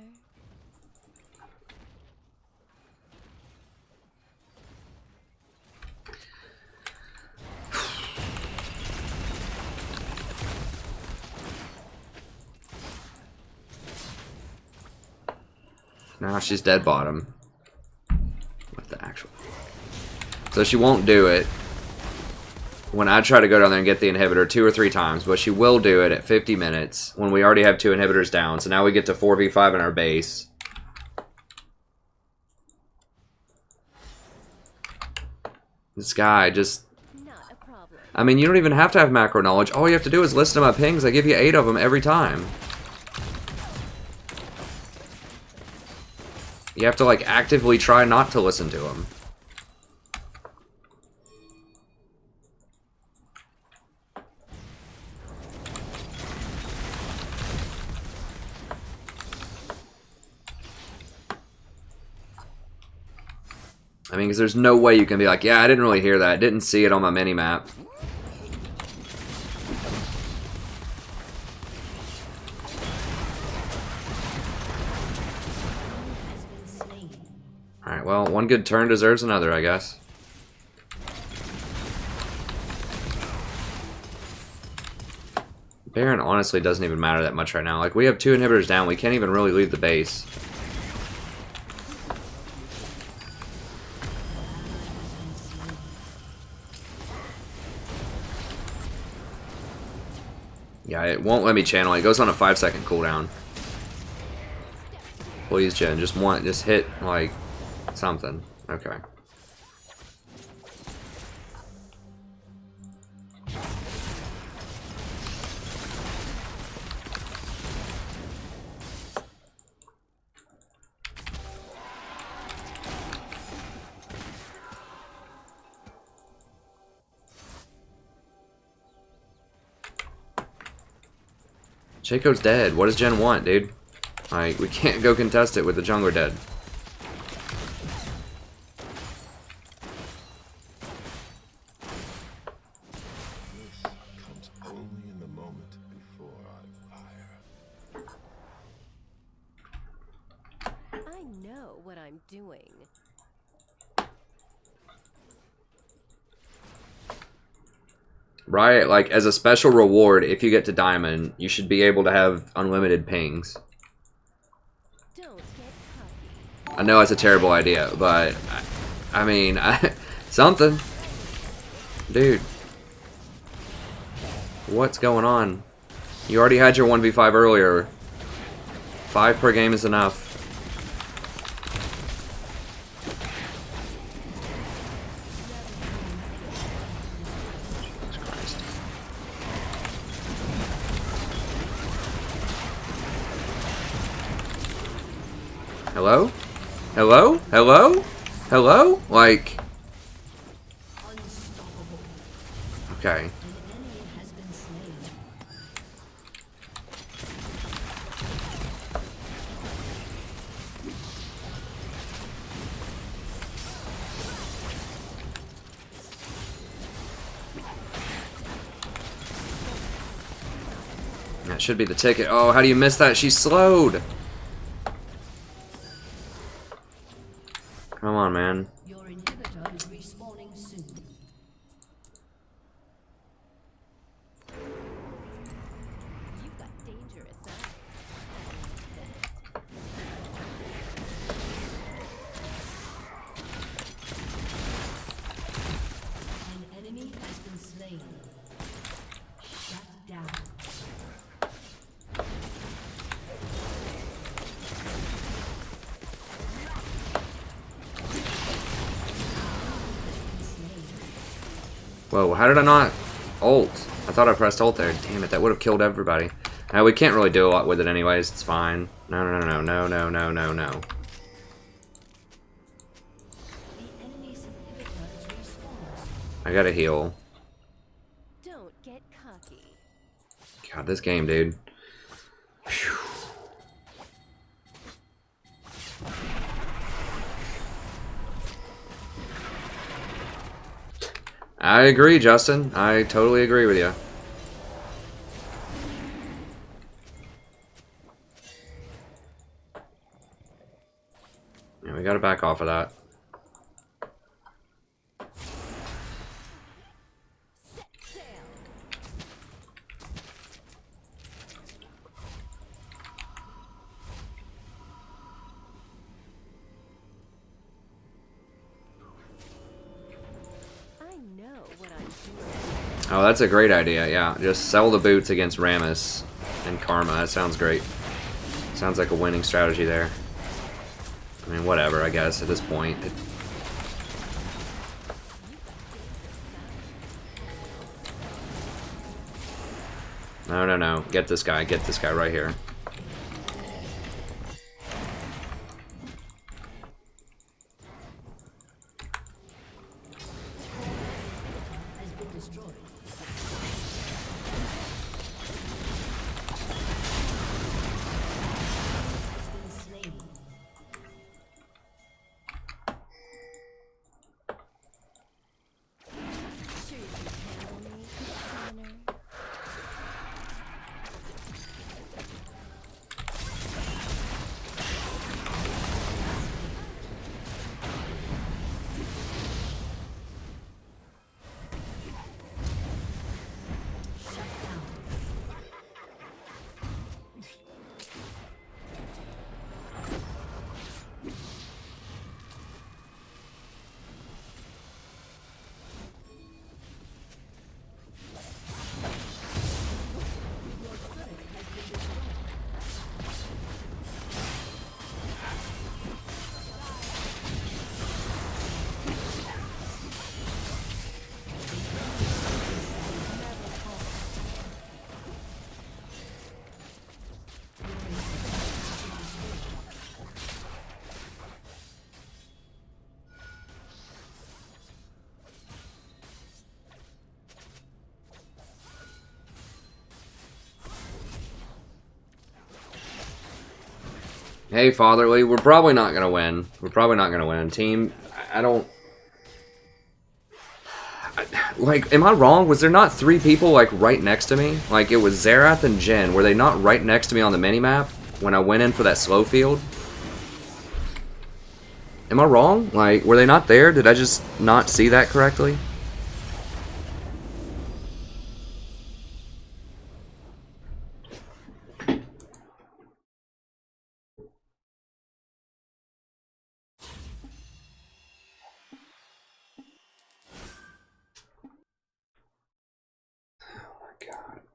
Now she's dead bottom. What the actual... So she won't do it when I try to go down there and get the inhibitor 2 or 3 times, but she will do it at 50 minutes when we already have 2 inhibitors down. So now we get to 4v5 in our base. This guy just... Not a problem. I mean, you don't even have to have macro knowledge. All you have to do is listen to my pings. I give you 8 of them every time. You have to, like, actively try not to listen to them. I mean, because there's no way you can be like, yeah, I didn't really hear that. Didn't see it on my mini-map. Alright, well, one good turn deserves another, I guess. Baron honestly doesn't even matter that much right now. Like, we have 2 inhibitors down. We can't even really leave the base. Yeah, it won't let me channel. It goes on a 5-second cooldown. Please, Jen, just hit, like, something. Okay. Shaco's dead. What does Jen want, dude? Like, we can't go contest it with the jungler dead. This comes only in the moment before I fire. I know what I'm doing. Right, like, as a special reward, if you get to Diamond, you should be able to have unlimited pings. Don't get cocky. I know it's a terrible idea, but I mean, something. Dude. What's going on? You already had your 1v5 earlier. 5 per game is enough. Jesus Christ. Hello? Hello? Hello? Hello? Like... Okay. That should be the ticket. Oh, how do you miss that? She's slowed. Come on, man. Your inhibitor is respawning soon. You've got dangerous eyes. An enemy has been slain. Shut down. Whoa, how did I not ult? I thought I pressed ult there. Damn it, that would have killed everybody. Now, we can't really do a lot with it anyways. It's fine. No, no, no, no, no, no, no, no. The enemy's inhibitor is respawned. I gotta heal. Don't get cocky. God, this game, dude. Phew. I agree, Justin. I totally agree with you. Yeah, we gotta back off of that. Set sail. I know what I'm doing. Oh, that's a great idea, yeah. Just sell the boots against Rammus and Karma. That sounds great. Sounds like a winning strategy there. I mean, whatever, I guess, at this point. No, no, no. Get this guy. Get this guy right here. Has been destroyed. Has been slain. Sure you can handle me, Connor. Hey, Fatherly, we're probably not going to win. We're probably not going to win. Team, I don't... Like, am I wrong? Was there not 3 people, like, right next to me? Like, it was Xerath and Jhin. Were they not right next to me on the minimap when I went in for that slow field? Am I wrong? Like, were they not there? Did I just not see that correctly?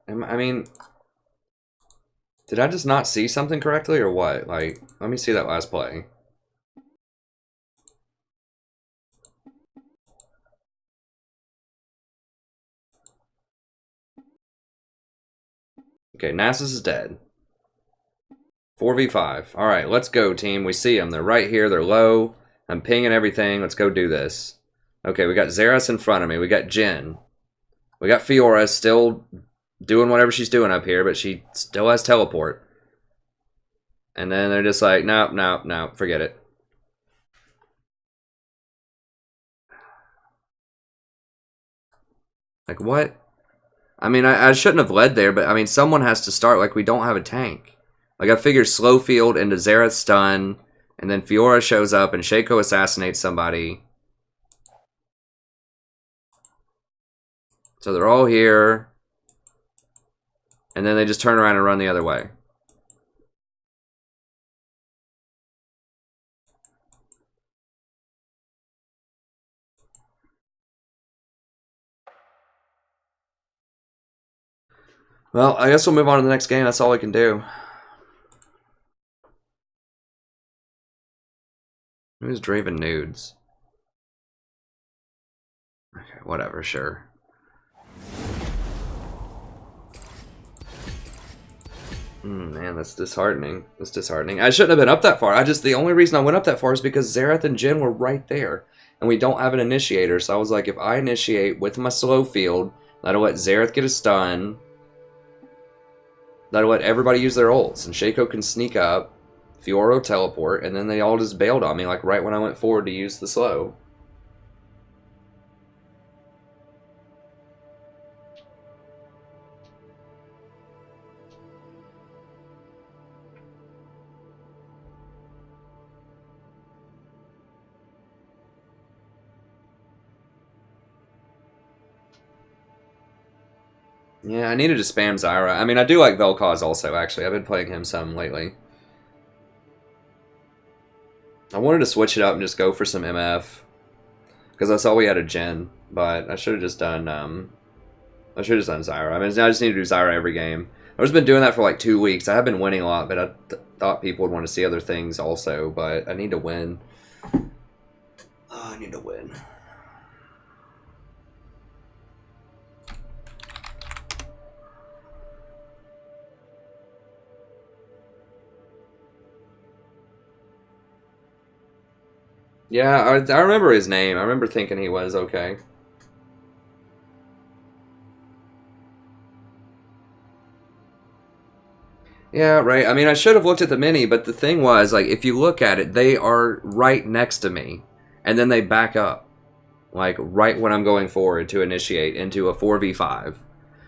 I mean, did I just not see something correctly or what? Like, let me see that last play. Okay, Nasus is dead. 4v5. Alright, let's go, team. We see them. They're right here. They're low. I'm pinging everything. Let's go do this. Okay, we got Xerath in front of me. We got Jhin. We got Fiora still doing whatever she's doing up here, but she still has teleport. And then they're just like, nope, nope, nope, forget it. Like, what? I mean, I shouldn't have led there, but I mean, someone has to start. Like, we don't have a tank. Like, I figured slow field into Xerath stun, and then Fiora shows up and Shaco assassinates somebody. So they're all here. And then they just turn around and run the other way. Well, I guess we'll move on to the next game. That's all we can do. Who's Draven Nudes? Okay, whatever, sure. Man, that's disheartening. That's disheartening. I shouldn't have been up that far. The only reason I went up that far is because Xerath and Jhin were right there. And we don't have an initiator, so I was like, if I initiate with my slow field, that'll let Xerath get a stun. That'll let everybody use their ults, and Shaco can sneak up, Fiora teleport, and then they all just bailed on me, like right when I went forward to use the slow. Yeah, I needed to spam Zyra. I mean, I do like Vel'Koz also, actually. I've been playing him some lately. I wanted to switch it up and just go for some MF. Because I saw we had a Jhin, but I should have just done, Zyra. I mean, I just need to do Zyra every game. I've just been doing that for like 2 weeks. I have been winning a lot, but I thought people would want to see other things also, but I need to win. Oh, I need to win. Yeah, I remember his name. I remember thinking he was okay. Yeah, right. I mean, I should have looked at the mini, but the thing was, like, if you look at it, they are right next to me. And then they back up. Like, right when I'm going forward to initiate into a 4v5.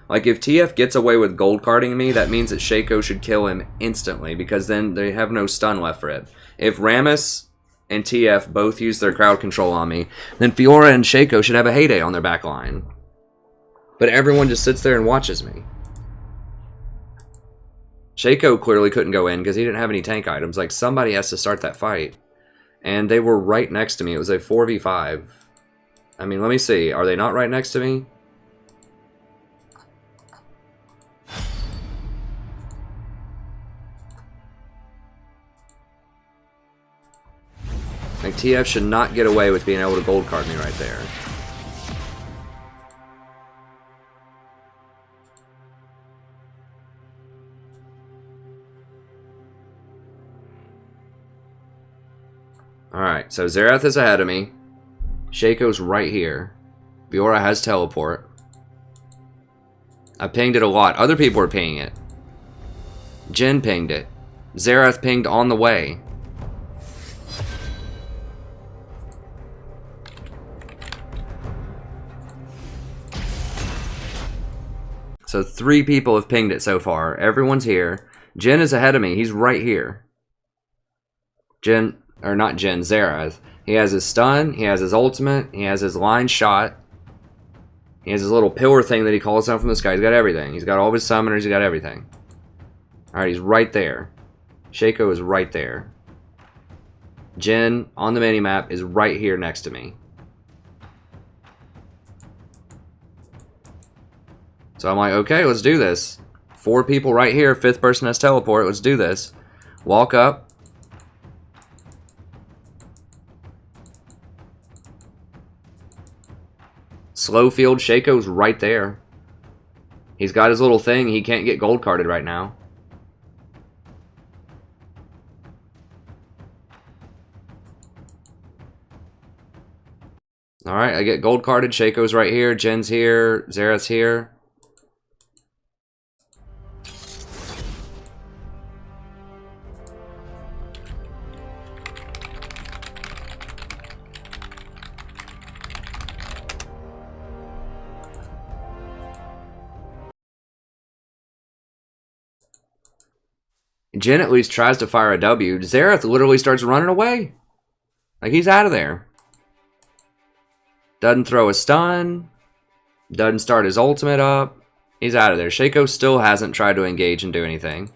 Like, if TF gets away with gold carding me, that means that Shaco should kill him instantly, because then they have no stun left for it. If Rammus and TF both use their crowd control on me, then Fiora and Shaco should have a heyday on their back line. But everyone just sits there and watches me. Shaco clearly couldn't go in because he didn't have any tank items. Like, somebody has to start that fight. And they were right next to me. It was a 4v5. I mean, let me see. Are they not right next to me? Like, TF should not get away with being able to gold card me right there. Alright, so Xerath is ahead of me. Shaco's right here. Fiora has teleport. I pinged it a lot. Other people are pinging it. Jhin pinged it. Xerath pinged on the way. So 3 people have pinged it so far. Everyone's here. Jhin is ahead of me. He's right here. Jhin, or not Jhin, Xerath. He has his stun. He has his ultimate. He has his line shot. He has his little pillar thing that he calls down from the sky. He's got everything. He's got all of his summoners. He's got everything. Alright, he's right there. Shaco is right there. Jhin, on the minimap, is right here next to me. So I'm like, okay, let's do this. 4 people right here. 5th person has teleport. Let's do this. Walk up. Slow field. Shaco's right there. He's got his little thing. He can't get gold carded right now. Alright, I get gold carded. Shaco's right here. Jen's here. Xerath's here. Jen at least tries to fire a W. Xerath literally starts running away. Like, he's out of there. Doesn't throw a stun. Doesn't start his ultimate up. He's out of there. Shaco still hasn't tried to engage and do anything.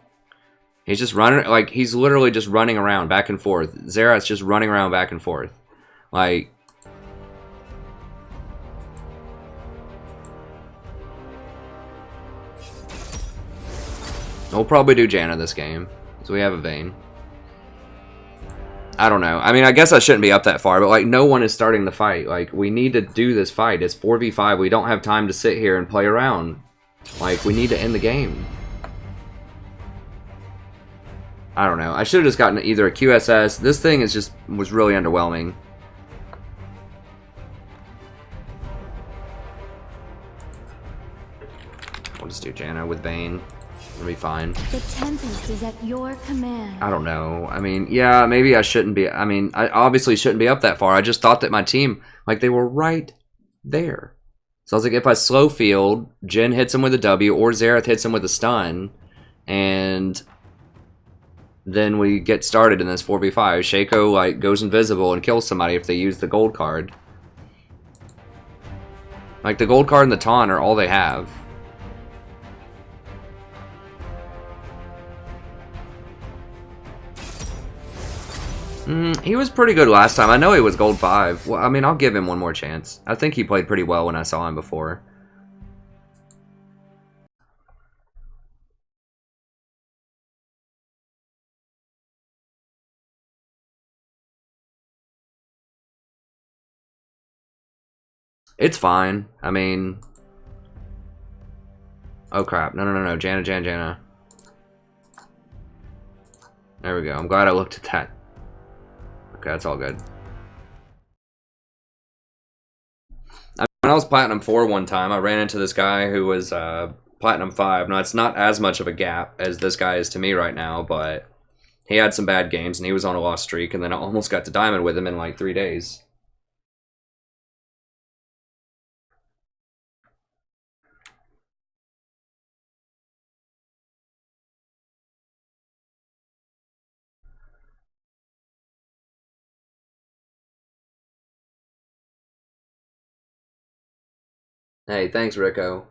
He's just running, like, he's literally just running around back and forth. Xerath's just running around back and forth. Like, we'll probably do Janna this game, so we have a Vayne. I don't know. I mean, I guess I shouldn't be up that far, but, like, no one is starting the fight. Like, we need to do this fight. It's 4v5. We don't have time to sit here and play around. Like, we need to end the game. I don't know. I should have just gotten either a QSS. This thing was really underwhelming. We'll just do Janna with Vayne. It'll be fine. The Tempest is at your command. I don't know. I mean, yeah, maybe I shouldn't be. I mean, I obviously shouldn't be up that far. I just thought that my team, like, they were right there. So I was like, if I slow field, Jen hits him with a W, or Xerath hits him with a stun, and then we get started in this 4v5. Shaco, like, goes invisible and kills somebody if they use the gold card. Like, the gold card and the taunt are all they have. He was pretty good last time. I know he was gold 5. Well, I mean, I'll give him one more chance. I think he played pretty well when I saw him before. It's fine. I mean... Oh, crap. No. Janna. There we go. I'm glad I looked at that. Okay, that's all good. When I was Platinum 4 one time, I ran into this guy who was Platinum 5. Now, it's not as much of a gap as this guy is to me right now, but he had some bad games, and he was on a lost streak, and then I almost got to Diamond with him in like 3 days. Hey, thanks, Rico.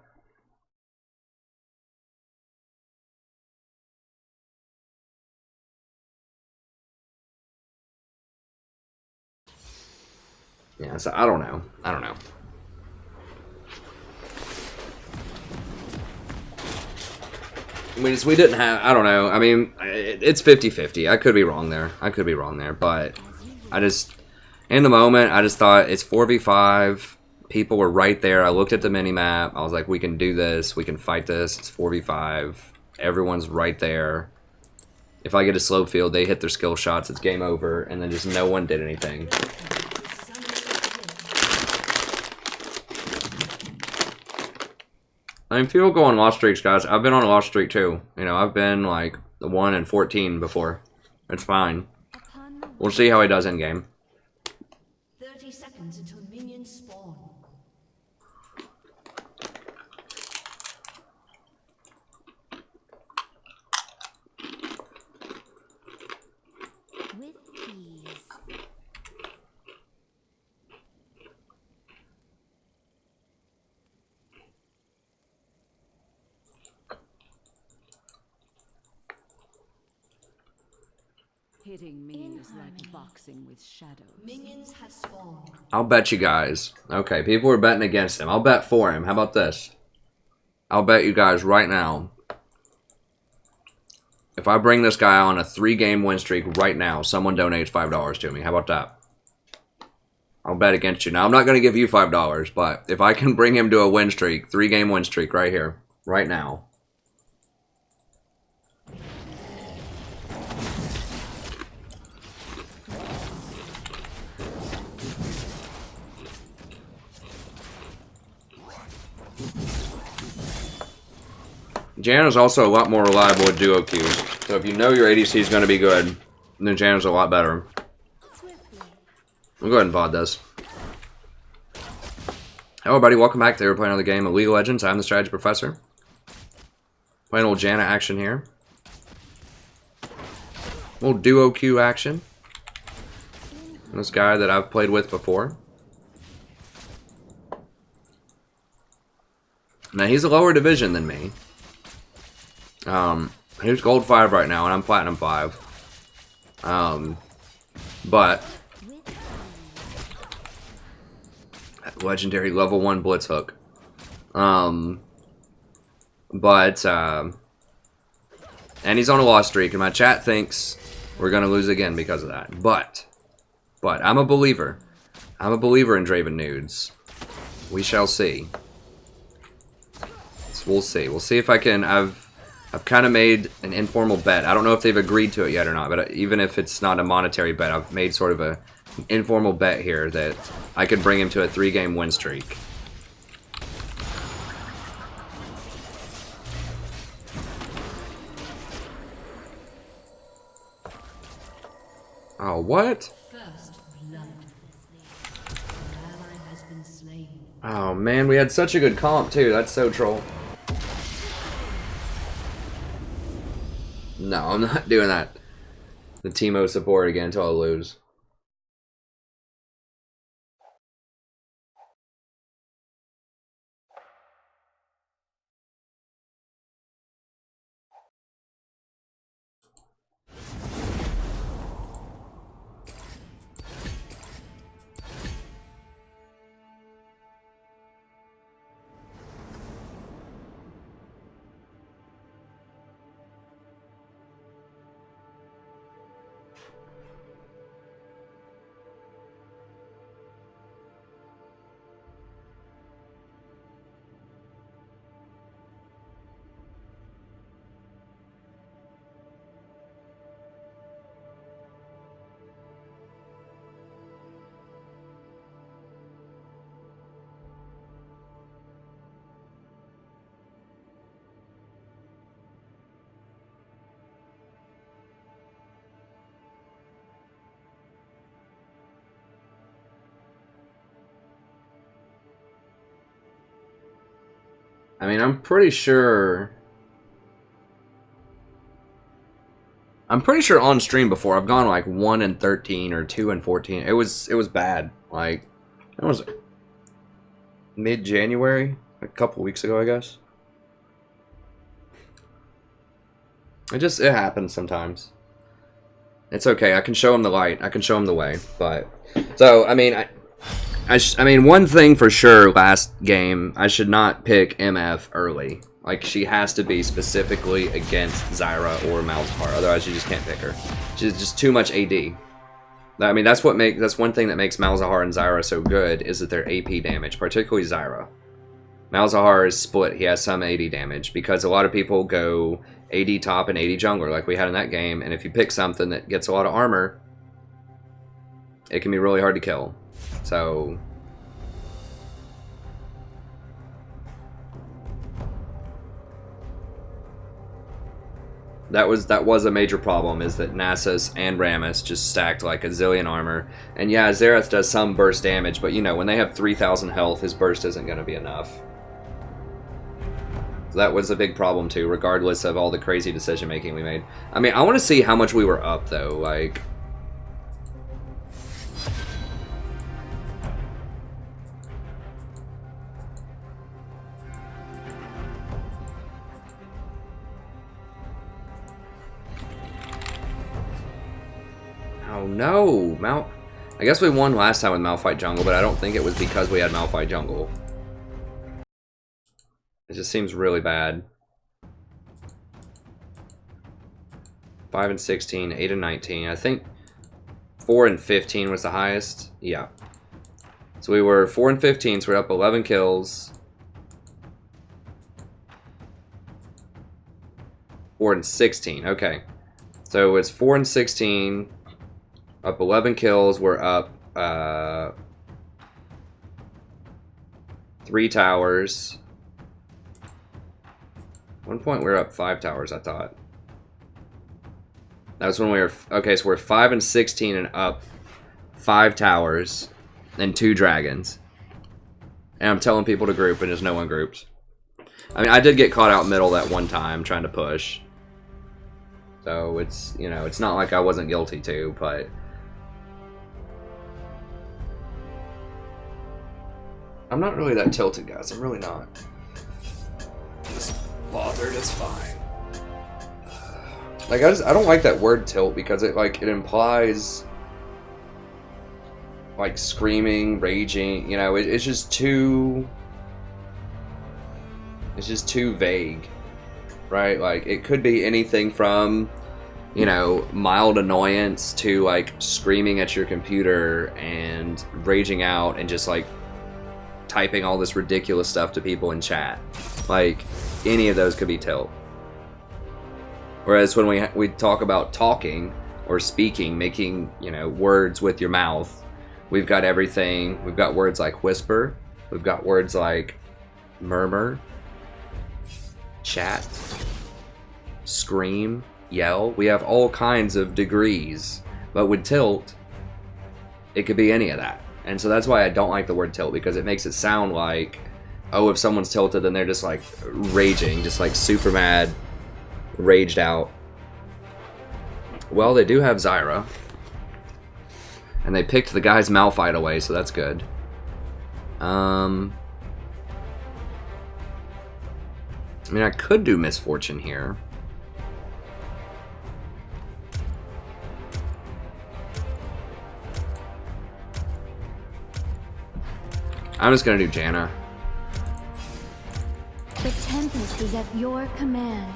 Yeah, so I don't know. We didn't have... I don't know. I mean, it's 50-50. I could be wrong there. But I just... In the moment, I just thought it's 4v5. People were right there. I looked at the mini-map. I was like, we can do this. We can fight this. It's 4v5. Everyone's right there. If I get a slow field, they hit their skill shots. It's game over. And then just no one did anything. I mean, people go on lost streaks, guys. I've been on a lost streak, too. You know, I've been, like, 1 and 14 before. It's fine. We'll see how he does in-game. 30 seconds until minions spawn. With ease. Hitting me is like boxing with shadows. Minions have spawned. I'll bet you guys. Okay, people are betting against him. I'll bet for him. How about this? I'll bet you guys right now, if I bring this guy on a 3-game win streak right now, someone donates $5 to me. How about that? I'll bet against you. Now, I'm not going to give you $5, but if I can bring him to a win streak, 3-game win streak right here, right now. Janna's also a lot more reliable with duo queues. So if you know your ADC is going to be good, then Janna's a lot better. I'll go ahead and VOD this. Hello everybody, welcome back. Today we're playing another game of League of Legends. I'm the Strategy Professor. Playing a little Janna action here. A little duo queue action. This guy that I've played with before. Now he's a lower division than me. He's gold 5 right now, and I'm platinum 5. But legendary level 1 blitz hook. And he's on a loss streak, and my chat thinks we're gonna lose again because of that. But I'm a believer. I'm a believer in Draven Nudes. We shall see. So we'll see. We'll see if I can. I've kind of made an informal bet. I don't know if they've agreed to it yet or not, but even if it's not a monetary bet, I've made sort of an informal bet here that I could bring him to a 3-game win streak. Oh, what? First blood. An ally has been slain. Oh man, we had such a good comp too. That's so troll. No, I'm not doing that. The Teemo support again until I lose. I mean, I'm pretty sure on stream before I've gone like 1-13 or 2-14. It was bad. Like, it was mid-January, a couple weeks ago, I guess. It happens sometimes. It's okay. I can show him the light. I can show him the way. But so I mean, I mean, one thing for sure, last game, I should not pick MF early. Like, she has to be specifically against Zyra or Malzahar, otherwise you just can't pick her. She's just too much AD. I mean, that's one thing that makes Malzahar and Zyra so good, is that they're AP damage, particularly Zyra. Malzahar is split, he has some AD damage, because a lot of people go AD top and AD jungler, like we had in that game, and if you pick something that gets a lot of armor, it can be really hard to kill. So that was a major problem, is that Nasus and Rammus just stacked like a zillion armor. And yeah, Xerath does some burst damage, but you know, when they have 3,000 health, his burst isn't going to be enough. So that was a big problem too, regardless of all the crazy decision making we made. I mean, I want to see how much we were up though, like... Oh no, I guess we won last time with Malphite jungle, but I don't think it was because we had Malphite jungle. It just seems really bad. 5 and 16, 8 and 19. I think 4 and 15 was the highest. Yeah. So we were 4 and 15, so we're up 11 kills. 4 and 16. Okay. So it's 4 and 16, up 11 kills. We're up 3 towers. At one point we were up 5 towers, I thought. That was when we were... Okay, so we're 5 and 16 and up 5 towers and 2 dragons. And I'm telling people to group and just no one groups. I mean, I did get caught out middle that one time trying to push. So it's, you know, it's not like I wasn't guilty too, but... I'm not really that tilted, guys. I'm really not. Just bothered, it's fine. Like, I don't like that word tilt because it implies like screaming, raging, you know, it's just too vague, right? Like, it could be anything from, you know, mild annoyance to like screaming at your computer and raging out and just like typing all this ridiculous stuff to people in chat. Like, any of those could be tilt. Whereas when we talk about talking or speaking, making, you know, words with your mouth, we've got everything. We've got words like whisper. We've got words like murmur, chat, scream, yell. We have all kinds of degrees. But with tilt, it could be any of that. And so that's why I don't like the word tilt, because it makes it sound like, oh, if someone's tilted, then they're just like raging, just like super mad, raged out. Well, they do have Zyra. And they picked the guy's Malphite away, so that's good. I mean, I could do Misfortune here. I'm just gonna do Janna. The Tempest is at your command.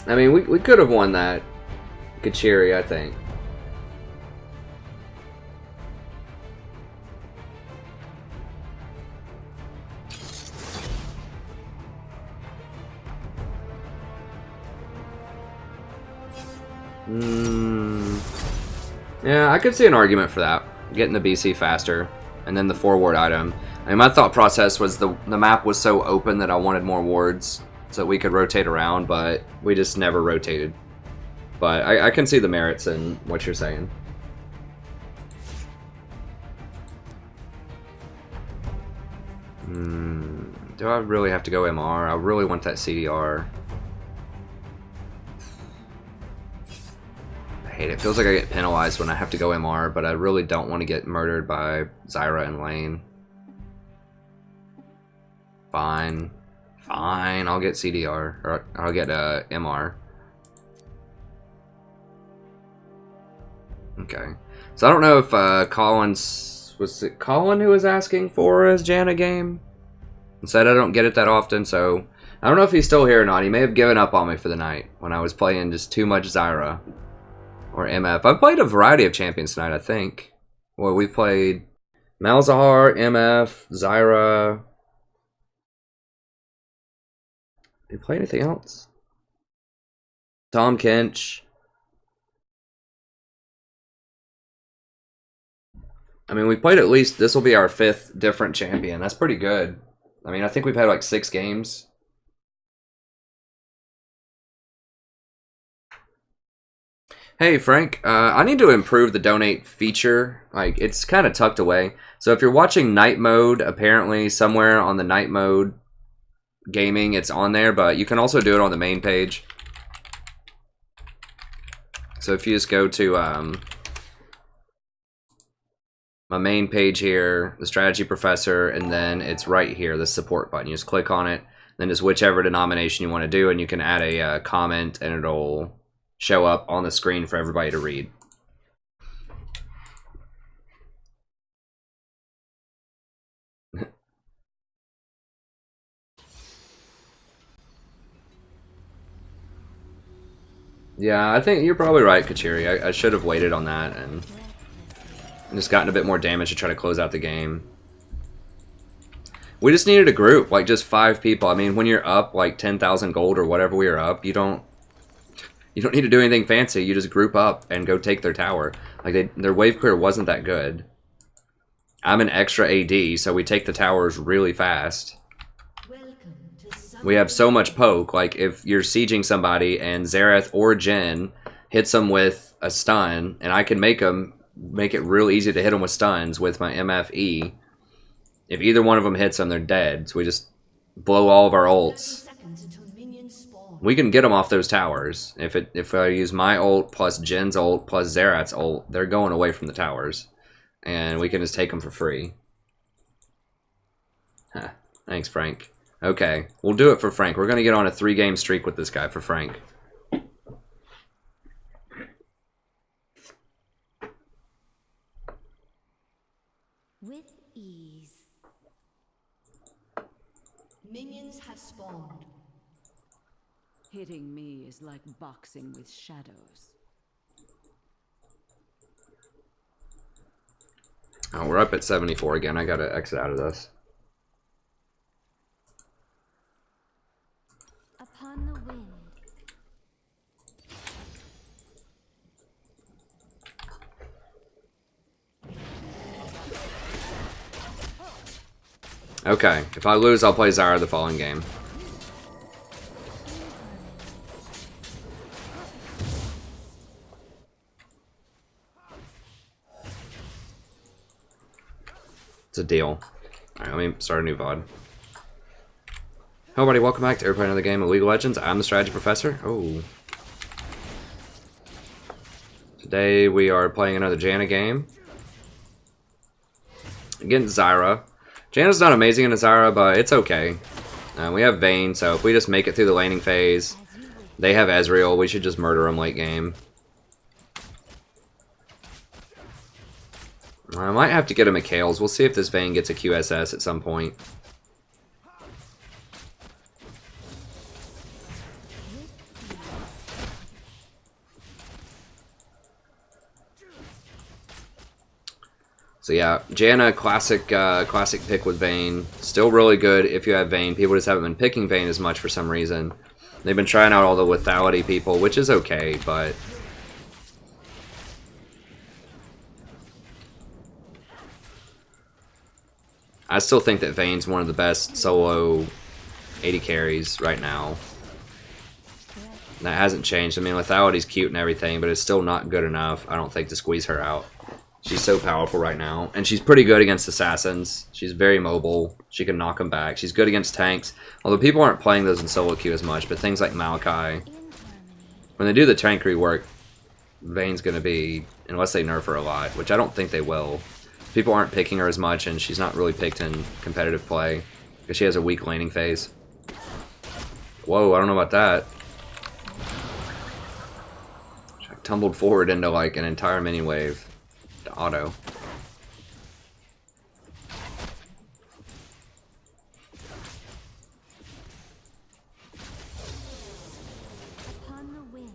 I mean, we could have won that Kachiri, I think. Yeah, I could see an argument for that. Getting the BC faster, and then the 4 ward item. I mean, my thought process was the map was so open that I wanted more wards, so we could rotate around, but we just never rotated. But I can see the merits in what you're saying. Do I really have to go MR? I really want that CDR. I hate it. It feels like I get penalized when I have to go MR, but I really don't want to get murdered by Zyra and lane. Fine. Fine, I'll get CDR, or I'll get MR. Okay. So I don't know if was it Colin who was asking for his Janna game? And said I don't get it that often, so I don't know if he's still here or not. He may have given up on me for the night when I was playing just too much Zyra or MF. I've played a variety of champions tonight, I think. Well, we played Malzahar, MF, Zyra. Did you play anything else? Tahm Kench. I mean, we played at least, this will be our 5th different champion. That's pretty good. I mean, I think we've had like 6 games. Hey, Frank, I need to improve the donate feature. Like, it's kind of tucked away. So if you're watching night mode, apparently somewhere on the night mode gaming, it's on there, but you can also do it on the main page. So if you just go to my main page here, the strategy professor, and then it's right here, the support button. You just click on it, then just whichever denomination you want to do, and you can add a comment, and it'll show up on the screen for everybody to read. Yeah, I think you're probably right, Kachiri. I should have waited on that and just gotten a bit more damage to try to close out the game. We just needed a group, like just 5 people. I mean, when you're up like 10,000 gold or whatever we are up, you don't need to do anything fancy. You just group up and go take their tower. Like their wave clear wasn't that good. I'm an extra AD, so we take the towers really fast. We have so much poke, like if you're sieging somebody and Xerath or Jhin hits them with a stun, and I can make it real easy to hit them with stuns with my MFE. If either one of them hits them, they're dead. So we just blow all of our ults. We can get them off those towers. If I use my ult plus Jin's ult plus Xerath's ult, they're going away from the towers. And we can just take them for free. Huh. Thanks, Frank. Okay, we'll do it for Frank. We're going to get on a 3-game streak with this guy for Frank. With ease. Minions have spawned. Hitting me is like boxing with shadows. Oh, we're up at 74 again. I got to exit out of this. Upon the wind. Okay, if I lose, I'll play Zyra the following game. It's a deal. Alright, let me start a new VOD. Hello everybody, welcome back to Everybody Another Game of League of Legends. I'm the Strategy Professor. Oh. Today we are playing another Janna game. Against Zyra. Janna's not amazing in a Zyra, but it's okay. We have Vayne, so if we just make it through the laning phase, they have Ezreal, we should just murder them late game. I might have to get a Mikhail's. We'll see if this Vayne gets a QSS at some point. So yeah, Janna, classic pick with Vayne. Still really good if you have Vayne. People just haven't been picking Vayne as much for some reason. They've been trying out all the lethality people, which is okay, but... I still think that Vayne's one of the best solo 80 carries right now. That hasn't changed. I mean, lethality's cute and everything, but it's still not good enough, I don't think, to squeeze her out. She's so powerful right now. And she's pretty good against assassins. She's very mobile. She can knock them back. She's good against tanks. Although people aren't playing those in solo queue as much, but things like Maokai. When they do the tank rework, Vayne's going to be, unless they nerf her a lot, which I don't think they will. People aren't picking her as much, and she's not really picked in competitive play. Because she has a weak laning phase. Whoa, I don't know about that. I tumbled forward into like an entire mini wave. To auto. Upon the wind.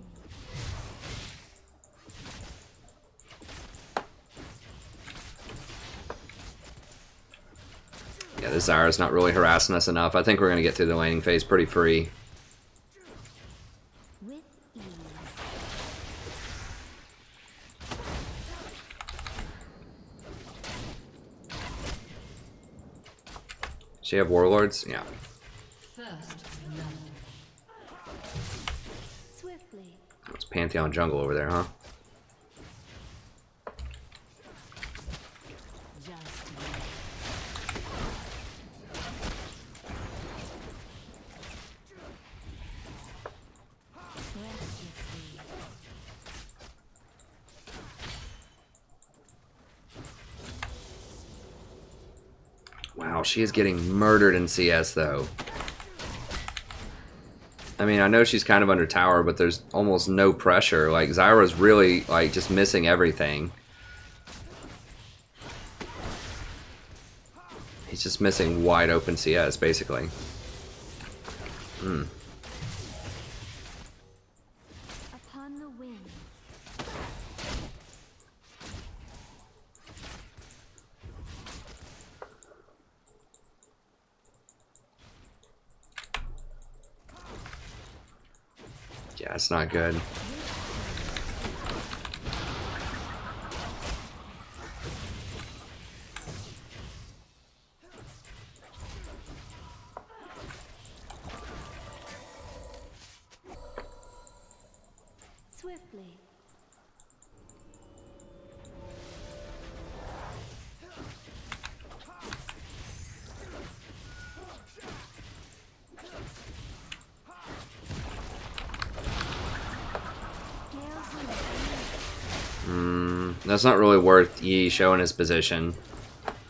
Yeah, this Zyra's not really harassing us enough. I think we're going to get through the laning phase pretty free. With ease. She have warlords? Yeah. First blood. Swiftly. It's Pantheon jungle over there, huh? Just restlessly. she is getting murdered in CS though. I mean, I know she's kind of under tower, but there's almost no pressure. Like, Zyra's really, like, just missing everything. He's just missing wide open CS, basically. Upon the wind. Yeah, it's not good. Swiftly. That's not really worth Yi showing his position.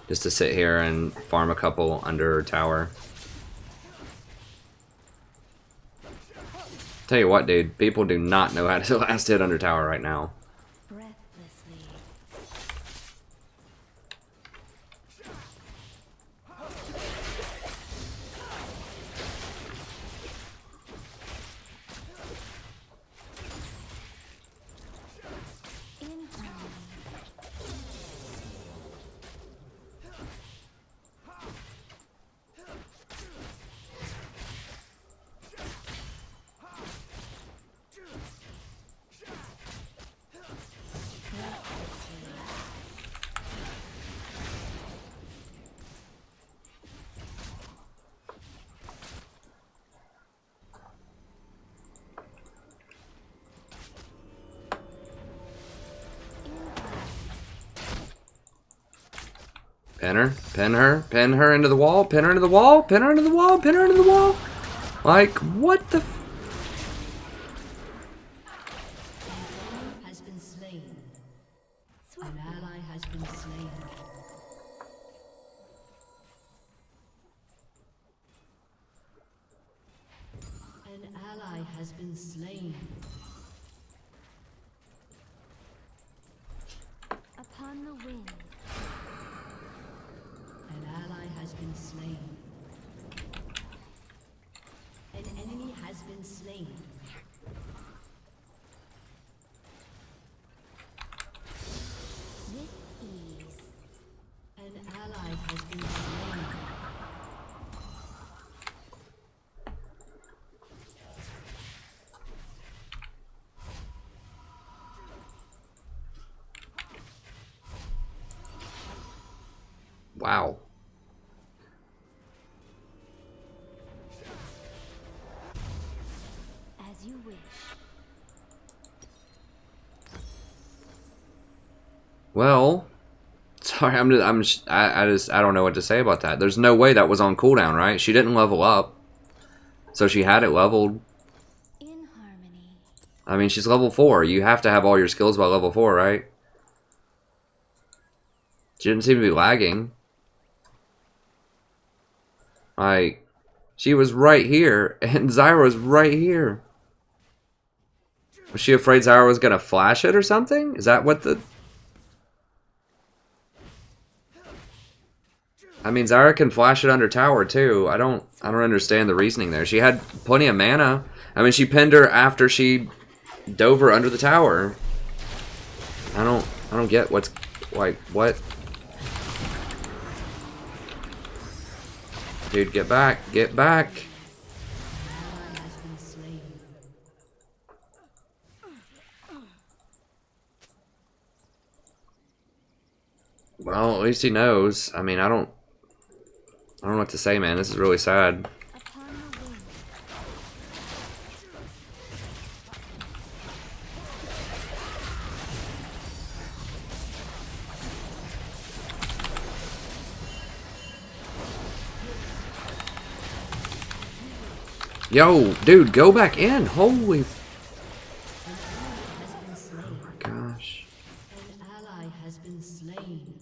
Just to sit here and farm a couple under tower. Tell you what, dude. People do not know how to last hit under tower right now. Breathlessly. In harmony. Pin her, pin her into the wall, pin her into the wall, pin her into the wall, pin her into the wall. Like, what the f— Has been slain. An ally has been slain. An ally has been slain. Upon the wind. An ally has been slain. An enemy has been slain. With ease. An ally has been slain. wow. As you wish. Well, sorry, I don't know what to say about that. There's no way that was on cooldown, right? She didn't level up. So she had it leveled. In harmony. I mean, she's level 4. You have to have all your skills by level 4, right? She didn't seem to be lagging. Like, she was right here, and Zyra was right here. Was she afraid Zyra was gonna flash it or something? Is that what the— I mean, Zyra can flash it under tower too. I don't understand the reasoning there. She had plenty of mana. I mean, she pinned her after she dove her under the tower. I don't get what's, like, what? Dude, get back, get back. Ally has been slain. Well, at least he knows. I mean, I don't know what to say, man. This is really sad. Upon the wind. Yo, dude, go back in. Holy Has been slain. gosh. An ally has been slain.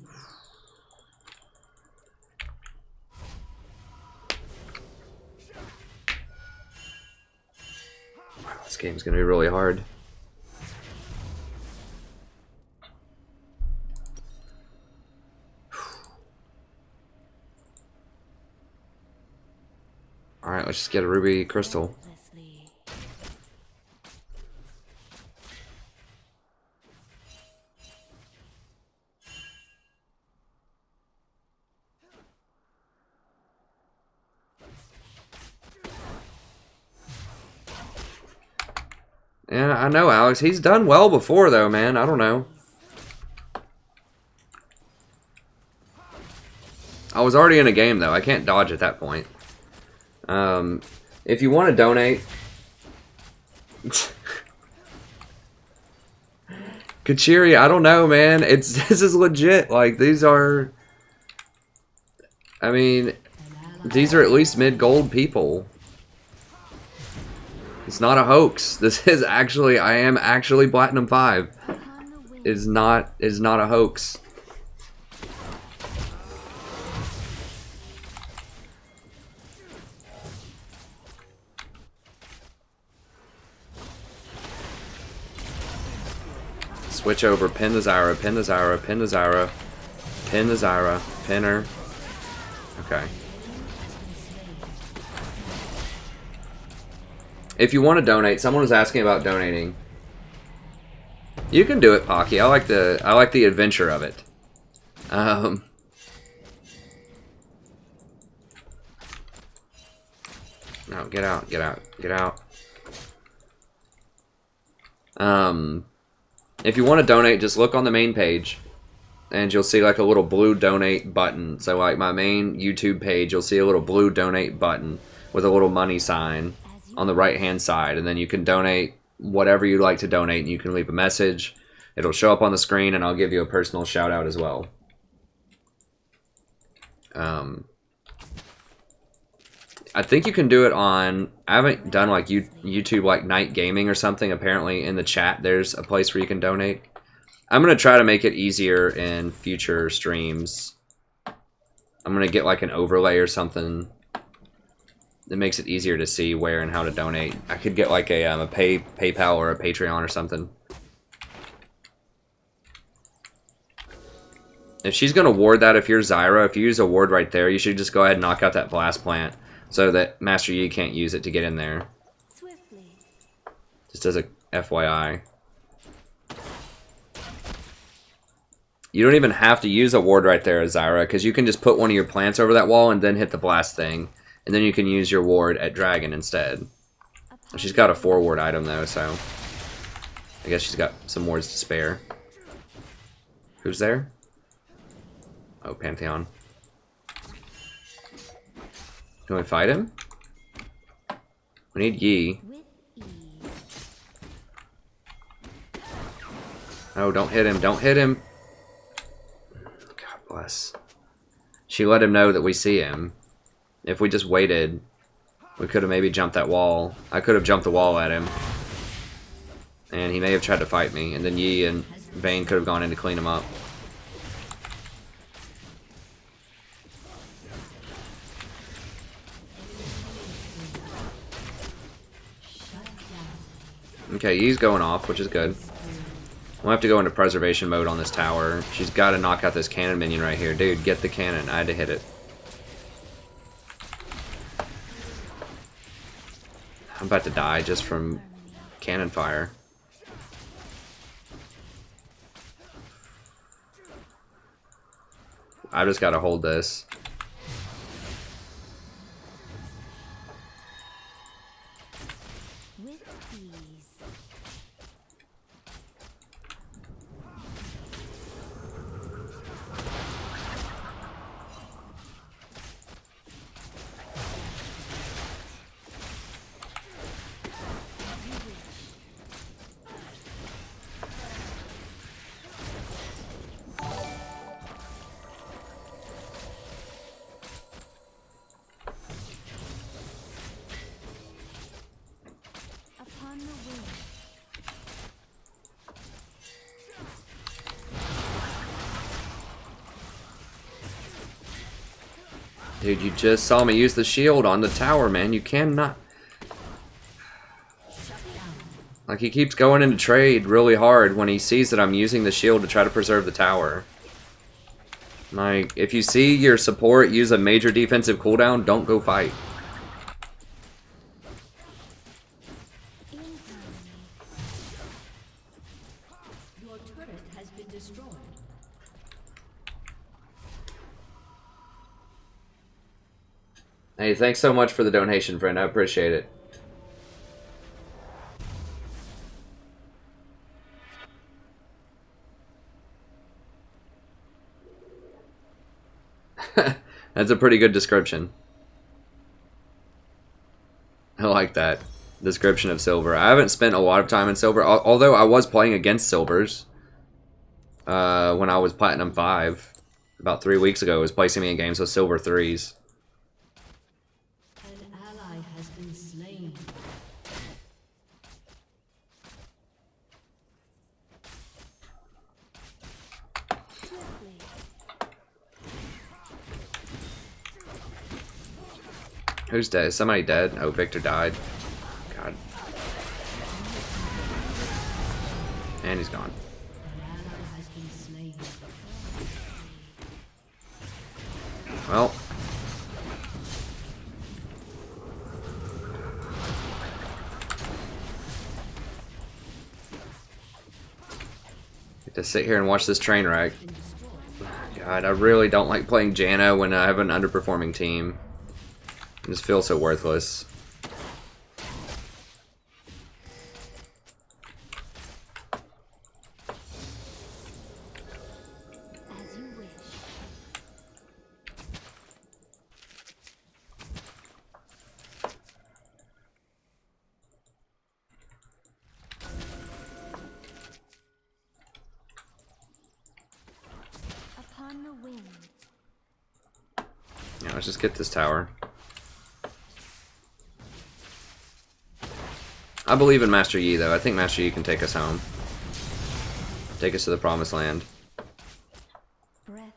game's gonna be really hard. Alright, let's just get a ruby crystal. Leslie. Yeah, I know, Alex. He's done well before, though, man. I don't know. I was already in a game, though. I can't dodge at that point. If you want to donate... Kachiri, I don't know, man. This is legit. Like, these are... I mean, these are at least mid-gold people. It's not a hoax. This is actually... I am actually Platinum 5. It's not a hoax. Switch over, pin the Zyra, pin the Zyra, pin the Zyra, pin the Zyra, pin her. Okay. If you want to donate, someone was asking about donating. You can do it, Pocky. I like the adventure of it. No, get out, get out, get out. If you want to donate, just look on the main page, and you'll see like a little blue donate button. So like my main YouTube page, you'll see a little blue donate button with a little money sign on the right hand side, and then you can donate whatever you'd like to donate, and you can leave a message. It'll show up on the screen, and I'll give you a personal shout out as well. I think you can do it on... I haven't done like YouTube like Night Gaming or something. Apparently in the chat there's a place where you can donate. I'm going to try to make it easier in future streams. I'm going to get like an overlay or something that makes it easier to see where and how to donate. I could get like a PayPal or a Patreon or something. If she's going to ward that, if you're Zyra, if you use a ward right there, you should just go ahead and knock out that blast plant so that Master Yi can't use it to get in there. Swiftly. Just as a FYI. You don't even have to use a ward right there, Zyra, because you can just put one of your plants over that wall and then hit the blast thing. And then you can use your ward at Dragon instead. She's got a 4-ward item though, so I guess she's got some wards to spare. Who's there? Oh, Pantheon. Can we fight him? We need Yi. With ease. Oh, don't hit him. Don't hit him. God bless. She let him know that we see him. If we just waited, we could have maybe jumped that wall. I could have jumped the wall at him. And he may have tried to fight me. And then Yi and Vayne could have gone in to clean him up. Okay, Yi's going off, which is good. We'll have to go into preservation mode on this tower. She's got to knock out this cannon minion right here. Dude, get the cannon. I had to hit it. I'm about to die just from cannon fire. I just got to hold this. With ease. Upon the wing. Dude, you just saw me use the shield on the tower, man. You cannot... Like, he keeps going into trade really hard when he sees that I'm using the shield to try to preserve the tower. Like, if you see your support use a major defensive cooldown, don't go fight. Your turret has been destroyed. Hey, thanks so much for the donation, friend. I appreciate it. That's a pretty good description. I like that description of silver. I haven't spent a lot of time in silver, although I was playing against silvers when I was Platinum 5. About 3 weeks ago, it was placing me in games with silver 3s. An ally has been slain. Swiftly. Who's dead? Is somebody dead? Oh, Victor died. God. And he's gone. An ally has been slain. Well. Get to sit here and watch this train wreck. God, I really don't like playing Janna when I have an underperforming team. I just feel so worthless. As you wish. Upon the wind. Yeah, let's just get this tower. I believe in Master Yi, though. I think Master Yi can take us home. Take us to the promised land. Breathlessly.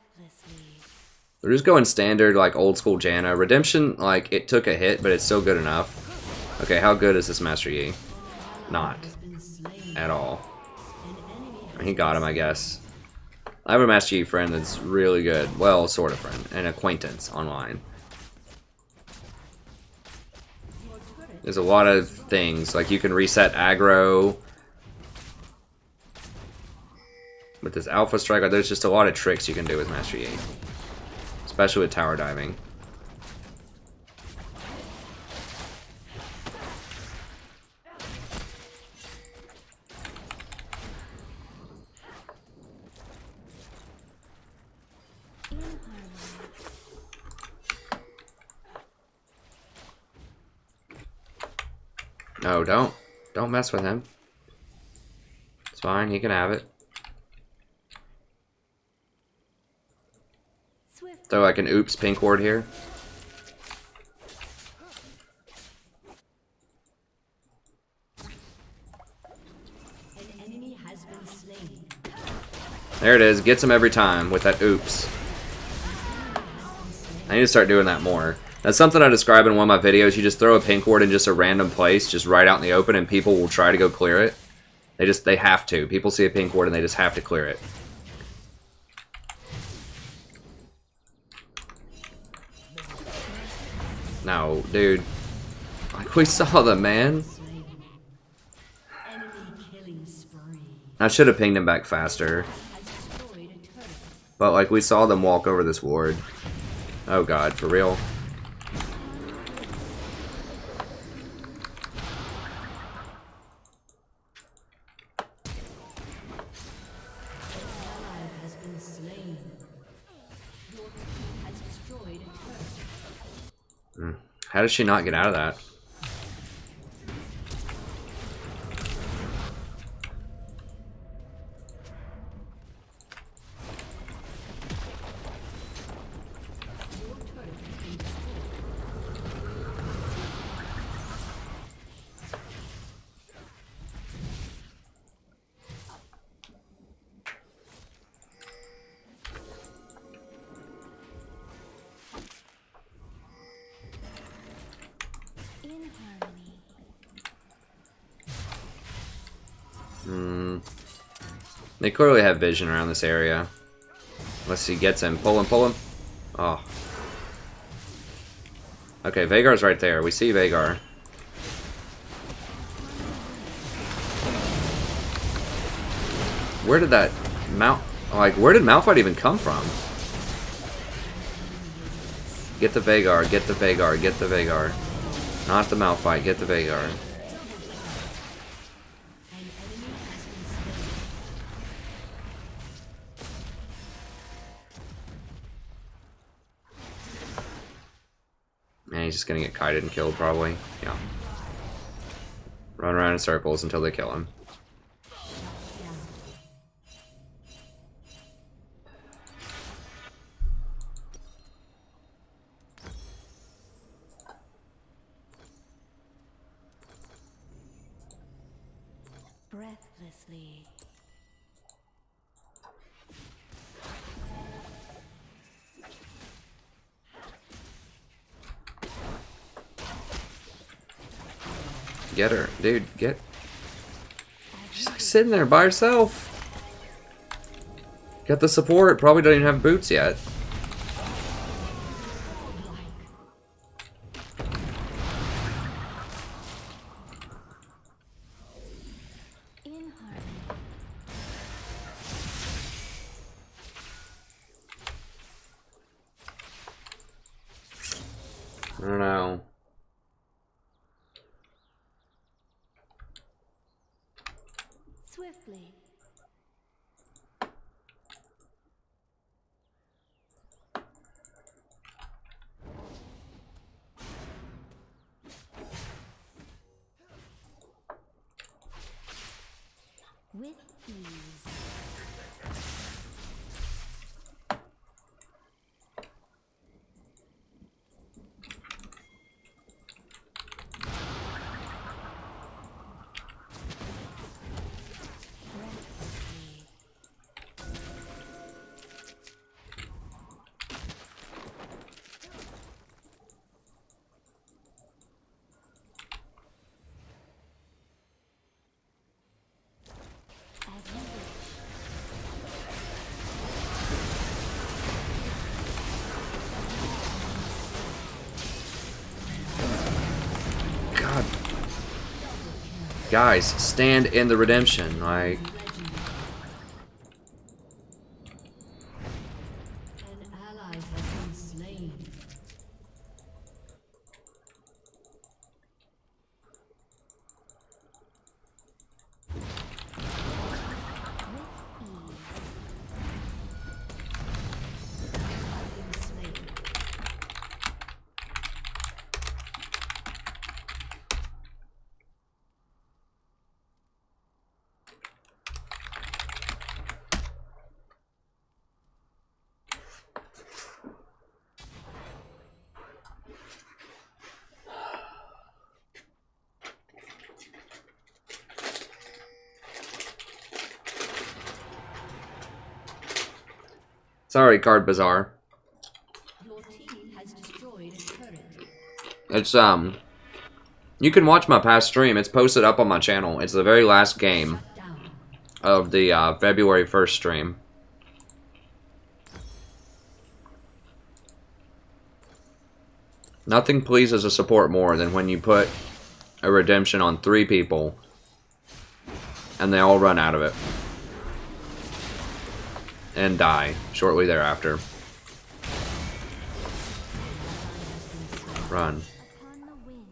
We're just going standard, like, old school Janna. Redemption, like, it took a hit, but it's still good enough. Okay, how good is this Master Yi? Not. At all. He got him, I guess. I have a Master Yi friend that's really good. Well, sort of friend. An acquaintance online. There's a lot of things, like you can reset aggro with this Alpha Strike. There's just a lot of tricks you can do with Master Yi, especially with tower diving. No, don't mess with him. It's fine, he can have it. Swift. Throw like an oops pink ward here. An enemy has been slain. There it is, gets him every time with that oops. I need to start doing that more. That's something I describe in one of my videos. You just throw a pink ward in just a random place, just right out in the open, and people will try to go clear it. They have to. People see a pink ward and they just have to clear it. No, dude. Like, we saw them, man. Enemy killing spree. I should have pinged him back faster. Has destroyed a turret. But, like, we saw them walk over this ward. Oh, God, for real? Ally has been slain. Your team has destroyed a turret. How does she not get out of that? Your turret has been destroyed. They clearly have vision around this area. Unless he gets him. Pull him, pull him. Oh. Okay, Vagar's right there. We see Vagar. Where did that where did Malphite even come from? Get the Vagar, get the Vagar, get the Vagar. Not the Malphite, get the Vagar. And he's just gonna get kited and killed, probably. Yeah. Run around in circles until they kill him. Breathlessly. Get her. Dude, get... She's like sitting there by herself. Got the support. Probably doesn't even have boots yet. In harmony. I don't know. Swiftly. With ease. Breathlessly. As you wish. God. Guys, stand in the redemption. Like... An ally has been slain. Sorry, Card Bazaar. Your team has destroyed a turret. It's, you can watch my past stream. It's posted up on my channel. It's the very last game Down. of the February 1st stream. Nothing pleases a support more than when you put a redemption on 3 people and they all run out of it and die shortly thereafter. Run. Upon the wind.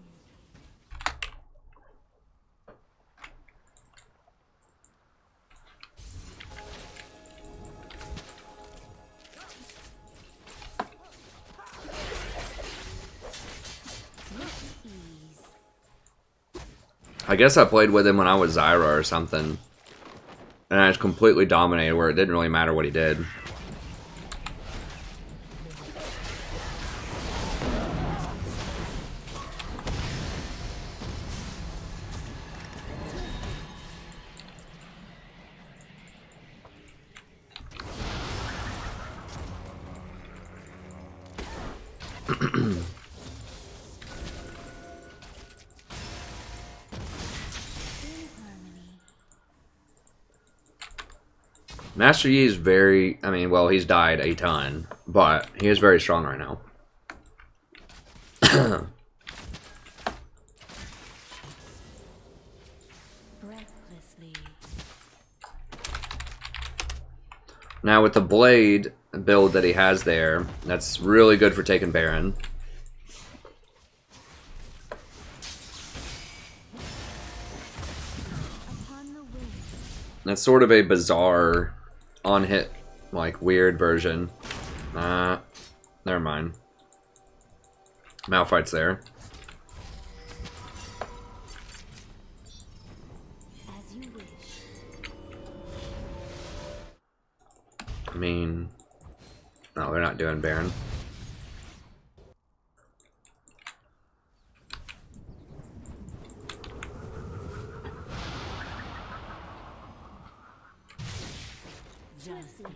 With ease. I guess I played with him when I was Zyra or something. And I just completely dominated where it didn't really matter what he did. In harmony. Master Yi is very, I mean, well, he's died a ton, but he is very strong right now. Breathlessly. Now with the blade build that he has there, that's really good for taking Baron. Upon the wind. That's sort of a bizarre on-hit, like, weird version. Never mind. Malphite's there. As you wish. I mean... No, they're not doing Baron. Just wait.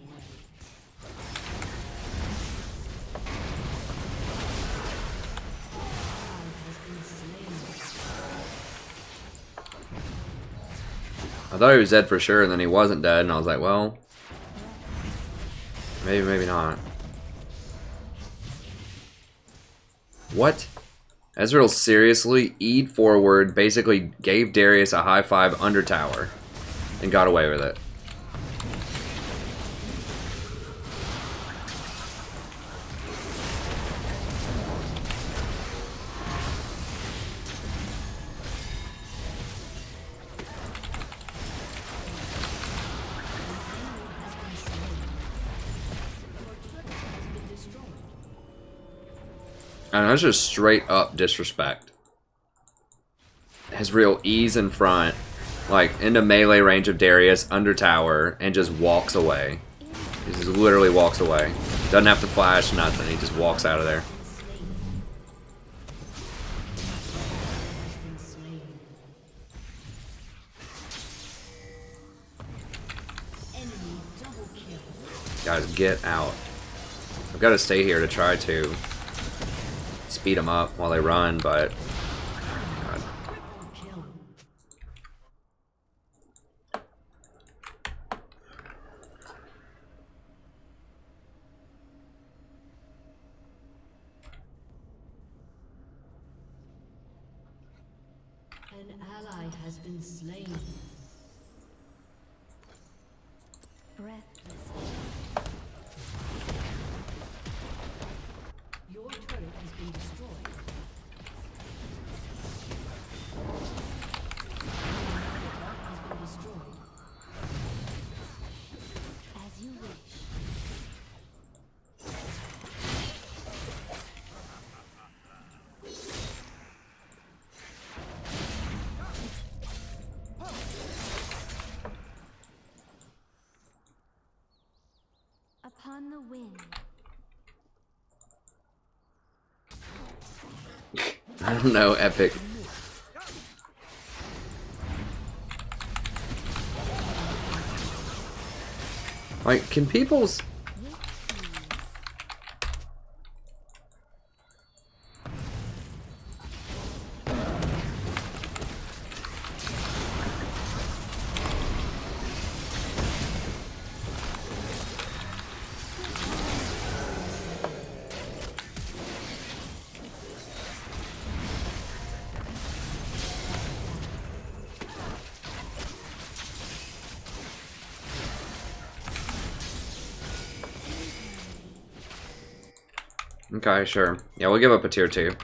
I thought he was dead for sure, and then he wasn't dead, and I was like, well... Maybe, maybe not. What? Ezreal seriously E'd forward, basically gave Darius a high five under tower, and got away with it. And that's just straight up disrespect. His real ease in front, like into melee range of Darius, under tower, and just walks away. He just literally walks away. Doesn't have to flash, nothing. He just walks out of there. Guys, get out. I've got to stay here to try to speed them up while they run, but... God. An ally has been slain. Breathlessly. Your turret has been destroyed. Has been destroyed. As you wish. Upon the wind. I don't know, Epic. Like, can people's... Okay, sure. Yeah, we'll give up a tier 2.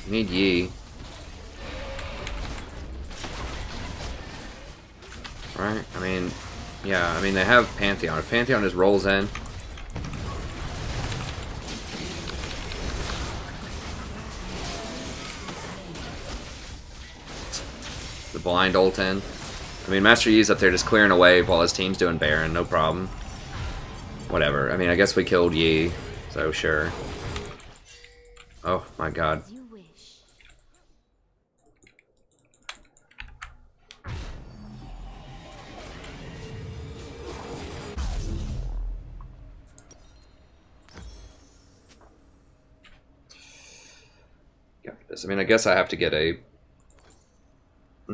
Need Yi. Right? I mean, yeah, I mean, they have Pantheon. If Pantheon just rolls in... The blind ult in. I mean, Master Yi's up there just clearing a wave while his team's doing Baron, no problem. Whatever. I mean, I guess we killed Yi, so sure. Oh my god. As you wish. this. I mean, I guess I have to get an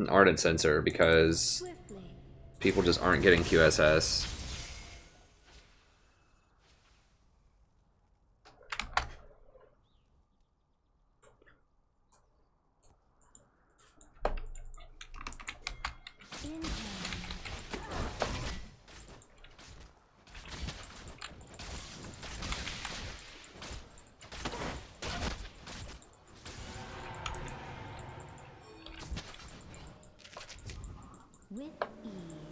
ardent sensor because Swiftly. people just aren't getting QSS. In with ease.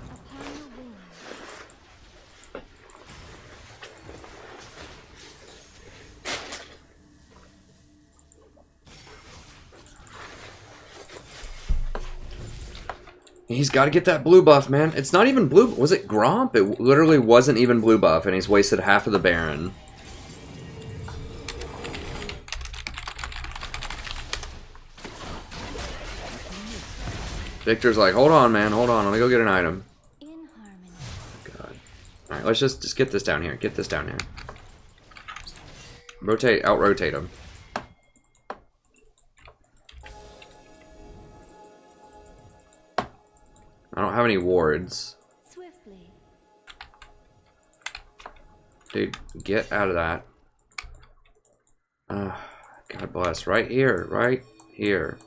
Upon the wind. He's got to get that blue buff, man. It's not even blue. Was it Gromp? It literally wasn't even blue buff, and he's wasted half of the Baron. Victor's like, hold on, man. Hold on. Let me go get an item. In harmony. God. Alright, let's just get this down here. Get this down here. Rotate, out-rotate him. I don't have any wards. Swiftly. Dude, get out of that. God bless. Right here. Right here.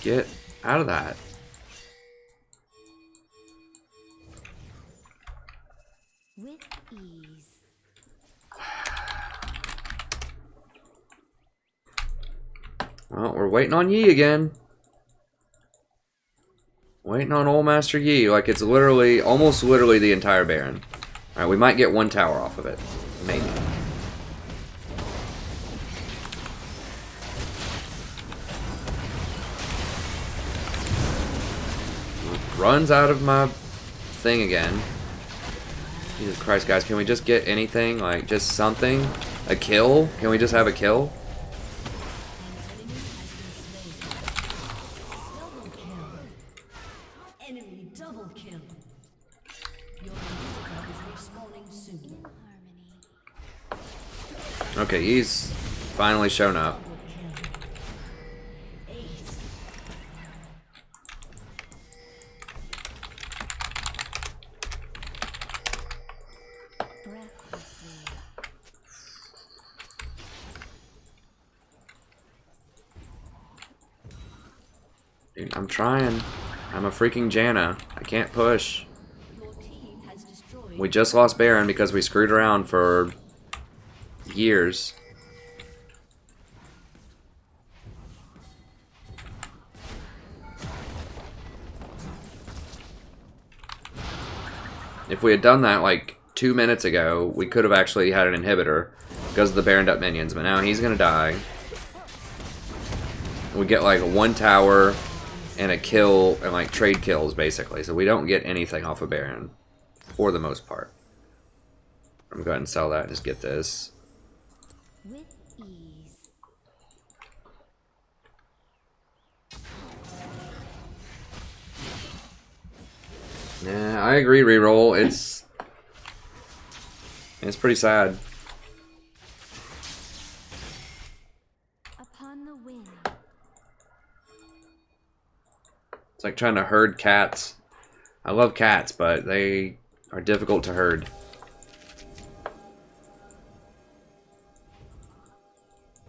Get out of that. With ease. Well, we're waiting on Yi again. Waiting on old Master Yi. Like, it's literally, almost literally the entire Baron. Alright, we might get one tower off of it. Maybe. Runs out of my thing again. Jesus Christ, guys. Can we just get anything? Like, just something? A kill? Can we just have a kill? Enemy double kill. Your inhibitor is respawning soon. Harmony. Okay, he's finally shown up. Ace. Breathlessly. Dude, I'm trying. I'm a freaking Janna. I can't push. Your team has destroyed. We just lost Baron because we screwed around for years. If we had done that like 2 minutes ago, we could have actually had an inhibitor because of the Baroned up minions, but now he's gonna die. We get like one tower and a kill and like trade kills basically, so we don't get anything off of Baron for the most part. I'm gonna go ahead and sell that and just get this. With ease. Yeah, I agree, reroll. It's pretty sad. Upon the wind. It's like trying to herd cats. I love cats, but they are difficult to herd.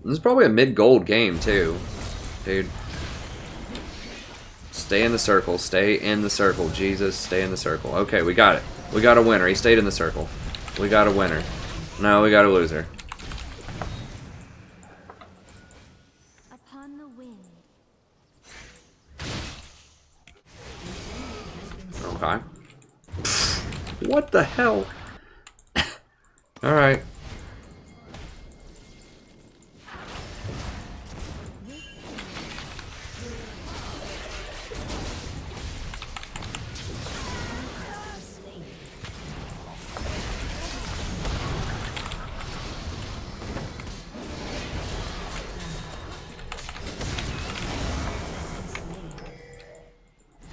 This is probably a mid-gold game, too. Dude. Stay in the circle. Stay in the circle. Jesus, stay in the circle. Okay, we got it. We got a winner. He stayed in the circle. We got a winner. No, we got a loser. Upon the wind. Okay. What the hell? Alright.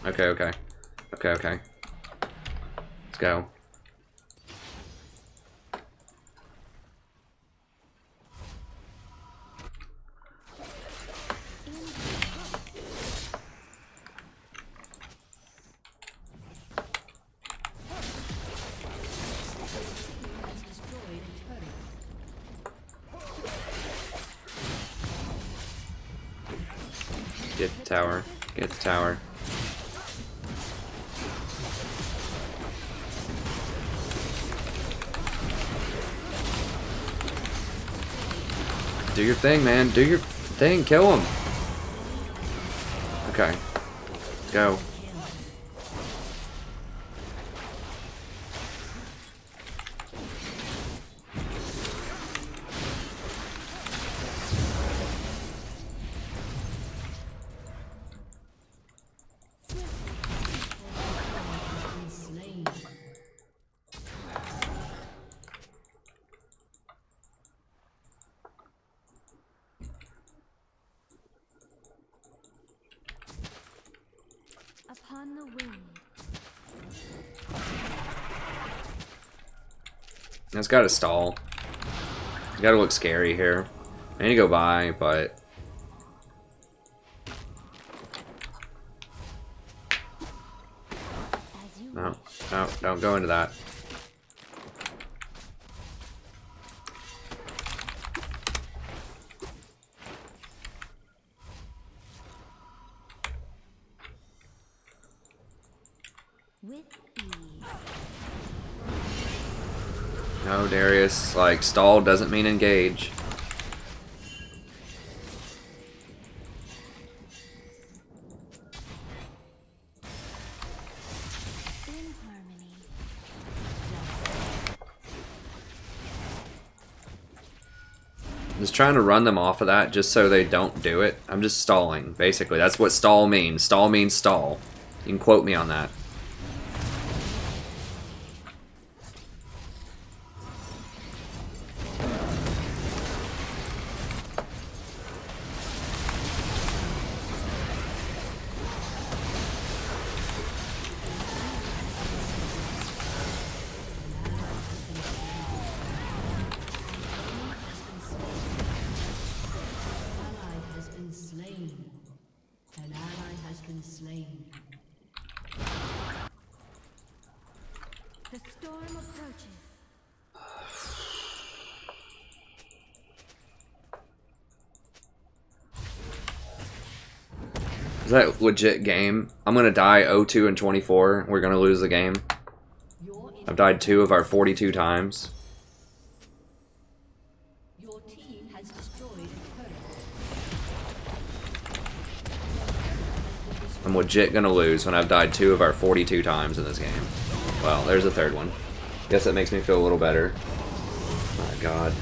Okay, okay. Okay, okay. Let's go. Has destroyed a turret. Get the tower. Get the tower. Do your thing, man. Do your thing. Kill him. Okay. Go. Been slain. Upon the wind. It's got to stall. It's got to look scary here. I need to go by, but As you no, no, don't go into that. with ease. No, Darius. Like stall doesn't mean engage. In harmony. I'm just trying to run them off of that just so they don't do it. I'm just stalling, basically. That's what stall means. Stall means stall. You can quote me on that. Ally has been slain. An ally has been slain. The storm approaches. Is that legit game? I'm gonna die 0-2 and 24. We're gonna lose the game. Your I've died 2 of our 42 times. Your team has destroyed a turret. I'm legit gonna lose when I've died 2 of our 42 times in this game. Well, there's a third one. Guess that makes me feel a little better. My god.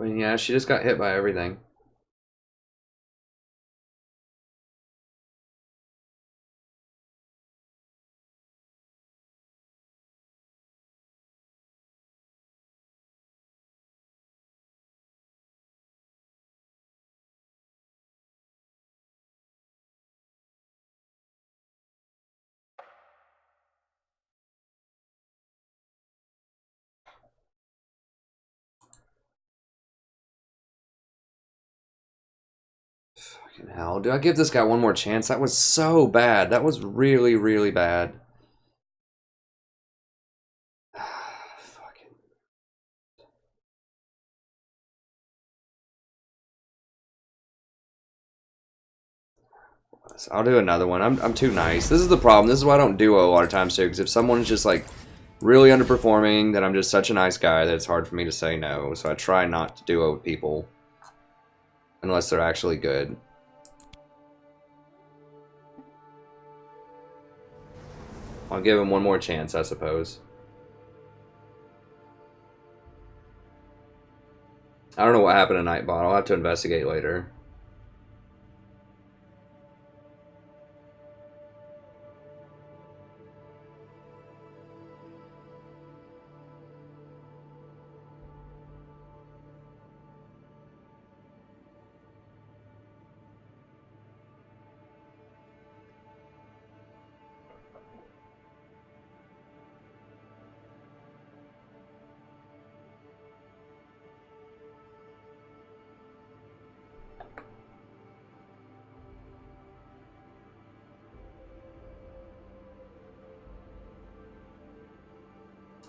I mean, yeah, she just got hit by everything. Fucking hell. Do I give this guy one more chance? That was so bad. That was really, really bad. Fucking. So I'll do another one. I'm too nice. This is the problem. This is why I don't duo a lot of times too. Because if someone's just like really underperforming, then I'm just such a nice guy that it's hard for me to say no. So I try not to duo with people unless they're actually good. I'll give him one more chance, I suppose. I don't know what happened to Nightbot. I'll have to investigate later.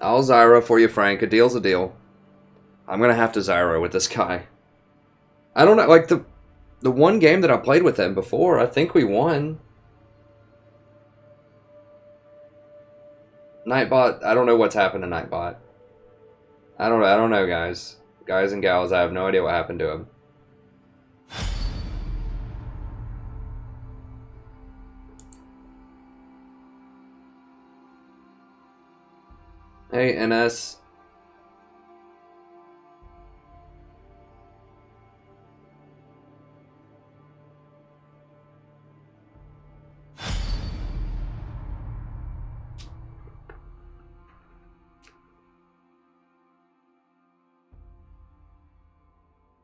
I'll Zyra for you, Frank. A deal's a deal. I'm gonna have to Zyra with this guy. I don't know, like the one game that I played with him before, I think we won. Nightbot, I don't know what's happened to Nightbot. I don't know, guys. Guys and gals, I have no idea what happened to him. Hey, NS.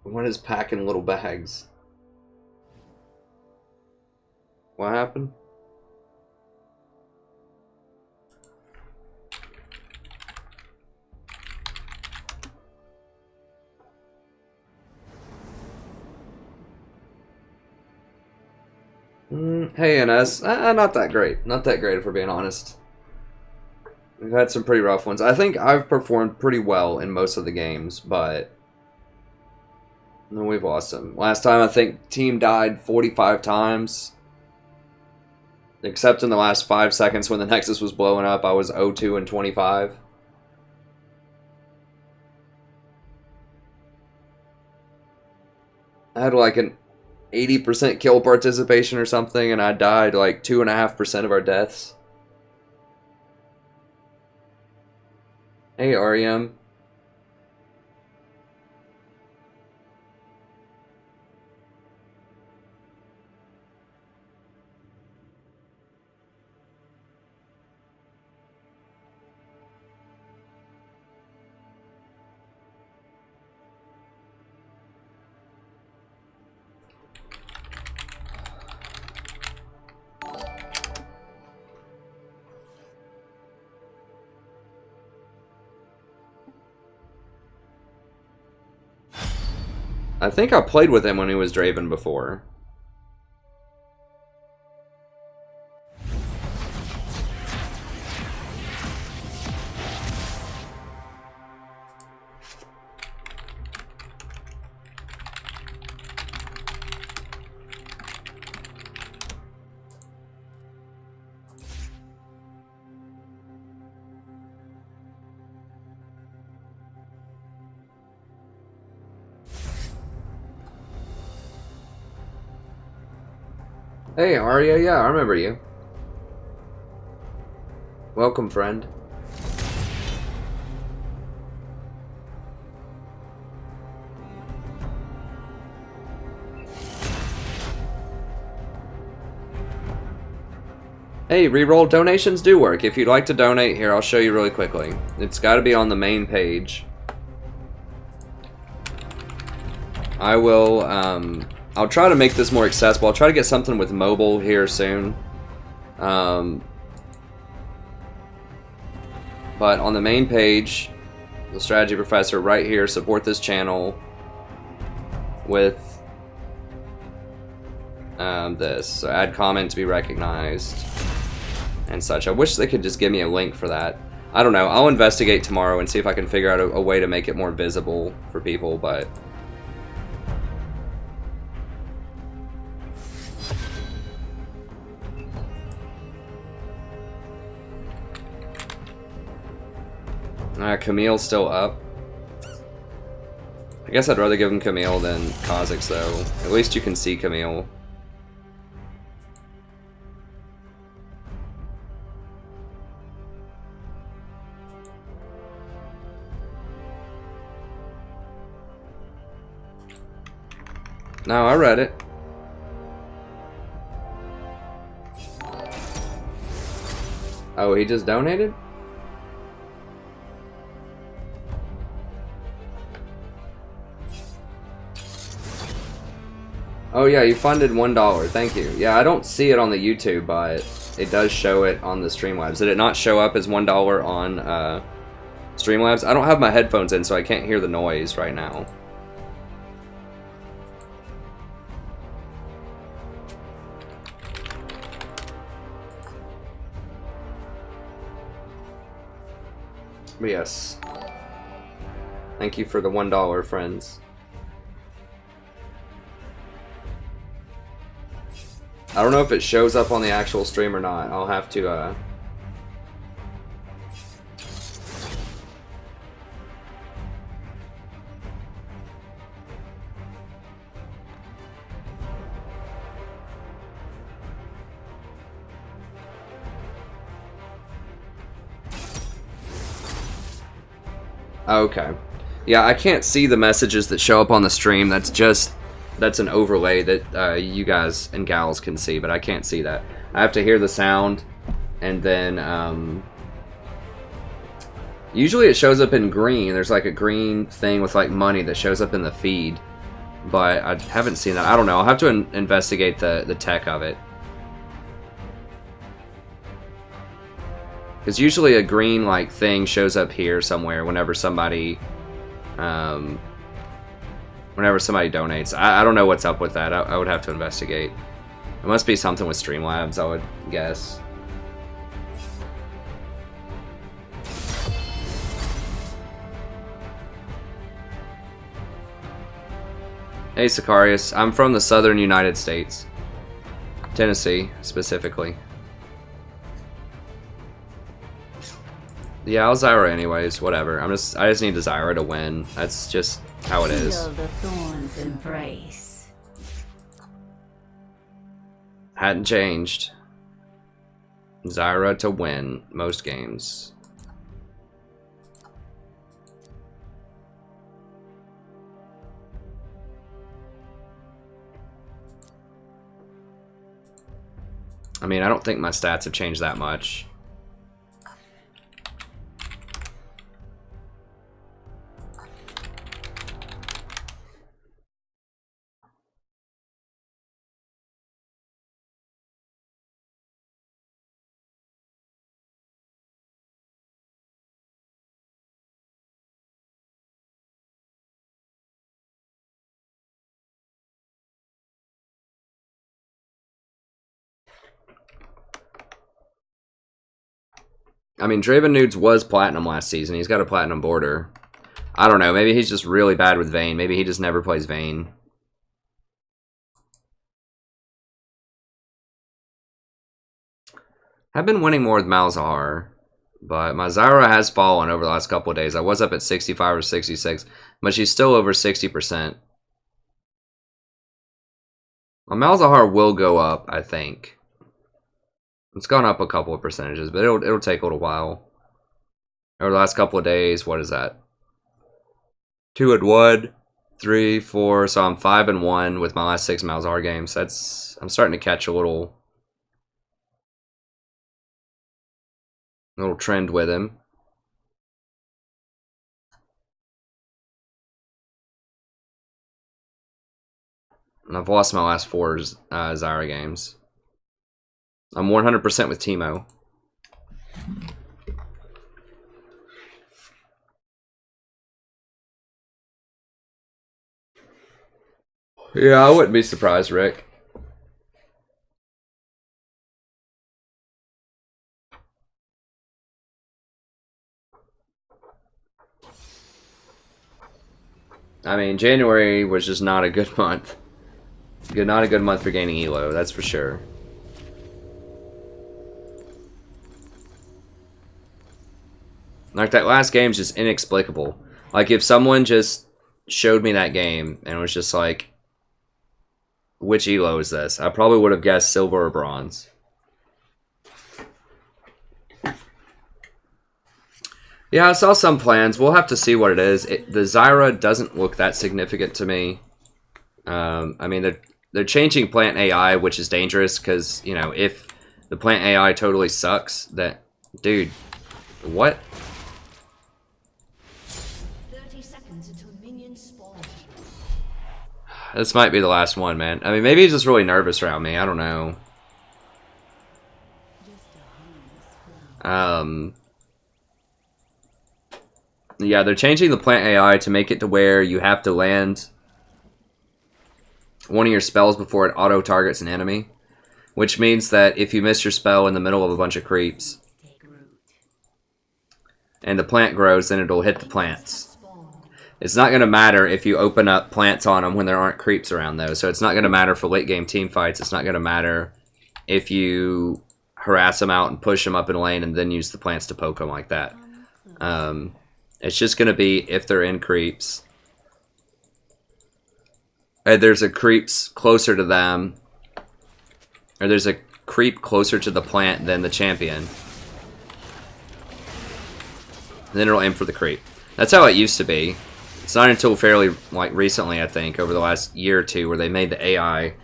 What is packing little bags? What happened? Hey, NS. Not that great. Not that great, if we're being honest. We've had some pretty rough ones. I think I've performed pretty well in most of the games, but no, we've lost some. Last time, I think team died 45 times. Except in the last 5 seconds when the Nexus was blowing up, I was 0-2 and 25. I had like an 80% kill participation or something, and I died like 2.5% of our deaths. Hey, REM. I think I played with him when he was Draven before. Hey, Arya, yeah, I remember you. Welcome, friend. Hey, reroll donations do work. If you'd like to donate here, I'll show you really quickly. It's got to be on the main page. I will, I'll try to make this more accessible. I'll try to get something with mobile here soon. But on the main page, the Strategy Professor right here, support this channel with this. So add comment to be recognized and such. I wish they could just give me a link for that. I don't know. I'll investigate tomorrow and see if I can figure out a way to make it more visible for people, but... Camille's still up. I guess I'd rather give him Camille than Kha'Zix, though. At least you can see Camille. No, I read it. Oh, he just donated? Oh yeah, you funded $1. Thank you. Yeah, I don't see it on the YouTube, but it does show it on the Streamlabs. Did it not show up as $1 on Streamlabs? I don't have my headphones in, so I can't hear the noise right now. But yes. Thank you for the $1, friends. I don't know if it shows up on the actual stream or not. I'll have to, Okay. Yeah, I can't see the messages that show up on the stream. That's an overlay that you guys and gals can see, but I can't see that. I have to hear the sound, and then usually it shows up in green. There's like a green thing with like money that shows up in the feed, but I haven't seen that. I don't know. I'll have to investigate the tech of it. Because usually a green like thing shows up here somewhere whenever somebody donates. I don't know what's up with that. I would have to investigate. It must be something with Streamlabs, I would guess. Hey Sicarius, I'm from the southern United States. Tennessee, specifically. Yeah, I'll Zyra anyways, whatever. I just need the Zyra to win. That's just how it is. Feel the thorns embrace. Hadn't changed. Zyra to win most games. I mean, I don't think my stats have changed that much. I mean, Draven Nudes was Platinum last season. He's got a Platinum border. I don't know. Maybe he's just really bad with Vayne. Maybe he just never plays Vayne. I've been winning more with Malzahar, but my Zyra has fallen over the last couple of days. I was up at 65 or 66, but she's still over 60%. My Malzahar will go up, I think. It's gone up a couple of percentages, but it'll take a little while. Over the last couple of days, what is that? 2-1, 3, 4. So I'm 5-1 with my last 6 Malzahar games. I'm starting to catch a little trend with him. And I've lost my last 4 Zyra games. I'm 100% with Teemo. Yeah, I wouldn't be surprised, Rick. I mean, January was just not a good month. Not a good month for gaining Elo, that's for sure. Like, that last game's just inexplicable. Like, if someone just showed me that game and was just like, which elo is this? I probably would have guessed silver or bronze. Yeah, I saw some plans. We'll have to see what it is. The Zyra doesn't look that significant to me. I mean, they're changing plant AI, which is dangerous because, you know, if the plant AI totally sucks, that... Dude, what? 30 seconds until minions spawn. This might be the last one, man. I mean, maybe he's just really nervous around me. I don't know. Yeah, they're changing the plant AI to make it to where you have to land one of your spells before it auto-targets an enemy. Which means that if you miss your spell in the middle of a bunch of creeps, and the plant grows, then it'll hit the plants. It's not going to matter if you open up plants on them when there aren't creeps around, though. So it's not going to matter for late-game team fights. It's not going to matter if you harass them out and push them up in a lane and then use the plants to poke them like that. It's just going to be if they're in creeps. And there's a creeps closer to them. Or there's a creep closer to the plant than the champion. Then it'll aim for the creep. That's how it used to be. It's not until fairly like recently, I think, over the last year or two, where they made the AI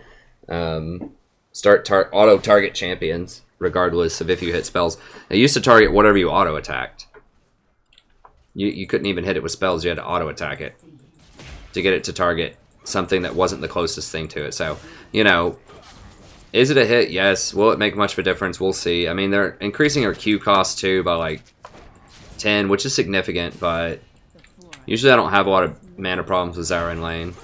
start auto-target champions, regardless of if you hit spells. They used to target whatever you auto-attacked. You couldn't even hit it with spells, you had to auto-attack it to get it to target something that wasn't the closest thing to it. So, you know, is it a hit? Yes. Will it make much of a difference? We'll see. I mean, they're increasing our Q cost too by like 10, which is significant, but usually I don't have a lot of mana problems with Zyra in lane.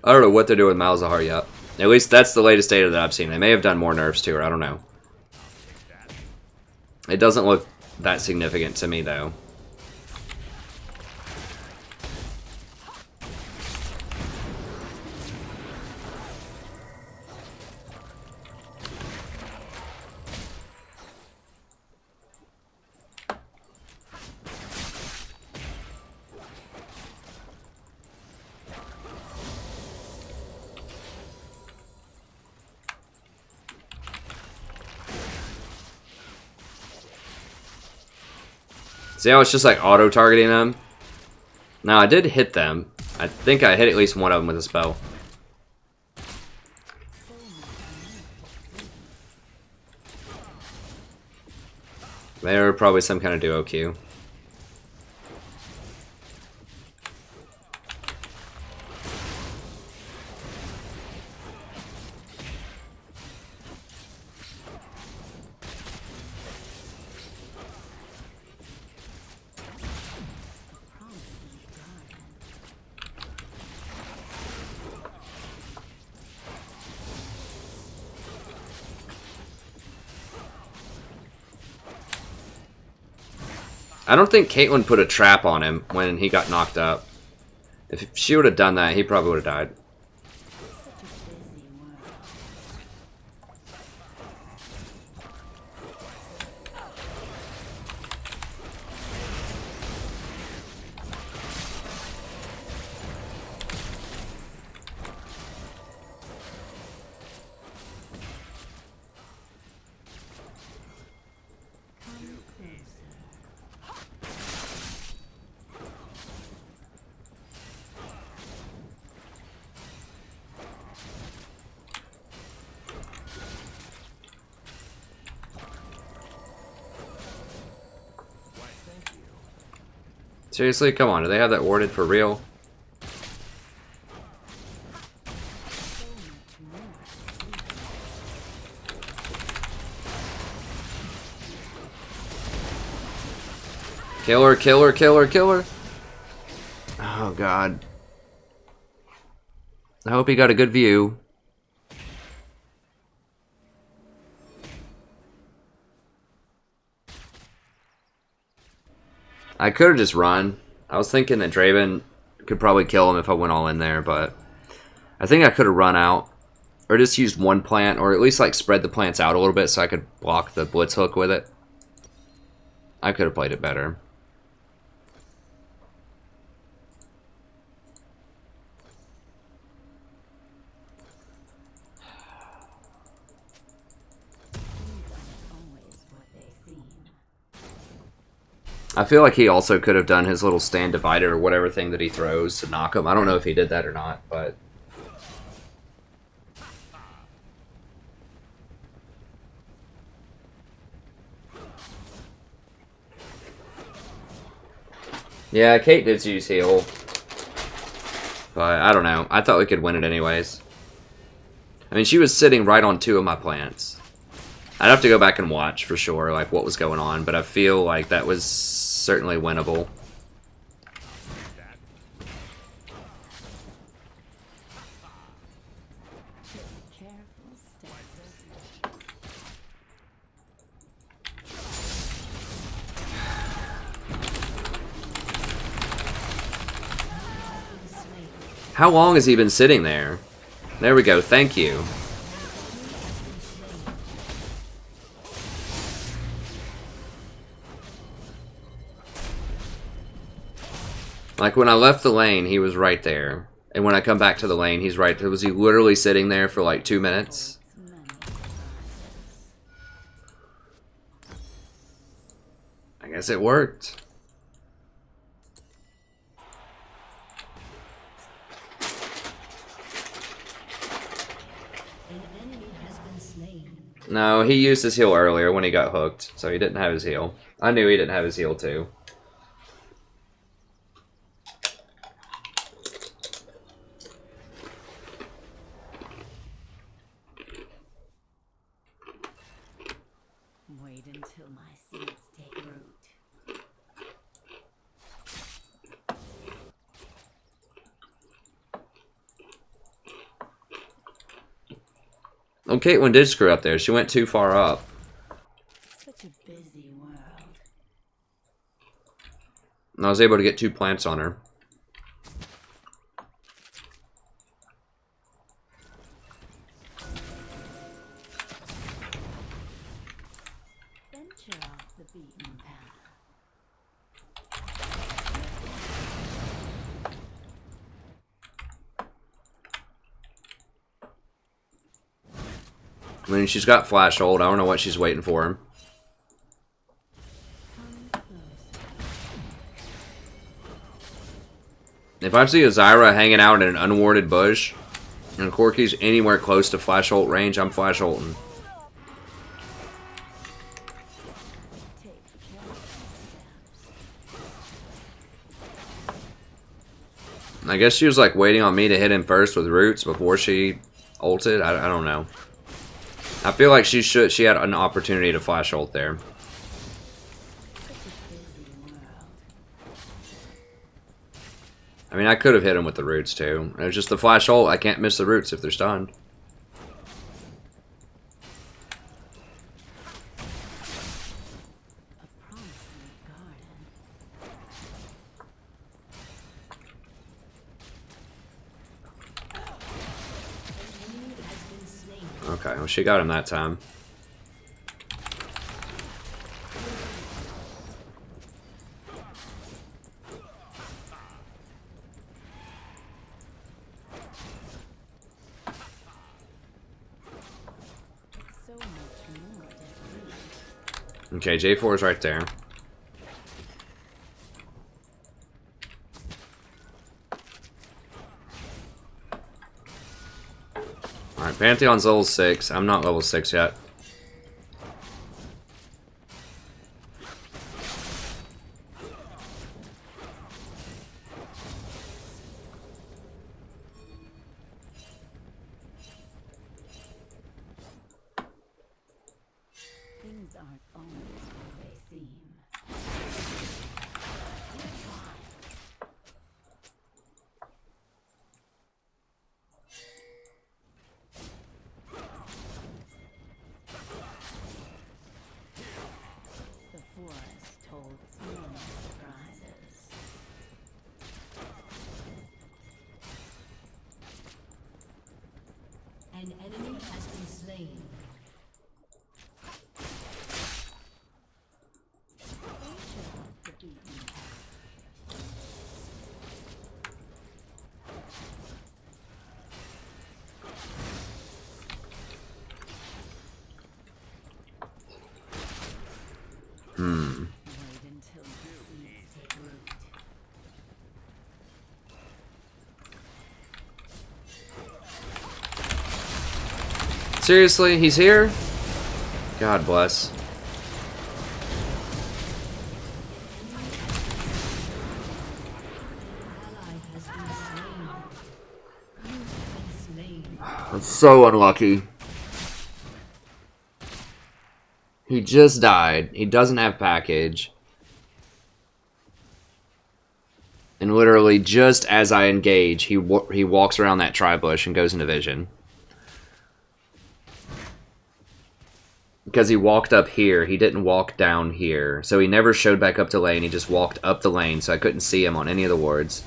I don't know what they're doing with Malzahar yet. At least that's the latest data that I've seen. They may have done more nerfs to her, I don't know. It doesn't look that significant to me, though. See how it's just like auto-targeting them? Now, I did hit them. I think I hit at least one of them with a spell. They were probably some kind of duo Q. I don't think Caitlyn put a trap on him when he got knocked up. If she would have done that, he probably would have died. Seriously? Come on, do they have that warded for real? Kill her, kill her, kill her, kill her! Oh god. I hope he got a good view. I could have just run. I was thinking that Draven could probably kill him if I went all in there, but I think I could have run out Or just used one plant, or at least like spread the plants out a little bit so I could block the blitz hook with it. I could have played it better. I feel like he also could have done his little stand divider or whatever thing that he throws to knock him. I don't know if he did that or not, but... Yeah, Kate did use heal. But I don't know. I thought we could win it anyways. I mean, she was sitting right on 2 of my plants. I'd have to go back and watch for sure, like, what was going on. But I feel like that was certainly winnable. How long has he been sitting there? There we go, thank you. Like, when I left the lane, he was right there. And when I come back to the lane, he's right there. Was he literally sitting there for like 2 minutes? I guess it worked. No, he used his heal earlier when he got hooked, so he didn't have his heal. I knew he didn't have his heal too. Wait until my seeds take root. Oh, Caitlyn did screw up there. She went too far up. Such a busy world. And I was able to get 2 plants on her. Venture off the beaten path. I mean, she's got flash hold. I don't know what she's waiting for him. If I see a Zyra hanging out in an unwarded bush, and Corky's anywhere close to flash ult range, I'm flash ulting. I guess she was like waiting on me to hit him first with roots before she ulted. I don't know. I feel like she had an opportunity to flash ult there. I mean, I could have hit him with the roots too. It was just the flash ult. I can't miss the roots if they're stunned. Okay, well, she got him that time. Okay, J4 is right there. Alright, Pantheon's level 6. I'm not level 6 yet. Things aren't always what they seem. The forest holds many surprises. An enemy has been slain. Wait until the seeds take root. Seriously, he's here? God bless. Ally has been slain. You have been slain. That's so unlucky. He just died. He doesn't have package. And literally, just as I engage, he walks around that tri-bush and goes into vision. Because he walked up here, he didn't walk down here. So he never showed back up to lane, he just walked up the lane, so I couldn't see him on any of the wards.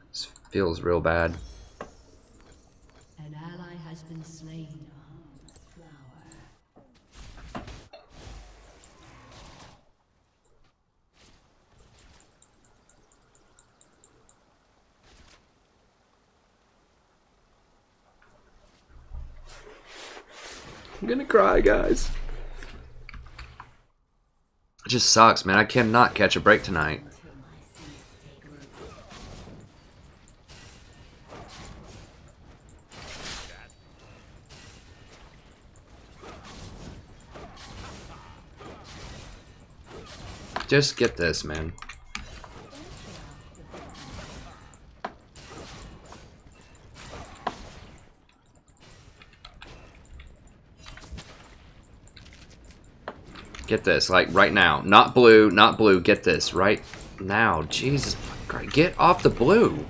This feels real bad. An ally has been slain. I'm gonna cry, guys. It just sucks, man. I cannot catch a break tonight. Just get this, man. Get this, like, right now. Not blue, not blue. Get this, right now. Jesus Christ. Get off the blue.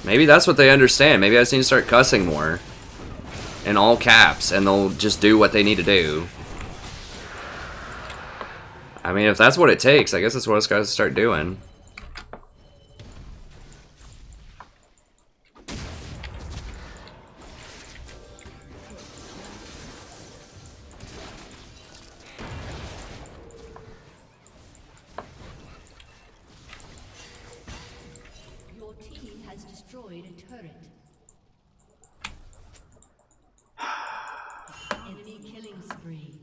Maybe that's what they understand. Maybe I just need to start cussing more. In all caps, and they'll just do what they need to do. I mean, if that's what it takes, I guess that's what I gotta start doing. Your team has destroyed a turret. Enemy killing spree.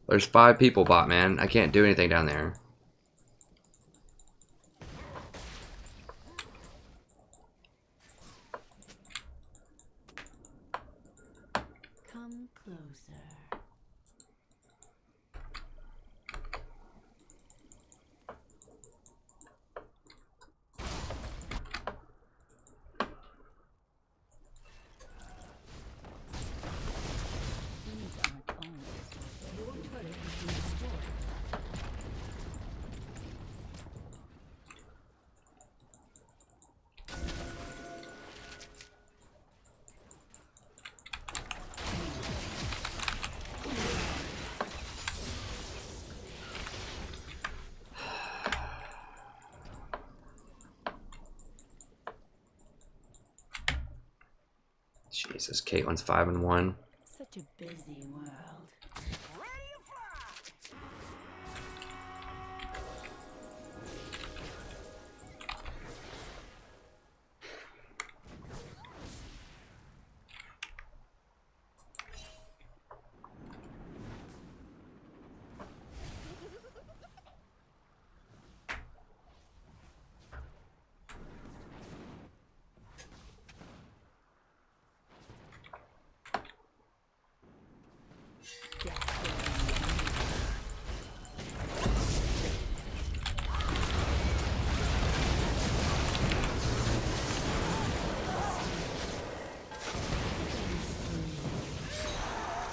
There's 5 people, bot man. I can't do anything down there. Come closer. These aren't always Your turret has been destroyed. Jesus, Caitlyn's 5-1. Such a busy world.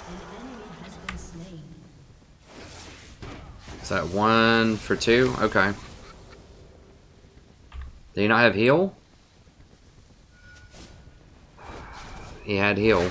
An enemy has been slain. Is that 1 for 2? Okay. Do you not have heal? He had heal.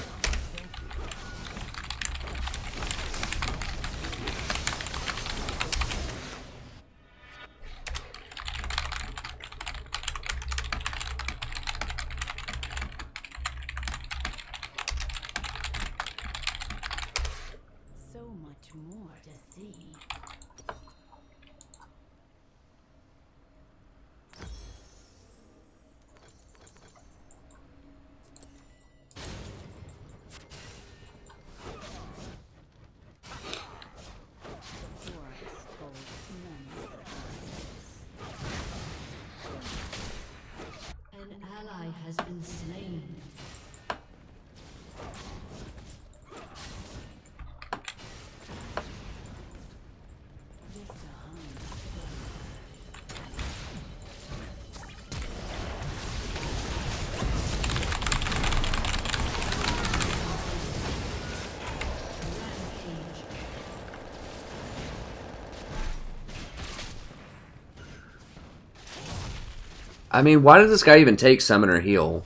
I mean, why does this guy even take Summoner Heal?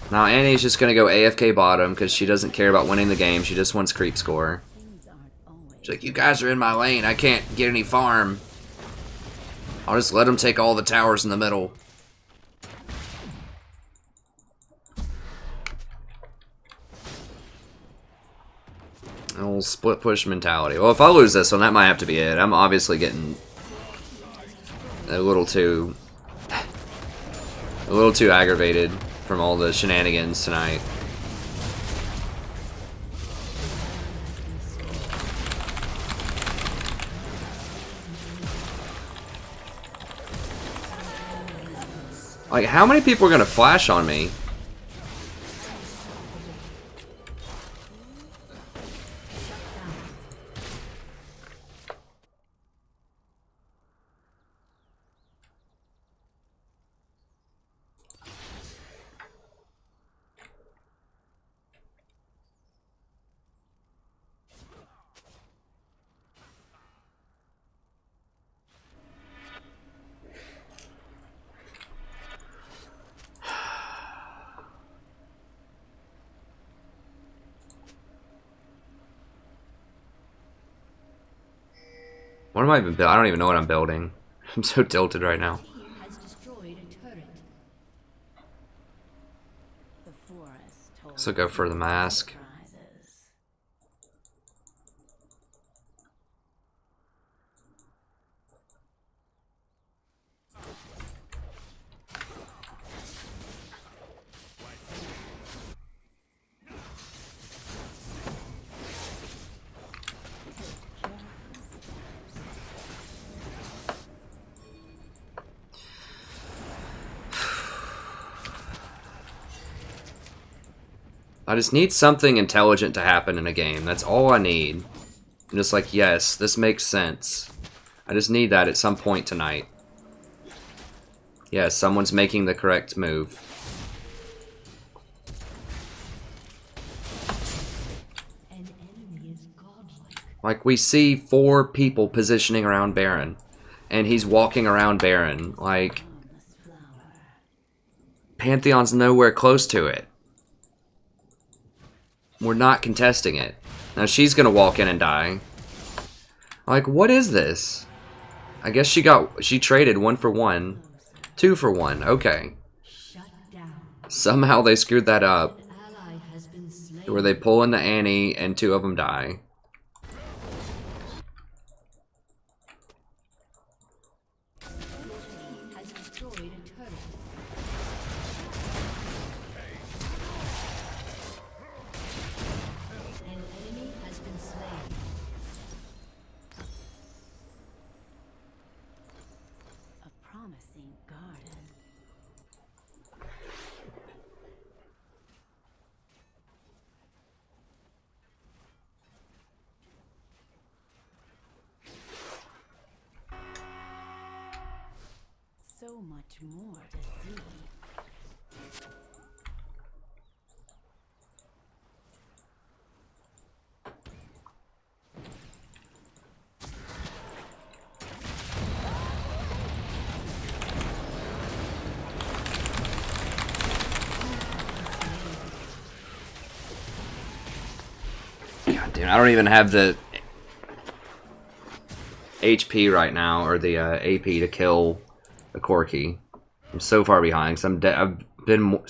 Now Annie's just gonna go AFK bottom because she doesn't care about winning the game. She just wants creep score. She's like, you guys are in my lane. I can't get any farm. I'll just let them take all the towers in the middle. An old split push mentality. Well, if I lose this one, that might have to be it. I'm obviously getting a little too aggravated from all the shenanigans tonight. Like, how many people are gonna flash on me? What am I even building? I don't even know what I'm building. I'm so tilted right now. Has destroyed a turret. The forest holds So go for the mask. surprises. I just need something intelligent to happen in a game. That's all I need. I'm just like, yes, this makes sense. I just need that at some point tonight. Yes, someone's making the correct move. An enemy is godlike. Like, we see 4 people positioning around Baron. And he's walking around Baron. Like, Pantheon's nowhere close to it. We're not contesting it. Now she's gonna walk in and die. Like, what is this? I guess she traded 1 for 1. 2 for 1. Okay. Shut down. Somehow they screwed that up. An ally has been slain. Where they pull in the Annie and 2 of them die. Has destroyed a turret. An enemy has been slain. A promising garden. So much more to see. God damn, I don't even have the HP right now, or the AP to kill a Corki. I'm so far behind, because I'm dead. I've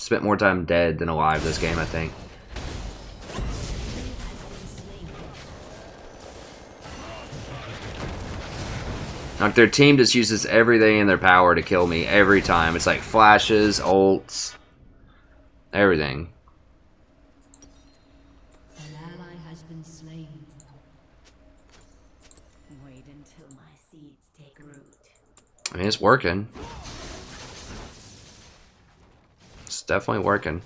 spent more time dead than alive this game, I think. Like, their team just uses everything in their power to kill me every time. It's like flashes, ults, everything. An ally has been slain. Wait until my seeds take root. I mean, it's working. It's definitely working.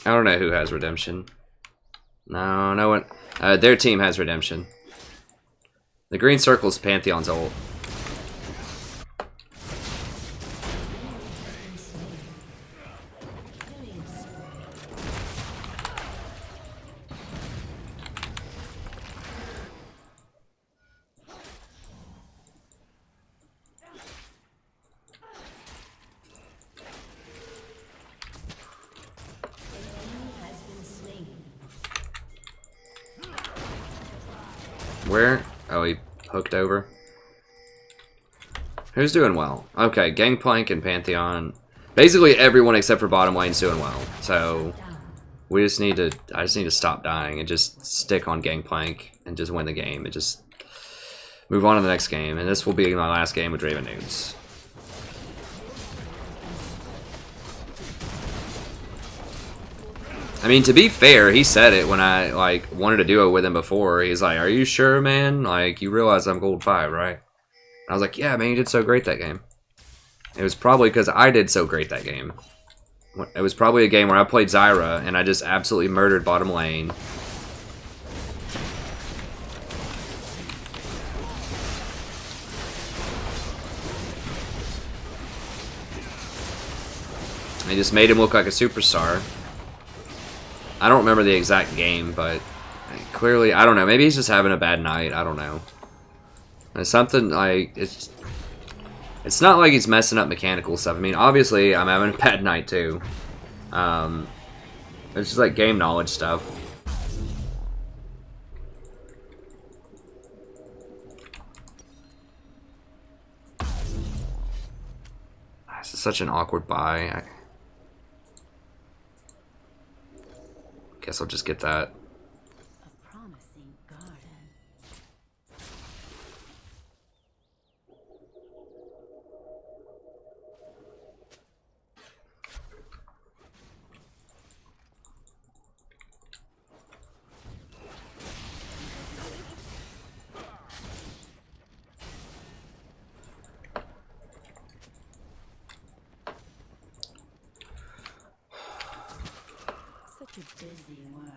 I don't know who has redemption. No, no one. Their team has redemption. The green circle is Pantheon's ult. Killing Where? Oh, he hooked over. Who's doing well? Okay, Gangplank and Pantheon. Basically everyone except for bottom lane's doing well. So we just need to. I just need to stop dying and just stick on Gangplank and just win the game and just move on to the next game. And this will be my last game with Draven Nudes. I mean, to be fair, he said it when I like wanted to duo with him before. He's like, "Are you sure, man? Like, you realize I'm gold 5, right?" I was like, "Yeah, man, you did so great that game." It was probably because I did so great that game. It was probably a game where I played Zyra and I just absolutely murdered bottom lane. I just made him look like a superstar. I don't remember the exact game, but clearly, I don't know. Maybe he's just having a bad night. I don't know. It's something like it's not like he's messing up mechanical stuff. I mean, obviously, I'm having a bad night too. It's just like game knowledge stuff. This is such an awkward buy. I guess I'll just get that. A promising garden. Such a busy world.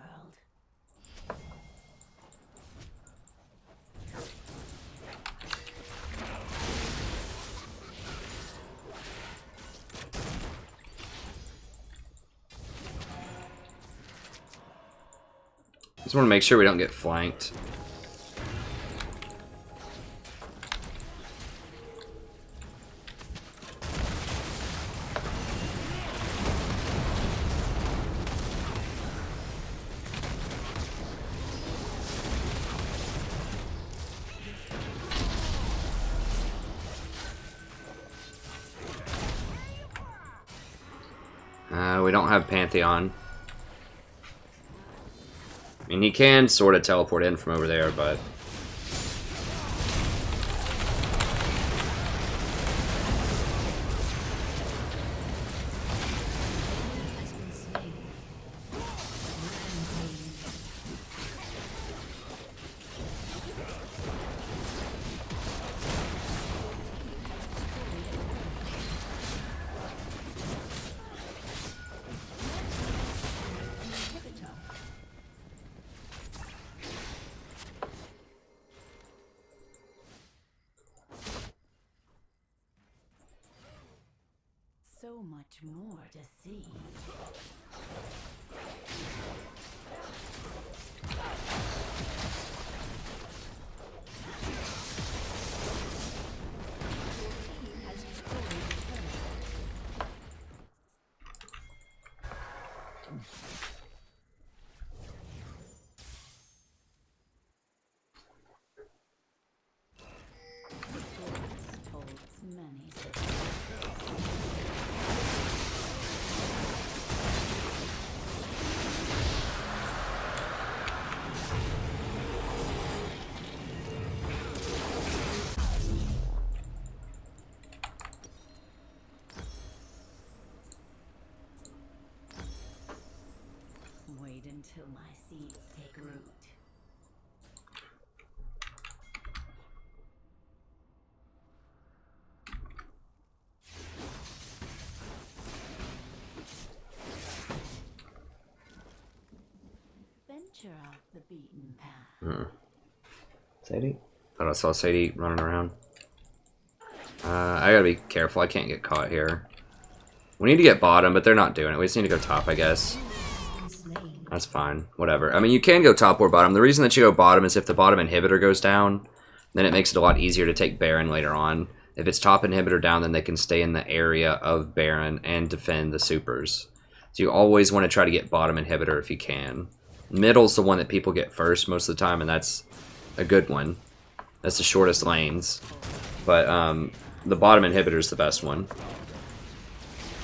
Just want to make sure we don't get flanked. We don't have Pantheon. I mean, he can sort of teleport in from over there, but... So much more to see. Many wait until my seeds take root. Venture off the beaten path. Sadie? Thought I saw Sadie running around. I gotta be careful. I can't get caught here. We need to get bottom, but they're not doing it. We just need to go top, I guess. That's fine. Whatever. I mean, you can go top or bottom. The reason that you go bottom is if the bottom inhibitor goes down, then it makes it a lot easier to take Baron later on. If it's top inhibitor down, then they can stay in the area of Baron and defend the supers. So you always want to try to get bottom inhibitor if you can. Middle's the one that people get first most of the time, and that's a good one. That's the shortest lanes. But the bottom inhibitor is the best one.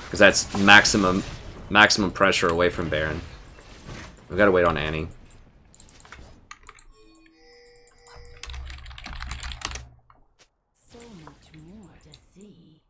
Because that's maximum pressure away from Baron. We've got to wait on Annie. So much more to see.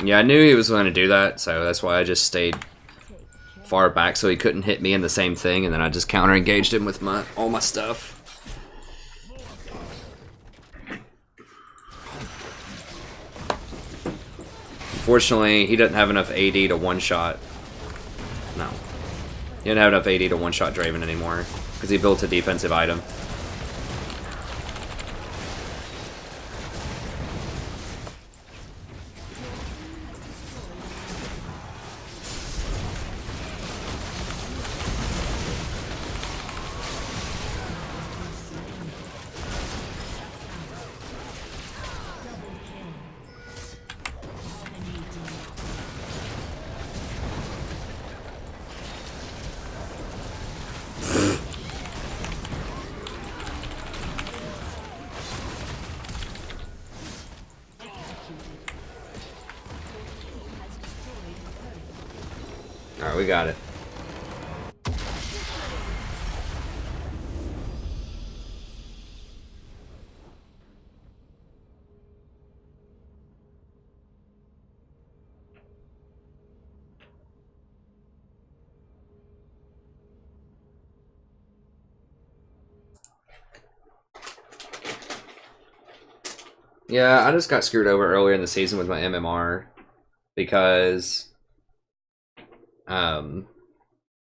Yeah, I knew he was going to do that, so that's why I just stayed far back so he couldn't hit me in the same thing, and then I just counter-engaged him with all my stuff. Unfortunately, he doesn't have enough AD to one-shot. No. He doesn't have enough AD to one-shot Draven anymore, because he built a defensive item. Alright, we got it. Yeah, I just got screwed over earlier in the season with my MMR because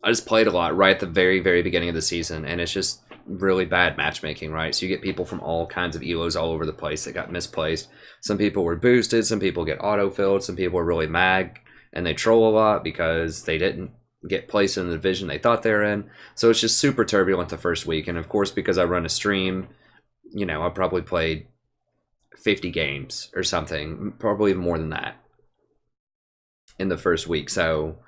I just played a lot right at the very, very beginning of the season, and it's just really bad matchmaking, right? So you get people from all kinds of elos all over the place that got misplaced. Some people were boosted, some people get auto-filled, some people are really mag, and they troll a lot because they didn't get placed in the division they thought they were in. So it's just super turbulent the first week, and of course, because I run a stream, you know, I probably played 50 games or something, probably more than that in the first week. So,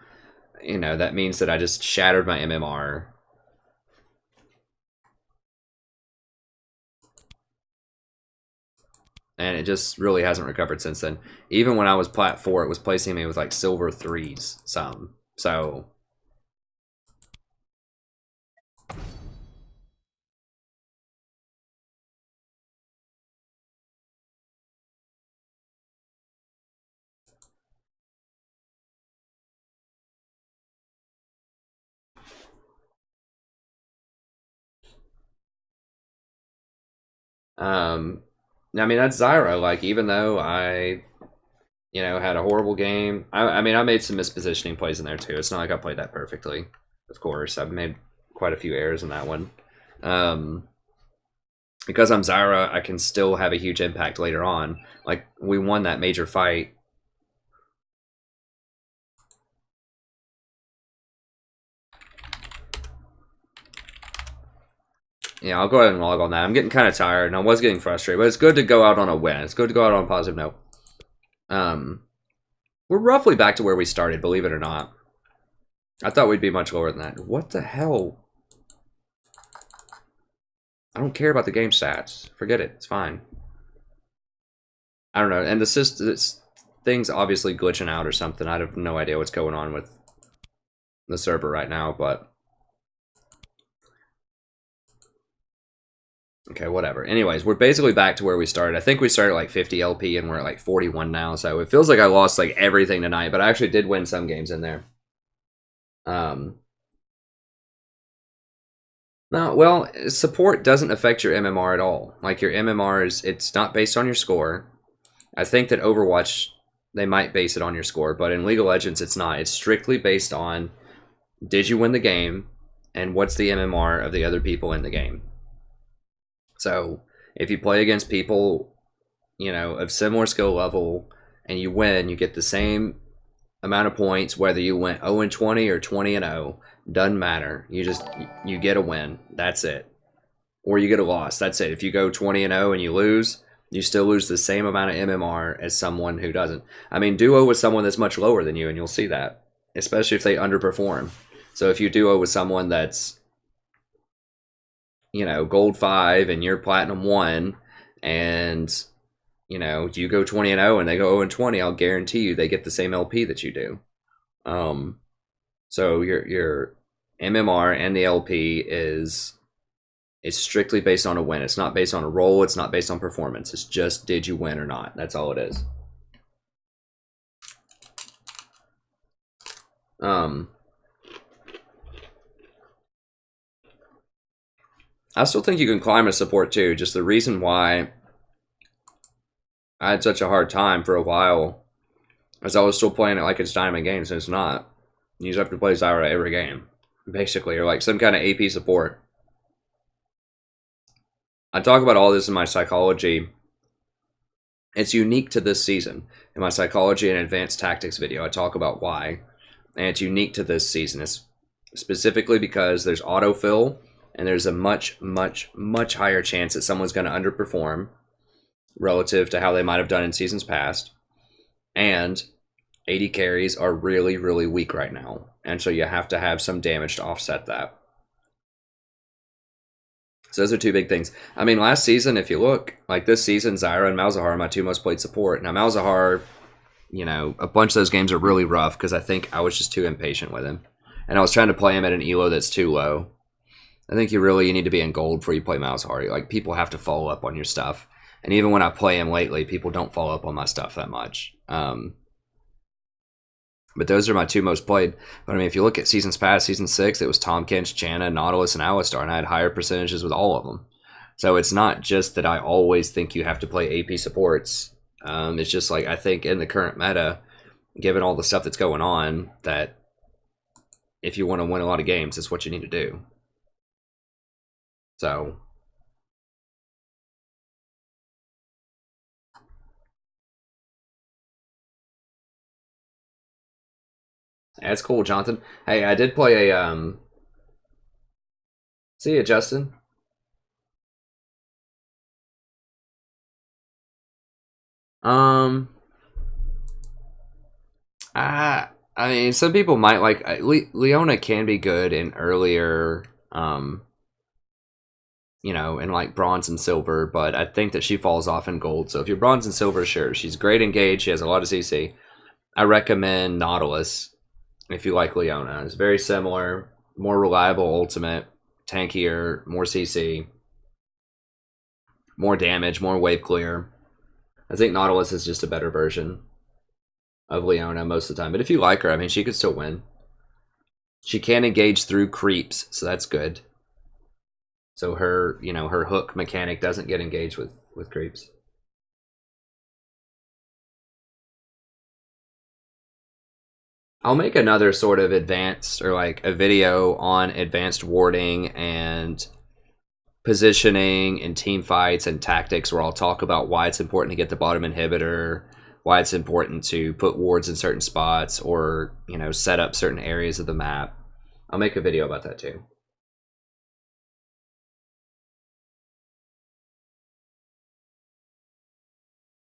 you know, that means that I just shattered my MMR. And it just really hasn't recovered since then. Even when I was plat 4, it was placing me with like silver 3s some. So I mean, that's Zyra. Like, even though I, you know, had a horrible game, I mean, I made some mispositioning plays in there too. It's not like I played that perfectly. Of course, I've made quite a few errors in that one. Because I'm Zyra, I can still have a huge impact later on. Like, we won that major fight. Yeah, I'll go ahead and log on that. I'm getting kind of tired, and I was getting frustrated, but it's good to go out on a win. It's good to go out on a positive note. We're roughly back to where we started, believe it or not. I thought we'd be much lower than that. What the hell? I don't care about the game stats. Forget it. It's fine. I don't know. And this thing's obviously glitching out or something. I have no idea what's going on with the server right now, but... Okay, whatever. Anyways, we're basically back to where we started. I think we started at like 50 LP and we're at like 41 now, so it feels like I lost like everything tonight, but I actually did win some games in there. No, well, support doesn't affect your MMR at all. Like, your MMR it's not based on your score. I think that Overwatch, they might base it on your score, but in League of Legends, it's not. It's strictly based on, did you win the game, and what's the MMR of the other people in the game. So if you play against people, you know, of similar skill level and you win, you get the same amount of points whether you went 0-20 or 20-0. Doesn't matter. You get a win. That's it. Or you get a loss. That's it. If you go 20-0 and you lose, you still lose the same amount of MMR as someone who doesn't. I mean, duo with someone that's much lower than you, and you'll see that, especially if they underperform. So if you duo with someone that's, you know, gold 5 and you're platinum 1, and you know you go 20-0 and they go 0-20, I'll guarantee you they get the same LP that you do. So your MMR and the LP is strictly based on a win. It's not based on a roll. It's not based on performance. It's just, did you win or not? That's all it is. I still think you can climb a support too. Just the reason why I had such a hard time for a while is I was still playing it like it's diamond games, and it's not. You just have to play Zyra every game, basically, or like some kind of AP support. I talk about all this in my psychology. It's unique to this season. In my psychology and advanced tactics video, I talk about why. And it's unique to this season. It's specifically because there's autofill, and there's a much, much, much higher chance that someone's going to underperform relative to how they might have done in seasons past. And AD carries are really, really weak right now. And so you have to have some damage to offset that. So those are two big things. I mean, last season, if you look, like this season, Zyra and Malzahar are my two most played support. Now, Malzahar, you know, a bunch of those games are really rough because I think I was just too impatient with him. And I was trying to play him at an elo that's too low. I think you need to be in gold before you play Malzahar. Like, people have to follow up on your stuff. And even when I play him lately, people don't follow up on my stuff that much. But those are my two most played. But I mean, if you look at seasons past, season 6, it was Tahm Kench, Janna, Nautilus, and Alistar, and I had higher percentages with all of them. So it's not just that I always think you have to play AP supports. It's just like, I think in the current meta, given all the stuff that's going on, that if you want to win a lot of games, it's what you need to do. So that's cool, Jonathan. Hey, I did play a see ya, Justin. I mean, some people might like Leona can be good in earlier, you know, in like bronze and silver, but I think that she falls off in gold. So if you're bronze and silver, sure, she's great engaged. She has a lot of CC. I recommend Nautilus if you like Leona. It's very similar, more reliable ultimate, tankier, more CC, more damage, more wave clear. I think Nautilus is just a better version of Leona most of the time. But if you like her, I mean, she could still win. She can engage through creeps, so that's good. So her, you know, her hook mechanic doesn't get engaged with creeps. I'll make another sort of advanced, or like a video on advanced warding and positioning and team fights and tactics, where I'll talk about why it's important to get the bottom inhibitor, why it's important to put wards in certain spots, or, you know, set up certain areas of the map. I'll make a video about that too.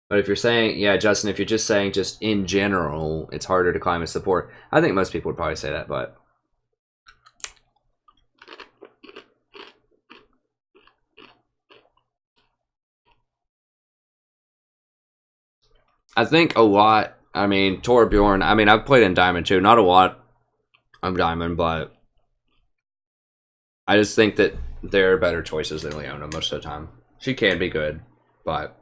But if you're saying, yeah, Justin, if you're just saying just in general, it's harder to climb a support, I think most people would probably say that, but I think a lot, I mean, Torbjorn, I mean, I've played in Diamond too, not a lot of Diamond, but I just think that there are better choices than Leona most of the time. She can be good, but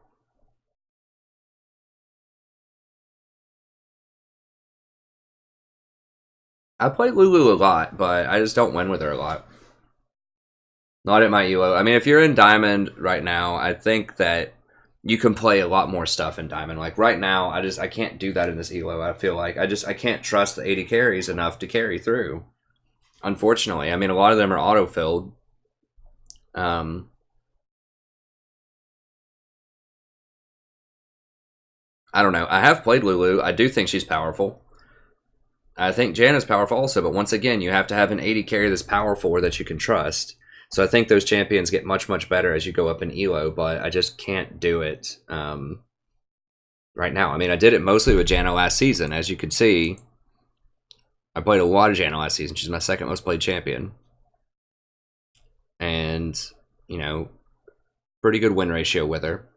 I play Lulu a lot, but I just don't win with her a lot. Not at my elo. I mean, if you're in Diamond right now, I think that you can play a lot more stuff in Diamond. Like right now, I can't do that in this elo. I feel like I can't trust the AD carries enough to carry through. unfortunately. I mean, a lot of them are auto-filled. Um, I don't know. I have played Lulu. I do think she's powerful. I think Janna's powerful also, but once again, you have to have an AD carry that's powerful or that you can trust. So I think those champions get much, much better as you go up in ELO, but I just can't do it right now. I mean, I did it mostly with Janna last season. As you could see, I played a lot of Janna last season. She's my second most played champion. And, you know, pretty good win ratio with her.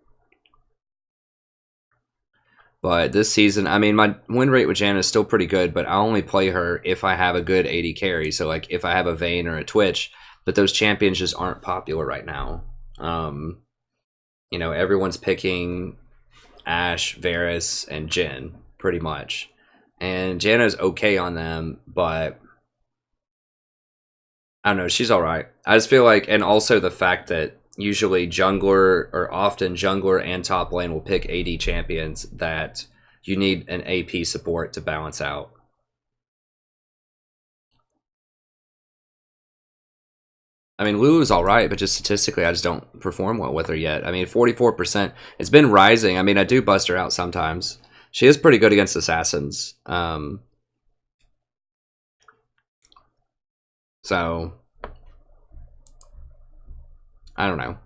But this season, I mean, my win rate with Janna is still pretty good, but I only play her if I have a good AD carry. So, like, if I have a Vayne or a Twitch, but those champions just aren't popular right now. You know, everyone's picking Ashe, Varus, and Jhin, pretty much. And Janna's okay on them, but I don't know, she's alright. I just feel like, and also the fact that usually jungler, or often jungler and top lane will pick AD champions that you need an AP support to balance out. I mean, Lulu's alright, but just statistically, I just don't perform well with her yet. I mean, 44%. It's been rising. I mean, I do bust her out sometimes. She is pretty good against assassins. So, I don't know.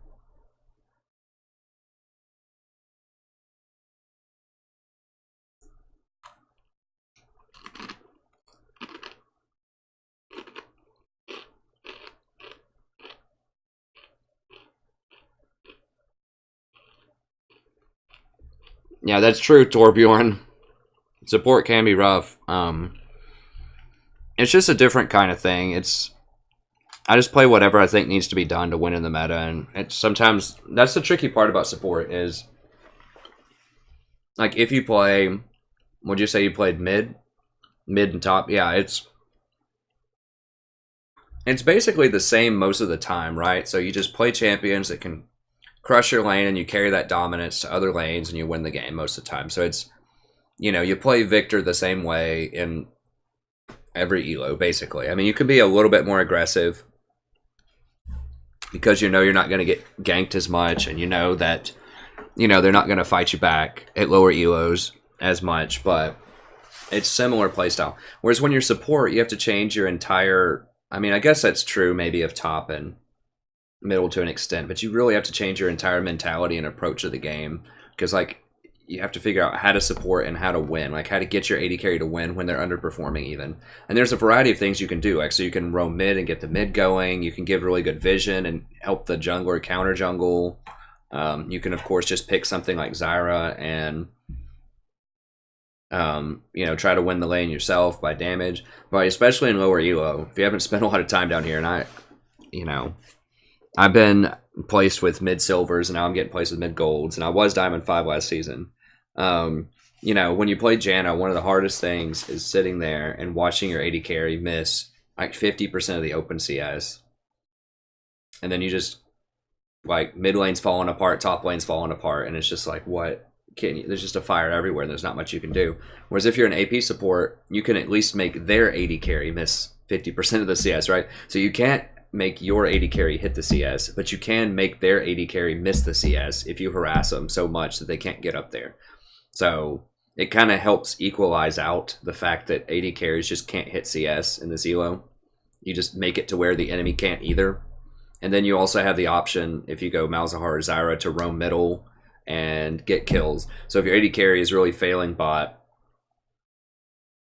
Yeah, that's true, Torbjorn. Support can be rough. It's just a different kind of thing. I just play whatever I think needs to be done to win in the meta, and it's sometimes that's the tricky part about support is like if you play, would you say you played mid and top? Yeah, it's basically the same most of the time, right? So you just play champions that can crush your lane and you carry that dominance to other lanes and you win the game most of the time. So it's, you know, you play Victor the same way in every elo, basically. I mean, you can be a little bit more aggressive because you know you're not going to get ganked as much, and you know that, you know, they're not going to fight you back at lower elos as much, but it's similar playstyle. Whereas when you're support, you have to change your entire, I mean, I guess that's true maybe of top and middle to an extent, but you really have to change your entire mentality and approach to the game, because like you have to figure out how to support and how to win, like how to get your AD carry to win when they're underperforming even. And there's a variety of things you can do, like so you can roam mid and get the mid going, you can give really good vision and help the jungler counter jungle. You can of course just pick something like Zyra and you know, try to win the lane yourself by damage, but especially in lower elo, if you haven't spent a lot of time down here, and I, you know, I've been placed with mid silvers and now I'm getting placed with mid golds, and I was diamond 5 last season. You know, when you play Janna, one of the hardest things is sitting there and watching your AD carry miss like 50% of the open CS. And then you just, like, mid lane's falling apart, top lane's falling apart, and it's just like, what? There's just a fire everywhere and there's not much you can do. Whereas if you're an AP support, you can at least make their AD carry miss 50% of the CS, right? So you can't make your AD carry hit the CS, but you can make their AD carry miss the CS if you harass them so much that they can't get up there. So it kind of helps equalize out the fact that AD carries just can't hit CS in this elo. You just make it to where the enemy can't either. And then you also have the option, if you go Malzahar or Zyra, to roam middle and get kills. So if your AD carry is really failing bot,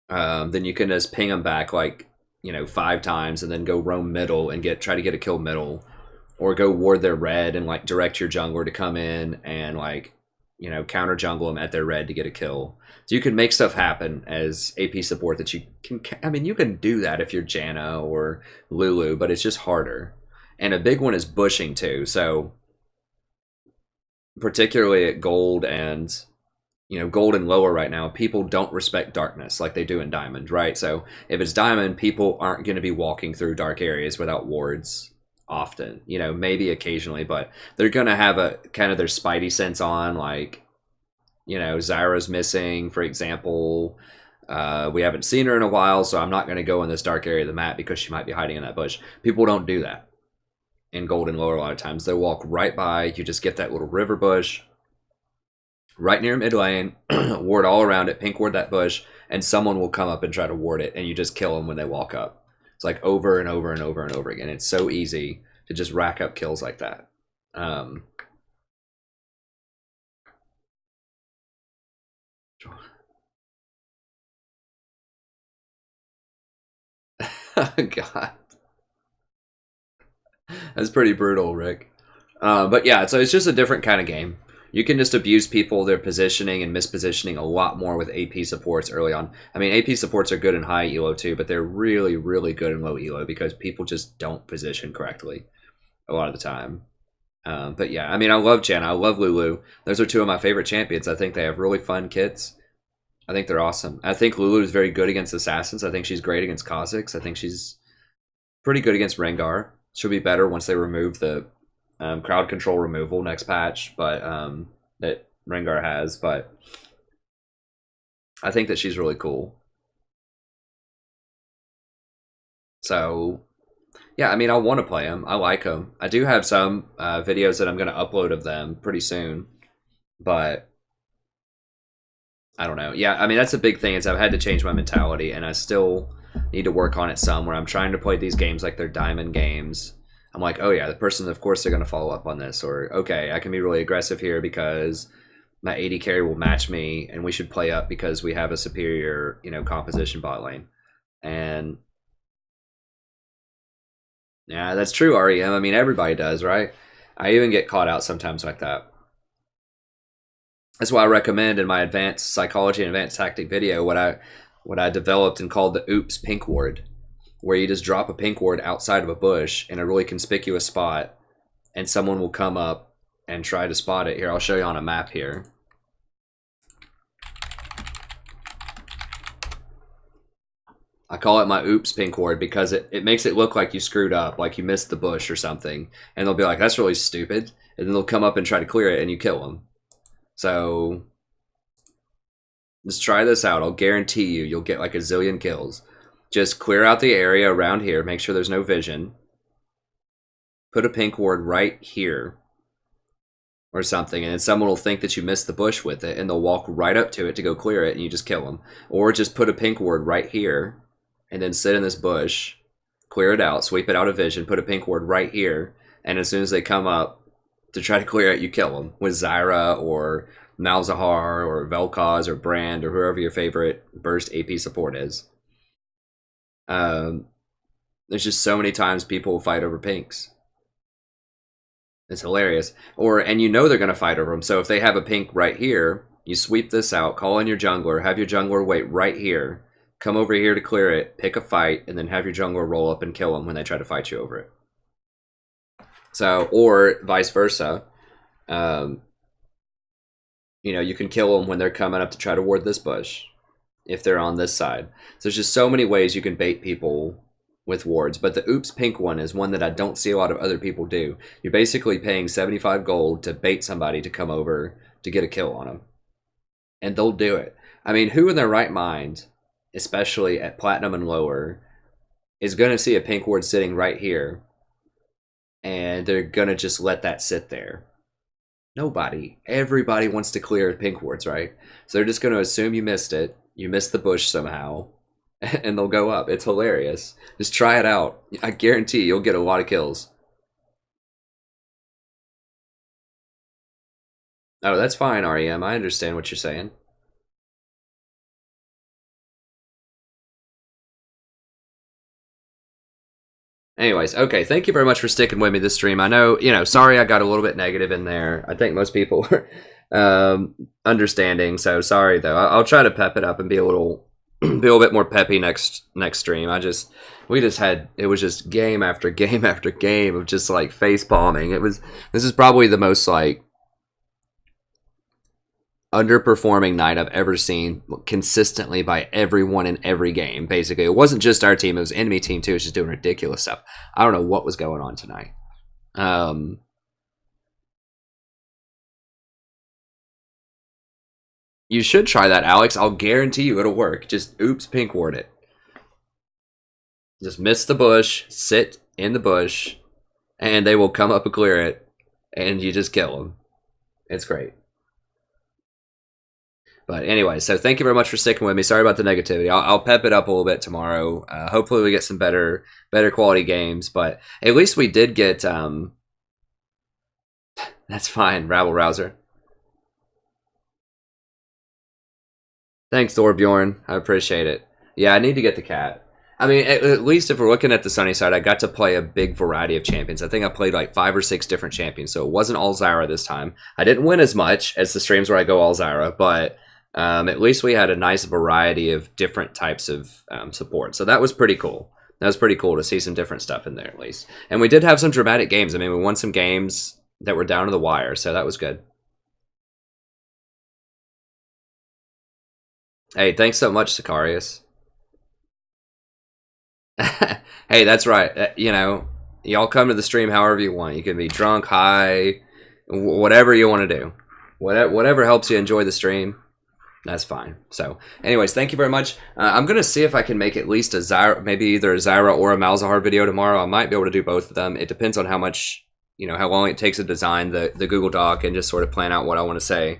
then you can just ping them back like, you know, 5 times and then go roam middle and try to get a kill middle, or go ward their red and like direct your jungler to come in and like, you know, counter jungle them at their red to get a kill. So you can make stuff happen as AP support that you can, I mean, you can do that if you're Janna or Lulu, but it's just harder. And a big one is bushing too. So particularly at gold and, you know, gold and lower right now, people don't respect darkness like they do in diamond, right? So if it's diamond, people aren't going to be walking through dark areas without wards often, you know, maybe occasionally, but they're going to have a kind of their spidey sense on, like, you know, Zyra's missing, for example. We haven't seen her in a while, so I'm not going to go in this dark area of the map because she might be hiding in that bush. People don't do that in Golden Lore a lot of times. They walk right by. You just get that little river bush right near mid lane, ward all around it, pink ward that bush, and someone will come up and try to ward it, and you just kill them when they walk up. It's like over and over and over and over again. It's so easy to just rack up kills like that. God. That's pretty brutal, Rick. But yeah, so it's just a different kind of game. You can just abuse people, their positioning and mispositioning a lot more with AP supports early on. I mean, AP supports are good in high elo too, but they're really, really good in low elo because people just don't position correctly a lot of the time. But yeah, I mean, I love Janna. I love Lulu. Those are two of my favorite champions. I think they have really fun kits. I think they're awesome. I think Lulu is very good against assassins. I think she's great against Kha'Zix. I think she's pretty good against Rengar. She'll be better once they remove the crowd control removal next patch, but that Rengar has. But I think that she's really cool. So yeah, I mean, I want to play them. I like them. I do have some videos that I'm going to upload of them pretty soon, but I don't know. Yeah, I mean, that's a big thing is I've had to change my mentality, and I still need to work on it some where I'm trying to play these games like they're diamond games. I'm like, oh yeah, the person, of course, they're going to follow up on this. Or, okay, I can be really aggressive here because my AD carry will match me, and we should play up because we have a superior, composition bot lane. And yeah, that's true, REM. I mean, everybody does, right? I even get caught out sometimes like that. That's why I recommend in my advanced psychology and advanced tactic video what I developed and called the oops pink ward, where you just drop a pink ward outside of a bush in a really conspicuous spot, and someone will come up and try to spot it. Here, I'll show you on a map here. I call it my oops pink ward because it makes it look like you screwed up, like you missed the bush or something, and they'll be like, that's really stupid, and then they'll come up and try to clear it, and you kill them. So just try this out. I'll guarantee you'll get like a zillion kills. Just clear out the area around here. Make sure there's no vision. Put a pink ward right here or something, and then someone will think that you missed the bush with it, and they'll walk right up to it to go clear it, and you just kill them. Or just put a pink ward right here, and then sit in this bush, clear it out, sweep it out of vision, put a pink ward right here, and as soon as they come up to try to clear it, you kill them with Zyra or Malzahar or Vel'Koz or Brand or whoever your favorite burst AP support is. There's just so many times people will fight over pinks. It's hilarious. And you know they're going to fight over them. So if they have a pink right here, you sweep this out, call in your jungler, have your jungler wait right here, come over here to clear it, pick a fight, and then have your jungler roll up and kill them when they try to fight you over it. So, or vice versa. You can kill them when they're coming up to try to ward this bush if they're on this side. So there's just so many ways you can bait people with wards, but the oops pink one is one that I don't see a lot of other people do. You're basically paying 75 gold to bait somebody to come over to get a kill on them, and they'll do it. I mean, who in their right mind, especially at platinum and lower, is going to see a pink ward sitting right here and they're going to just let that sit there? Nobody. Everybody wants to clear pink wards, right? So they're just going to assume you missed it. You missed the bush somehow, and they'll go up. It's hilarious. Just try it out. I guarantee you'll get a lot of kills. Oh, that's fine, REM. I understand what you're saying. Anyways, okay, thank you very much for sticking with me this stream. I know, sorry I got a little bit negative in there. I think most people are understanding, so sorry though. I'll try to pep it up and be a little bit more peppy next stream. It was just game after game after game of just like face palming. This is probably the most like underperforming night I've ever seen consistently by everyone in every game. Basically, it wasn't just our team; it was enemy team too. It was just doing ridiculous stuff. I don't know what was going on tonight. You should try that, Alex. I'll guarantee you it'll work. Just oops, pink ward it. Just miss the bush, sit in the bush, and they will come up and clear it, and you just kill them. It's great. But anyway, so thank you very much for sticking with me. Sorry about the negativity. I'll pep it up a little bit tomorrow. Hopefully we get some better quality games. But at least we did get... That's fine, Rabble Rouser. Thanks, Thorbjorn. I appreciate it. Yeah, I need to get the cat. I mean, at least if we're looking at the sunny side, I got to play a big variety of champions. I think I played like 5 or 6 different champions, so it wasn't all Zyra this time. I didn't win as much as the streams where I go all Zyra, but at least we had a nice variety of different types of support. So that was pretty cool. That was pretty cool to see some different stuff in there, at least. And we did have some dramatic games. I mean, we won some games that were down to the wire, so that was good. Hey, thanks so much, Sicarius. Hey, that's right. You know, y'all come to the stream however you want. You can be drunk, high, whatever you want to do. Whatever helps you enjoy the stream, that's fine. So, anyways, thank you very much. I'm going to see if I can make at least a Zyra, maybe either a Zyra or a Malzahar video tomorrow. I might be able to do both of them. It depends on how much, you know, how long it takes to design the Google Doc and just sort of plan out what I want to say.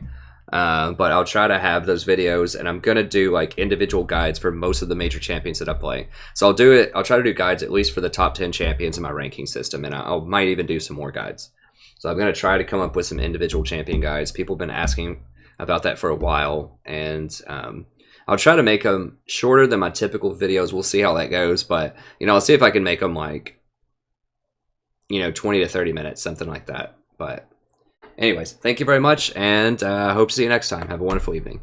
But I'll try to have those videos, and I'm gonna do like individual guides for most of the major champions that I play. So I'll try to do guides at least for the top 10 champions in my ranking system, and I might even do some more guides. So I'm gonna try to come up with some individual champion guides. People have been asking about that for a while, and I'll try to make them shorter than my typical videos. We'll see how that goes, but you know, I'll see if I can make them like, you know, 20 to 30 minutes, something like that. But anyways, thank you very much, and hope to see you next time. Have a wonderful evening.